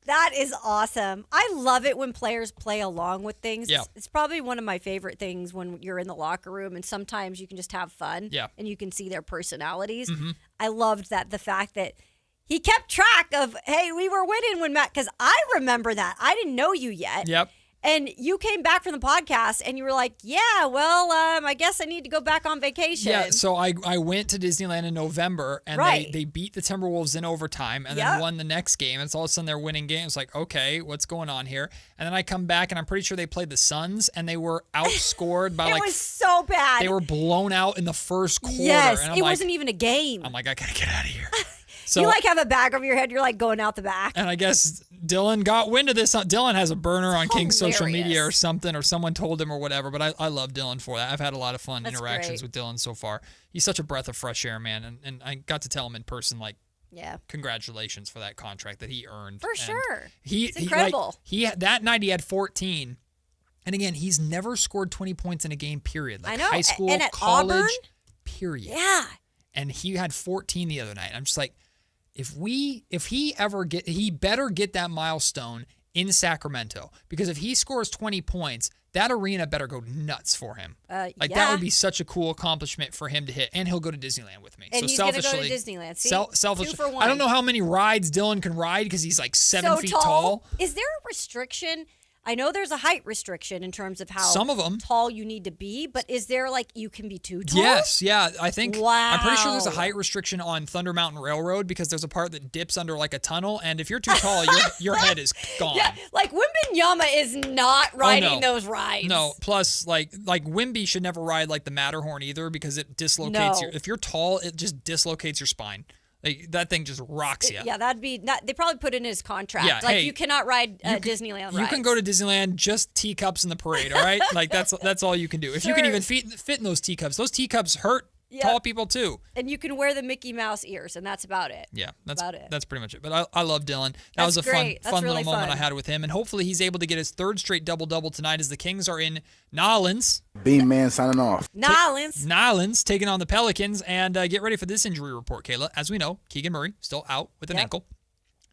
That is awesome. I love it when players play along with things. Yeah. It's probably one of my favorite things when you're in the locker room, and sometimes you can just have fun. Yeah. And you can see their personalities. Mm-hmm. I loved the fact that he kept track of, hey, we were winning when Matt, because I remember that. I didn't know you yet. Yep. And you came back from the podcast and you were like, yeah, well, I guess I need to go back on vacation. Yeah, so I went to Disneyland in November, and they beat the Timberwolves in overtime and then won the next game. And it's all of a sudden they're winning games. Like, okay, what's going on here? And then I come back, and I'm pretty sure they played the Suns, and they were outscored by it was so bad. They were blown out in the first quarter. Yes, and it wasn't even a game. I'm like, I got to get out of here. So, you have a bag over your head. You're like going out the back. And I guess Dylan got wind of this. Dylan has a burner on King's social media or something, or someone told him or whatever. But I love Dylan for that. I've had a lot of fun interactions with Dylan so far. He's such a breath of fresh air, man. And I got to tell him in person, like, congratulations for that contract that he earned. For sure. It's incredible. That night he had 14. And again, he's never scored 20 points in a game, period. Like I know. High school, and at college, Auburn? period. Yeah. And he had 14 the other night. I'm just like, if he better get that milestone in Sacramento, because if he scores 20 points, that arena better go nuts for him. That would be such a cool accomplishment for him to hit, and he'll go to Disneyland with me. And so he's selfishly, gonna go to Disneyland. See? Selfishly, 2 for 1. I don't know how many rides Dylan can ride because he's like 7 feet tall. Is there a restriction? I know there's a height restriction in terms of how some of them tall you need to be, but is there you can be too tall? Yes, yeah. I think Wow. I'm pretty sure there's a height restriction on Thunder Mountain Railroad because there's a part that dips under like a tunnel, and if you're too tall, your head is gone. Yeah, Wimbledon Wembanyama is not riding those rides. No, plus like Wemby should never ride like the Matterhorn either because it dislocates if you're tall, it just dislocates your spine. Like that thing just rocks you. Yeah, that'd be they probably put in his contract. Yeah, like hey, you cannot ride Disneyland rides. You can go to Disneyland just teacups in the parade, all right? Like that's all you can do. If you can even fit in those teacups hurt tall people too. And you can wear the Mickey Mouse ears, and that's about it. Yeah, that's about it. That's pretty much it. But I love Dylan. That was a fun little moment I had with him, and hopefully he's able to get his third straight double-double tonight as the Kings are in Nolens. Beam Man signing off. Nolens taking on the Pelicans, and get ready for this injury report, Kayla. As we know, Keegan Murray still out with an ankle.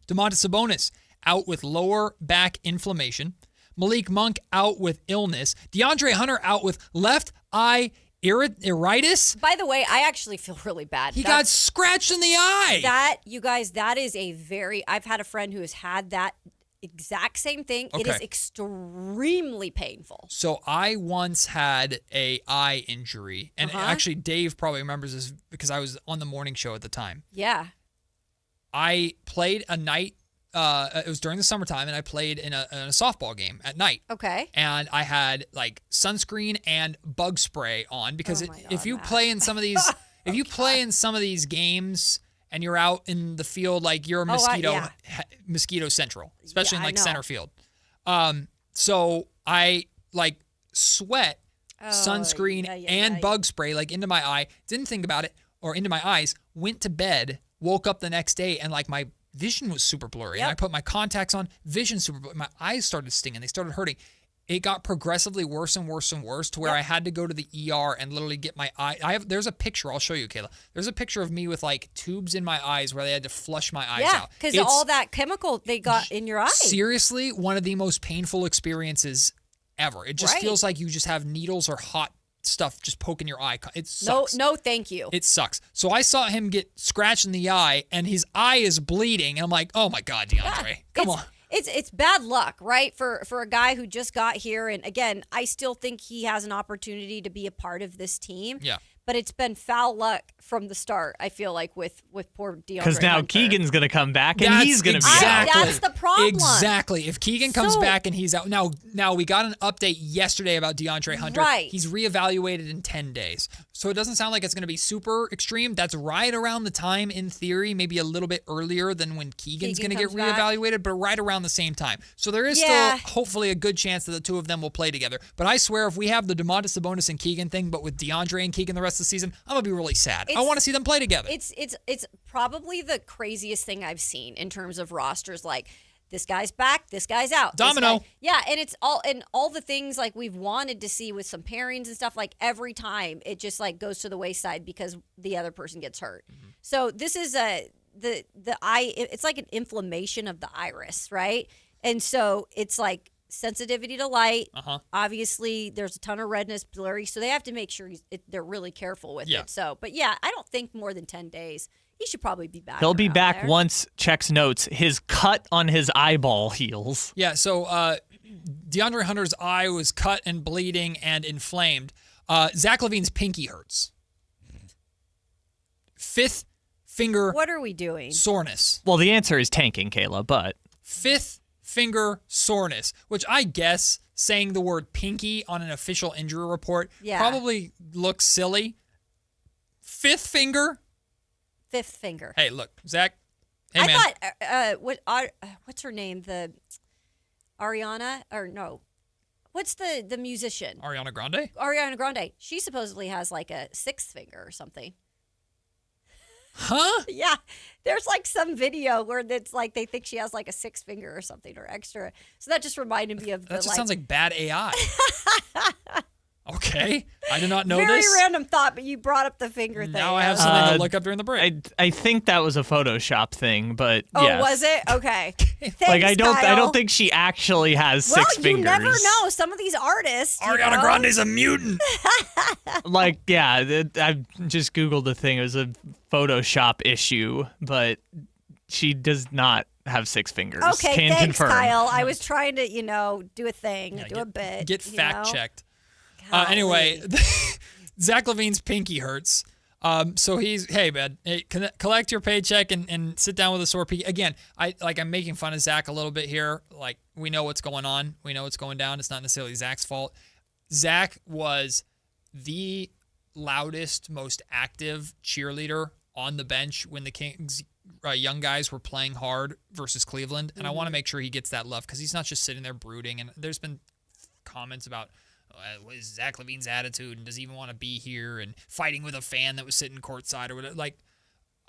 Domantas Sabonis out with lower back inflammation. Malik Monk out with illness. DeAndre Hunter out with left eye iritis. By the way, I actually feel really bad. He got scratched in the eye. That is I've had a friend who has had that exact same thing. Okay. It is extremely painful. So I once had a eye injury, and actually Dave probably remembers this because I was on the morning show at the time. Yeah. I played a night. It was during the summertime, and I played in a softball game at night. Okay. And I had like sunscreen and bug spray on because if you play in some of these, play in some of these games and you're out in the field, like you're a mosquito central, especially in like center field. So I like sweat, sunscreen, and bug spray like into my eye. Didn't think about it or into my eyes. Went to bed, woke up the next day, and like my vision was super blurry. And I put my contacts on, vision super blurry. My eyes started stinging. They started hurting. It got progressively worse and worse and worse to where I had to go to the ER and literally get my eye. There's a picture. I'll show you, Kayla. There's a picture of me with like tubes in my eyes where they had to flush my eyes out. Yeah, because all that chemical they got in your eye. Seriously, one of the most painful experiences ever. It just feels like you just have needles or hot stuff just poking your eye. It sucks. No, thank you. It sucks. So I saw him get scratched in the eye, and his eye is bleeding. And I'm like, oh my God, DeAndre, come on. It's bad luck, right? For a guy who just got here, and again, I still think he has an opportunity to be a part of this team. Yeah. But it's been foul luck from the start, I feel like, with poor DeAndre Because now Hunter. Keegan's going to come back, and he's going to be out. That's the problem. Exactly. If Keegan comes back and he's out. Now we got an update yesterday about DeAndre Hunter. Right. He's reevaluated in 10 days. So it doesn't sound like it's going to be super extreme. That's right around the time, in theory, maybe a little bit earlier than when Keegan's going to get reevaluated, but right around the same time. So there is still hopefully a good chance that the two of them will play together. But I swear, if we have the Domantas Sabonis and Keegan thing, but with DeAndre and Keegan the rest of the season, I'm going to be really sad. I want to see them play together. It's probably the craziest thing I've seen in terms of rosters. Like, this guy's back, this guy's out. Domino. And it's all the things like we've wanted to see with some pairings and stuff. Like every time it just like goes to the wayside because the other person gets hurt. Mm-hmm. So this is the eye. It's like an inflammation of the iris, right? And so it's like sensitivity to light. Obviously, there's a ton of redness, blurry. So they have to make sure they're really careful with it. So, but yeah, I don't think more than 10 days. He should probably be back. He'll be back there. once, checks notes, his cut on his eyeball heals. Yeah, so DeAndre Hunter's eye was cut and bleeding and inflamed. Zach LaVine's pinky hurts. Fifth finger. What are we doing? Soreness. Well, the answer is tanking, Kayla, but. Fifth finger soreness, which I guess saying the word pinky on an official injury report probably looks silly. Fifth finger. Hey, look, Zach. Hey, man. I thought, what's her name? The Ariana, or no, what's the musician? Ariana Grande. Ariana Grande. She supposedly has like a sixth finger or something. Huh? Yeah. There's like some video where it's like they think she has like a sixth finger or something or extra. So that just reminded me of that just sounds like bad AI. Okay. I did not know Very this. random thought, but you brought up the finger thing. Now I have something to look up during the break. I think that was a Photoshop thing, but oh, yes. was it? Okay. Thanks, like I don't Kyle. think she actually has six fingers. You never know. Some of these artists. Ariana Grande's a mutant. Like, yeah, I just Googled the thing. It was a Photoshop issue, but she does not have six fingers. Okay, Can thanks, confirm. Kyle. I was trying to, do a thing, do a bit. Get fact checked. Anyway, Zach LaVine's pinky hurts. So hey man, collect your paycheck and sit down with a sore peak. Again, I'm making fun of Zach a little bit here. Like, we know what's going on. We know what's going down. It's not necessarily Zach's fault. Zach was the loudest, most active cheerleader on the bench when the Kings young guys were playing hard versus Cleveland. And I want to make sure he gets that love because he's not just sitting there brooding. And there's been comments about what is Zach LaVine's attitude and does he even want to be here and fighting with a fan that was sitting courtside or whatever. Like,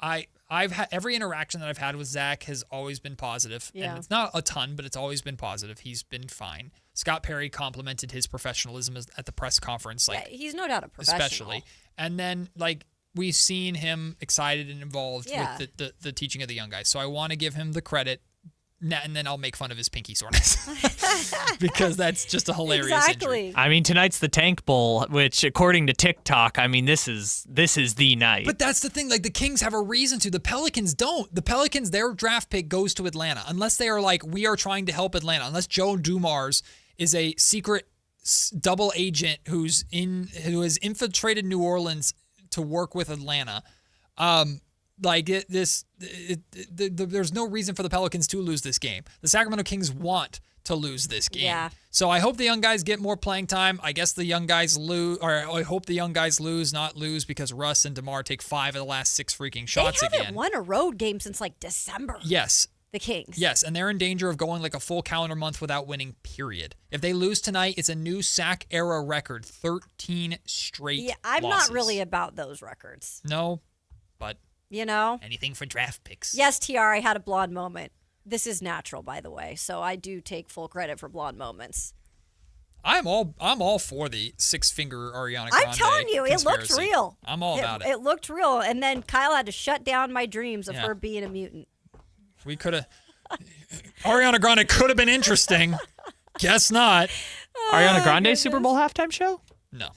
I've had every interaction that I've had with Zach has always been positive. Yeah. And it's not a ton, but it's always been positive. He's been fine. Scott Perry complimented his professionalism at the press conference. Like, yeah, he's no doubt a professional. Especially. And then, like, we've seen him excited and involved with the teaching of the young guys. So I want to give him the credit. And then I'll make fun of his pinky soreness because that's just a hilarious injury. I mean, tonight's the Tank Bowl, which according to TikTok, I mean, this is the night. But that's the thing. Like, the Kings have a reason to. The Pelicans don't. The Pelicans, their draft pick goes to Atlanta unless they are like, we are trying to help Atlanta. Unless Joe Dumars is a secret double agent who has infiltrated New Orleans to work with Atlanta. There's no reason for the Pelicans to lose this game. The Sacramento Kings want to lose this game. Yeah. So I hope the young guys get more playing time. I guess the young guys lose, or I hope the young guys not lose because Russ and DeMar take 5 of the last 6 freaking shots again. They haven't won a road game since like December. Yes. The Kings. Yes, and they're in danger of going like a full calendar month without winning, period. If they lose tonight, it's a new Sac era record, 13 straight Yeah, I'm losses. not really about those records. No, but you know, anything for draft picks. Yes, TR, I had a blonde moment. This is natural, by the way, so I do take full credit for blonde moments. I'm all for the 6-finger Ariana Grande. I'm telling you, it looked real. I'm all about it. It looked real, and then Kyle had to shut down my dreams of her being a mutant. We could have. Ariana Grande could have been interesting. Guess not. Ariana Grande Super Bowl halftime show? No.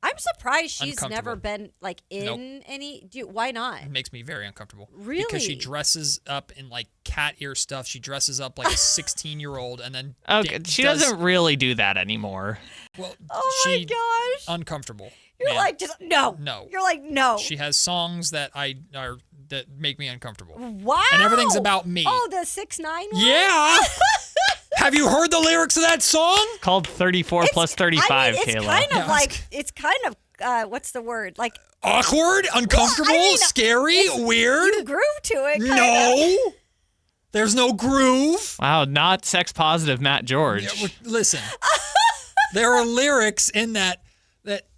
I'm surprised she's never been like in any. Why not? It makes me very uncomfortable. Really? Because she dresses up in like cat ear stuff. She dresses up like a 16-year-old, and then she doesn't really do that anymore. Well, my gosh, uncomfortable. You're like just no. You're like no. She has songs that that make me uncomfortable. Wow. And everything's about me. Oh, the 6ix9ine one? Yeah. Have you heard the lyrics of that song? Called 34 plus 35, I mean, it's Kayla. kind of like it's kind of what's the word? Like awkward, uncomfortable, scary, weird. You groove to it. No. There's no groove. Wow, not sex positive Matt George. Yeah, listen. There are lyrics in that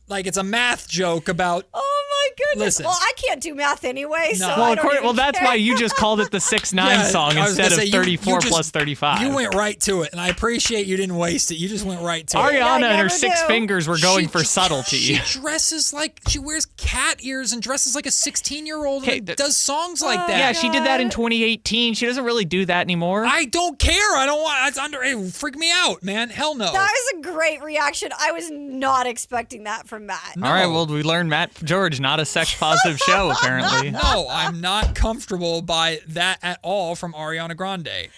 like it's a math joke about. Oh my goodness! Listen. Well, I can't do math anyway, so well, I don't even that's care. why you just called it the 6ix9ine song instead of 34 plus 35. You went right to it, and I appreciate you didn't waste it. You just went right to it. Ariana and her 6 fingers were going for subtlety. She dresses like she wears cat ears and dresses like a 16-year-old and does songs like that. Yeah, she did that in 2018. She doesn't really do that anymore. I don't care. I don't want. It freak me out, man. Hell no. That was a great reaction. I was not expecting that from Matt. All right, well, we learned Matt George, not a sex-positive show, apparently. No, I'm not comfortable by that at all from Ariana Grande.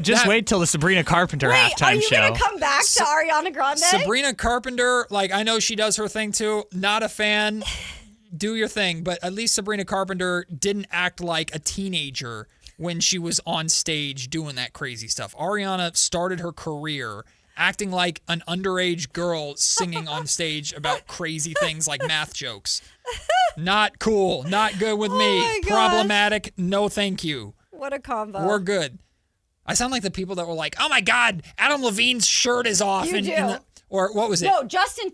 Just wait till the Sabrina Carpenter halftime show. Are you going to come back to Ariana Grande? Sabrina Carpenter, like, I know she does her thing too. Not a fan. Do your thing. But at least Sabrina Carpenter didn't act like a teenager when she was on stage doing that crazy stuff. Ariana started her career acting like an underage girl singing on stage about crazy things like math jokes. Not cool. Not good with me. Problematic. No, thank you. What a combo. We're good. I sound like the people that were like, oh my God, Adam Levine's shirt is off. You do. Or what was it? No, Justin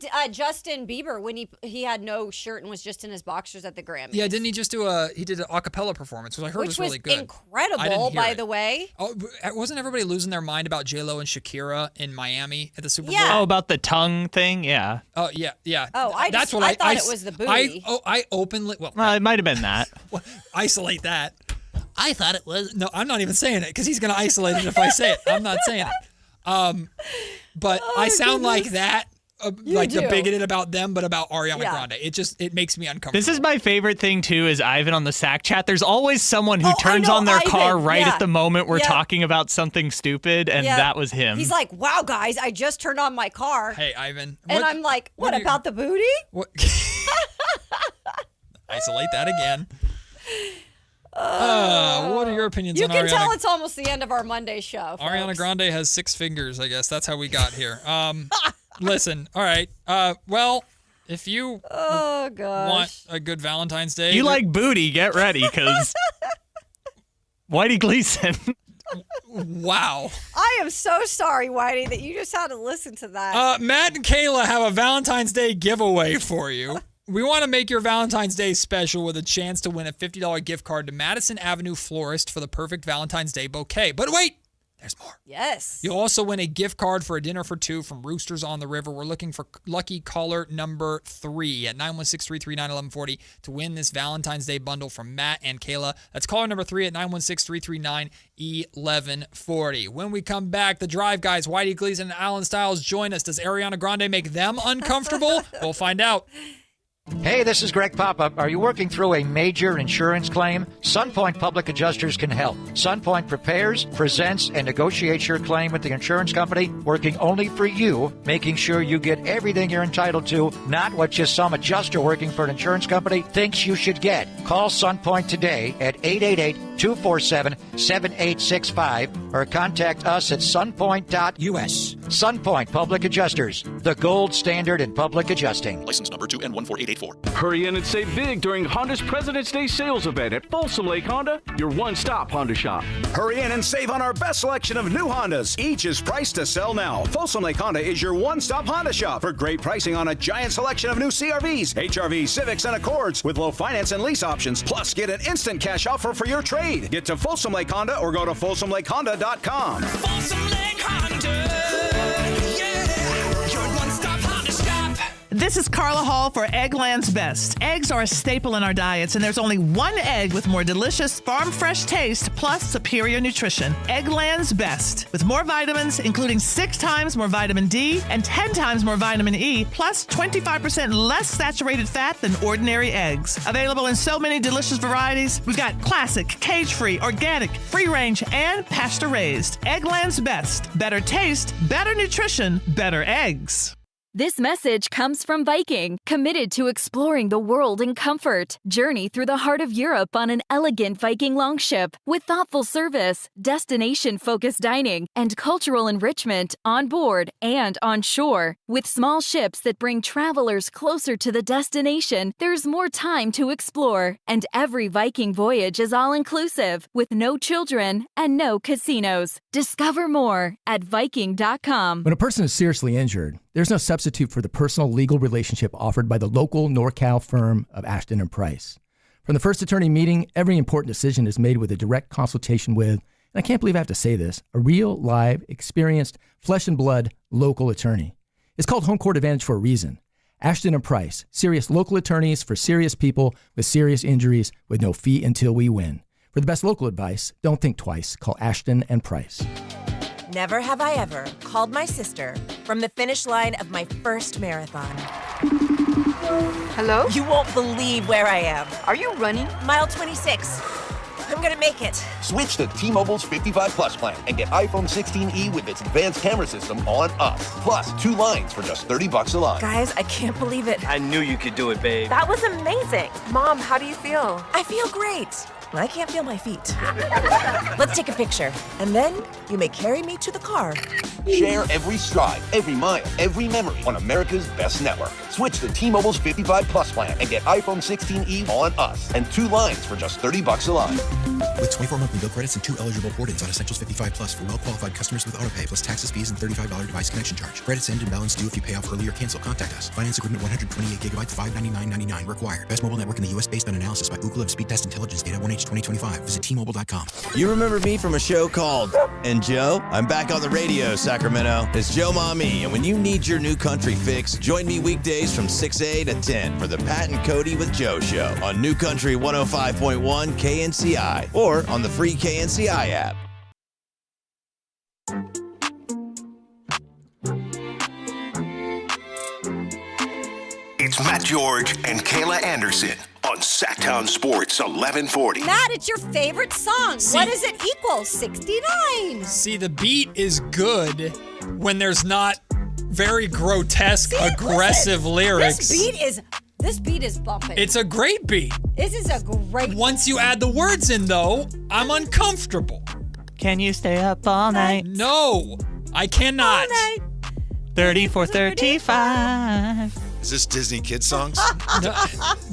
Bieber, when he had no shirt and was just in his boxers at the Grammys. Yeah, didn't he just do he did an a cappella performance, which I heard was really good. Incredible, by the way. Oh, wasn't everybody losing their mind about J-Lo and Shakira in Miami at the Super Bowl? Oh, about the tongue thing? Yeah. Oh, yeah. Oh, I thought it was the booty. I openly, well, it might have been that. Isolate that. I thought it was. No, I'm not even saying it because he's going to isolate it if I say it. I'm not saying it. But I sound like that, like the bigoted about them, but about Ariana Grande. It makes me uncomfortable. This is my favorite thing too. Is Ivan on the Sac chat? There's always someone who turns on their car right at the moment we're talking about something stupid, and that was him. He's like, "Wow, guys, I just turned on my car." Hey, Ivan. And I'm like, "What about the booty?" What? Isolate that again. What are your opinions on Ariana? You can tell it's almost the end of our Monday show. Ariana Grande has 6 fingers, I guess. That's how we got here. Listen, all right. Well, if you want a good Valentine's Day. You like booty, get ready, because Whitey Gleason. Wow. I am so sorry, Whitey, that you just had to listen to that. Matt and Kayla have a Valentine's Day giveaway for you. We want to make your Valentine's Day special with a chance to win a $50 gift card to Madison Avenue Florist for the perfect Valentine's Day bouquet. But wait, there's more. Yes. You'll also win a gift card for a dinner for 2 from Roosters on the River. We're looking for lucky caller number 3 at 916-339-1140 to win this Valentine's Day bundle from Matt and Kayla. That's caller number 3 at 916-339-1140. When we come back, the Drive Guys, Whitey Gleason and Alan Stiles join us. Does Ariana Grande make them uncomfortable? We'll find out. Hey, this is Greg Papa. Are you working through a major insurance claim? SunPoint Public Adjusters can help. SunPoint prepares, presents, and negotiates your claim with the insurance company, working only for you, making sure you get everything you're entitled to, not what just some adjuster working for an insurance company thinks you should get. Call SunPoint today at 888-247-7865 or contact us at sunpoint.us. SunPoint Public Adjusters, the gold standard in public adjusting. License number 2N14884. Hurry in and save big during Honda's President's Day sales event at Folsom Lake Honda, your one-stop Honda shop. Hurry in and save on our best selection of new Hondas. Each is priced to sell now. Folsom Lake Honda is your one-stop Honda shop for great pricing on a giant selection of new CRVs, HRVs, Civics, and Accords with low finance and lease options. Plus, get an instant cash offer for your trade. Get to Folsom Lake Honda or go to folsomlakehonda.com. Folsom Lake Honda. Yeah, your one-stop Honda shop. This is Carla Hall for Eggland's Best. Eggs are a staple in our diets, and there's only one egg with more delicious farm-fresh taste plus superior nutrition. Eggland's Best. With more vitamins, including 6 times more vitamin D and 10 times more vitamin E, plus 25% less saturated fat than ordinary eggs. Available in so many delicious varieties. We've got classic, cage-free, organic, free-range, and pasture-raised. Eggland's Best. Better taste, better nutrition, better eggs. This message comes from Viking, committed to exploring the world in comfort. Journey through the heart of Europe on an elegant Viking longship with thoughtful service, destination-focused dining, and cultural enrichment on board and on shore. With small ships that bring travelers closer to the destination, there's more time to explore. And every Viking voyage is all-inclusive, with no children and no casinos. Discover more at Viking.com. When a person is seriously injured, there's no substitute for the personal legal relationship offered by the local NorCal firm of Ashton & Price. From the first attorney meeting, every important decision is made with a direct consultation with, and I can't believe I have to say this, a real, live, experienced, flesh and blood local attorney. It's called Home Court Advantage for a reason. Ashton & Price, serious local attorneys for serious people with serious injuries with no fee until we win. For the best local advice, don't think twice. Call Ashton & Price. Never have I ever called my sister from the finish line of my first marathon. Hello? You won't believe where I am. Are you running? Mile 26. I'm gonna make it. Switch to T-Mobile's 55 Plus plan and get iPhone 16e with its advanced camera system on us. Plus, 2 lines for just $30 a line. Guys, I can't believe it. I knew you could do it, babe. That was amazing. Mom, how do you feel? I feel great. I can't feel my feet. Let's take a picture, and then you may carry me to the car. Share every stride, every mile, every memory on America's best network. Switch to T-Mobile's 55 Plus plan and get iPhone 16e on us and 2 lines for just $30 a line. With 24 monthly bill credits and 2 eligible port-ins on Essentials 55 Plus for well-qualified customers with autopay plus taxes, fees, and $35 device connection charge. Credits end and balance due if you pay off early or cancel. Contact us. Finance agreement 128 gigabytes, $599.99 required. Best mobile network in the U.S. based on analysis by Ookla of Speed Test Intelligence data 1H 2025. Visit T-Mobile.com. You remember me from a show called And Joe? I'm back on the radio, Sacramento. It's Joe Mommy, and when you need your new country fix, join me weekdays from 6A to 10 for the Pat and Cody with Joe show on New Country 105.1 KNCI or on the free KNCI app. It's Matt George and Kayla Anderson on Sactown Sports 1140. Matt, it's your favorite song. What does it equal? 69. See, the beat is good when there's not very grotesque, aggressive lyrics. This This beat is bumping. It's a great beat. This is a great. Once you add the words in, though, I'm uncomfortable. Can you stay up all night? No, I cannot. All night. 34:35. Is this Disney kid songs? No,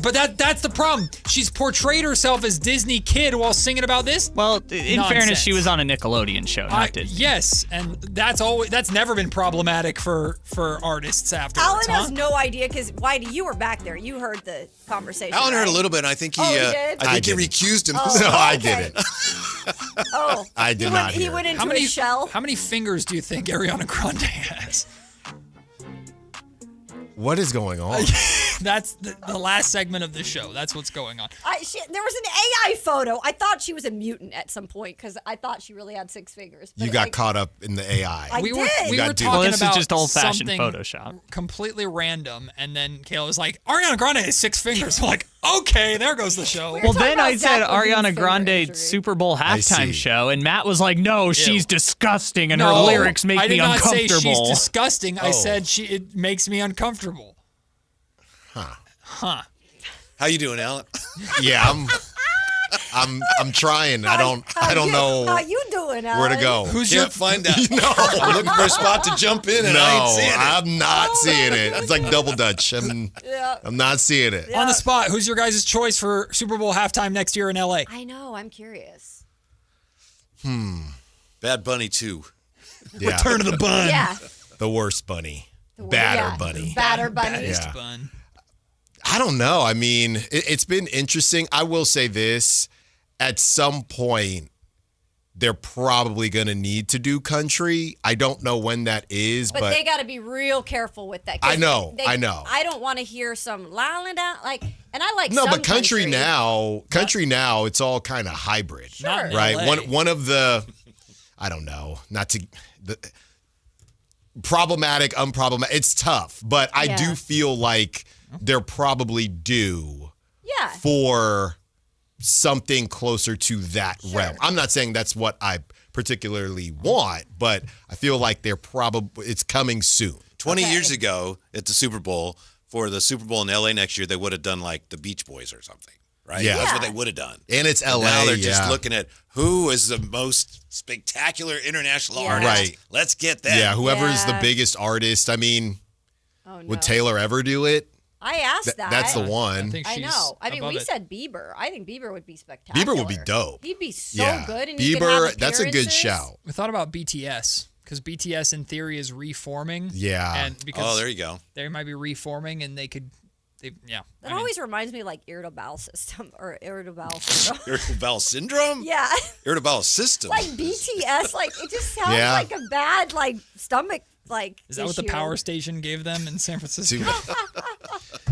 but that's the problem. She's portrayed herself as Disney kid while singing about this. Well, in fairness, she was on a Nickelodeon show, not Disney. Yes, and that's never been problematic for artists afterwards. Alan has no idea because Whitey, you were back there. You heard the conversation. Alan heard right? a little bit. And I think he. Oh, he did? I think he didn't. recused himself. Oh, No, I okay. didn't. Oh, I did not He hear. went into his shell. How many fingers do you think Ariana Grande has? What is going on? That's the last segment of the show. That's what's going on. There was an AI photo. I thought she was a mutant at some point because I thought she really had 6 fingers. But You got caught up in the AI. We were You got talking duped. this is about just old-fashioned something Photoshop. completely random, and then Kayla was like, Ariana Grande has 6 fingers. I'm like, okay, there goes the show. Well, then I said Ariana Grande Super Bowl halftime show, and Matt was like, no, she's disgusing, and her lyrics make I did me not uncomfortable. say she's disgusting. I Oh. said it makes me uncomfortable. Huh. How you doing, Alan? Yeah, I'm trying. I don't know How you doing, Alan? where to go. Can't find that. No. I'm looking for a spot to jump in, and I ain't seeing it. I'm not seeing it. It's like double dutch. I'm not seeing it. On the spot, who's your guys' choice for Super Bowl halftime next year in LA? I know. I'm curious. Bad Bunny 2. Yeah. Return of the Bun. Yeah. The worst bunny. Batter bunny. Batter bunny. Yeah. Bun. I don't know. I mean, it's been interesting. I will say this. At some point, they're probably going to need to do country. I don't know when that is, but they got to be real careful with that. 'cause I know. I don't want to hear some la la la and I like no, some but country now, it's all kind of hybrid, Sure. right? LA. One of the, I don't know, not to the problematic, unproblematic. It's tough, but I do feel like they're probably due for something closer to that realm. I'm not saying that's what I particularly want, but I feel like it's coming soon. 20 years ago at the Super Bowl, for the Super Bowl in LA next year, they would have done like the Beach Boys or something, right? Yeah. That's what they would have done. And it's LA. Now they're just looking at who is the most spectacular international artist. Right. Let's get that. Yeah, whoever is the biggest artist. I mean, would Taylor ever do it? I asked that. That's the one. I know. I mean, we said Bieber. I think Bieber would be spectacular. Bieber would be dope. He'd be so good. And he could Bieber, have that's a good appearances. shout. We thought about BTS because BTS in theory is reforming. Yeah. And because there you go. They might be reforming, and they could. That always reminds me of like irritable bowel system or irritable bowel syndrome. Irritable bowel syndrome? Yeah. Irritable bowel system. Like BTS, like it just sounds Yeah. like a bad like stomach like. Is that what the issue. power station gave them in San Francisco?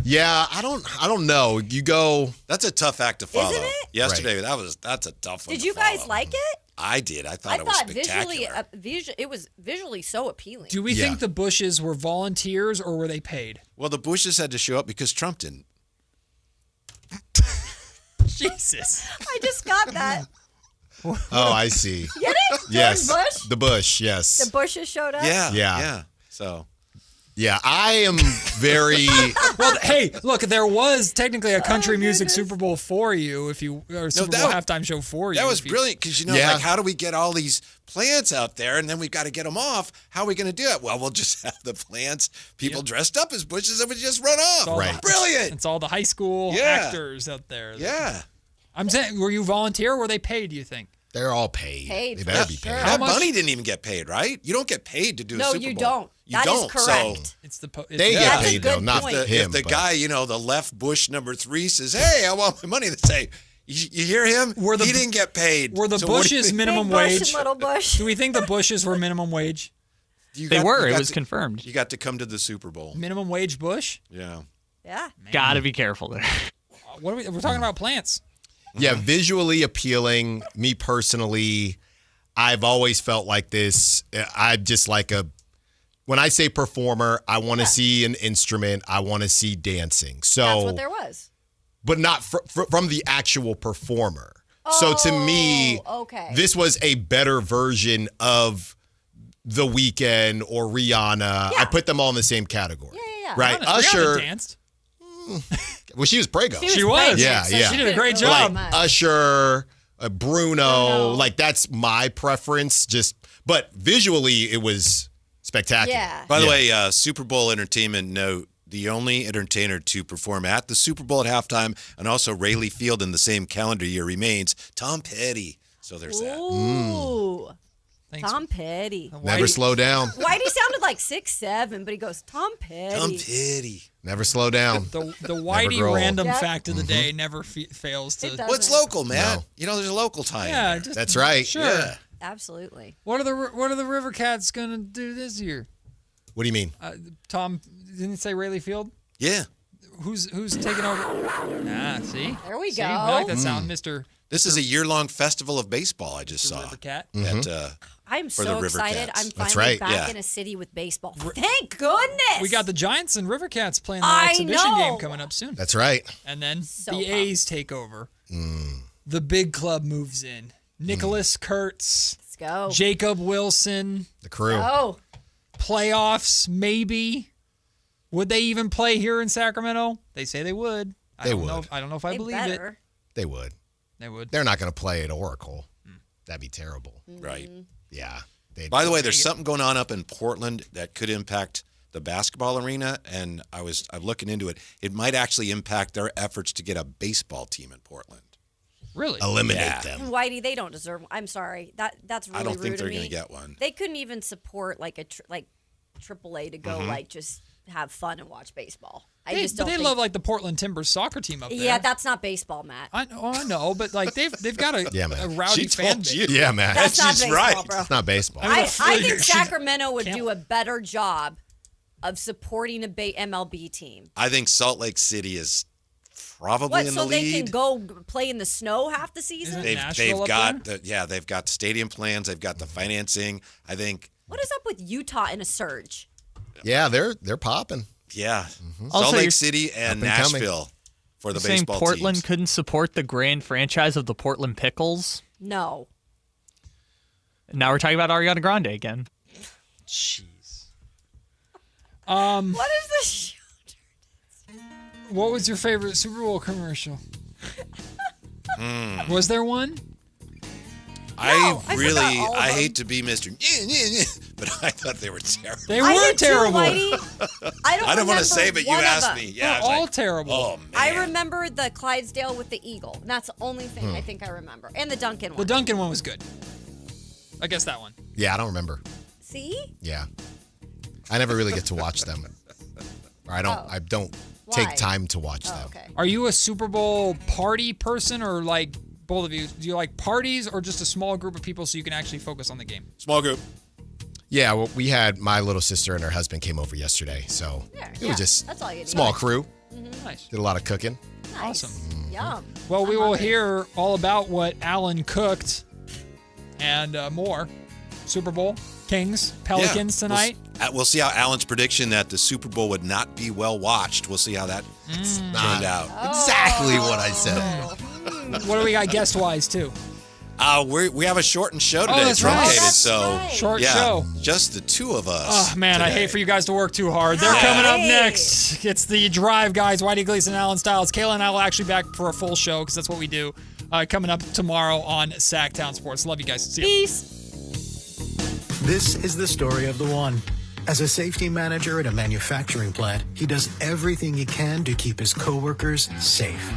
Yeah, I don't know. You go. That's a tough act to follow. Isn't it? Yesterday, that's a tough one. Did to you guys follow. like it? I did. I thought it was spectacular. It was visually so appealing. Do we think the Bushes were volunteers or were they paid? Well, the Bushes had to show up because Trump didn't. Jesus. I just got that. Oh, I see. Get it? Yes. George Bush? The Bush, yes. The Bushes showed up? Yeah. So. Yeah, I am very. Well, hey, look, there was technically a country music Super Bowl for you, or Super Bowl halftime show for you. That was brilliant because, like, how do we get all these plants out there and then we've got to get them off? How are we going to do it? Well, we'll just have the plants, people dressed up as bushes, and we just run off. Right. Brilliant. It's all the high school actors out there. Yeah. I'm saying, were you volunteer or were they paid, do you think? They're all paid. They better be paid. That Bunny didn't even get paid, right? You don't get paid to do a No, Super Bowl. you don't. You That is don't. correct. So They get paid, though, not point. him. if the but- guy, the left Bush number 3 says, "Hey, I want my money," they say, "You hear him? He didn't get paid." Were the So what do you Bushes think? minimum Big Bush wage? and little Bush. Do we think the Bushes were minimum wage? They were. It was confirmed. You got to come to the Super Bowl. Minimum wage Bush? Yeah. Yeah. Gotta be careful there. What are we're talking about plants. Yeah, visually appealing. Me personally, I've always felt like this. I'm just like when I say performer, I want to see an instrument. I want to see dancing. So That's what there was. but not from the actual performer. So to me, this was a better version of The Weeknd or Rihanna. I put them all in the same category. Yeah. Right? Rihanna Usher danced. Well, she was Prego. She was. Yeah, So yeah. she did a great job. Like Usher, Bruno, like that's my preference. But visually, it was spectacular. Yeah. By the way, Super Bowl entertainment note, the only entertainer to perform at the Super Bowl at halftime and also Rayleigh Field in the same calendar year remains Tom Petty. So there's that. Ooh. Tom Petty. Never slow down. Whitey sounded like 6'7", but he goes, Tom Petty. Tom Petty. Never slow down. The Whitey grow random Yep. fact of the day never fails to. What's local, Matt? No. You know, there's a local tie. Yeah, in there. just- That's right. Sure. Yeah. Absolutely. What are the River Cats gonna do this year? What do you mean? Tom didn't he say Rayleigh Field? Yeah. Who's taking over? See. There we See? go. I like that sound, Mister. This is a year-long festival of baseball I just saw. River Cat. I'm for the so River excited. Cats. I'm That's finally right. back Yeah. in a city with baseball. Thank goodness. We got the Giants and River Cats playing the I exhibition know. game coming up soon. That's right. And then So the pumped. A's take over. The big club moves in. Nicholas Kurtz, Let's go. Jacob Wilson, The crew. Oh, playoffs maybe. Would they even play here in Sacramento? They say they would. I don't know if I they believe better. it. They would. They would. They're not going to play at Oracle. That'd be terrible. Right. Yeah. By the way, there's something going on up in Portland that could impact the basketball arena, and I'm looking into it. It might actually impact their efforts to get a baseball team in Portland. Really? Eliminate them. And Whitey, they don't deserve. I'm sorry. That's really I don't rude think to they're me. going to get one. They couldn't even support like AAA to go like just have fun and watch baseball. I just don't. But they think, love like the Portland Timbers soccer team up there. Yeah, that's not baseball, Matt. I know, but like they've got a, Yeah, man. a rowdy She fan told base. you. Yeah, man. That's not She's baseball, right. bro. It's not baseball. I She- think Sacramento would can't- do a better job of supporting a MLB team. I think Salt Lake City is probably What? in So the they lead. can go play in the snow half the season? Isn't it They've Nashville up got there? they've got stadium plans. They've got the financing. I think What is up with Utah in a surge? Yeah, they're popping. yeah. Also, Salt Lake you're- City and Up and coming. Nashville for the Saying baseball Portland teams. couldn't support the grand franchise of the Portland Pickles. No. Now we're talking about Ariana Grande again. Jeez. What is this? What was your favorite Super Bowl commercial? Was there one? I forgot all of I them. hate to be Mr. but I thought they were terrible. They I were did too, terrible. Whitey. I don't I don't want to say, remember but you one of asked them. me. Yeah, They're I was all like, terrible. oh man. I remember the Clydesdale with the eagle. And that's the only thing I think I remember. And the Duncan The one. Duncan one was good. I guess that one. Yeah, I don't remember. See? Yeah. I never really get to watch them. Or I don't Why? take time to watch Oh, them. okay. Are you a Super Bowl party person or like both of you? Do you like parties or just a small group of people so you can actually focus on the game? Small group. Yeah, well, we had my little sister and her husband came over yesterday, so it was just That's all you need. small crew. Nice. Did a lot of cooking. Nice. Awesome. Yum. Well, we I'm will hungry. hear all about what Alan cooked and more. Super Bowl, Kings, Pelicans tonight. We'll see how Alan's prediction that the Super Bowl would not be well watched. We'll see how that turned out. Exactly what I said. What do we got guest wise too? We have a shortened show today, that's right. truncated. That's so right. Short yeah, show. just the two of us. Oh man, I today. hate for you guys to work too hard. They're coming up next. It's the Drive guys, Whitey Gleason and Alan Stiles. Kayla and I will actually be back for a full show because that's what we do. Coming up tomorrow on Sactown Sports. Love you guys. See you. Peace. This is the story of the one. As a safety manager at a manufacturing plant, he does everything he can to keep his coworkers safe.